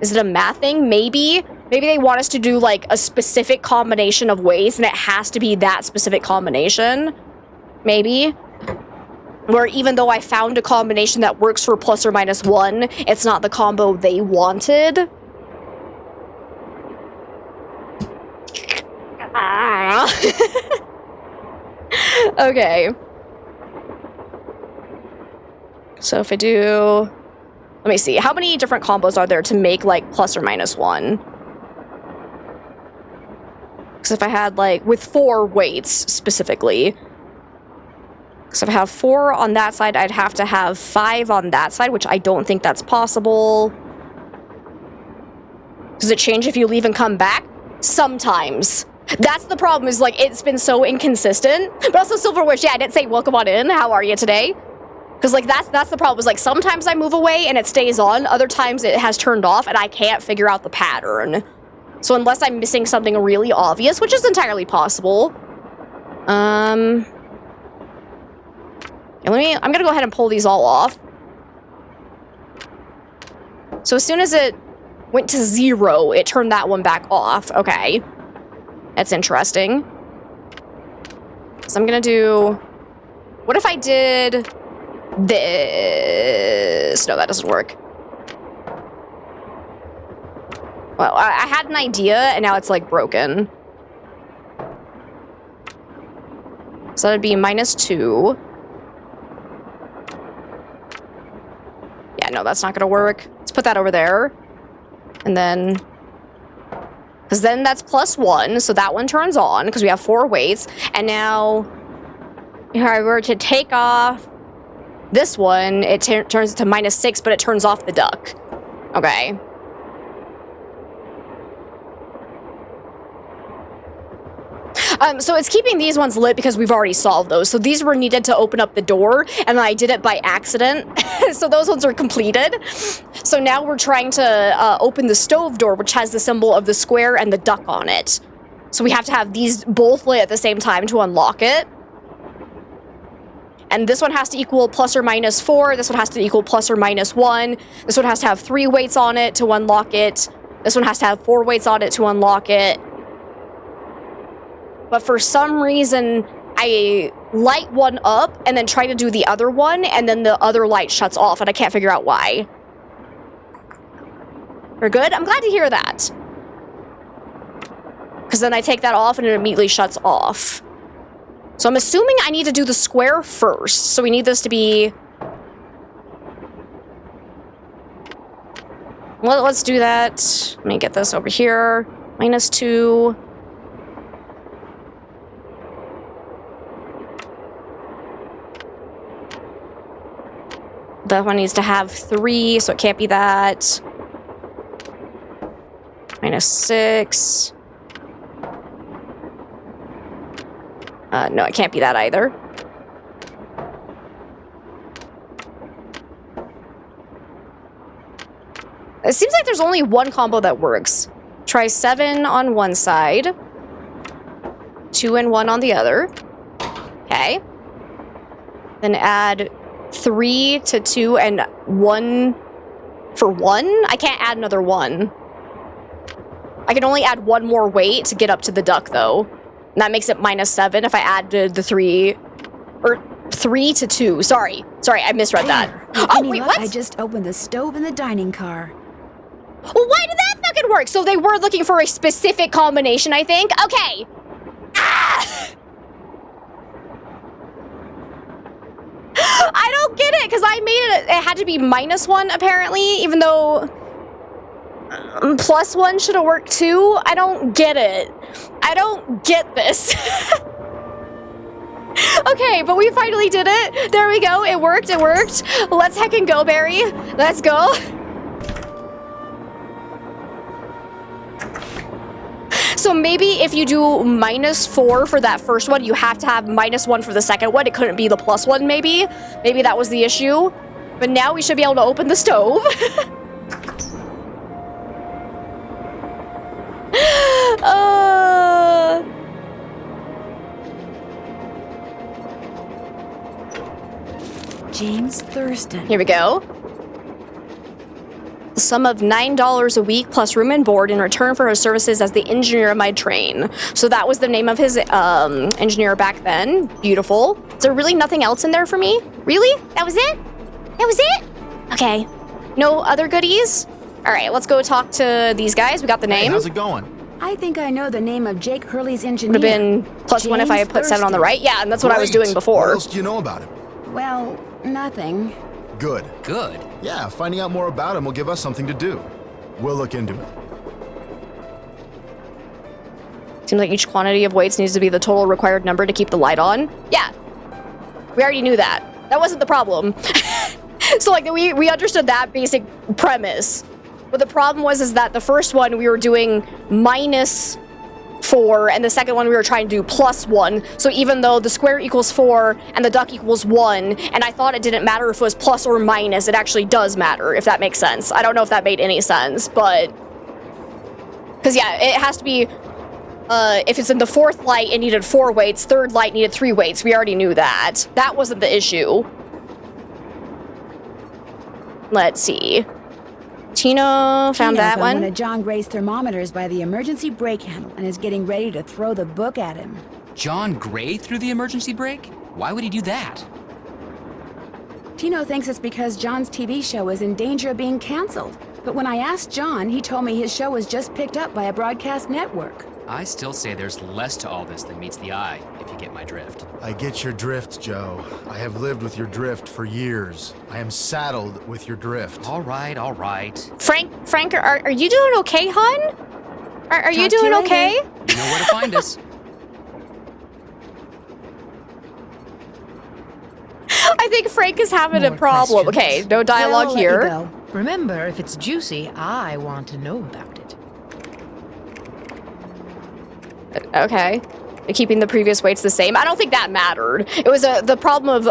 Is it a math thing? Maybe. Maybe they want us to do like a specific combination of weights and it has to be that specific combination. Maybe. Where even though I found a combination that works for plus or -1, it's not the combo they wanted. Okay. So if I do... Let me see. How many different combos are there to make, like, plus or -1? Because if I had, like, with 4 weights, specifically. So if I have 4 on that side, I'd have to have 5 on that side, which I don't think that's possible. Does it change if you leave and come back? sometimes. That's the problem, is like it's been so inconsistent. But also Silver Wish, yeah, I didn't say welcome on in. How are you today? Because like that's the problem, is like sometimes I move away and it stays on, other times it has turned off and I can't figure out the pattern. So unless I'm missing something really obvious, which is entirely possible. I'm gonna go ahead and pull these all off. So as soon as it went to 0, it turned that one back off. Okay. That's interesting. So I'm gonna do... What if I did this? No, that doesn't work. Well, I had an idea, and now it's, like, broken. So that'd be -2. Yeah, no, that's not gonna work. Let's put that over there. And then... Because then that's +1, so that one turns on, because we have 4 weights. And now, if I were to take off this one, it turns to -6, but it turns off the duck. Okay. So it's keeping these ones lit because we've already solved those. So these were needed to open up the door, and I did it by accident. So those ones are completed. So now we're trying to open the stove door, which has the symbol of the square and the duck on it. So we have to have these both lit at the same time to unlock it. And this one has to equal ±4. This one has to equal ±1. This one has to have 3 weights on it to unlock it. This one has to have 4 weights on it to unlock it. But for some reason, I light one up and then try to do the other one, and then the other light shuts off, and I can't figure out why. We're good? I'm glad to hear that. Because then I take that off and it immediately shuts off. So I'm assuming I need to do the square first. So we need this to be... Well, let's do that. Let me get this over here. -2. That one needs to have 3, so it can't be that. -6. No, it can't be that either. It seems like there's only one combo that works. Try 7 on one side. 2 and 1 on the other. Okay. Then add 3 to 2 and 1 for 1? I can't add another 1. I can only add 1 more weight to get up to the duck, though. And that makes it -7 if I added the 3... Or 3 to 2. Sorry, I misread that. Oh, wait, what? I just opened the stove in the dining car. Well, why did that fucking work? So they were looking for a specific combination, I think? Okay. Ah! I don't get it, because I made it had to be -1, apparently, even though +1 should have worked too. I don't get it. I don't get this. Okay, but we finally did it. There we go. It worked. Let's heckin' go, Barry. Let's go. So maybe if you do -4 for that first one, you have to have -1 for the second one. It couldn't be the +1, maybe. Maybe that was the issue. But now we should be able to open the stove. James Thurston. Here we go. The sum of $9 a week plus room and board in return for his services as the engineer of my train. So that was the name of his engineer back then. Beautiful. Is there really nothing else in there for me? Really? That was it? That was it? Okay. No other goodies? All right, let's go talk to these guys. We got the name. Hey, how's it going? I think I know the name of Jake Hurley's engineer. Would have been +1 if I had put 7 on the right. Yeah, and that's what I was doing before. What else do you know about him? Well, nothing. Good. Good. Yeah, finding out more about him will give us something to do. We'll look into it. Seems like each quantity of weights needs to be the total required number to keep the light on. Yeah. We already knew that. That wasn't the problem. So, like, we understood that basic premise. But the problem was is that the first one we were doing 4, and the second one we were trying to do +1. So even though the square equals 4 and the duck equals 1, and I thought it didn't matter if it was plus or minus, it actually does matter, if that makes sense. I don't know if that made any sense, but... Because, yeah, it has to be... if it's in the 4th light, it needed 4 weights. 3rd light needed 3 weights. We already knew that. That wasn't the issue. Let's see. Tino found that one. One of John Gray's thermometers by the emergency brake handle and is getting ready to throw the book at him. John Gray threw the emergency brake? Why would he do that? Tino thinks it's because John's TV show is in danger of being canceled. But when I asked John, he told me his show was just picked up by a broadcast network. I still say there's less to all this than meets the eye, if you get my drift. I get your drift, Joe. I have lived with your drift for years. I am saddled with your drift. All right, all right. Frank, are you doing okay, hon? Are you doing okay? You know where to find us. I think Frank is having a More problem. questions? Okay, no dialogue Well, I'll let here. you go. Remember, if it's juicy, I want to know about it. Okay. Keeping the previous weights the same. I don't think that mattered. It was the problem of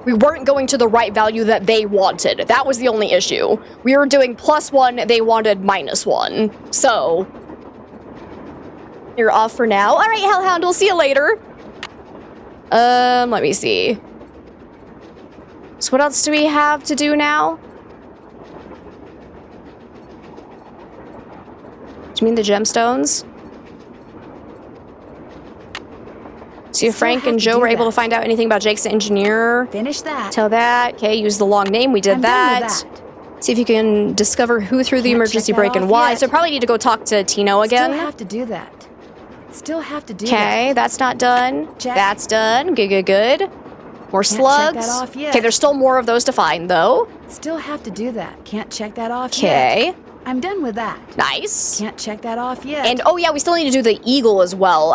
we weren't going to the right value that they wanted. That was the only issue. We were doing +1, they wanted -1. So you're off for now. All right, Hellhound, we'll see you later. Let me see. So what else do we have to do now? Do you mean the gemstones? See if Still Frank have and to Joe do were able that. to find out anything about Jake's engineer. Finish that. Tell that. Okay, use the long name. We did I'm that. done with See if you can discover who threw the Can't emergency check that break and off why. yet. So probably need to go talk to Tino Still again. have to do that. Still have to do Okay, that. that's not done. Check. That's done. Good, good, good. More check slugs. that off yet. Okay, there's still more of those to find, though. Still have to do that. Can't check that off yet. Okay, I'm done with that. nice. Can't check that off yet. And, oh yeah, we still need to do the eagle as well.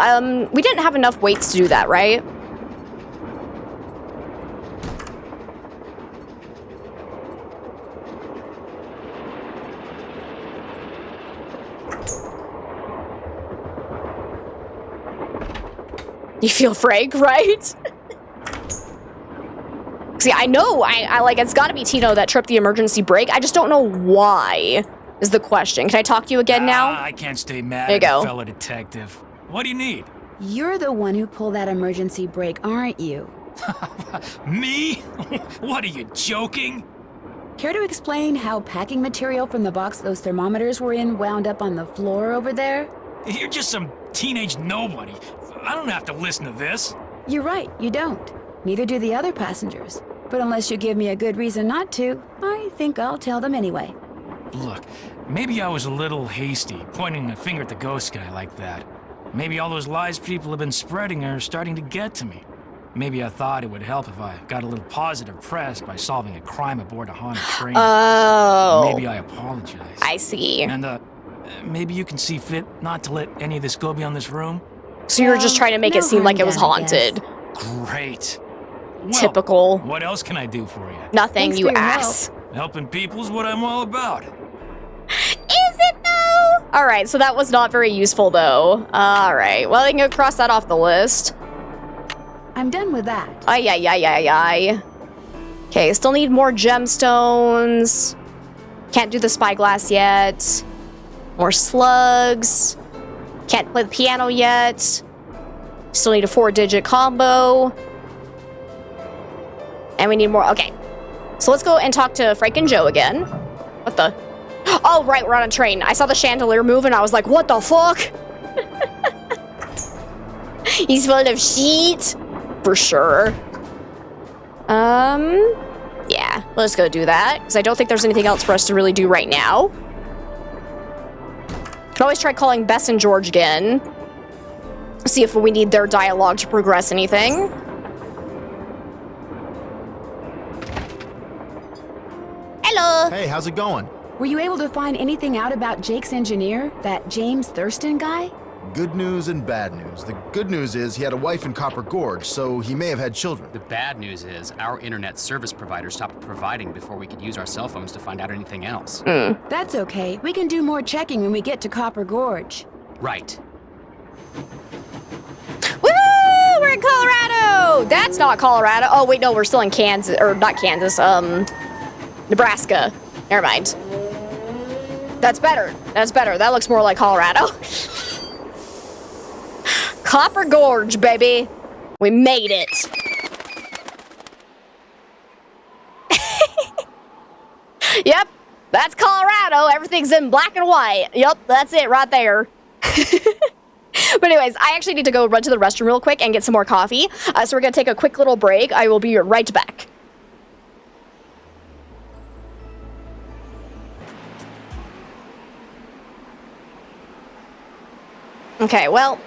We didn't have enough weights to do that, right? You feel Frank, right? See, I know, I like, it's gotta be Tino that tripped the emergency brake. I just don't know why, is the question. Can I talk to you again now? I can't stay mad There you at go. a fellow detective. What do you need? You're the one who pulled that emergency brake, aren't you? Me? What are you, joking? Care to explain how packing material from the box those thermometers were in wound up on the floor over there? You're just some teenage nobody. I don't have to listen to this. You're right, you don't. Neither do the other passengers. But unless you give me a good reason not to, I think I'll tell them anyway. Look, maybe I was a little hasty, pointing a finger at the ghost guy like that. Maybe all those lies people have been spreading are starting to get to me. Maybe I thought it would help if I got a little positive press by solving a crime aboard a haunted train. Oh. Maybe I apologize. I see. And, maybe you can see fit not to let any of this go beyond this room? So you were just trying to make no it seem like it harm was done, I guess. haunted. Great. Well, Typical. What else can I do for you? Nothing, Thanks you for your ass. Helping people's what I'm all about. Is it though? Alright, so that was not very useful though. Alright, well, I can go cross that off the list. I'm done with that. Ay, ay, ay, ay, ay. Okay, still need more gemstones. Can't do the spyglass yet. More slugs. Can't play the piano yet. Still need a 4-digit combo. And we need more. Okay. So let's go and talk to Frank and Joe again. What the? Oh, right, we're on a train. I saw the chandelier move and I was like, what the fuck? He's full of shit. For sure. Yeah, let's go do that. Because I don't think there's anything else for us to really do right now. Can always try calling Bess and George again. See if we need their dialogue to progress anything. Hello. Hey, how's it going? Were you able to find anything out about Jake's engineer, that James Thurston guy? Good news and bad news. The good news is he had a wife in Copper Gorge, so he may have had children. The bad news is our internet service provider stopped providing before we could use our cell phones to find out anything else. That's okay. We can do more checking when we get to Copper Gorge. Right. Woo! We're in Colorado! That's not Colorado. Oh, wait, no, we're still in Kansas. Or not Kansas, Nebraska. Never mind. That's better. That's better. That looks more like Colorado. Copper Gorge, baby. We made it. Yep, that's Colorado. Everything's in black and white. Yep, that's it right there. But anyways, I actually need to go run to the restroom real quick and get some more coffee. So we're going to take a quick little break. I will be right back. Okay, well,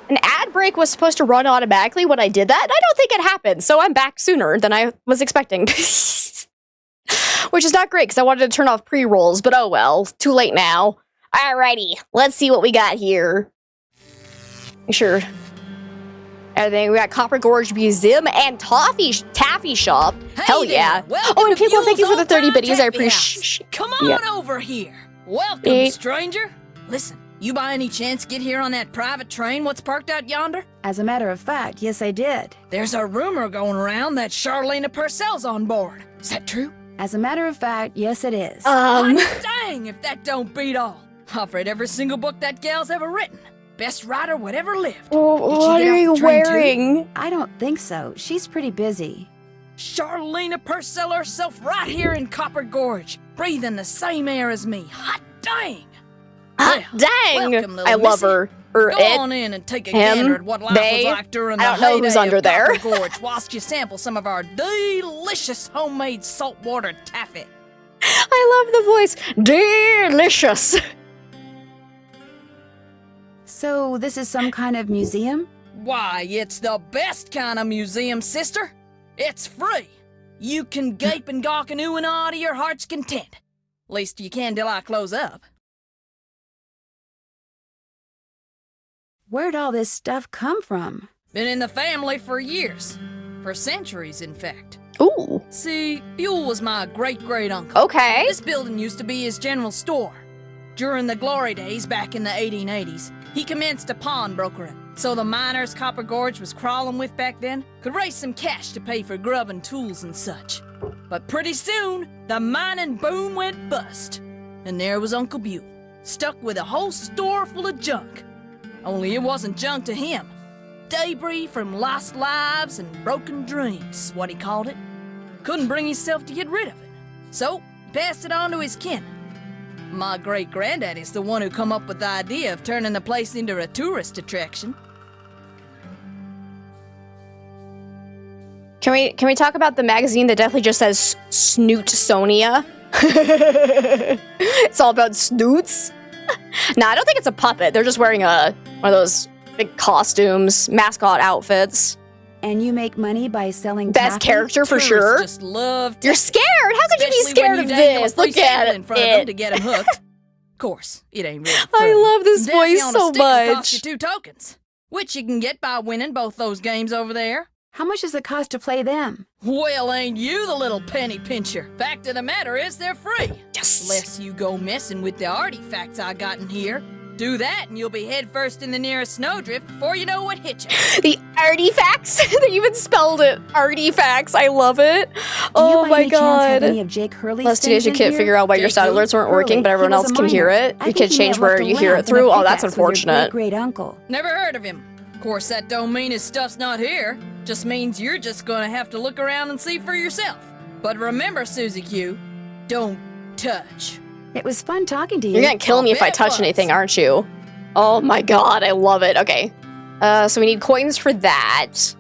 an ad break was supposed to run automatically when I did that, and I don't think it happened, so I'm back sooner than I was expecting. Which is not great, because I wanted to turn off pre-rolls, but oh well, too late now. Alrighty, let's see what we got here. Sure. Everything, we got Copper Gorge Museum and Taffy Shop. Hey Hell there. yeah. Welcome Oh, and to people, thank you for the Buell's 30 Old-Time biddies, I Taffy appreciate. Come on over here. Welcome, stranger. Listen, you by any chance get here on that private train what's parked out yonder? As a matter of fact, yes, I did. There's a rumor going around that Charlena Purcell's on board. Is that true? As a matter of fact, yes, it is. Hot dang if that don't beat all. I've read every single book that gal's ever written. Best writer whatever lived. What are you wearing? I don't think so. She's pretty busy. Charlena Purcell herself right here in Copper Gorge, breathing the same air as me. Hot dang! Hot dang! Welcome, little I love missy. her. Or Go it, on in and take a him, gander at what life they. was like during the I don't know who's heyday under of there. Copper Gorge whilst you sample some of our delicious homemade saltwater taffy. I love the voice. Delicious. So, this is some kind of museum? Why, it's the best kind of museum, sister. It's free. You can gape and gawk and ooh and ah to your heart's content. Least you can till I close up. Where'd all this stuff come from? Been in the family for years. For centuries, in fact. Ooh. See, Buell was my great-great-uncle. Okay. This building used to be his general store. During the glory days back in the 1880s, he commenced a pawnbrokering. So the miners Copper Gorge was crawling with back then could raise some cash to pay for grub and tools and such. But pretty soon, the mining boom went bust. And there was Uncle Buell, stuck with a whole store full of junk. Only it wasn't junk to him. Debris from lost lives and broken dreams, what he called it. Couldn't bring himself to get rid of it. So, he passed it on to his kin. My great-granddaddy's the one who come up with the idea of turning the place into a tourist attraction. Can we talk about the magazine that definitely just says Snoot Sonia? It's all about snoots. Nah, I don't think it's a puppet. They're just wearing one of those big costumes, mascot outfits. And you make money by selling Best taffy? character for Tourists sure. just love You're scared. How could you be scared of this? Look at it. In front of them to get him hooked. Of course, it ain't real. I love this Daffy voice on a so stick will cost much. you 2 tokens, which you can get by winning both those games over there. How much does it cost to play them? Well, ain't you the little penny pincher? Fact of the matter is they're free. Yes. Unless you go messing with the artifacts I got in here. Do that and you'll be headfirst in the nearest snowdrift before you know what hit you. The artifacts. They even spelled it. Artifacts. I love it. Do Oh you by my any chance have god. any of Jake Hurley's Last 2 days you things in can't here? figure out why your Jake sound who? alerts weren't working, but Hurley. everyone He was else a can hear miner. it. I You think can he change may have where left you a hear it lamp and a through. Oh, that's pickaxe with your unfortunate. great-uncle. Never heard of him. Of course, that don't mean his stuff's not here. Just means you're just gonna have to look around and see for yourself. But remember, Susie Q, don't touch. It was fun talking to you. You're gonna kill me if I bet touch was. anything, aren't you? Oh my god, I love it. Okay. So we need coins for that.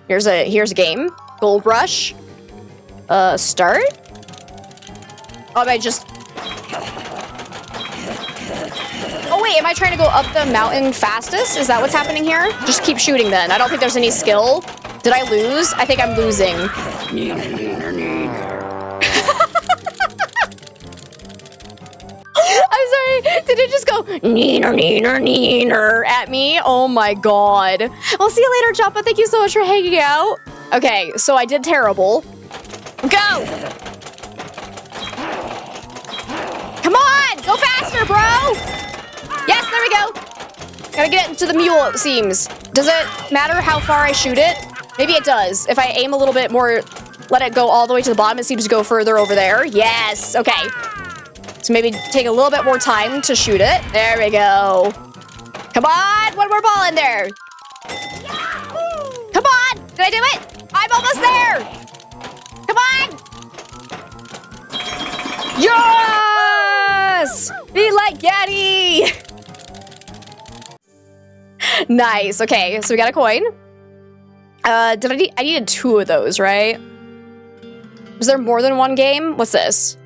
Here's a game. Gold Rush. Start? Oh, I just... Oh wait, am I trying to go up the mountain fastest? Is that what's happening here? Just keep shooting then. I don't think there's any skill. Did I lose? I think I'm losing. I'm sorry, did it just go neener, neener, neener at me? Oh my god. I'll see you later, Joppa. Thank you so much for hanging out. Okay, so I did terrible. Go! Come on! Go faster, bro! Yes, there we go. Gotta get into the mule, it seems. Does it matter how far I shoot it? Maybe it does. If I aim a little bit more, let it go all the way to the bottom, it seems to go further over there. Yes, okay. So maybe take a little bit more time to shoot it. There we go. Come on, one more ball in there. Come on, did I do it? I'm almost there. Come on. Yes! Be like Yeti! Nice, okay, so we got a coin. I needed 2 of those, right? Was there more than one game? What's this?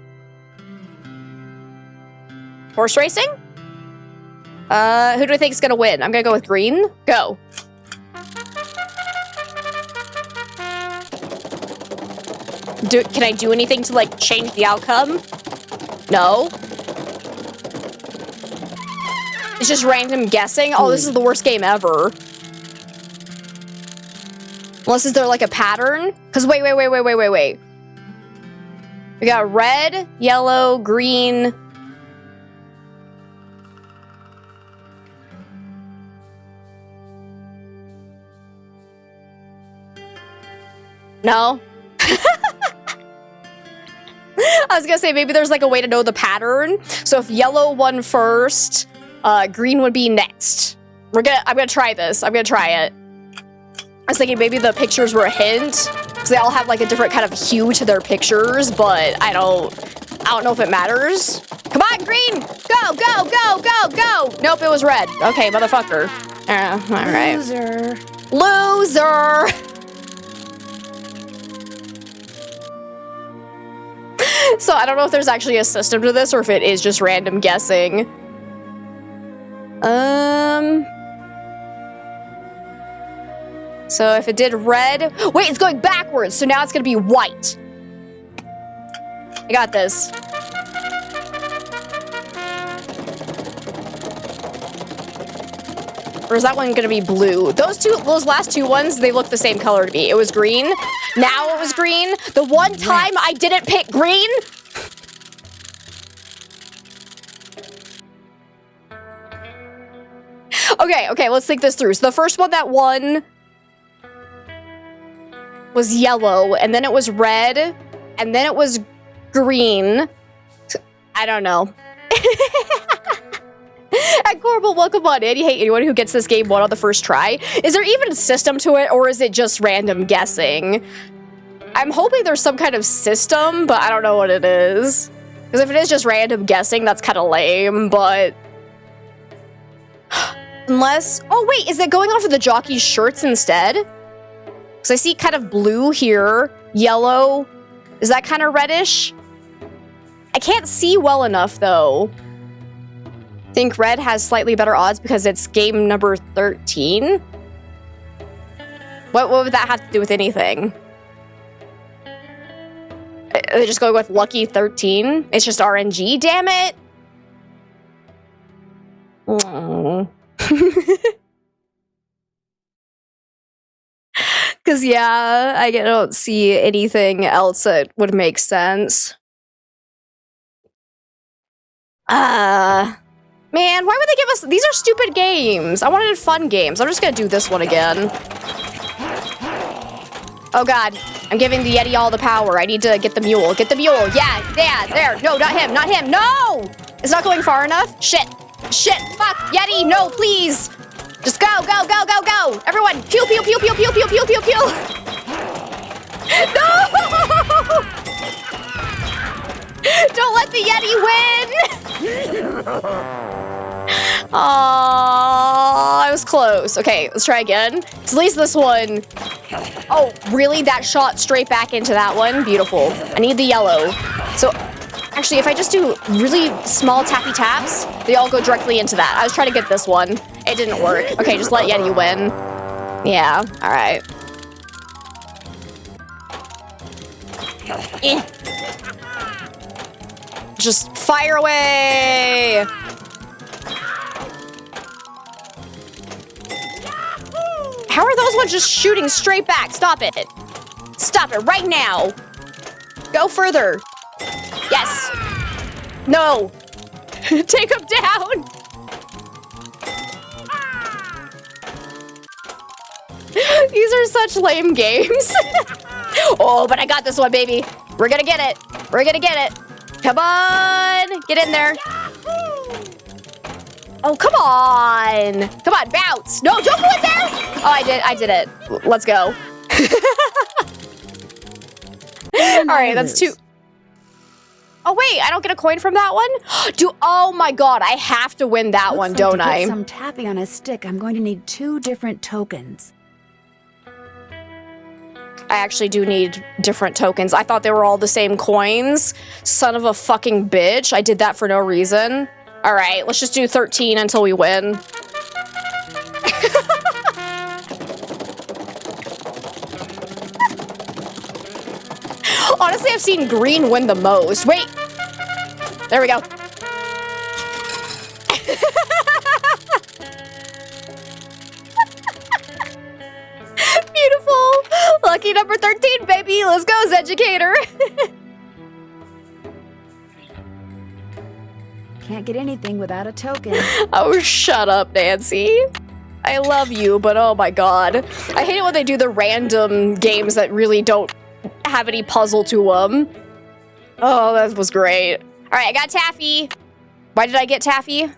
Horse racing? Who do I think is gonna win? I'm gonna go with green. Go. Can I do anything to, like, change the outcome? No. It's just random guessing. Oh, this is the worst game ever. Unless is there, like, a pattern? Because wait. We got red, yellow, green. No? I was gonna say, maybe there's like a way to know the pattern. So if yellow won first, green would be next. I'm gonna try this. I'm gonna try it. I was thinking maybe the pictures were a hint, because they all have like a different kind of hue to their pictures, but I don't know if it matters. Come on, green! Go, go, go, go, go! Nope, it was red. Okay, motherfucker. All right. Loser. Loser! So I don't know if there's actually a system to this or if it is just random guessing. So if it did red... Wait, it's going backwards, so now it's gonna be white. I got this. Or is that one gonna be blue? Those last 2 ones, they look the same color to me. It was green. Now it was green. The one time I didn't pick green. Okay, let's think this through. So the first one that won was yellow, and then it was red, and then it was green. I don't know. And Corbel, welcome on in. You hate anyone who gets this game won on the first try. Is there even a system to it, or is it just random guessing? I'm hoping there's some kind of system, but I don't know what it is. Because if it is just random guessing, that's kind of lame, but... Unless... Oh, wait, is it going off of the jockey's shirts instead? Because I see kind of blue here, yellow. Is that kind of reddish? I can't see well enough, though. I think red has slightly better odds because it's game number 13. What would that have to do with anything? Are they just going with lucky 13? It's just RNG, damn it! Because, yeah, I don't see anything else that would make sense. Man, why would they give us... These are stupid games. I wanted fun games. I'm just gonna do this one again. Oh, God. I'm giving the Yeti all the power. I need to get the mule. Get the mule. Yeah, there. No, not him. Not him. No! It's not going far enough. Shit. Fuck. Yeti, no, please. Just go. Everyone, pew, pew, pew, pew, pew, pew, pew, pew, pew. No! Don't let the Yeti win! Aww, I was close. Okay, let's try again. So at least this one... Oh, really? That shot straight back into that one? Beautiful. I need the yellow. So, actually, if I just do really small tappy taps, they all go directly into that. I was trying to get this one. It didn't work. Okay, just let Yeti win. Yeah, alright. Just fire away! How are those ones just shooting straight back? Stop it. Stop it right now. Go further. Yes. No. Take them down. These are such lame games. Oh, but I got this one, baby. We're gonna get it. We're gonna get it. Come on. Get in there. Oh, come on. Come on, bounce. No, don't go in there. Oh, I did it. Let's go. All right, that's 2. Oh, wait, I don't get a coin from that one? Oh my god, I have to win that one, don't to I? get some taffy on a stick, I'm going to need 2 different tokens. I actually do need different tokens. I thought they were all the same coins. Son of a fucking bitch. I did that for no reason. All right, let's just do 13 until we win. Honestly, I've seen green win the most. Wait. There we go. Beautiful. Lucky number 13, baby. Let's go, Educator. Can't get anything without a token. Oh, shut up, Nancy. I love you, but oh my god. I hate it when they do the random games that really don't have any puzzle to them. Oh, that was great. All right, I got Taffy. Why did I get Taffy?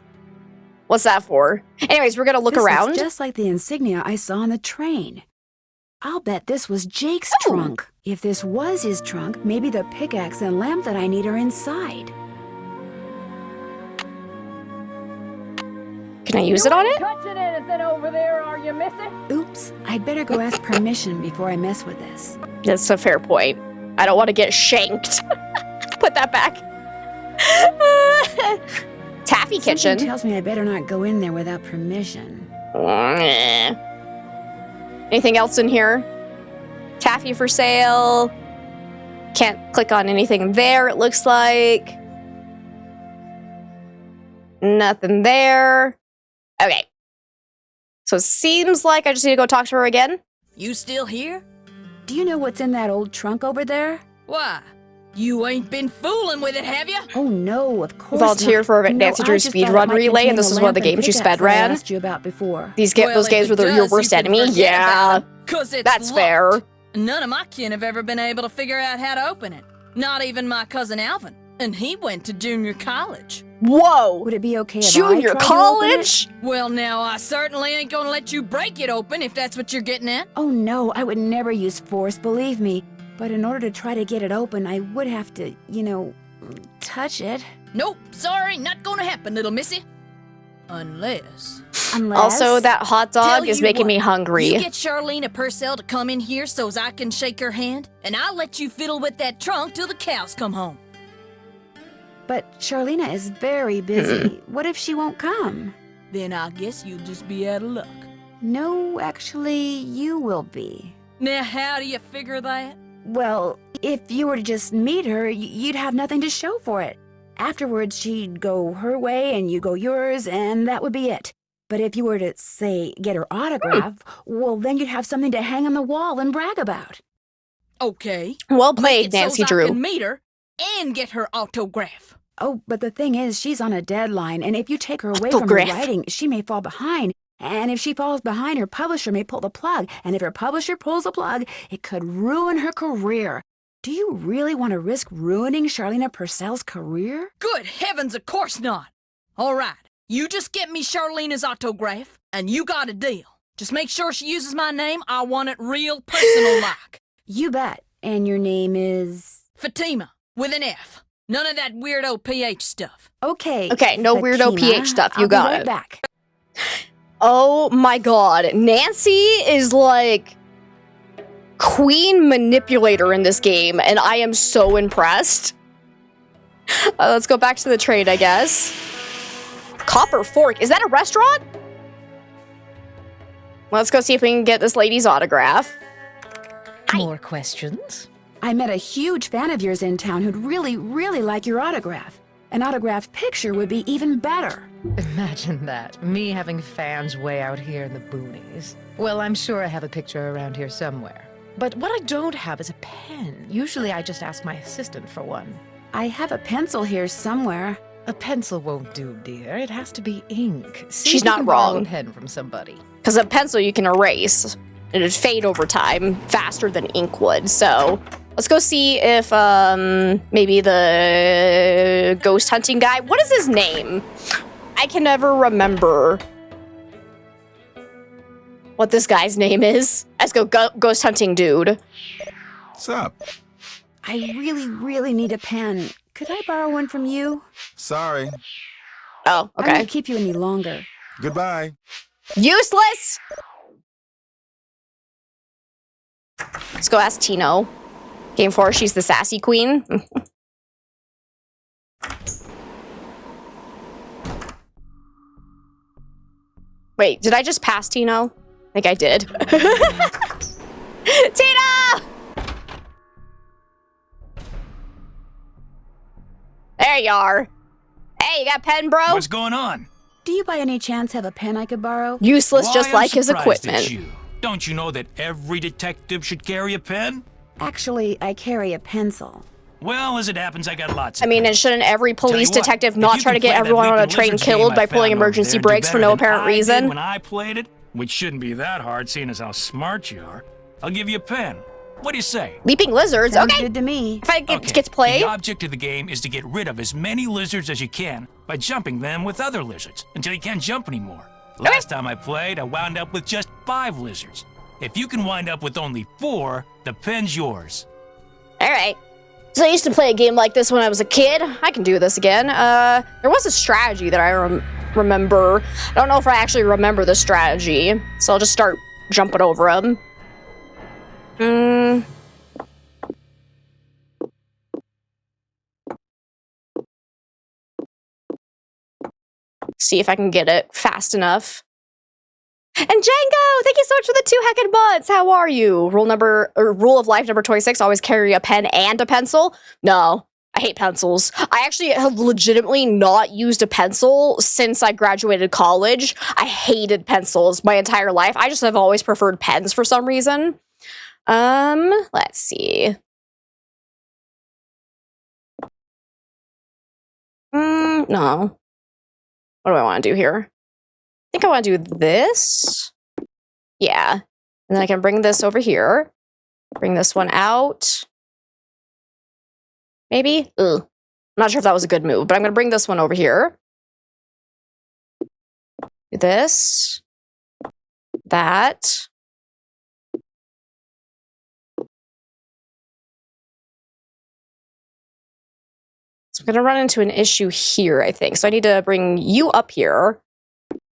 What's that for? Anyways, we're gonna look around. This is just like the insignia I saw on the train. I'll bet this was Jake's trunk. If this was his trunk, maybe the pickaxe and lamp that I need are inside. Can I use it on it? Touching anything over there, are you, missy? Oops, I'd better go ask permission before I mess with this. That's a fair point. I don't want to get shanked. Put that back. Taffy Something kitchen. tells me I better not go in there without permission. Anything else in here? Taffy for sale. Can't click on anything there, it looks like. Nothing there. Okay. So it seems like I just need to go talk to her again. You still here? Do you know what's in that old trunk over there? Why? You ain't been fooling with it, have you? Oh no, of course Volunteer not. for a No, Nancy I Drew just speed thought it run might relay, and contain this the is one of the lamp and games you pickaxe sped that I ran. asked you about before. Those Well, games if were it your does, worst you can enemy. forget Yeah. about it, 'cause it's That's locked. fair. None of my kin have ever been able to figure out how to open it. Not even my cousin Alvin. And he went to junior college. Whoa. Would it be okay if Junior I tried college? Well, now, I certainly ain't gonna let you break it open if that's what you're getting at. Oh no, I would never use force, believe me. But in order to try to get it open, I would have to, touch it. Nope, sorry, not gonna happen, little missy. Unless... Also, that hot dog Tell is you making what, me hungry. You get Charlene Purcell to come in here so's I can shake her hand, and I'll let you fiddle with that trunk till the cows come home. But Charlena is very busy. What if she won't come? Then I guess you'll just be out of luck. No, actually, you will be. Now, how do you figure that? Well, if you were to just meet her, you'd have nothing to show for it. Afterwards, she'd go her way and you go yours, and that would be it. But if you were to, say, get her autograph, well, then you'd have something to hang on the wall and brag about. Okay. Well Make played, it Nancy so's Drew. I can meet her and get her autograph. Oh, but the thing is, she's on a deadline, and if you take her away from her Autograph. writing, she may fall behind. And if she falls behind, her publisher may pull the plug. And if her publisher pulls the plug, it could ruin her career. Do you really want to risk ruining Charlena Purcell's career? Good heavens, of course not. All right, you just get me Charlena's autograph, and you got a deal. Just make sure she uses my name. I want it real personal-like. You bet. And your name is... Fatima, with an F. None of that weirdo PH stuff. Okay. Okay, no weirdo Fatima. PH stuff. You I'll got be right it. back. Oh my god. Nancy is like queen manipulator in this game, and I am so impressed. Let's go back to the trade, I guess. Copper Fork. Is that a restaurant? Let's go see if we can get this lady's autograph. More questions? I met a huge fan of yours in town who'd really, really like your autograph. An autographed picture would be even better. Imagine that. Me having fans way out here in the boonies. Well, I'm sure I have a picture around here somewhere. But what I don't have is a pen. Usually I just ask my assistant for one. I have a pencil here somewhere. A pencil won't do, dear. It has to be ink. See She's if you not can borrow wrong. a pen from somebody. Because a pencil you can erase. it'd fade over time faster than ink would. So let's go see if maybe the ghost hunting guy. What is his name? I can never remember what this guy's name is. Let's go ghost hunting dude. What's up? I really need a pen. Could I borrow one from you? Sorry. Oh, I okay. won't keep you any longer. Goodbye. Useless! Let's go ask Tino. Game 4, she's the sassy queen. Wait, did I just pass Tino? I think I did. Tino! There you are. Hey, you got a pen, bro? What's going on? Do you by any chance have a pen I could borrow? Useless, Why, just I'm like his surprised at equipment. you. Don't you know that every detective should carry a pen? Actually, I carry a pencil. Well, as it happens, I got lots of I mean, and pens. shouldn't every Tell you police what, detective if not you try to can get play that everyone on a Leaping train Lizards killed game by I pulling found over emergency there and do brakes for better no than apparent I did reason? when I played it, which shouldn't be that hard, seeing as how smart you are, I'll give you a pen. What do you say? Leaping lizards? Sounds Okay. good to me. If I get Okay, to play, the object of the game is to get rid of as many lizards as you can by jumping them with other lizards until you can't jump anymore. Last time I played, I wound up with just 5 lizards. If you can wind up with only 4, the pen's yours. all right. So I used to play a game like this when I was a kid. I can do this again. There was a strategy that I remember. I don't know if I actually remember the strategy, so I'll just start jumping over them. See if I can get it fast enough. And Django, thank you so much for the 2 heckin' months. How are you? Rule of life number 26, always carry a pen and a pencil. No, I hate pencils. I actually have legitimately not used a pencil since I graduated college. I hated pencils my entire life. I just have always preferred pens for some reason. Let's see. No. What do I want to do here? I think I want to do this. Yeah. And then I can bring this over here. Bring this one out. Maybe? Ugh. I'm not sure if that was a good move, but I'm going to bring this one over here. Do this. That. So I'm going to run into an issue here, I think. So I need to bring you up here.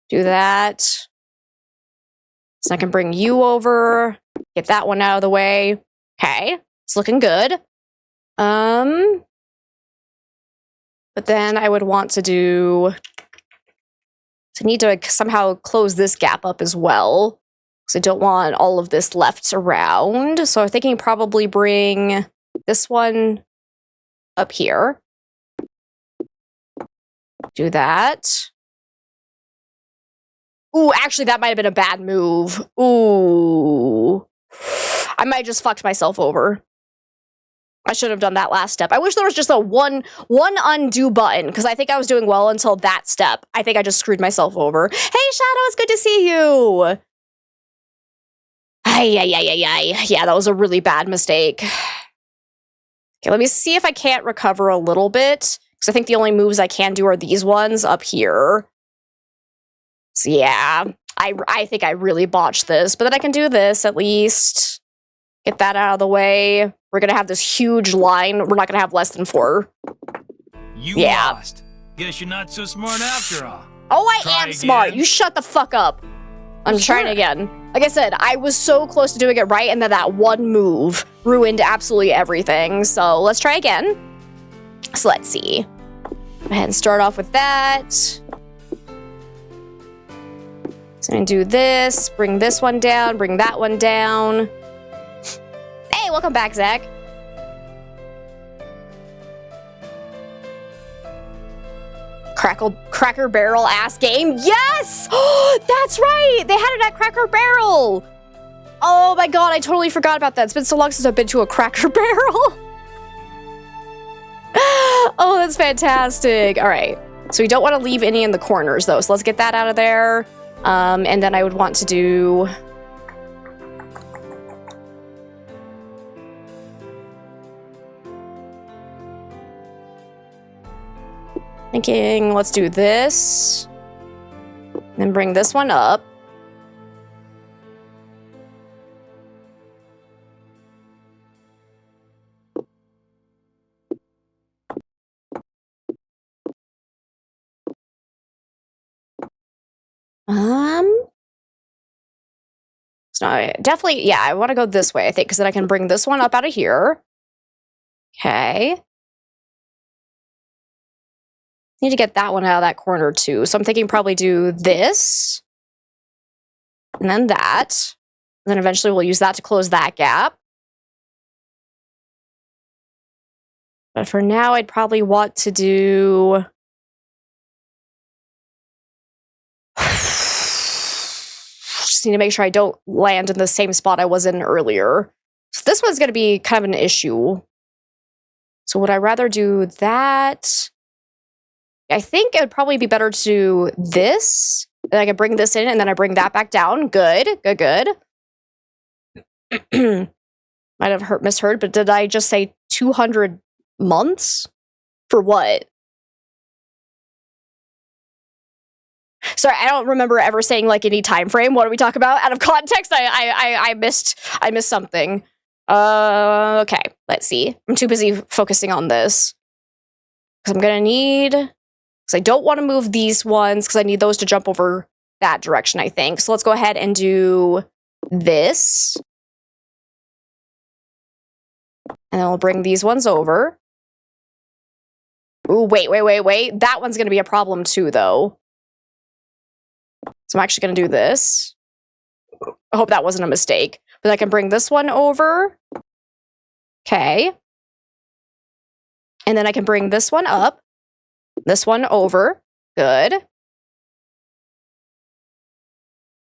Do that. So I can bring you over. Get that one out of the way. Okay. It's looking good. But then I would want to do... So I need to somehow close this gap up as well. Because I don't want all of this left around. So I'm thinking probably bring this one up here. Do that. Ooh, actually, that might have been a bad move. Ooh. I might have just fucked myself over. I should have done that last step. I wish there was just a one undo button, because I think I was doing well until that step. I think I just screwed myself over. Hey, Shadow, it's good to see you. Ay. Yeah, that was a really bad mistake. Okay, let me see if I can't recover a little bit, because I think the only moves I can do are these ones up here. So yeah, I think I really botched this, but then I can do this at least. Get that out of the way. We're gonna have this huge line. We're not gonna have less than 4. You Yeah. lost. Guess you're not so smart after all. Oh, I Try am smart. again. You shut the fuck up. I'm trying again. Like I said, I was so close to doing it right, and then that one move ruined absolutely everything. So let's try again. So let's see. Go ahead and start off with that. So I'm gonna do this, bring this one down, bring that one down. Hey, welcome back, Zach. Cracker Barrel ass game. Yes! That's right! They had it at Cracker Barrel! Oh my god, I totally forgot about that. It's been so long since I've been to a Cracker Barrel. Oh, that's fantastic. All right. So we don't want to leave any in the corners, though. So let's get that out of there. And then I would want to do Thinking, let's do this. Then bring this one up. So definitely, yeah, I want to go this way, I think, because then I can bring this one up out of here. Okay. Need to get that one out of that corner too. So I'm thinking probably do this. And then that. And then eventually we'll use that to close that gap. But for now, I'd probably want to do... Just need to make sure I don't land in the same spot I was in earlier. So this one's going to be kind of an issue. So would I rather do that? I think it would probably be better to do this. Then I can bring this in and then I bring that back down. Good, good, good. Might have misheard, but did I just say 200 months? For what? Sorry, I don't remember ever saying like any time frame. What are we talking about? Out of context, I missed something. Okay, let's see. I'm too busy focusing on this. Because I'm gonna need... Because I don't want to move these ones, because I need those to jump over that direction, I think. So let's go ahead and do this. And then we'll bring these ones over. Ooh, wait. That one's gonna be a problem too, though. So I'm actually gonna do this. I hope that wasn't a mistake. But I can bring this one over. Okay. And then I can bring this one up. This one over. Good.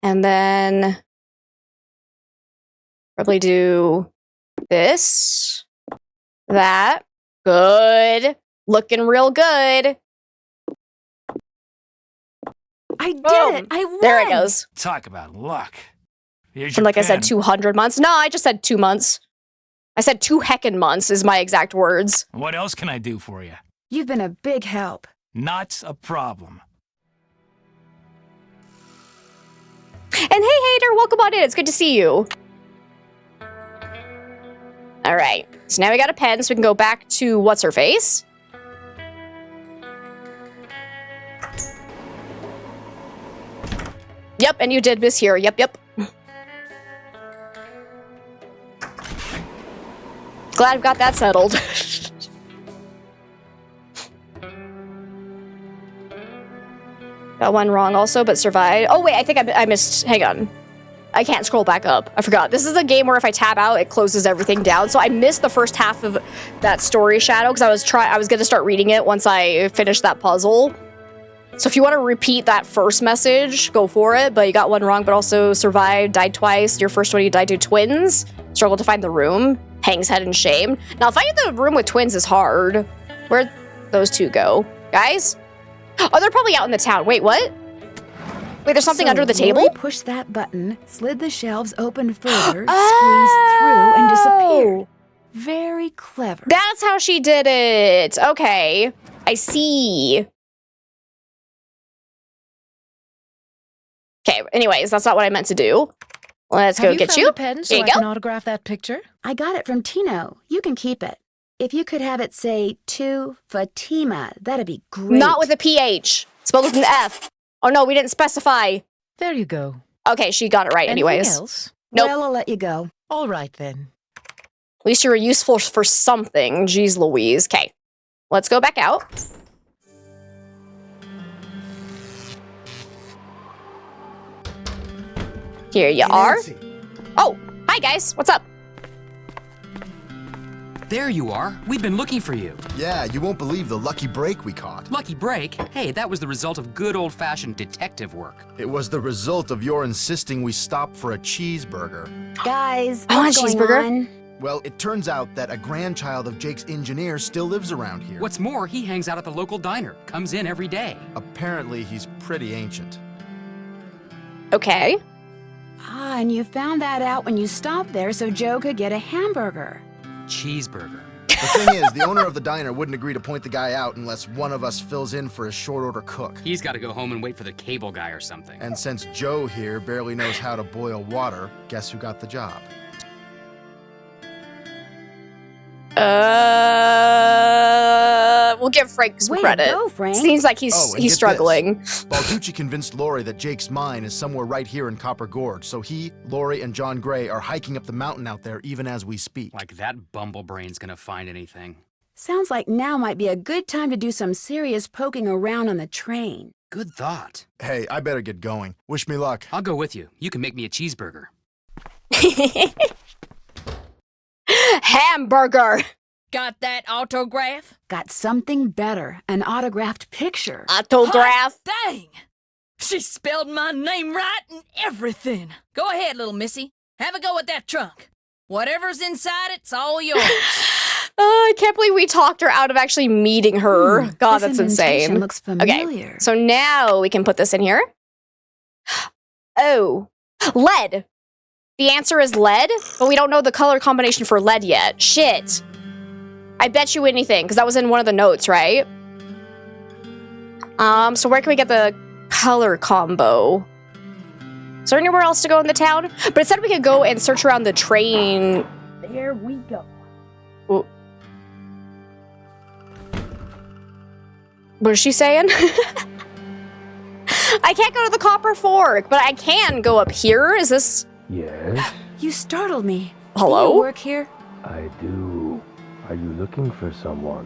And then probably do this. That. Good. Looking real good. I did Boom. it! I won! There it goes. Talk about luck. Here's And your like I said, pen. 200 months. No, I just said 2 months. I said 2 heckin' months is my exact words. What else can I do for you? You've been a big help. Not a problem. And hey, Hater, welcome on in. It's good to see you. All right. So now we got a pen, so we can go back to what's-her-face. Yep, and you did miss here. Yep. Glad I've got that settled. Got one wrong also, but survived. Oh, wait, I think I missed. Hang on. I can't scroll back up. I forgot. This is a game where if I tab out, it closes everything down. So I missed the first half of that story shadow because I was going to start reading it once I finished that puzzle. So if you want to repeat that first message, go for it. But you got one wrong, but also survived, died twice. Your first one, you died to twins. Struggled to find the room. Hangs head in shame. Now, finding the room with twins is hard. Where'd those two go? Guys? Oh, they're probably out in the town. Wait, what? Wait, there's something under the table? Lori pushed that button, slid the shelves open further, squeezed through, and disappeared. Very clever. That's how she did it. Okay. I see. Okay, anyways, that's not what I meant to do. Let's go get you. Have you found a pen so Here I you can go. autograph that picture? I got it from Tino. You can keep it. If you could have it say to Fatima, that'd be great. Not with a PH. Spelled with an F. Oh no, we didn't specify. There you go. Okay, she got it right Anything anyways. else? Nope. Well, I'll let you go. All right, then. At least you were useful for something. Jeez Louise. Okay, let's go back out. Here you are. Oh, hi guys. What's up? There you are. We've been looking for you. Yeah, you won't believe the lucky break we caught. Lucky break? Hey, that was the result of good old-fashioned detective work. It was the result of your insisting we stop for a cheeseburger. Guys, I want what's a going cheeseburger. on? Well, it turns out that a grandchild of Jake's engineer still lives around here. What's more, he hangs out at the local diner. Comes in every day. Apparently, he's pretty ancient. Okay. Ah, and you found that out when you stopped there so Joe could get a hamburger. Cheeseburger. The thing is, the owner of the diner wouldn't agree to point the guy out unless one of us fills in for his short order cook. He's got to go home and wait for the cable guy or something. And since Joe here barely knows how to boil water, guess who got the job? We'll give Frank some Way credit. to go, Frank. Seems like he's Oh, and he's get struggling. this. Balducci convinced Lori that Jake's mine is somewhere right here in Copper Gorge, so he, Lori, and John Gray are hiking up the mountain out there even as we speak. Like that bumblebrain's gonna find anything. Sounds like now might be a good time to do some serious poking around on the train. Good thought. Hey, I better get going. Wish me luck. I'll go with you. You can make me a cheeseburger. Hamburger. Got that autograph? Got something better, an autographed picture. Autograph. Hot dang! She spelled my name right and everything. Go ahead, little missy. Have a go at that trunk. Whatever's inside, it's all yours. I can't believe we talked her out of actually meeting her. God, This that's indentation insane. looks familiar. Okay, so now we can put this in here. Oh, lead. The answer is lead, but we don't know the color combination for lead yet. Shit. I bet you anything, because that was in one of the notes, right? So where can we get the color combo? Is there anywhere else to go in the town? But it said we could go and search around the train. There we go. Ooh. What is she saying? I can't go to the Copper Fork, but I can go up here. Is this... Yes, You startled me. Hello? Do you work here? I do. Are you looking for someone?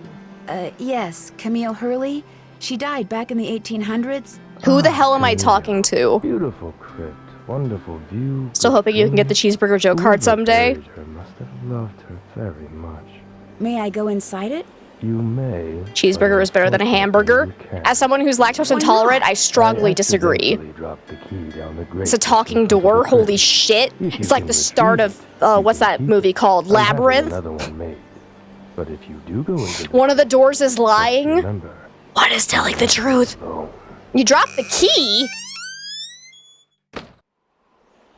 Yes, Camille Hurley. She died back in the 1800s. Who the hell am I talking to? Beautiful crypt, wonderful view. Still hoping you can get the cheeseburger joke card someday. Whoever buried her must have loved her very much. May I go inside it? You may. Cheeseburger is better than a hamburger. As someone who's lactose intolerant, I strongly disagree. It's a talking door. Holy shit. It's like the start of, what's that movie called? Labyrinth? Another one made. But if you do go into One of the doors is lying. remember, What is telling the truth? oh, You dropped the key?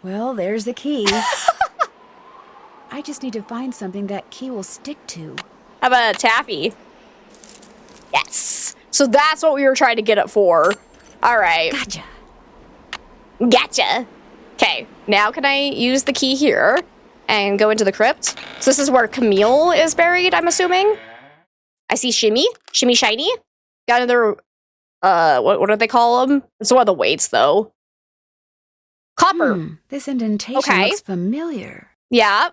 Well, there's the key. I just need to find something that key will stick to. How about a taffy? Yes. So that's what we were trying to get it for. All right. Gotcha. Gotcha. Okay, now can I use the key here and go into the crypt? So this is where Camille is buried, I'm assuming. I see Shimmy. Shimmy Shiny. Got another, what do they call them? It's one of the weights, though. Copper. This indentation Okay. looks familiar. Yeah.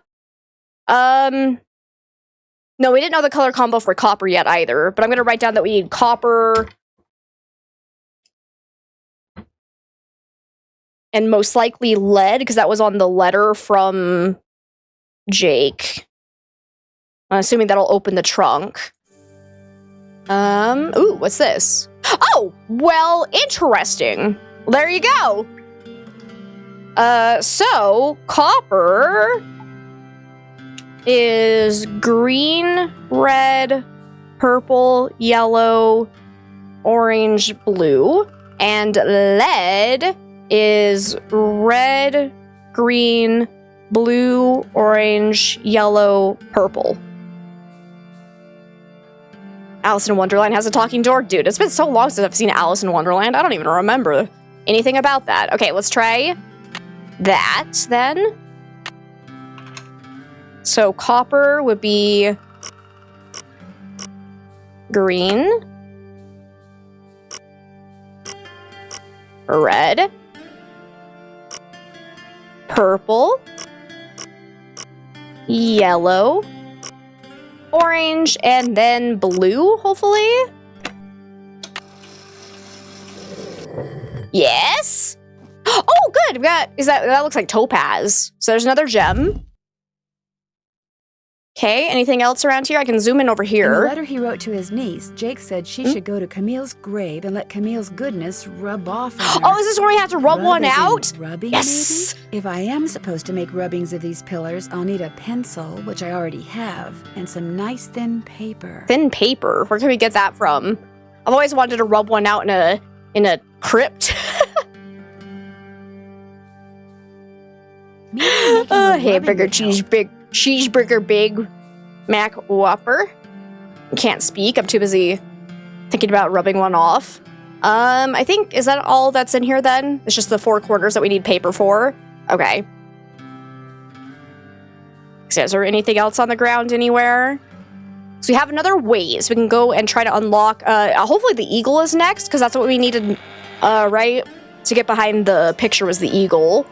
No, we didn't know the color combo for copper yet either, but I'm gonna write down that we need copper and most likely lead, because that was on the letter from Jake. I'm assuming that'll open the trunk. Ooh, what's this? Oh, well, interesting. There you go. So, copper is green, red, purple, yellow, orange, blue. And lead is red, green, blue, orange, yellow, purple. Alice in Wonderland has a talking door. Dude, it's been so long since I've seen Alice in Wonderland. I don't even remember anything about that. Okay, let's try that then. So copper would be green, red, purple, yellow, orange, and then blue, hopefully? Yes? Oh, good! We got, that looks like topaz. So there's another gem. Okay, anything else around here? I can zoom in over In the here. letter he wrote to his niece, Jake said she should go to Camille's grave and let Camille's goodness rub off on her. Oh, is this where we have to rub one as in out? Rubbing, Yes! maybe? If I am supposed to make rubbings of these pillars, I'll need a pencil, which I already have, and some nice thin paper. Thin paper. Where can we get that from? I've always wanted to rub one out in a crypt. Maybe making a rubbing Hamburger, would help. cheeseburger big. Mac Whopper. Can't speak. I'm too busy thinking about rubbing one off. I think, is that all that's in here then? It's just the 4 corners that we need paper for? Okay. So is there anything else on the ground anywhere? So we have another way, so we can go and try to unlock, hopefully the eagle is next, because that's what we needed, right? To get behind the picture was the eagle.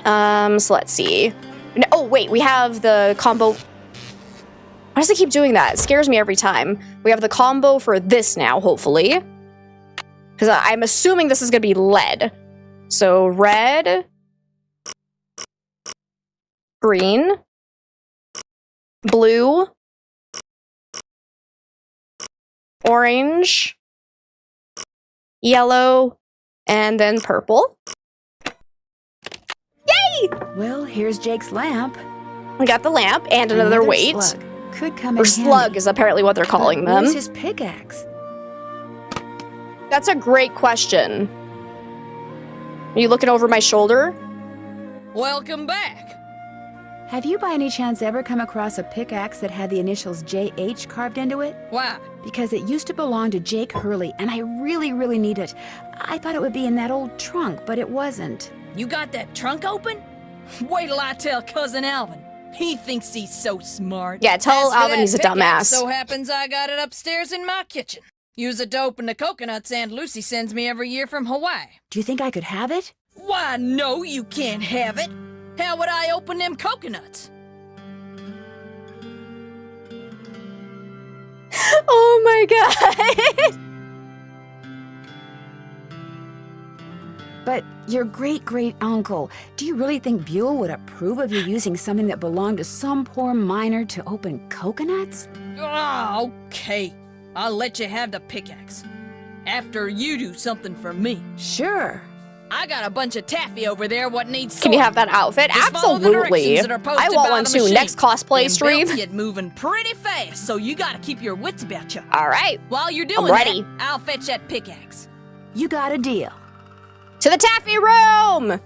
So let's see. No, oh, wait, we have the combo. Why does it keep doing that? It scares me every time. We have the combo for this now, hopefully. Because I'm assuming this is going to be lead. So red, green, blue, orange, yellow, and then purple. Yay! Well, here's Jake's lamp. We got the lamp and another weight. Slug. Could come Or in slug handy. is apparently what they're calling them. Where's his pickaxe? That's a great question. Are you looking over my shoulder? Welcome back. Have you by any chance ever come across a pickaxe that had the initials JH carved into it? Why? Because it used to belong to Jake Hurley, and I really, really need it. I thought it would be in that old trunk, but it wasn't. You got that trunk open? Wait till I tell Cousin Alvin. He thinks he's so smart. Yeah, tell As for Alvin that he's a pickaxe, dumbass. So happens I got it upstairs in my kitchen. Use it to open the coconuts Aunt Lucy sends me every year from Hawaii. Do you think I could have it? Why, no, you can't have it. How would I open them coconuts? Oh my god! But your great-great-uncle, do you really think Buell would approve of you using something that belonged to some poor miner to open coconuts? Oh, okay. I'll let you have the pickaxe. After you do something for me. Sure. I got a bunch of taffy over there what needs Can you sorting. have that outfit? Just follow the Absolutely. directions that are posted I want by one the too. machine. Next cosplay Them stream. belts get moving pretty fast, so you gotta keep your wits about you. All right. While you're doing ready. that, I'll fetch that pickaxe. You got a deal. To the taffy room!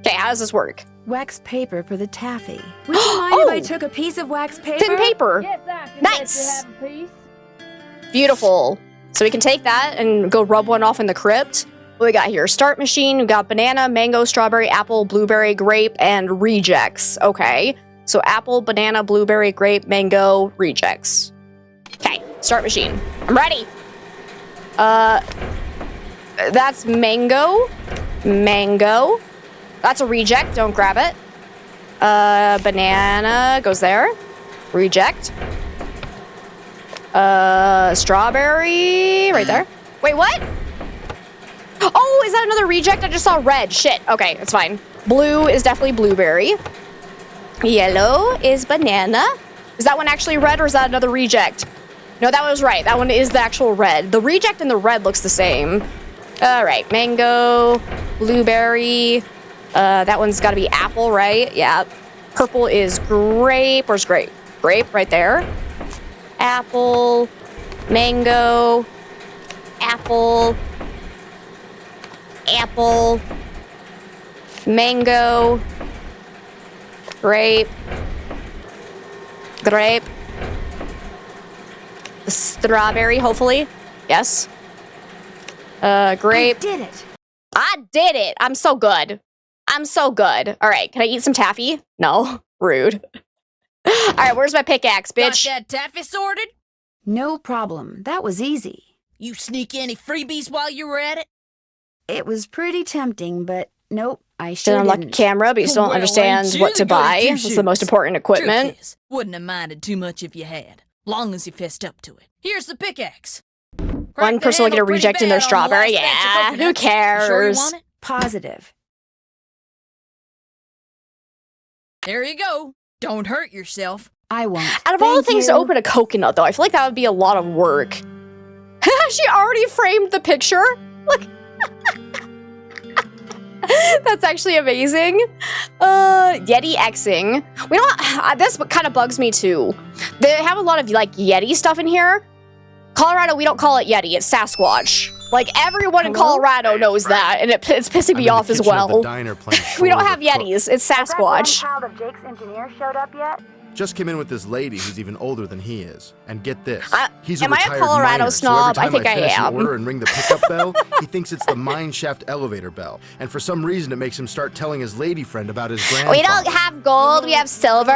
Okay, how does this work? Wax paper for the taffy. Would you mind if I Oh! took a piece of wax paper? Thin paper. Yes, I can Nice. let you have a piece. Beautiful. So we can take that and go rub one off in the crypt. What we got here? Start machine. We got banana, mango, strawberry, apple, blueberry, grape, and rejects. Okay. So apple, banana, blueberry, grape, mango, rejects. Okay. Start machine. I'm ready. That's mango. Mango. That's a reject. Don't grab it. Banana goes there. Reject. Strawberry right there. Wait, what? Oh, is that another reject? I just saw red. Shit. Okay, it's fine. Blue is definitely blueberry. Yellow is banana. Is that one actually red or is that another reject? No, that was right. That one is the actual red. The reject and the red looks the same. All right, mango, blueberry. That one's got to be apple, right? Yeah. Purple is grape. Where's grape? Grape right there. Apple, mango, apple, apple, mango, grape, grape, strawberry, hopefully. Yes. Grape. I did it. I did it. I'm so good. I'm so good. All right, can I eat some taffy? No. Rude. All right, where's my pickaxe, bitch? Got that taffy sorted? No problem. That was easy. You sneak any freebies while you were at it? It was pretty tempting, but nope, I sure Didn't unlock a didn't. camera, but you still don't Well, understand ain't what you to the goody buy. two-shoes? It's the most important equipment. Truth is, wouldn't have minded too much if you had, long as you fessed up to it. Here's the pickaxe. One Cracked the person will get a handle pretty reject in their bad on the strawberry. last batch of Yeah, who coconuts. You sure you cares? want it? Positive. There you go. Don't hurt yourself. I won't. Out of all the Thank things to you. open a coconut, though, I feel like that would be a lot of work. She already framed the picture. Look. That's actually amazing. Yeti Xing. We don't. This kind of bugs me too. They have a lot of like Yeti stuff in here. Colorado, we don't call it Yeti. It's Sasquatch. Like everyone in Hello? Colorado knows that, and it's pissing I'm me in the off as kitchen of the well. diner playing We don't Shore have the Cook. Yetis. It's Has that Sasquatch. one child of Jake's engineer showed up yet? Just came in with this lady who's even older than he is. And get this, he's am a I a retired Colorado miner, snob? so every time I think I finish am. an order and ring the pickup bell, he thinks it's the mine shaft elevator bell. And for some reason, it makes him start telling his lady friend about his grandfather. We don't have gold, we have silver.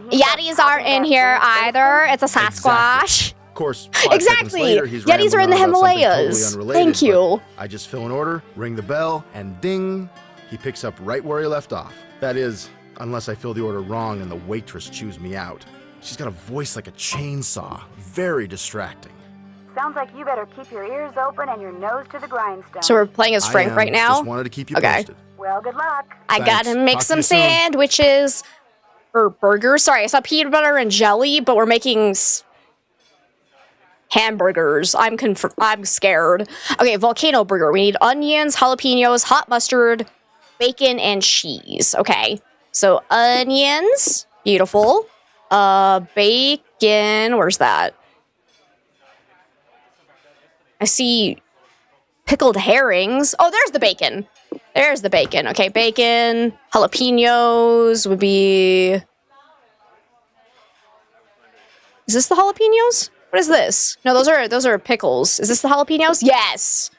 Yetis aren't in here either. It's a Sasquatch. Of course, 5 seconds later, he's Yetis are in the rambling on about something Himalayas. totally unrelated, Thank you. but I just fill an order, ring the bell, and ding, he picks up right where he left off. That is, unless I fill the order wrong and the waitress chews me out. She's got a voice like a chainsaw. Very distracting. Sounds like you better keep your ears open and your nose to the grindstone. So we're playing as Frank right now? Just wanted to keep you posted. Well, good luck. I Thanks. gotta make Talk to some you soon. sandwiches. Or burgers. Sorry, I saw peanut butter and jelly, but we're making hamburgers. I'm scared. Okay, volcano burger. We need onions, jalapenos, hot mustard, bacon, and cheese. Okay, so onions. Beautiful. Bacon. Where's that? I see pickled herrings. Oh, there's the bacon. There's the bacon. Okay, bacon. Jalapenos would be... Is this the jalapenos? What is this? No, those are pickles. Is this the jalapenos? Yes.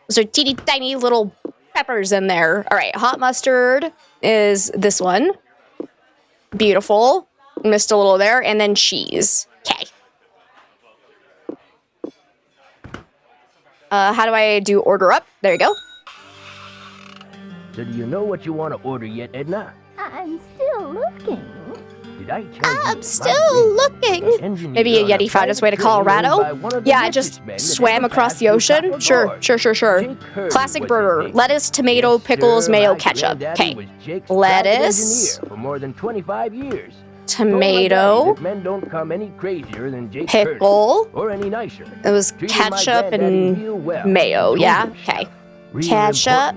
Those are teeny tiny little peppers in there. All right, hot mustard is this one. Beautiful. Missed a little there, and then cheese. Okay. How do I do order up? There you go. So do you know what you want to order yet, Edna? I'm still looking. Did I tell you? I'm still looking. Maybe a Yeti found its way to Colorado? Yeah, I just swam across the ocean? Sure. Classic burger. Lettuce, tomato, pickles, mayo, ketchup. Okay. Lettuce. For more than 25 years. Tomato. Men don't come any crazier than Jake Pickle. or any nicer. It was ketchup and mayo, yeah? Okay. Ketchup.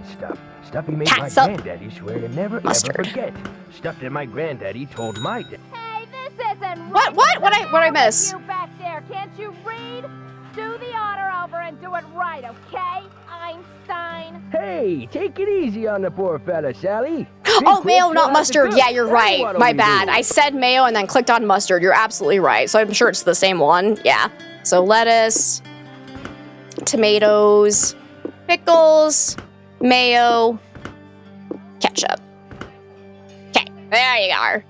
Stuff he made Catsup. my granddaddy swear to never Mustard. ever forget. Stuff that my granddaddy told my dad. Hey, this isn't What? What I miss? You back there, can't you read? Do the order over and do it right, okay? Einstein. Hey, take it easy on the poor fella, Sally. Oh, mayo, not mustard. Yeah, you're right. My bad. I said mayo and then clicked on mustard. You're absolutely right. So I'm sure it's the same one. Yeah. So lettuce, tomatoes, pickles, mayo, ketchup. Okay, there you are.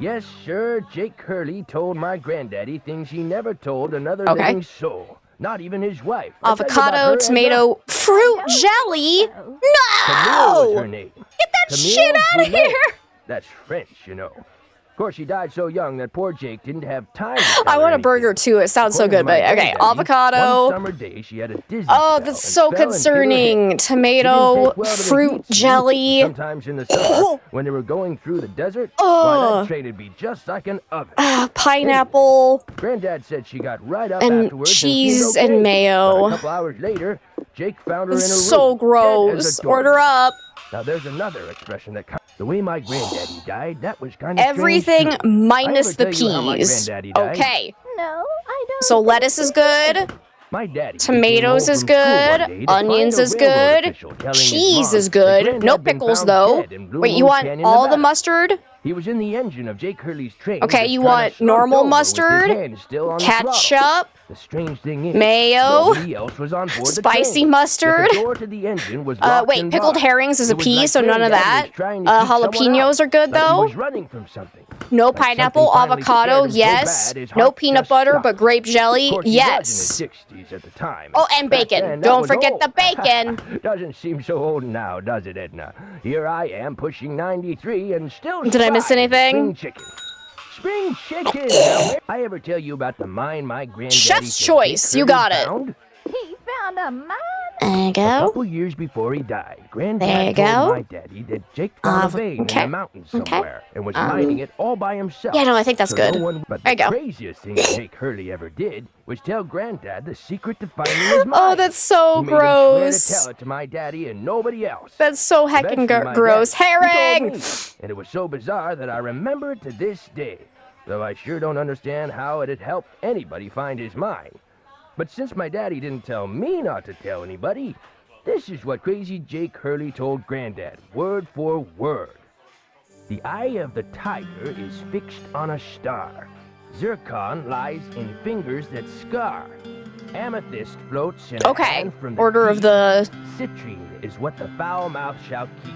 Yes, sir, Jake Hurley told my granddaddy things he never told another Okay. living soul. Not even his wife. I tell you about Avocado, her, tomato, fruit jelly? Camille was her No! name. Get that Camille shit out of Boulet. here! That's French, you know. Of course, she died so young that poor Jake didn't have time to tell I her want a anything. burger too. It sounds so According good, to my but okay. granddaddy, One Avocado. summer day, she had a dizzy Oh, spell that's and so fell and hit her concerning. head. Tomato, She didn't take well to the fruit heat, jelly. Sometimes in the summer, when they were going through the desert, why, Ugh. that train would be just like an oven. Pineapple. Granddad said she got right up And afterwards cheese and seemed okay. and mayo. But a couple hours later, Jake found her in her room. It's so dead as gross. a doornail. Order up. Now there's another expression that comes. The way my granddaddy died, that was kind of Everything strange too. minus I the ever tell you how my peas. granddaddy died? Okay. No, I don't. So lettuce is good. My daddy Tomatoes came home is from school one good. day to Onions find a is railroad good. official telling his Cheese mom is that good. Granddad No had been pickles found though. dead in Blue Wait, you Moon want Canyon, all the Nevada. mustard? He was in the engine of Jake Hurley's train. Okay, just you kinda want slumped normal over with his mustard, hand still on the throttle. ketchup, The strange thing is, mayo, nobody else was on board the spicy train. mustard. Yet the door to the engine was locked Wait, and pickled barred. herrings is a It was pea, like so none of Granddad that. was trying to keep someone out, Jalapenos are good like he though. was running from something. No Like pineapple, something finally avocado, scared him so yes. bad his No heart peanut just butter, stopped. but grape jelly, Of course, he yes. was in his 60s at the time. Oh, and Back bacon. then, that Don't was forget old. the bacon. Doesn't seem so old now, does it, Edna? Here I am pushing 93 and still Did I miss sprying anything? Spring chicken. Spring chicken! Now, I ever tell you about the mine my granddaddy Chef's said choice. Jake You got Hurley it. found? He found a mine. There you A go. couple years before he died, Granddad There you told go. my daddy that Jake found a vein okay. in the mountains Okay. somewhere and was mining it all by himself. Yeah, no, I think that's So good. No one, but There you the go. craziest thing Jake Hurley ever did was tell Granddad the secret to finding his mine. Oh, that's so He made him swear gross. to tell it to my daddy and nobody else. That's so heckin' Eventually, my gross. dad, he told Herring! me, and it was so bizarre that I remember it to this day, though I sure don't understand how it had helped anybody find his mine. But since my daddy didn't tell me not to tell anybody, this is what crazy Jake Hurley told Granddad, word for word. The eye of the tiger is fixed on a star. Zircon lies in fingers that scar. Amethyst floats in a hand from the Order of deep. the Citrine is what the foul mouth shall keep.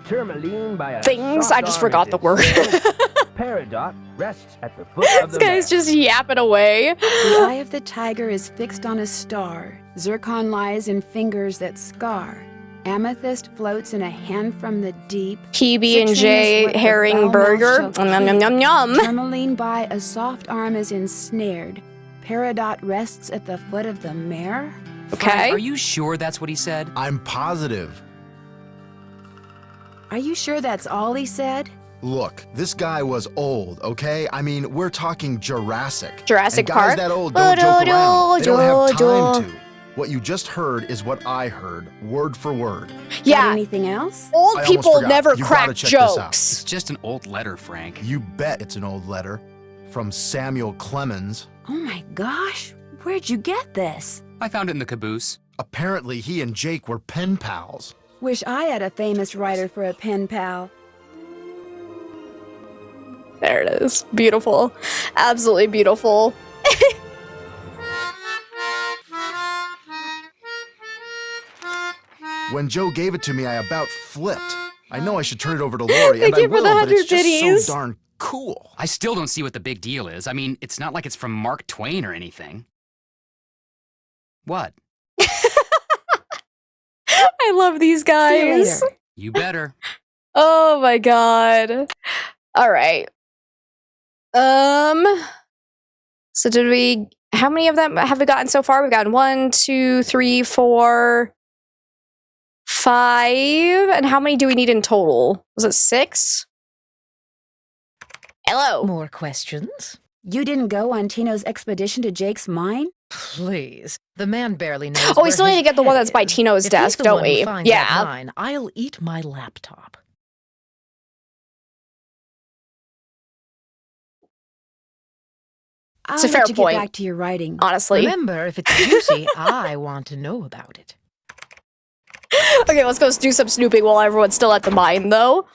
Tourmaline by a things. soft I just arm forgot is the its word. sail. Peridot rests at the foot of This the guy's mast. just yapping away. The eye of the tiger is fixed on a star. Zircon lies in fingers that scar. Amethyst floats in a hand from the deep. PB&J herring burger. Yum, yum, yum, yum. Tourmaline by a soft arm is ensnared. Peridot rests at the foot of the mare. Okay. Are you sure that's what he said? I'm positive. Are you sure that's all he said? Look, this guy was old, okay? I mean, we're talking Jurassic. Jurassic and guys Park? that old don't joke around. They don't have time to. What you just heard is what I heard, word for word. Yeah. Anything else? Old I almost people forgot. never You gotta crack check this out. jokes. It's just an old letter, Frank. You bet it's an old letter. From Samuel Clemens. Oh my gosh, where'd you get this? I found it in the caboose. Apparently, he and Jake were pen pals. Wish I had a famous writer for a pen pal. There it is. Beautiful. Absolutely beautiful. When Joe gave it to me, I about flipped. I know I should turn it over to Lori, Thank and I you for will, the but it's 100 just biddies. so darn cool. I still don't see what the big deal is. I mean, it's not like it's from Mark Twain or anything. What? I love these See you guys. later. You better. Oh my god. All right. So did we? How many of them have we gotten so far? We've gotten 1, 2, 3, 4, 5. And how many do we need in total? Was it 6? Hello. More questions? You didn't go on Tino's expedition to Jake's mine? Please. The man barely knows. Oh, we where still need his to get the one head that's by is. Tino's If he's desk, the don't one who we? finds Yeah. that mine, I'll eat my laptop. I'll a let fair you point. get back to your writing. Honestly. Remember, if it's juicy, I want to know about it. Okay, let's go do some snooping while everyone's still at the mine, though.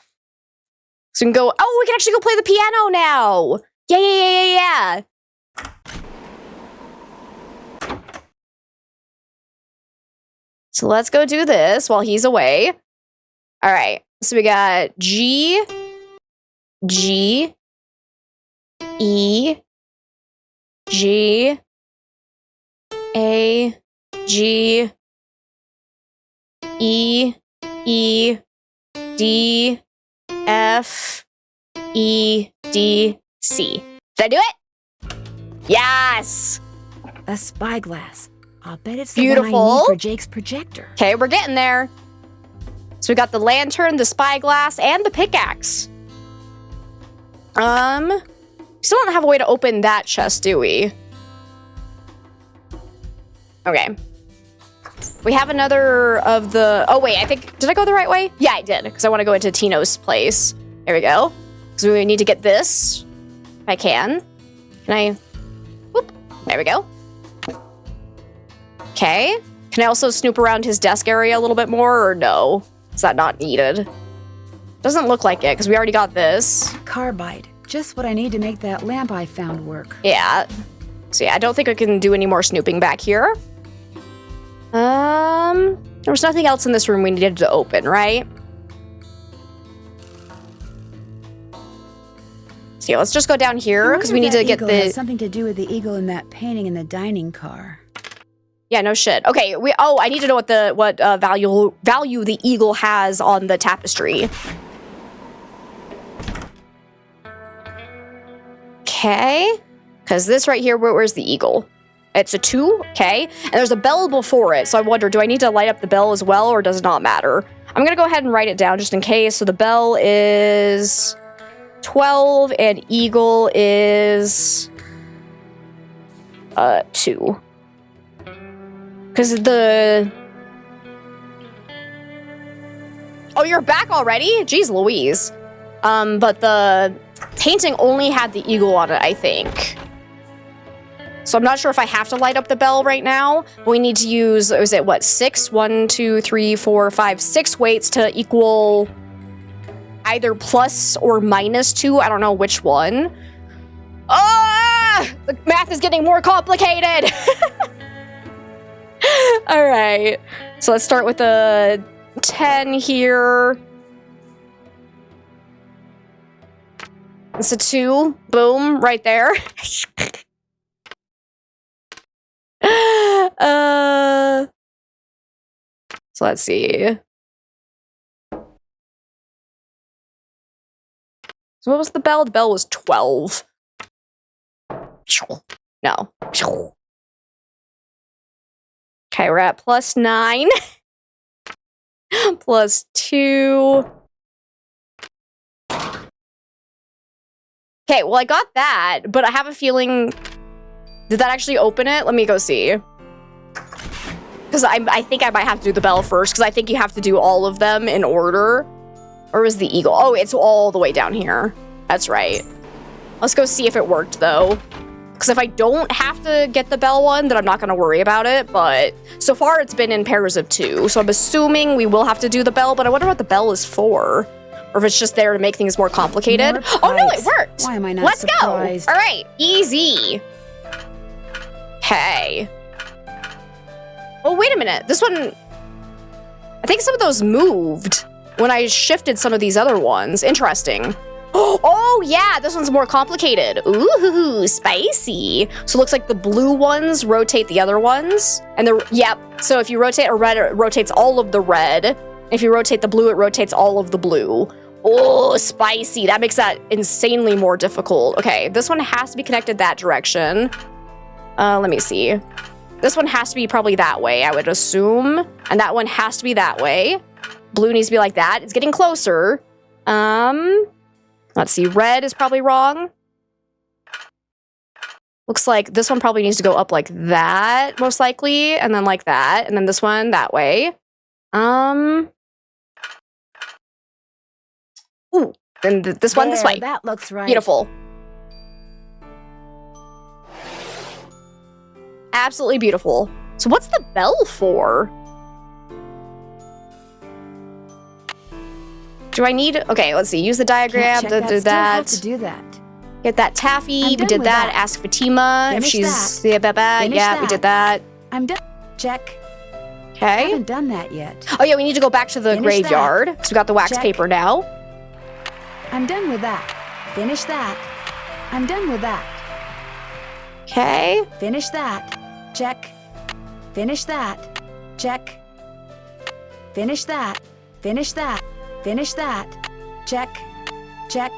So we can go. Oh, we can actually go play the piano now. Yeah, yeah, yeah, yeah, yeah. So let's go do this while he's away. All right. So we got G, G, E, G, A, G, E, E, D, F, E, D, C. Did I do it? Yes! A spyglass. I'll bet it's the Beautiful. one I need for Jake's projector. Okay, we're getting there. So we got the lantern, the spyglass, and the pickaxe. We still don't have a way to open that chest, do we? Okay. We have another of the... Oh, wait, I think... Did I go the right way? Yeah, I did, because I want to go into Tino's place. There we go. Because we need to get this, if I can. Can I... Whoop. There we go. Okay. Can I also snoop around his desk area a little bit more, or no? Is that not needed? Doesn't look like it, because we already got this. Carbide. Just what I need to make that lamp I found work. Yeah. So yeah, I don't think I can do any more snooping back here. There was nothing else in this room we needed to open, right? So yeah, let's just go down here, because we need to get Has the... something to do with the eagle in that painting in the dining car. Yeah, no shit. Okay, I need to know what value the eagle has on the tapestry. Okay, because this right here, where's the eagle? It's a 2, okay, and there's a bell before it, so I wonder, do I need to light up the bell as well, or does it not matter? I'm gonna go ahead and write it down just in case. So the bell is 12, and eagle is 2. Because the... Oh, you're back already? Jeez Louise. But the painting only had the eagle on it, I think. So I'm not sure if I have to light up the bell right now. We need to use, is it what, 6? 1, 2, 3, 4, 5, 6 weights to equal either plus or -2. I don't know which one. Ah! The math is getting more complicated. All right. So let's start with a 10 here. It's a 2. Boom, right there. So let's see. So what was the bell? The bell was 12. No. Okay, we're at +9. +2. Okay, well, I got that, but I have a feeling... Did that actually open it? Let me go see. Because I think I might have to do the bell first, because I think you have to do all of them in order. Or is the eagle? Oh, it's all the way down here. That's right. Let's go see if it worked, though. Because if I don't have to get the bell one, then I'm not going to worry about it. But so far, it's been in pairs of 2. So I'm assuming we will have to do the bell, but I wonder what the bell is for. Or if it's just there to make things more complicated. Oh, no, it worked. Why am I not Let's surprised? go. All right, easy. Okay. Oh, wait a minute. This one... I think some of those moved when I shifted some of these other ones. Interesting. Oh, yeah, this one's more complicated. Ooh, spicy. So it looks like the blue ones rotate the other ones. And yep, so if you rotate a red, it rotates all of the red. If you rotate the blue, it rotates all of the blue. Oh, spicy. That makes that insanely more difficult. Okay, this one has to be connected that direction. Let me see. This one has to be probably that way, I would assume. And that one has to be that way. Blue needs to be like that. It's getting closer. Let's see. Red is probably wrong. Looks like this one probably needs to go up like that, most likely. And then like that. And then this one that way. Ooh. Then this one this way. That looks right. Beautiful. Absolutely beautiful. So what's the bell for? Do I need... Okay, let's see. Use the diagram. Can't check that. Still have to do that. Get that taffy. I'm We done did with that. that. Ask Fatima Finish if she's... that. Yeah, Finish yeah, we did that. I'm done. Check. Okay. Haven't done that yet. Oh, yeah, we need to go back to the Finish graveyard. that. So we got the wax Check. paper now. I'm done with that. Finish that. I'm done with that. Okay. Finish that. Check. Finish that. Check. Finish that. Finish that. Finish that. Check. Check.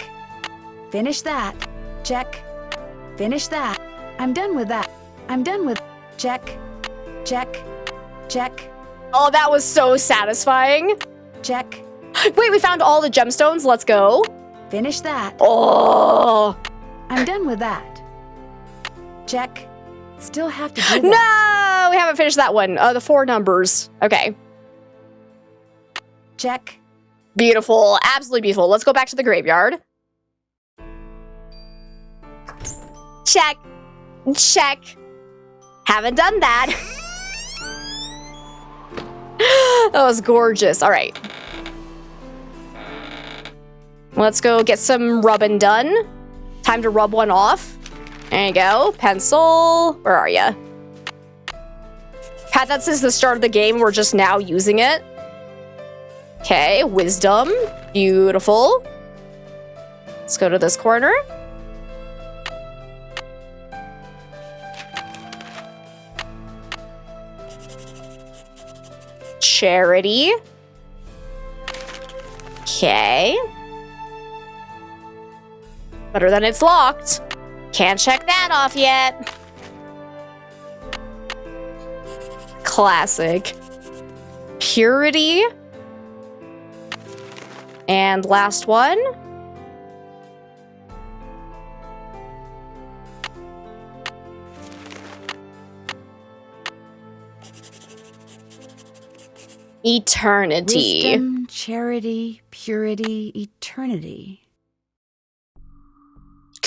Finish that. Check. Finish that. I'm done with that. I'm done with... Check. Check. Check. Oh, that was so satisfying. Check. Wait, we found all the gemstones. Let's go. Finish that. Oh. I'm done with that. Check. Still have to do that. No, we haven't finished that one. The 4 numbers. Okay. Check. Beautiful. Absolutely beautiful. Let's go back to the graveyard. Check. Check. Haven't done that. That was gorgeous. All right. Let's go get some rubbing done. Time to rub one off. There you go. Pencil. Where are you? Had that since the start of the game. We're just now using it. Okay. Wisdom. Beautiful. Let's go to this corner. Charity. Okay. Better than it's locked. Can't check that off yet. Classic. Purity. And last one. Eternity. Wisdom, charity, purity, eternity.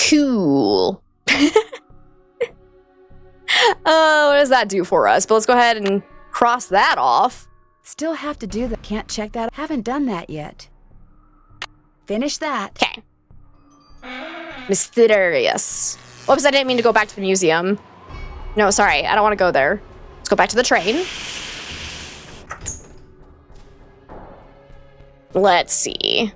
Cool. Oh, what does that do for us? But let's go ahead and cross that off. Still have to do that. Can't check that. Haven't done that yet. Finish that. Okay. Mysterious. Whoops, I didn't mean to go back to the museum. No, sorry, I don't want to go there. Let's go back to the train. Let's see.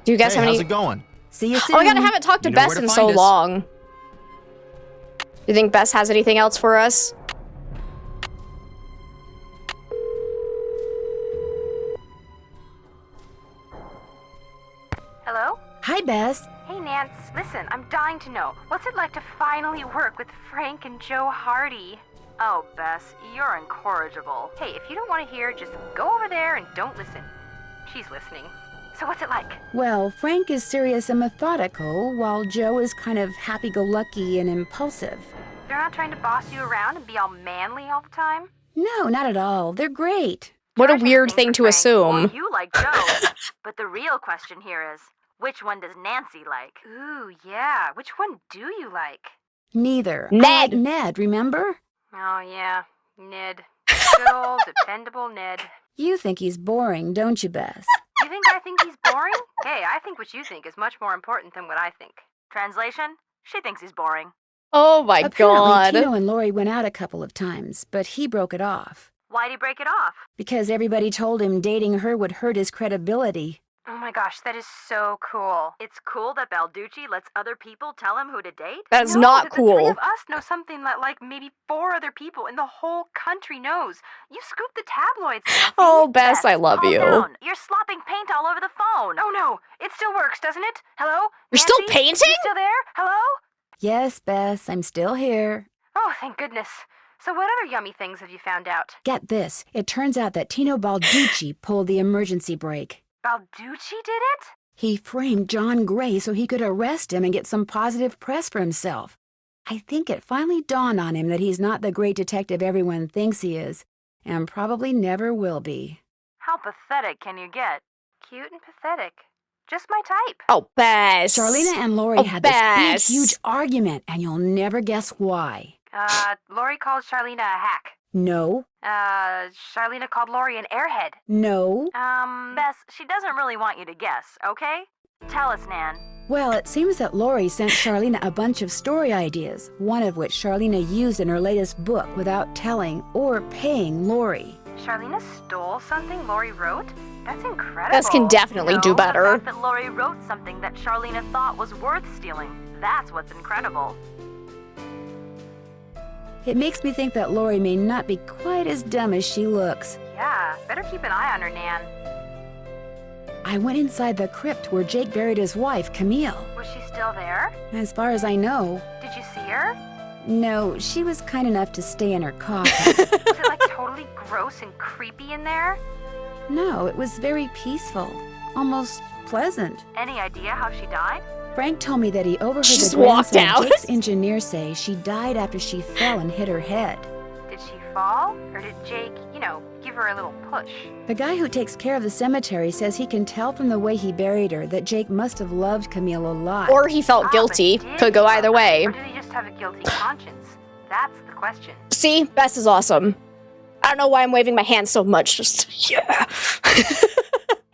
Do you guys have any? How's it going? See you soon. Oh my god, I haven't talked to You know Bess where to in find so us. long. Do you think Bess has anything else for us? Hello? Hi, Bess. Hey, Nance. Listen, I'm dying to know. What's it like to finally work with Frank and Joe Hardy? Oh, Bess, you're incorrigible. Hey, if you don't want to hear, just go over there and don't listen. She's listening. So what's it like? Well, Frank is serious and methodical, while Joe is kind of happy-go-lucky and impulsive. They're not trying to boss you around and be all manly all the time? No, not at all. They're great. What a Try weird something thing for to Frank. assume. Well, you like Joe. But the real question here is, which one does Nancy like? Ooh, yeah. Which one do you like? Neither. Ned. I like Ned, remember? Oh, yeah. Ned. Good old, dependable Ned. You think he's boring, don't you, Bess? You think I think he's boring? Hey, I think what you think is much more important than what I think. Translation? She thinks he's boring. Oh my Apparently, god. Tino and Lori went out a couple of times, but he broke it off. Why'd he break it off? Because everybody told him dating her would hurt his credibility. Oh my gosh, that is so cool. It's cool that Balducci lets other people tell him who to date? That is No, not that the three cool. of us know something that like maybe 4 other people in the whole country knows. You scooped the tabloids. Nancy. Oh, Bess, I love calm you. down. You're slopping paint all over the phone. Oh no, it still works, doesn't it? Hello? You're still Nancy? painting? You still there? Hello? Yes, Bess, I'm still here. Oh, thank goodness. So what other yummy things have you found out? Get this. It turns out that Tino Balducci pulled the emergency brake. Balducci did it? He framed John Gray so he could arrest him and get some positive press for himself. I think it finally dawned on him that he's not the great detective everyone thinks he is, and probably never will be. How pathetic can you get? Cute and pathetic. Just my type. Oh, Bess. Charlena and Lori Oh, had Bess. this big, huge argument, and you'll never guess why. Lori called Charlena a hack. No, Charlena called Lori an airhead. no. Bess, she doesn't really want you to guess, okay? Tell us, Nan. Well, it seems that Lori sent Charlena a bunch of story ideas, one of which Charlena used in her latest book without telling or paying Lori. Charlena stole something Lori wrote? That's incredible. Bess can definitely do better. The fact that Lori wrote something that Charlena thought was worth stealing. That's what's incredible. It makes me think that Lori may not be quite as dumb as she looks. Yeah, better keep an eye on her, Nan. I went inside the crypt where Jake buried his wife, Camille. Was she still there? As far as I know, Did you see her? no, she was kind enough to stay in her coffin. Was it like totally gross and creepy in there? No, it was very peaceful, almost pleasant. Any idea how she died? Frank told me that he overheard She the just walked grandson out. Jake's engineer say she died after she fell and hit her head. Did she fall? Or did Jake, give her a little push? The guy who takes care of the cemetery says he can tell from the way he buried her that Jake must have loved Camille a lot. Or he felt Ah, guilty. but did Could he go love either her? way. Or did he just have a guilty conscience? That's the question. See, Bess is awesome. I don't know why I'm waving my hand so much. Just, yeah.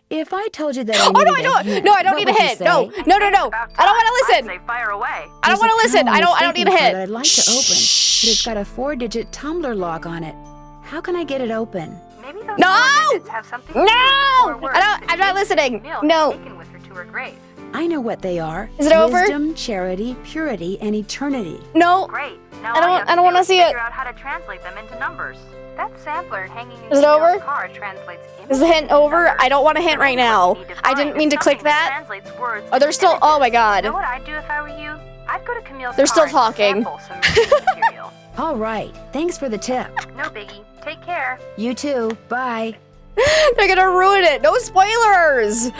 If I told you that I Oh, needed no, I don't. a hint, No, I don't what need a would you hint. say? No. I don't want to I'd listen. say fire away. I don't There's want a to listen. panel I on don't the need a safety door hint. that I'd like to open, but it's got a 4-digit tumbler lock on it. How can I get it open? Maybe those No! 4 digits have something to do No! with the 4 words that I'm not Jake listening. and Camille No. had taken with her to her grave. I know what they are. Is it over? Wisdom, charity, purity, and eternity. No. Great. Now I don't- all you have I don't to do wanna is see it. figure out how to translate them into numbers. That sampler hanging in Is it Camille's over? car translates Is the hint images into over? numbers. I don't want a hint So right maybe what now. you need to I find didn't is mean to click something that. translates words Oh, they're into still. Oh my images. You know god. what I'd do if I were you? I'd go to Camille's They're car still and talking. sample some reading material. All right. Thanks for the tip. No biggie. Take care. You too. Bye. They're gonna ruin it. No spoilers.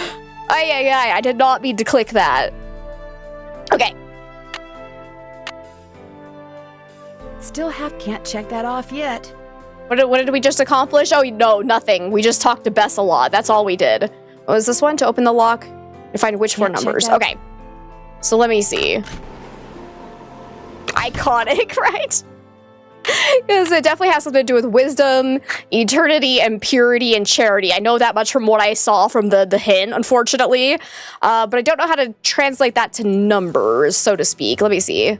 I did not mean to click that. Okay. Still can't check that off yet. What did we just accomplish? Oh, no, nothing. We just talked to Bess a lot. That's all we did. What was this one? To open the lock? To find which 4 Can't check numbers. that. Okay. So let me see. Iconic, right? Because it definitely has something to do with wisdom, eternity, and purity and charity. I know that much from what I saw from the hint, unfortunately. But I don't know how to translate that to numbers, so to speak. Let me see.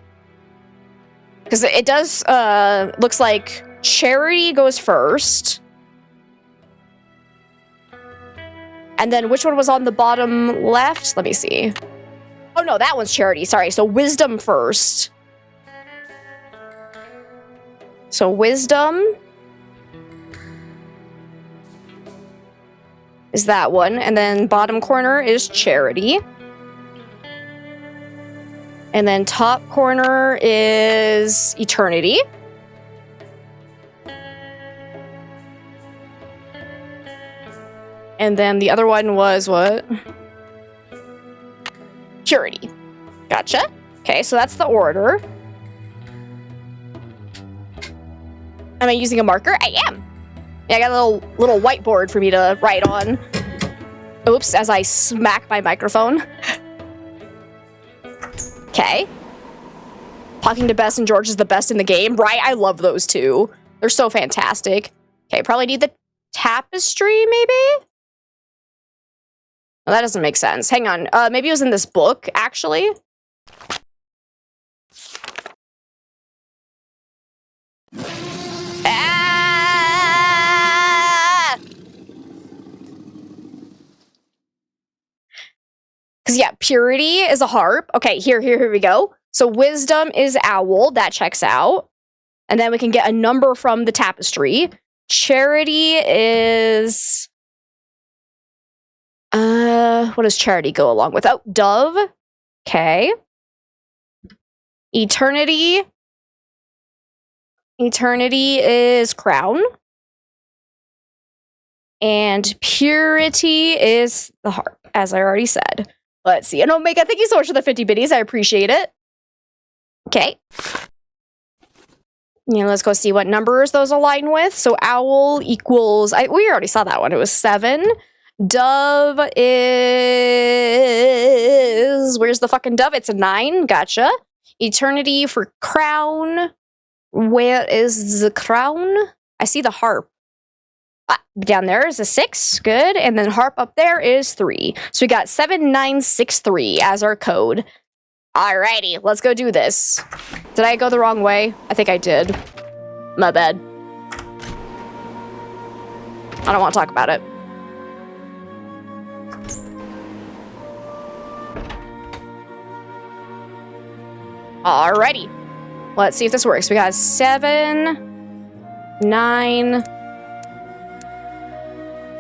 Because it does, looks like charity goes first. And then which one was on the bottom left? Let me see. Oh no, that one's charity, sorry. So wisdom first. So wisdom is that one. And then bottom corner is charity. And then top corner is eternity. And then the other one was what? Purity. Gotcha. Okay, so that's the order. Am I using a marker? I am. Yeah, I got a little whiteboard for me to write on. Oops, as I smack my microphone. Okay. Talking to Bess and George is the best in the game, right? I love those two. They're so fantastic. Okay, probably need the tapestry, maybe? Well, that doesn't make sense. Hang on. Maybe it was in this book, actually. Ah! Because, yeah, purity is a harp. Okay, here we go. So wisdom is owl. That checks out. And then we can get a number from the tapestry. Charity is... what does charity go along with? Oh, dove. Okay. Eternity. Eternity is crown. And purity is the harp, as I already said. Let's see. And Omega, thank you so much for the 50 biddies. I appreciate it. Okay. Yeah, let's go see what numbers those align with. So owl equals... we already saw that one. It was 7. Dove is... Where's the fucking dove? It's a 9. Gotcha. Eternity for crown. Where is the crown? I see the harp. Down there is a 6. Good. And then harp up there is 3. So we got 7963 as our code. Alrighty, let's go do this. Did I go the wrong way? I think I did. My bad. I don't want to talk about it. Alrighty. Let's see if this works. We got 7, 9,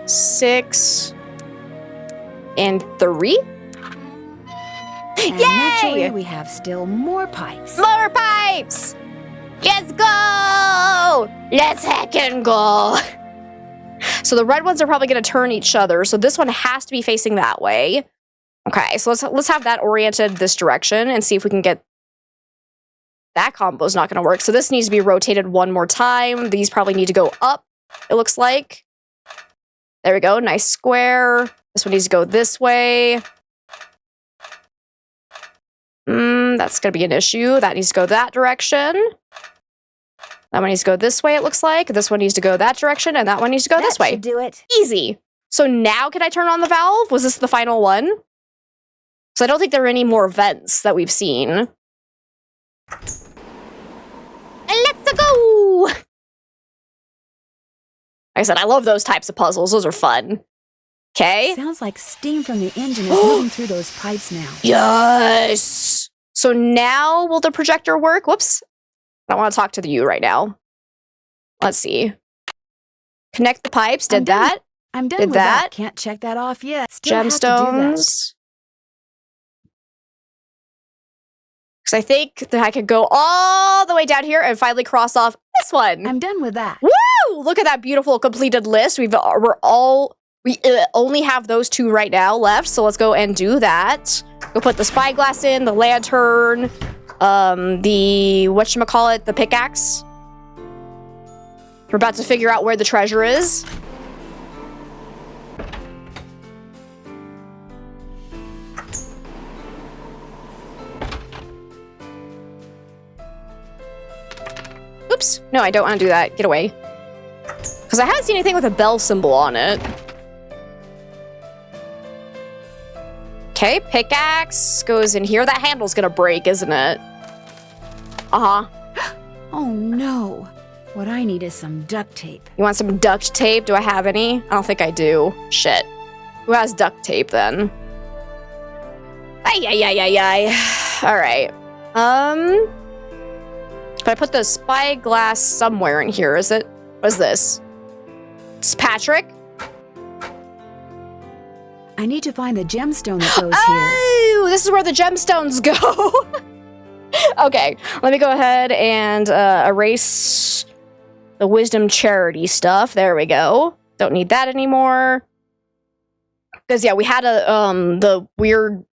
6, and 3. And naturally, we have still more pipes. More pipes! Let's go! Let's heck and go! So the red ones are probably going to turn each other. So this one has to be facing that way. Okay, so let's have that oriented this direction and see if we can get... That combo's not going to work. So this needs to be rotated one more time. These probably need to go up, it looks like. There we go. Nice square. This one needs to go this way. That's going to be an issue. That needs to go that direction. That one needs to go this way, it looks like. This one needs to go that direction, and that one needs to go this way. Should do it. Easy. So now can I turn on the valve? Was this the final one? So I don't think there are any more vents that we've seen. Let's go! Like I said, I love those types of puzzles. Those are fun. Okay. Sounds like steam from the engine is moving through those pipes now. Yes! So now will the projector work? Whoops. I don't want to talk to you right now. Let's see. Connect the pipes. Did that. I'm done Did with that. Can't check that off yet. Still have to do that. Gemstones. Because I think that I could go all the way down here and finally cross off this one. I'm done with that. Woo! Look at that beautiful completed list. We only have those 2 right now left, so let's go and do that. Go put the spyglass in, the lantern, the whatchamacallit, the pickaxe. We're about to figure out where the treasure is. Whoops. No, I don't want to do that. Get away. Because I haven't seen anything with a bell symbol on it. Okay, pickaxe goes in here. That handle's gonna break, isn't it? Uh-huh. Oh no. What I need is some duct tape. You want some duct tape? Do I have any? I don't think I do. Shit. Who has duct tape then? Ay. Alright. But I put the spyglass somewhere in here, is it? What is this? It's Patrick? I need to find the gemstone that goes here. Oh, this is where the gemstones go. Okay, let me go ahead and erase the wisdom charity stuff. There we go. Don't need that anymore. Because yeah, we had the weird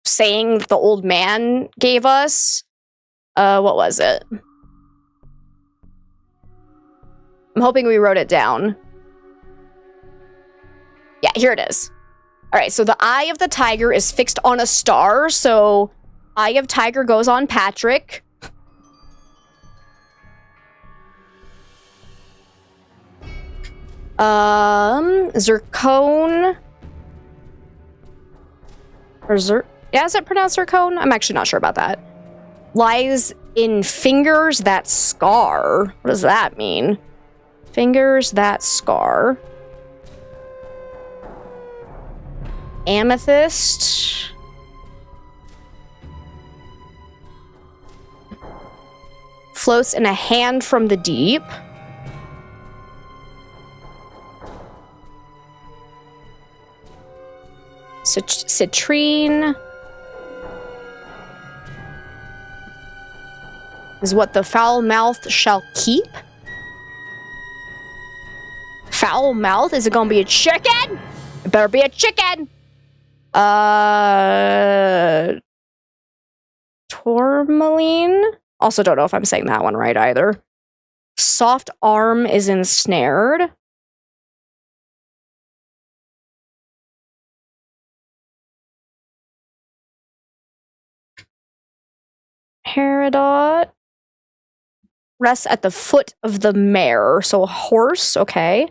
saying that the old man gave us. What was it? I'm hoping we wrote it down. Yeah, here it is. All right, so the eye of the tiger is fixed on a star, so eye of tiger goes on Patrick. Zircone. Or yeah, is it pronounced zircone? I'm actually not sure about that. Lies in fingers that scar. What does that mean? Fingers that scar. Amethyst. Floats in a hand from the deep. Citrine is what the foul mouth shall keep. Foul mouth? Is it gonna be a chicken? It better be a chicken. Tourmaline? Also don't know if I'm saying that one right either. Soft arm is ensnared. Peridot rests at the foot of the mare. So a horse, okay.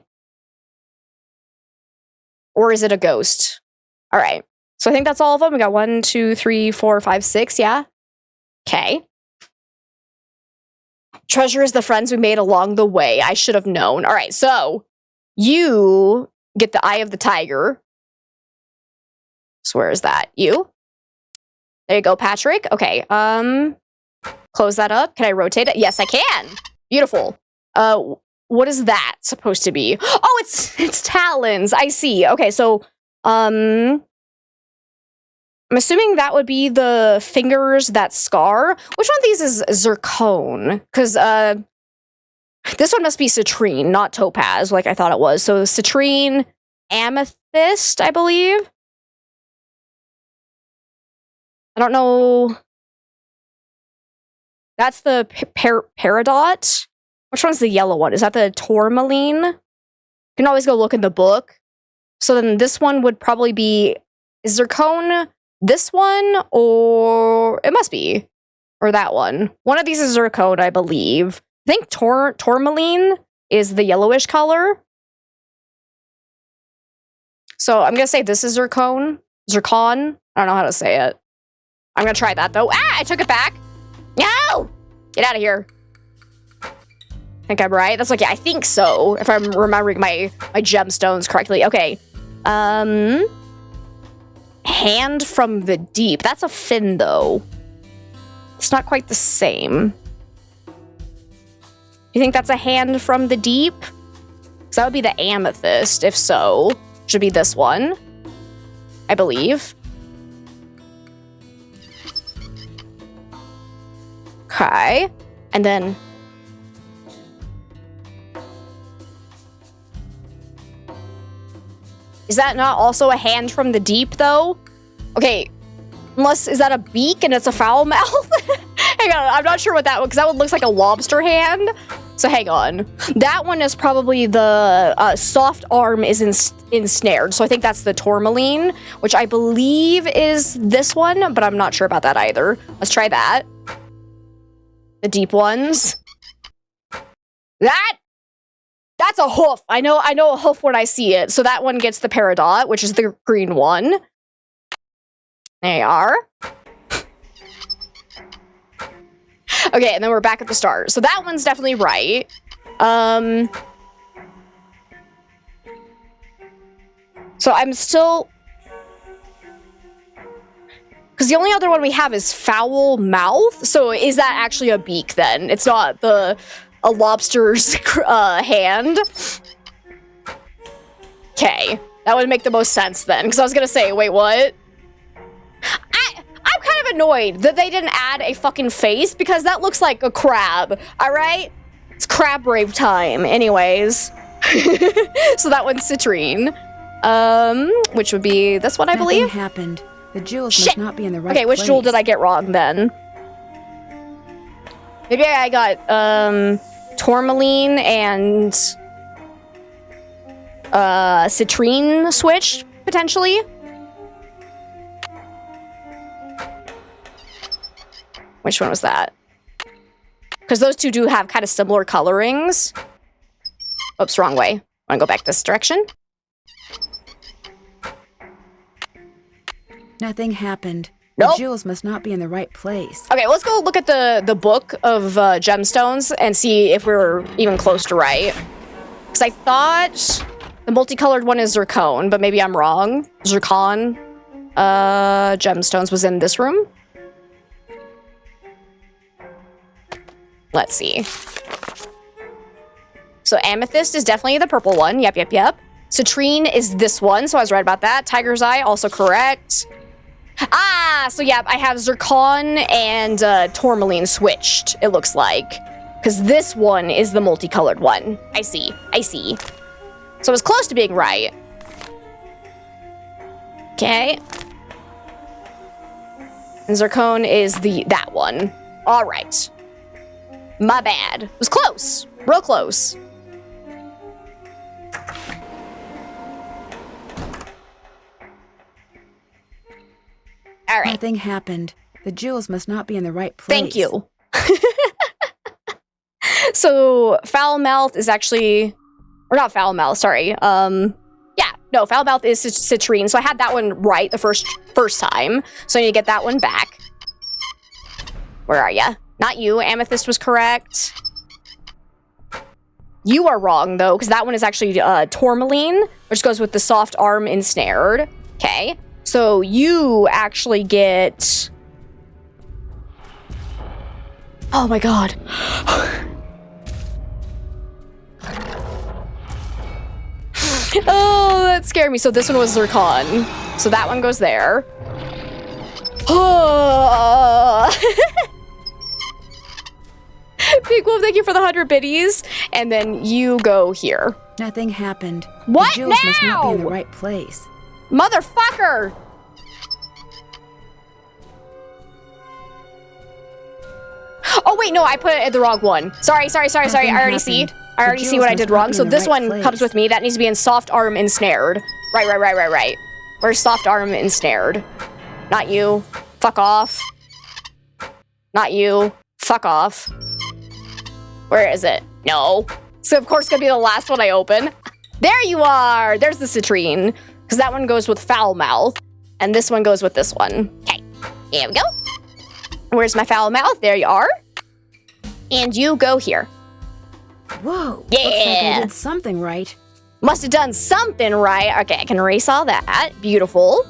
Or is it a ghost? All right. So I think that's all of them. We got 1, 2, 3, 4, 5, 6. Yeah. Okay. Treasure is the friends we made along the way. I should have known. All right. So you get the eye of the tiger. So where is that? You? There you go, Patrick. Okay. Close that up. Can I rotate it? Yes, I can. Beautiful. What is that supposed to be? Oh, it's talons. I see. Okay, so I'm assuming that would be the fingers that scar. Which one of these is zircone? Because this one must be citrine, not topaz, like I thought it was. So citrine, amethyst, I believe. I don't know. That's the peridot. Which one's the yellow one? Is that the tourmaline? You can always go look in the book. So then this one would probably be... Is zircone this one? Or... It must be. Or that one. One of these is zircone, I believe. I think tourmaline is the yellowish color. So I'm going to say this is zircone. Zircon. I don't know how to say it. I'm going to try that, though. Ah! I took it back. No! Get out of here. I think I'm right. That's like, yeah, I think so. If I'm remembering my gemstones correctly. Okay. Hand from the deep. That's a fin, though. It's not quite the same. You think that's a hand from the deep? Because that would be the amethyst. If so, should be this one. I believe. Okay. And then... Is that not also a hand from the deep, though? Okay. Unless, is that a beak and it's a foul mouth? Hang on, I'm not sure what that one, because that one looks like a lobster hand. So hang on. That one is probably the soft arm is ensnared. So I think that's the tourmaline, which I believe is this one, but I'm not sure about that either. Let's try that. The deep ones. That's a hoof. I know a hoof when I see it. So that one gets the peridot, which is the green one. There you are. Okay, and then we're back at the start. So that one's definitely right. So I'm still... Because the only other one we have is foul mouth. So is that actually a beak then? It's not a lobster's hand. Okay, that would make the most sense then. Because I was going to say, wait, what? I'm kind of annoyed that they didn't add a fucking face because that looks like a crab, all right? It's crab rave time, anyways. So that one's citrine, which would be this one, I believe. Nothing happened. The jewels must not be in the right Okay, which place. jewel did I get wrong then? Maybe I got tourmaline and citrine switched potentially. Which one was that? Because those two do have kind of similar colorings. Oops, wrong way. Want to go back this direction? Nothing happened. Nope. The jewels must not be in the right place. Okay, let's go look at the book of gemstones and see if we're even close to right. Because I thought the multicolored one is zircon, but maybe I'm wrong. Zircon gemstones was in this room. Let's see. So amethyst is definitely the purple one. Yep. Citrine is this one, so I was right about that. Tiger's eye, also correct. Ah, so yeah, I have zircon and tourmaline switched, it looks like. Because this one is the multicolored one. I see. So it was close to being right. Okay. And zircon is that one. All right. My bad. It was close. Real close. All right. Nothing happened. The jewels must not be in the right place. Thank you. So foul mouth is actually, or not foul mouth, sorry. Yeah, no, foul mouth is citrine. So I had that one right the first time. So I need to get that one back. Where are ya? Not you. Amethyst was correct. You are wrong though, because that one is actually tourmaline, which goes with the soft arm ensnared. Okay. So you actually get... Oh my god. Oh, that scared me. So this one was zircon. So that one goes there. Oh. Big Wolf, thank you for the 100 biddies. And then you go here. Nothing happened. What the jewels now? must not be in the right place. Motherfucker! Oh wait, no, I put it in the wrong one. Sorry. I already see. I already see what I did wrong. So this one comes with me. That needs to be in soft arm ensnared. Right. Where's soft arm ensnared? Not you. Fuck off. Not you. Fuck off. Where is it? No. So of course it's gonna be the last one I open. There you are. There's the citrine. Because that one goes with foul mouth. And this one goes with this one. Okay. Here we go. Where's my foul mouth? There you are. And you go here. Whoa. Yeah. Looks like I did something right. Must have done something right. Okay, I can erase all that. Beautiful.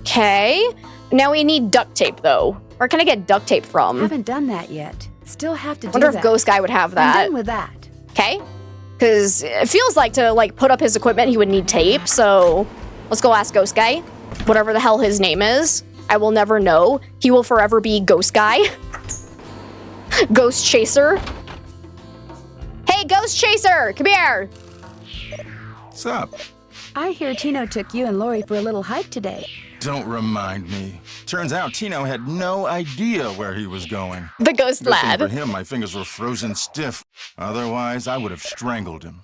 Okay. Now we need duct tape, though. Where can I get duct tape from? Haven't done that yet. Still have to do Wonder that. if Ghost Guy would have that. I'm done with that. Okay. Because it feels like to put up his equipment, he would need tape. So let's go ask Ghost Guy. Whatever the hell his name is. I will never know. He will forever be Ghost Guy. Ghost Chaser. Hey, Ghost Chaser! Come here! What's up? I hear Tino took you and Lori for a little hike today. Don't remind me. Turns out Tino had no idea where he was going. The ghost Good thing lad. for him, my fingers were frozen stiff. Otherwise, I would have strangled him.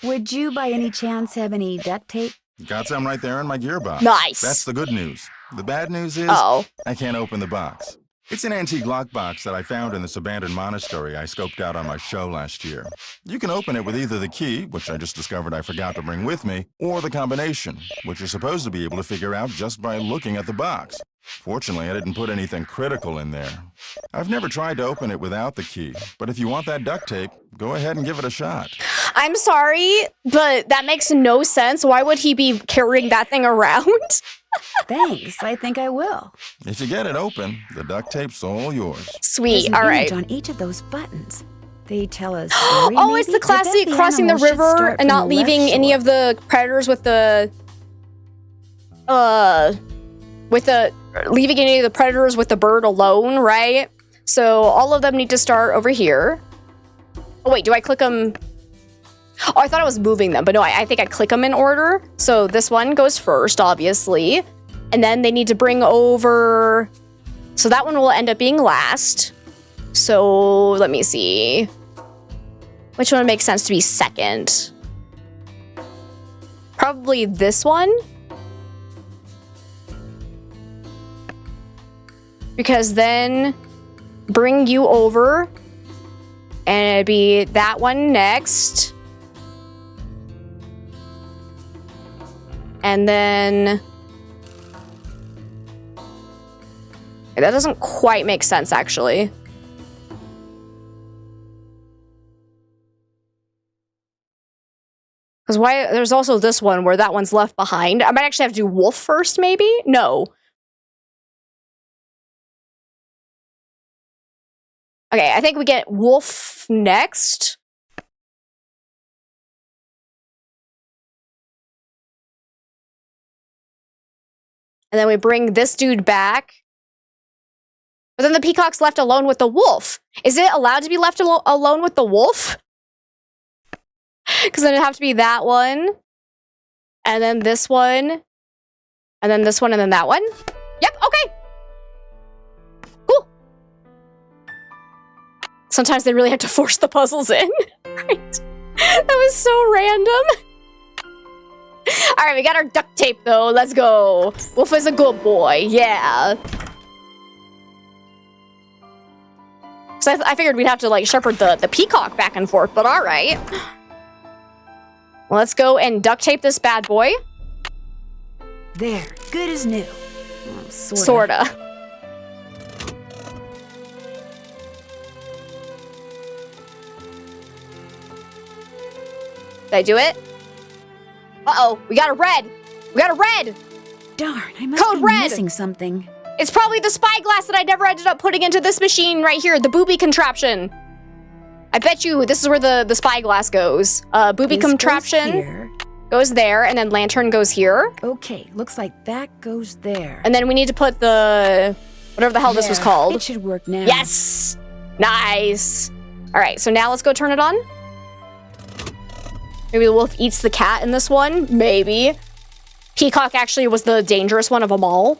Would you by any chance have any duct tape? Got some right there in my gearbox. Nice. That's the good news. The bad news is, Oh. I can't open the box. It's an antique lockbox that I found in this abandoned monastery I scoped out on my show last year. You can open it with either the key, which I just discovered I forgot to bring with me, or the combination, which you're supposed to be able to figure out just by looking at the box. Fortunately, I didn't put anything critical in there. I've never tried to open it without the key, but if you want that duct tape, go ahead and give it a shot. I'm sorry, but that makes no sense. Why would he be carrying that thing around? Thanks, I think I will. If you get it open, the duct tape's all yours. Sweet, There's an all right. image on each of those buttons. They tell us. Oh, it's the classic crossing the river and not leaving any of the predators with the leaving any of the predators with the bird alone, right? So all of them need to start over here. Oh wait, do I click them? Oh, I thought I was moving them, but no, I think I click them in order. So this one goes first, obviously. And then they need to bring over... So that one will end up being last. So let me see. Which one makes sense to be second? Probably this one. Because then bring you over. And it'd be that one next. And then... That doesn't quite make sense, actually. Because why? There's also this one where that one's left behind. I might actually have to do wolf first, maybe? No. Okay, I think we get wolf next. And then we bring this dude back. But then the peacock's left alone with the wolf. Is it allowed to be left alone with the wolf? Because then it'd have to be that one. And then this one. And then this one, and then that one. Yep, okay. Cool. Sometimes they really have to force the puzzles in. Right? That was so random. All right, we got our duct tape, though. Let's go. Wolf is a good boy. Yeah. So I figured we'd have to, like, shepherd the peacock back and forth, but all right. Let's go and duct tape this bad boy. There, good as new. Sorta. Did I do it? Uh-oh, we got a red. We got a red. Darn, I must Code be red. missing something. It's probably the spyglass that I never ended up putting into this machine right here, the booby contraption. I bet you this is where the spyglass goes. Booby This contraption goes there, and then lantern goes here. Okay, looks like that goes there. And then we need to put the... whatever the hell this was There, called. It should work now. Yes! Nice! All right, so now let's go turn it on. Maybe the wolf eats the cat in this one. Maybe. Peacock actually was the dangerous one of them all.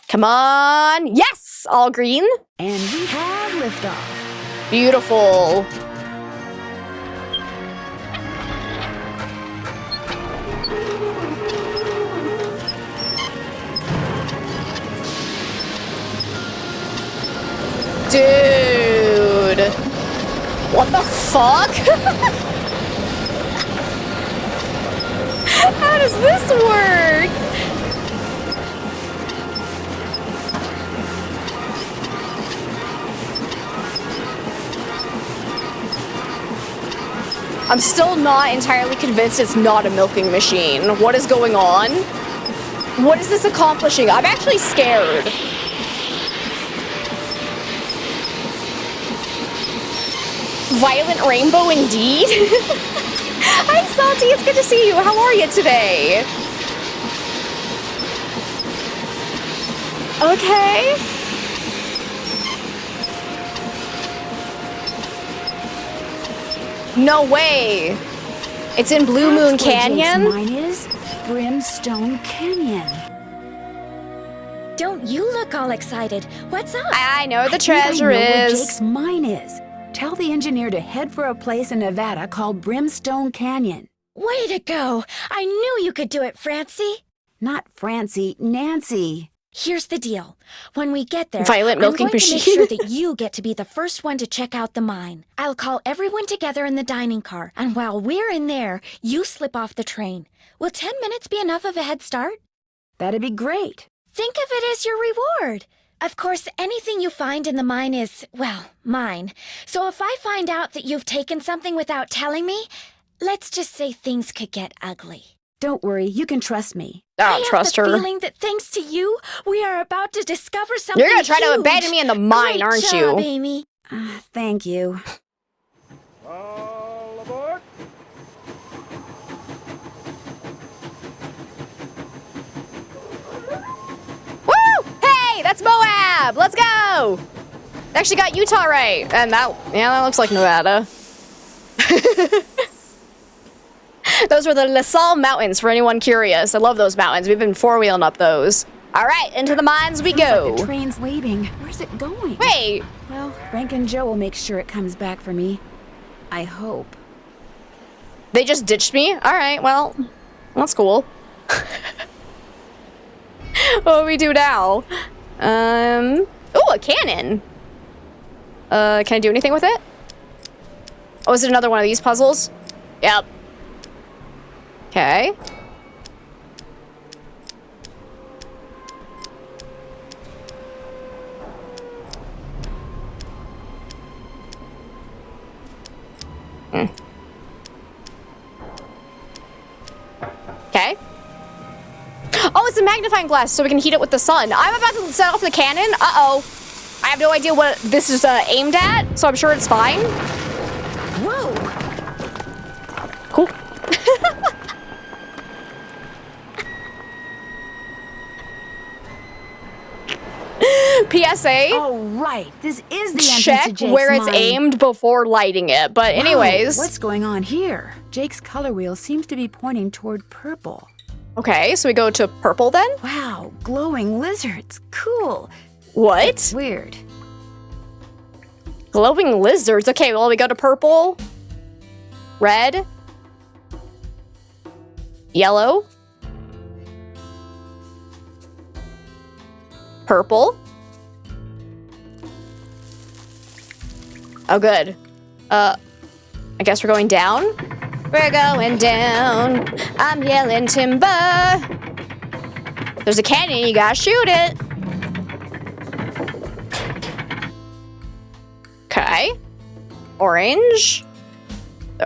Come on. Yes! All green. And we have liftoff. Beautiful. Dude. What the fuck? How does this work? I'm still not entirely convinced it's not a milking machine. What is going on? What is this accomplishing? I'm actually scared. Violent rainbow indeed. Hi, Salty. It's good to see you. How are you today? Okay. No way. It's in Blue Moon That's where Jake's Canyon? mine is Brimstone Canyon. Don't you look all excited. What's up? I know the I think treasure I know where is. Jake's mine is. Tell the engineer to head for a place in Nevada called Brimstone Canyon. Way to go. I knew you could do it, Francie. Not Francie, Nancy. Here's the deal. When we get there, Violet milking I'm going to machine. make sure that you get to be the first one to check out the mine. I'll call everyone together in the dining car, and while we're in there, you slip off the train. Will 10 minutes be enough of a head start? That'd be great. Think of it as your reward. Of course, anything you find in the mine is, well, mine. So if I find out that you've taken something without telling me, let's just say things could get ugly. Don't worry, you can trust me. I don't trust her. I have the feeling that thanks to you, we are about to discover something You're gonna try to huge. abandon me in the mine, Great aren't job, you? Amy. Thank you. All aboard. Woo! Hey, that's Moab! Let's go! Actually got Utah right. And that looks like Nevada. Those were the La Salle Mountains, for anyone curious. I love those mountains. We've been four-wheeling up those. All right, into the mines we go. Like the train's leaving. Where's it going? Wait. Well, Frank and Joe will make sure it comes back for me. I hope. They just ditched me? All right, well, that's cool. What do we do now? Oh, a cannon. Can I do anything with it? Oh, is it another one of these puzzles? Yep. Okay. Okay. Oh, it's a magnifying glass, so we can heat it with the sun. I'm about to set off the cannon. Uh-oh. I have no idea what this is aimed at, so I'm sure it's fine. Whoa! Cool. PSA. Oh, right. This is the entrance Check to Jake's where it's mine. aimed before lighting it. But anyways. Whoa, what's going on here? Jake's color wheel seems to be pointing toward purple. Okay, so we go to purple then? Wow, glowing lizards. Cool. What? It's weird. Glowing lizards. Okay, well, we go to purple. Red. Yellow. Purple. Oh, good. I guess we're going down. We're going down. I'm yelling timber. There's a cannon, you gotta shoot it. Okay. Orange.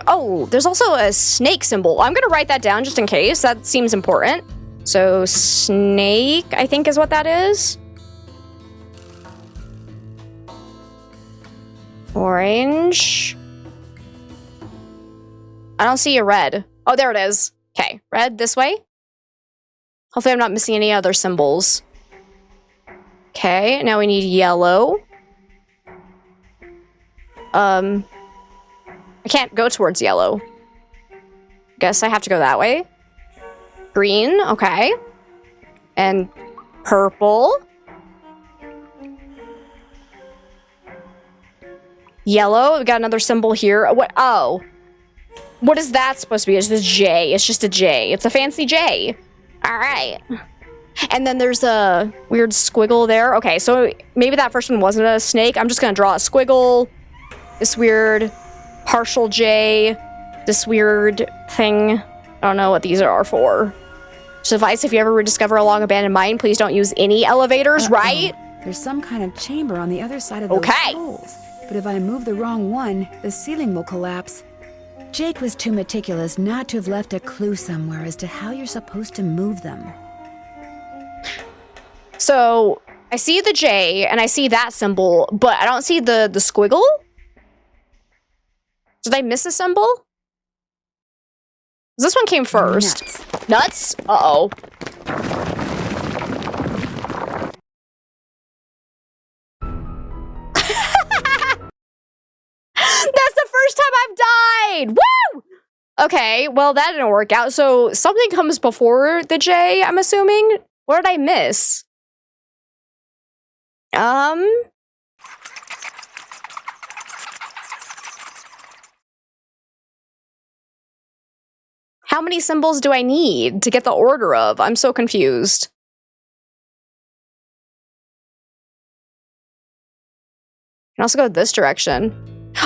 Oh, there's also a snake symbol. I'm gonna write that down just in case. That seems important. So, snake, I think is what that is. Orange. I don't see a red. Oh, there it is. Okay, red this way. Hopefully I'm not missing any other symbols. Okay, now we need yellow. I can't go towards yellow. Guess I have to go that way. Green, okay. And purple. Yellow, we got another symbol here. What? Oh. What is that supposed to be? It's a J. It's just a J. It's a fancy J. All right. And then there's a weird squiggle there. Okay, so maybe that first one wasn't a snake. I'm just going to draw a squiggle. This weird partial J. This weird thing. I don't know what these are for. Just advice, if you ever rediscover a long abandoned mine, please don't use any elevators, right? There's some kind of chamber on the other side of those holes. But if I move the wrong one, the ceiling will collapse. Jake was too meticulous not to have left a clue somewhere as to how you're supposed to move them. So, I see the J, and I see that symbol, but I don't see the squiggle? Did I miss a symbol? This one came first. Nuts? Uh-oh. That's the first time I've died! Woo! Okay, well, that didn't work out. So, something comes before the J, I'm assuming? What did I miss? How many symbols do I need to get the order of? I'm so confused. I can also go this direction.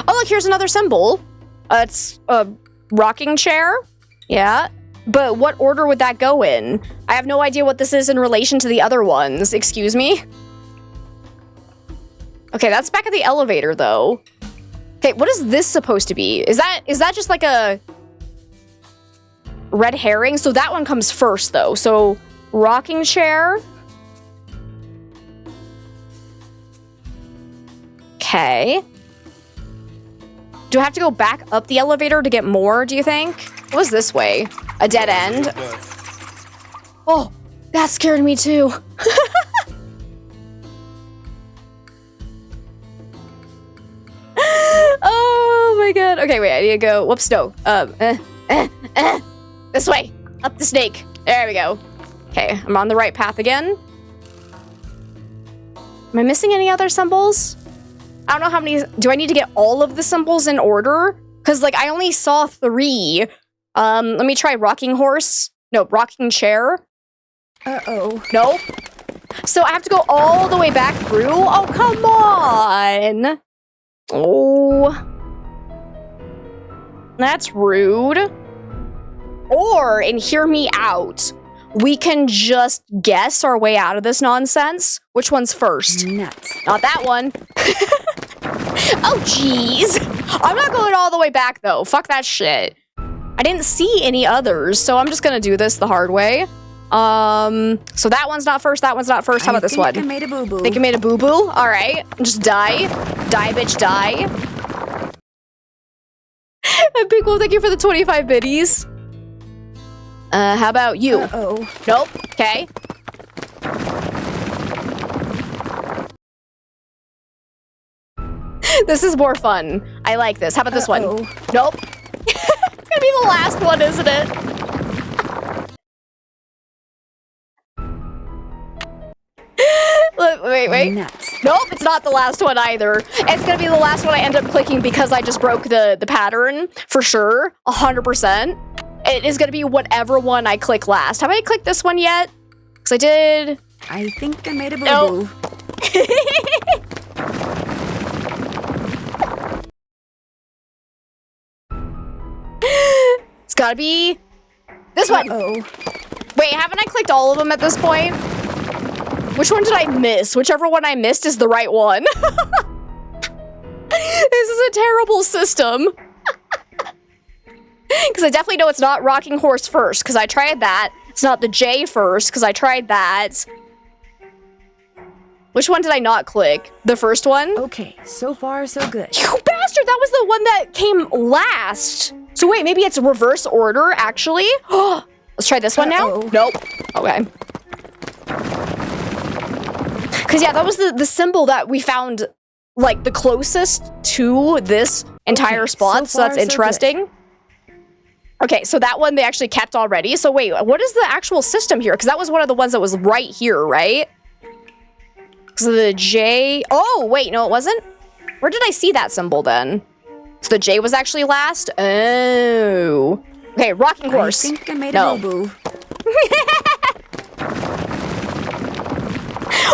Oh, look, here's another symbol. It's a rocking chair. Yeah. But what order would that go in? I have no idea what this is in relation to the other ones. Excuse me? Okay, that's back at the elevator, though. Okay, what is this supposed to be? Is that just like a red herring? So that one comes first, though. So, rocking chair. Okay. Do I have to go back up the elevator to get more, do you think? What was this way? A dead end? Oh, that scared me too. Oh my god. Okay, wait, I need to go. Whoops, no. This way. Up the snake. There we go. Okay, I'm on the right path again. Am I missing any other symbols? I don't know how many. Do I need to get all of the symbols in order? Because, like, I only saw 3. Let me try rocking horse. No, rocking chair. Uh-oh. Nope. So I have to go all the way back through? Oh, come on. Oh. That's rude. Or, and hear me out, we can just guess our way out of this nonsense. Which one's first? Nuts. Not that one. Oh, jeez. I'm not going all the way back, though. Fuck that shit. I didn't see any others, so I'm just gonna do this the hard way. So that one's not first, that one's not first. How about this one? I think I made a boo-boo. Think I made a boo-boo? Alright. Just die. Die, bitch, die. And Big Wolf, thank you for the 25 biddies. How about you? Uh-oh. Nope. Okay. This is more fun. I like this. How about this one? Nope. It's gonna be the last one, isn't it? Wait. Nuts. Nope, it's not the last one either. It's gonna be the last one I end up clicking because I just broke the pattern, for sure. 100%. It is gonna be whatever one I click last. Have I clicked this one yet? Because I did. I think I made a boo-boo. Nope. It's gotta be this one. Uh-oh. Wait, haven't I clicked all of them at this point? Which one did I miss? Whichever one I missed is the right one. This is a terrible system. Because I definitely know it's not rocking horse first, because I tried that. It's not the J first, because I tried that. Which one did I not click? The first one? Okay, so far so good. You bastard! That was the one that came last. So wait, maybe it's reverse order, actually? Let's try this one now? Nope. Okay. Because, yeah, that was the symbol that we found, like, the closest to this entire spot, so that's interesting. Okay, so that one they actually kept already. So wait, what is the actual system here? Because that was one of the ones that was right here, right? So the J... Oh, wait, no, it wasn't? Where did I see that symbol then? So the J was actually last? Oh. Okay, rocking horse. I think I made a boo-boo.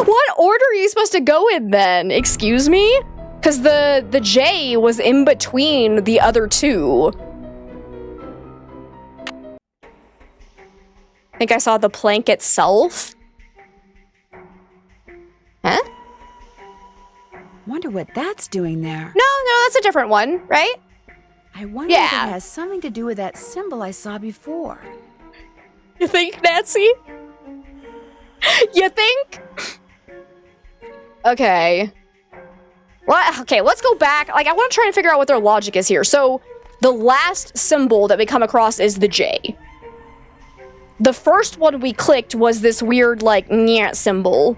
What order are you supposed to go in then? Excuse me? Because the J was in between the other two. I think I saw the plank itself. Huh? Wonder what that's doing there. No, that's a different one, right? I wonder if it has something to do with that symbol I saw before. You think, Nancy? You think? Okay. Well, okay, let's go back. Like, I want to try and figure out what their logic is here. So, the last symbol that we come across is the J. The first one we clicked was this weird, like, nyeh symbol.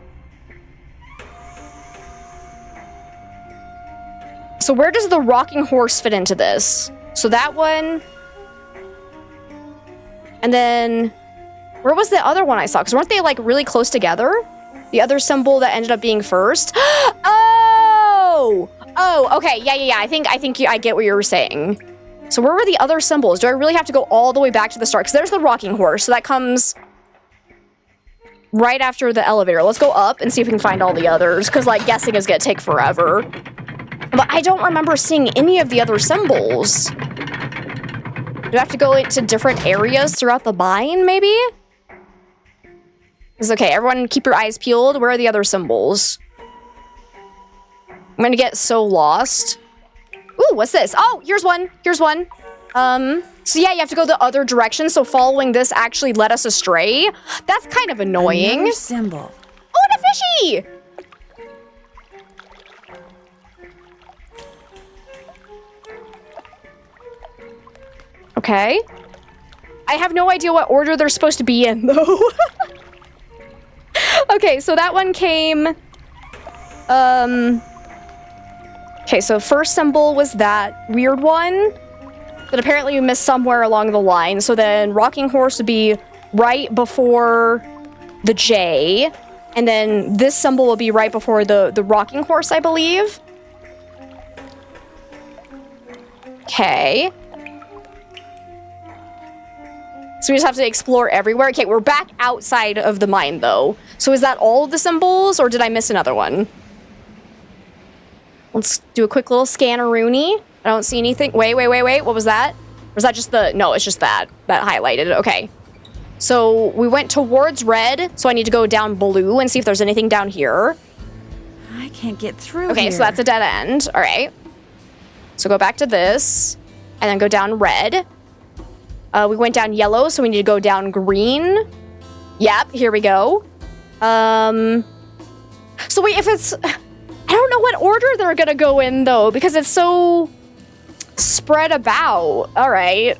So where does the rocking horse fit into this? So that one... And then... Where was the other one I saw? Because weren't they, like, really close together? The other symbol that ended up being first? Oh! Oh, okay, yeah. I think I get what you were saying. So where were the other symbols? Do I really have to go all the way back to the start? Because there's the rocking horse, so that comes right after the elevator. Let's go up and see if we can find all the others, because, like, guessing is gonna take forever. But I don't remember seeing any of the other symbols. Do I have to go into different areas throughout the mine, maybe? It's okay, everyone keep your eyes peeled. Where are the other symbols? I'm gonna get so lost. Ooh, what's this? Oh, here's one. Here's one. So yeah, you have to go the other direction. So following this actually led us astray. That's kind of annoying. Another symbol. Oh, and a fishy! Okay. I have no idea what order they're supposed to be in, though. Okay, so that one came... Okay, so first symbol was that weird one. But apparently we missed somewhere along the line. So then rocking horse would be right before the J. And then this symbol will be right before the rocking horse, I believe. Okay. So we just have to explore everywhere. Okay, we're back outside of the mine, though. So is that all of the symbols, or did I miss another one? Let's do a quick little scanner-rooney. I don't see anything. Wait. What was that? Or was that just the... No, it's just that. That highlighted. Okay. So we went towards red, so I need to go down blue and see if there's anything down here. I can't get through Okay, here. so that's a dead end. All right. So go back to this, and then go down red. We went down yellow, so we need to go down green. Yep, here we go. So wait, if it's... I don't know what order they're gonna go in, though, because it's so spread about. All right.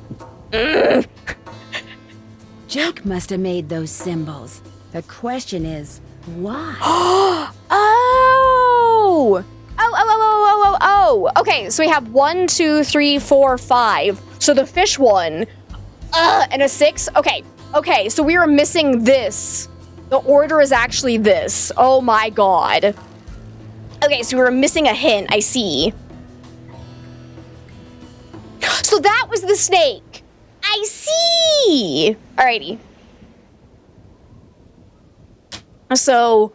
Jake must have made those symbols. The question is, why? Oh! Okay, so we have 1, 2, 3, 4, 5. So the fish one, and a 6. Okay, so we were missing this. The order is actually this. Oh my god. Okay, so we were missing a hint, I see. So that was the snake. I see. Alrighty. So,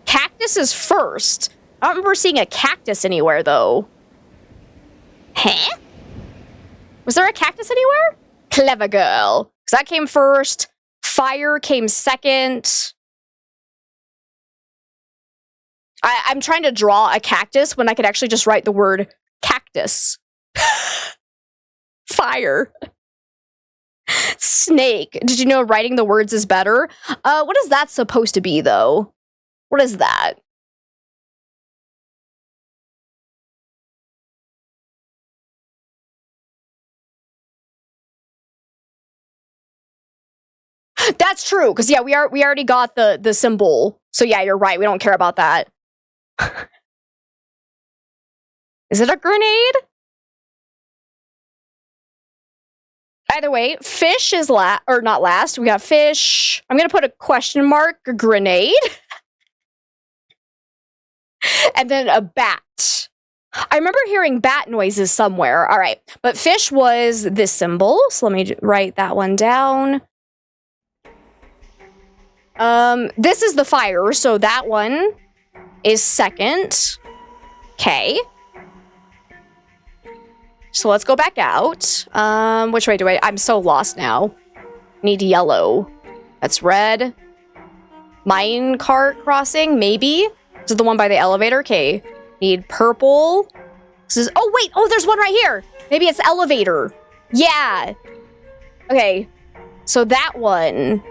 cactus is first. I don't remember seeing a cactus anywhere, though. Huh? Was there a cactus anywhere? Clever girl. Because that came first. Fire came second. I'm trying to draw a cactus when I could actually just write the word cactus. Fire. Snake. Did you know writing the words is better? What is that supposed to be, though? What is that? That's true, because yeah, we already got the symbol. So yeah, you're right. We don't care about that. Is it a grenade? Either way, fish is not last. We got fish. I'm gonna put a question mark, a grenade. And then a bat. I remember hearing bat noises somewhere. All right, but fish was this symbol. So let me write that one down. This is the fire, so that one is second. Okay. So let's go back out. Which way do I'm so lost now. Need yellow. That's red. Mine cart crossing, maybe? This is the one by the elevator. Okay. Need purple. This is, oh wait, oh there's one right here. Maybe it's elevator. Yeah. Okay. So that one.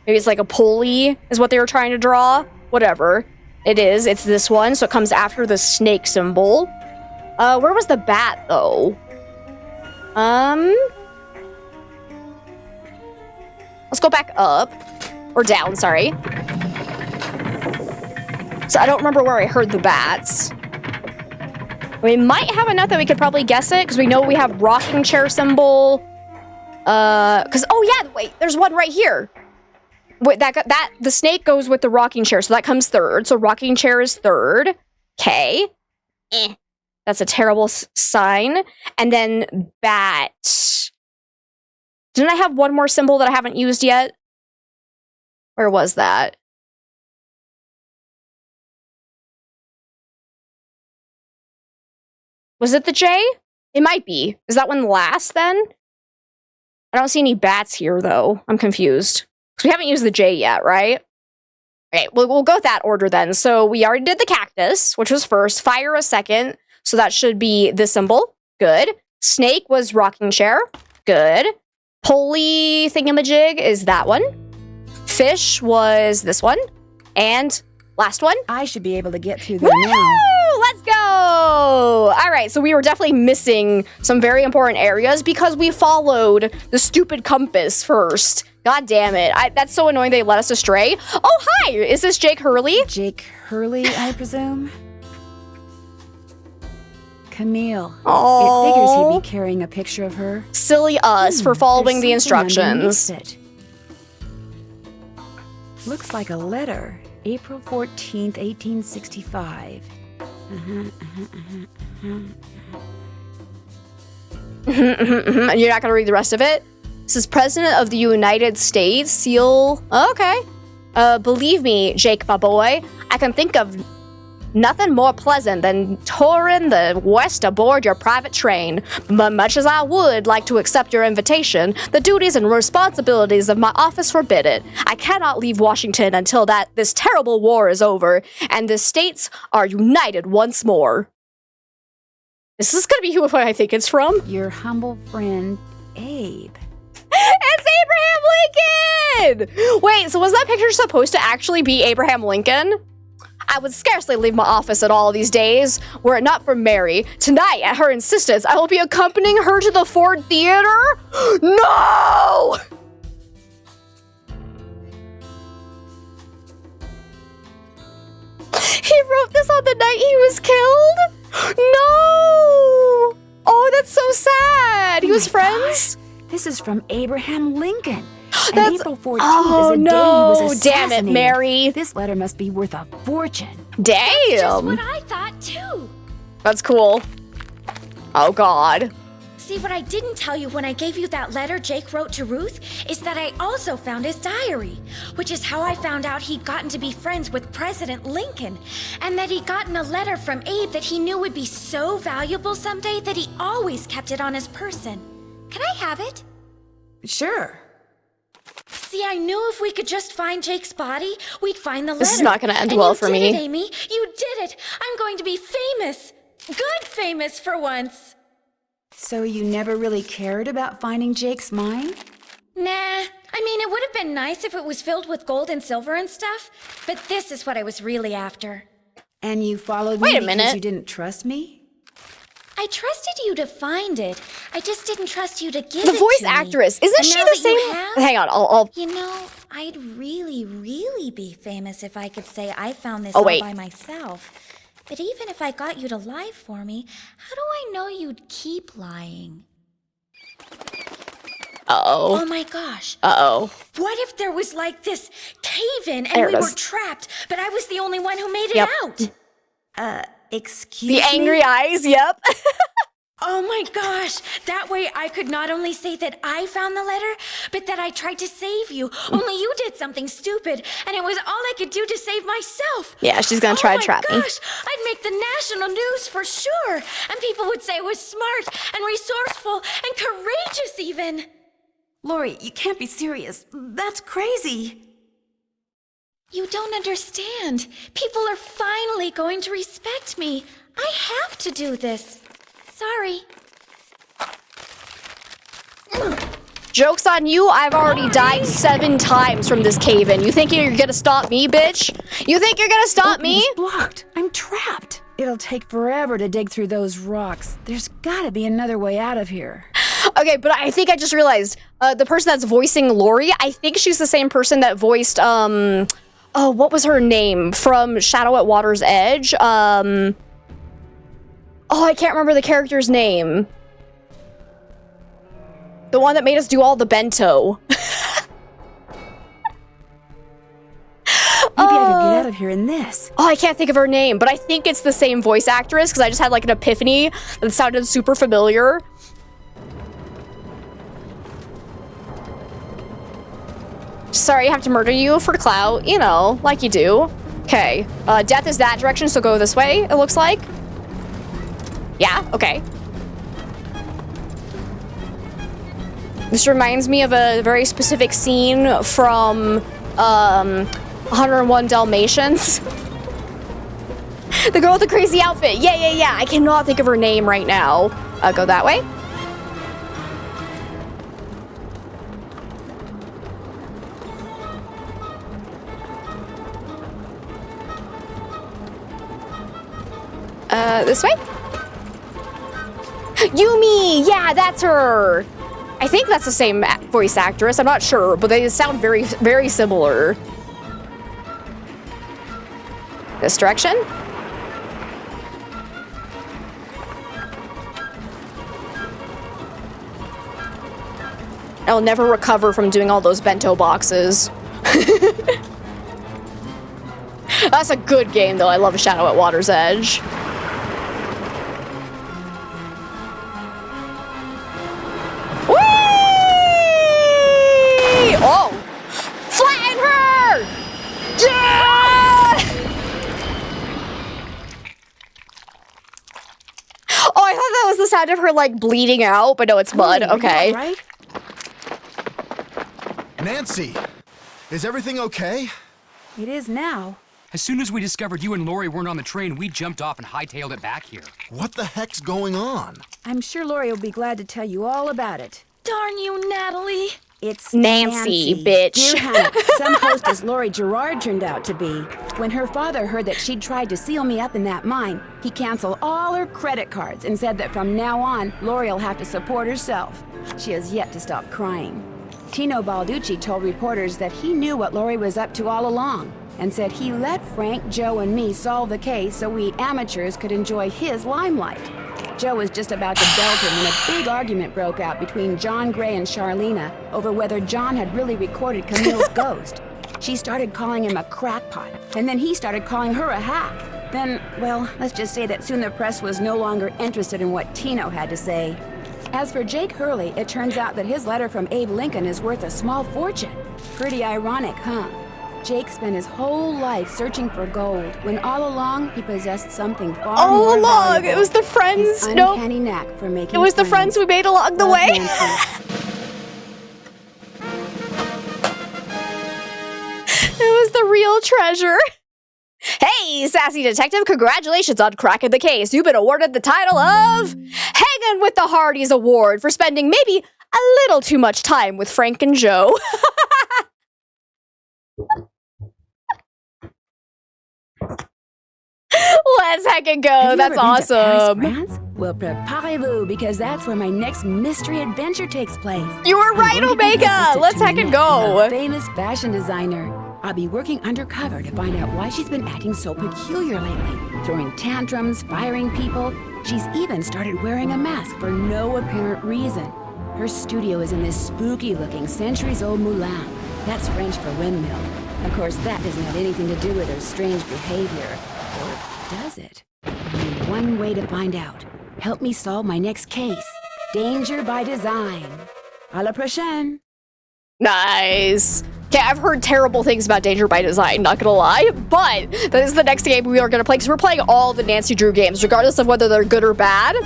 Maybe it's like a pulley is what they were trying to draw. Whatever. It is. It's this one. So it comes after the snake symbol. Where was the bat, though? Let's go back up. Or down, sorry. So I don't remember where I heard the bats. We might have enough that we could probably guess it, because we know we have rocking chair symbol. Because, oh yeah, wait, there's one right here. Wait, the snake goes with the rocking chair, so that comes third. So rocking chair is third. Okay. That's a terrible sign. And then bat. Didn't I have one more symbol that I haven't used yet? Where was that? Was it the J? It might be. Is that one last then? I don't see any bats here though. I'm confused. Because we haven't used the J yet, right? Okay, we'll go with that order then. So we already did the cactus, which was first. Fire a second. So that should be the symbol. Good. Snake was rocking chair. Good. Pulley thingamajig is that one. Fish was this one. And last one. I should be able to get through there now. Woo! Let's go! All right, so we were definitely missing some very important areas because we followed the stupid compass first. God damn it. That's so annoying they let us astray. Oh, hi! Is this Jake Hurley? Jake Hurley, I presume? Camille. Oh. It figures he'd be carrying a picture of her. Silly us for following the instructions. Looks like a letter. April 14th, 1865. You're not gonna read the rest of it? This is President of the United States, seal. Okay. Believe me, Jake, my boy, I can think of nothing more pleasant than touring the West aboard your private train. But much as I would like to accept your invitation, the duties and responsibilities of my office forbid it. I cannot leave Washington until this terrible war is over and the states are united once more. Is this gonna be who I think it's from? Your humble friend, Abe. It's Abraham Lincoln! Wait, so was that picture supposed to actually be Abraham Lincoln? I would scarcely leave my office at all these days, were it not for Mary. Tonight, at her insistence, I will be accompanying her to the Ford Theater? No! He wrote this on the night he was killed? No! Oh, that's so sad. He was friends? Gosh. This is from Abraham Lincoln. And That's, April 14th is the day he was assassinated. Damn it, Mary. This letter must be worth a fortune. Damn. That's just what I thought too. That's cool. Oh, God. See, what I didn't tell you when I gave you that letter Jake wrote to Ruth is that I also found his diary, which is how I found out he'd gotten to be friends with President Lincoln, and that he'd gotten a letter from Abe that he knew would be so valuable someday that he always kept it on his person. Can I have it? Sure. See, I knew if we could just find Jake's body, we'd find the letter. This is not going to end and well for me. You did it, Amy. You did it. I'm going to be famous. Good famous for once. So you never really cared about finding Jake's mine? Nah. I mean, it would have been nice if it was filled with gold and silver and stuff, but this is what I was really after. And you followed Wait me a because minute. you didn't trust me? I trusted you to find it. I just didn't trust you to give The it voice to me. actress. Isn't And she now the that you same? have- Hang on, I'll... You know, I'd really, really be famous if I could say I found this Oh, all wait. by myself. But even if I got you to lie for me, how do I know you'd keep lying? Uh-oh. Oh my gosh. Uh-oh. What if there was like this cave-in and There we it were is. trapped, but I was the only one who made it Yep. out? Excuse The me? angry eyes, yep. Oh my gosh! That way I could not only say that I found the letter, but that I tried to save you. Only you did something stupid, and it was all I could do to save myself. Yeah, she's gonna try to trap Oh me. my gosh! I'd make the national news for sure, and people would say I was smart and resourceful and courageous even. Lori, you can't be serious. That's crazy. You don't understand. People are finally going to respect me. I have to do this. Sorry. Joke's on you, I've already died 7 times from this cave-in. You think you're gonna stop me, bitch? You think you're gonna stop me? Opening's blocked. I'm trapped. It'll take forever to dig through those rocks. There's gotta be another way out of here. Okay, but I think I just realized, the person that's voicing Lori, I think she's the same person that voiced, oh, what was her name? From Shadow at Water's Edge? Oh, I can't remember the character's name. The one that made us do all the bento. Maybe I could get out of hearing this. Oh, I can't think of her name, but I think it's the same voice actress because I just had like an epiphany that sounded super familiar. Sorry, I have to murder you for clout, you know, like you do. Okay, death is that direction, so go this way, it looks like. Yeah, okay. This reminds me of a very specific scene from 101 Dalmatians. The girl with the crazy outfit. Yeah. I cannot think of her name right now. Go that way. This way? Yumi! Yeah, that's her! I think that's the same voice actress. I'm not sure, but they sound very, very similar. This direction? I'll never recover from doing all those bento boxes. That's a good game, though. I love Shadow at Water's Edge. Whee! Oh! Flatten her! Yeah! Oh, I thought that was the sound of her, like, bleeding out, but no, it's mud. Okay. Right? Nancy, is everything okay? It is now. As soon as we discovered you and Lori weren't on the train, we jumped off and hightailed it back here. What the heck's going on? I'm sure Lori will be glad to tell you all about it. Darn you, Natalie. It's Nancy, bitch. Dear Hannah, some hostess Lori Gerard turned out to be. When her father heard that she'd tried to seal me up in that mine, he canceled all her credit cards and said that from now on, Lori'll have to support herself. She has yet to stop crying. Tino Balducci told reporters that he knew what Lori was up to all along, and said he let Frank, Joe, and me solve the case so we amateurs could enjoy his limelight. Joe was just about to belt him when a big argument broke out between John Gray and Charlena over whether John had really recorded Camille's ghost. She started calling him a crackpot, and then he started calling her a hack. Then, well, let's just say that soon the press was no longer interested in what Tino had to say. As for Jake Hurley, it turns out that his letter from Abe Lincoln is worth a small fortune. Pretty ironic, huh? Jake spent his whole life searching for gold, when all along he possessed something far All more along, valuable. it was the friends. His uncanny knack for making it was the friends we made along the Love, way. It was the real treasure. Hey, sassy detective, congratulations on cracking the case. You've been awarded the title of Hangin' with the Hardys Award for spending maybe a little too much time with Frank and Joe. Let's heckin' go. Have you That's ever been to Paris, awesome. France? Well, preparez-vous, because that's where my next mystery adventure takes place. You were I'm right, going to be the Omega. assistant Let's to heckin' Annette, go. the famous fashion designer. I'll be working undercover to find out why she's been acting so peculiar lately, throwing tantrums, firing people. She's even started wearing a mask for no apparent reason. Her studio is in this spooky-looking centuries-old moulin. That's French for windmill. Of course, that doesn't have anything to do with her strange behavior. Or does it? Only one way to find out. Help me solve my next case. Danger by design. À la prochaine. Nice. Okay, I've heard terrible things about Danger by Design, not gonna lie, but this is the next game we are gonna play because we're playing all the Nancy Drew games, regardless of whether they're good or bad.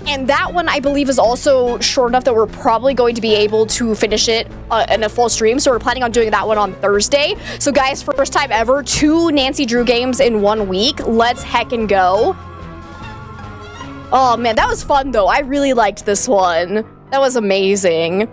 And that one, I believe, is also short enough that we're probably going to be able to finish it in a full stream. So we're planning on doing that one on Thursday. So guys, first time ever, 2 Nancy Drew games in 1 week. Let's heckin' go. Oh man, that was fun though. I really liked this one. That was amazing.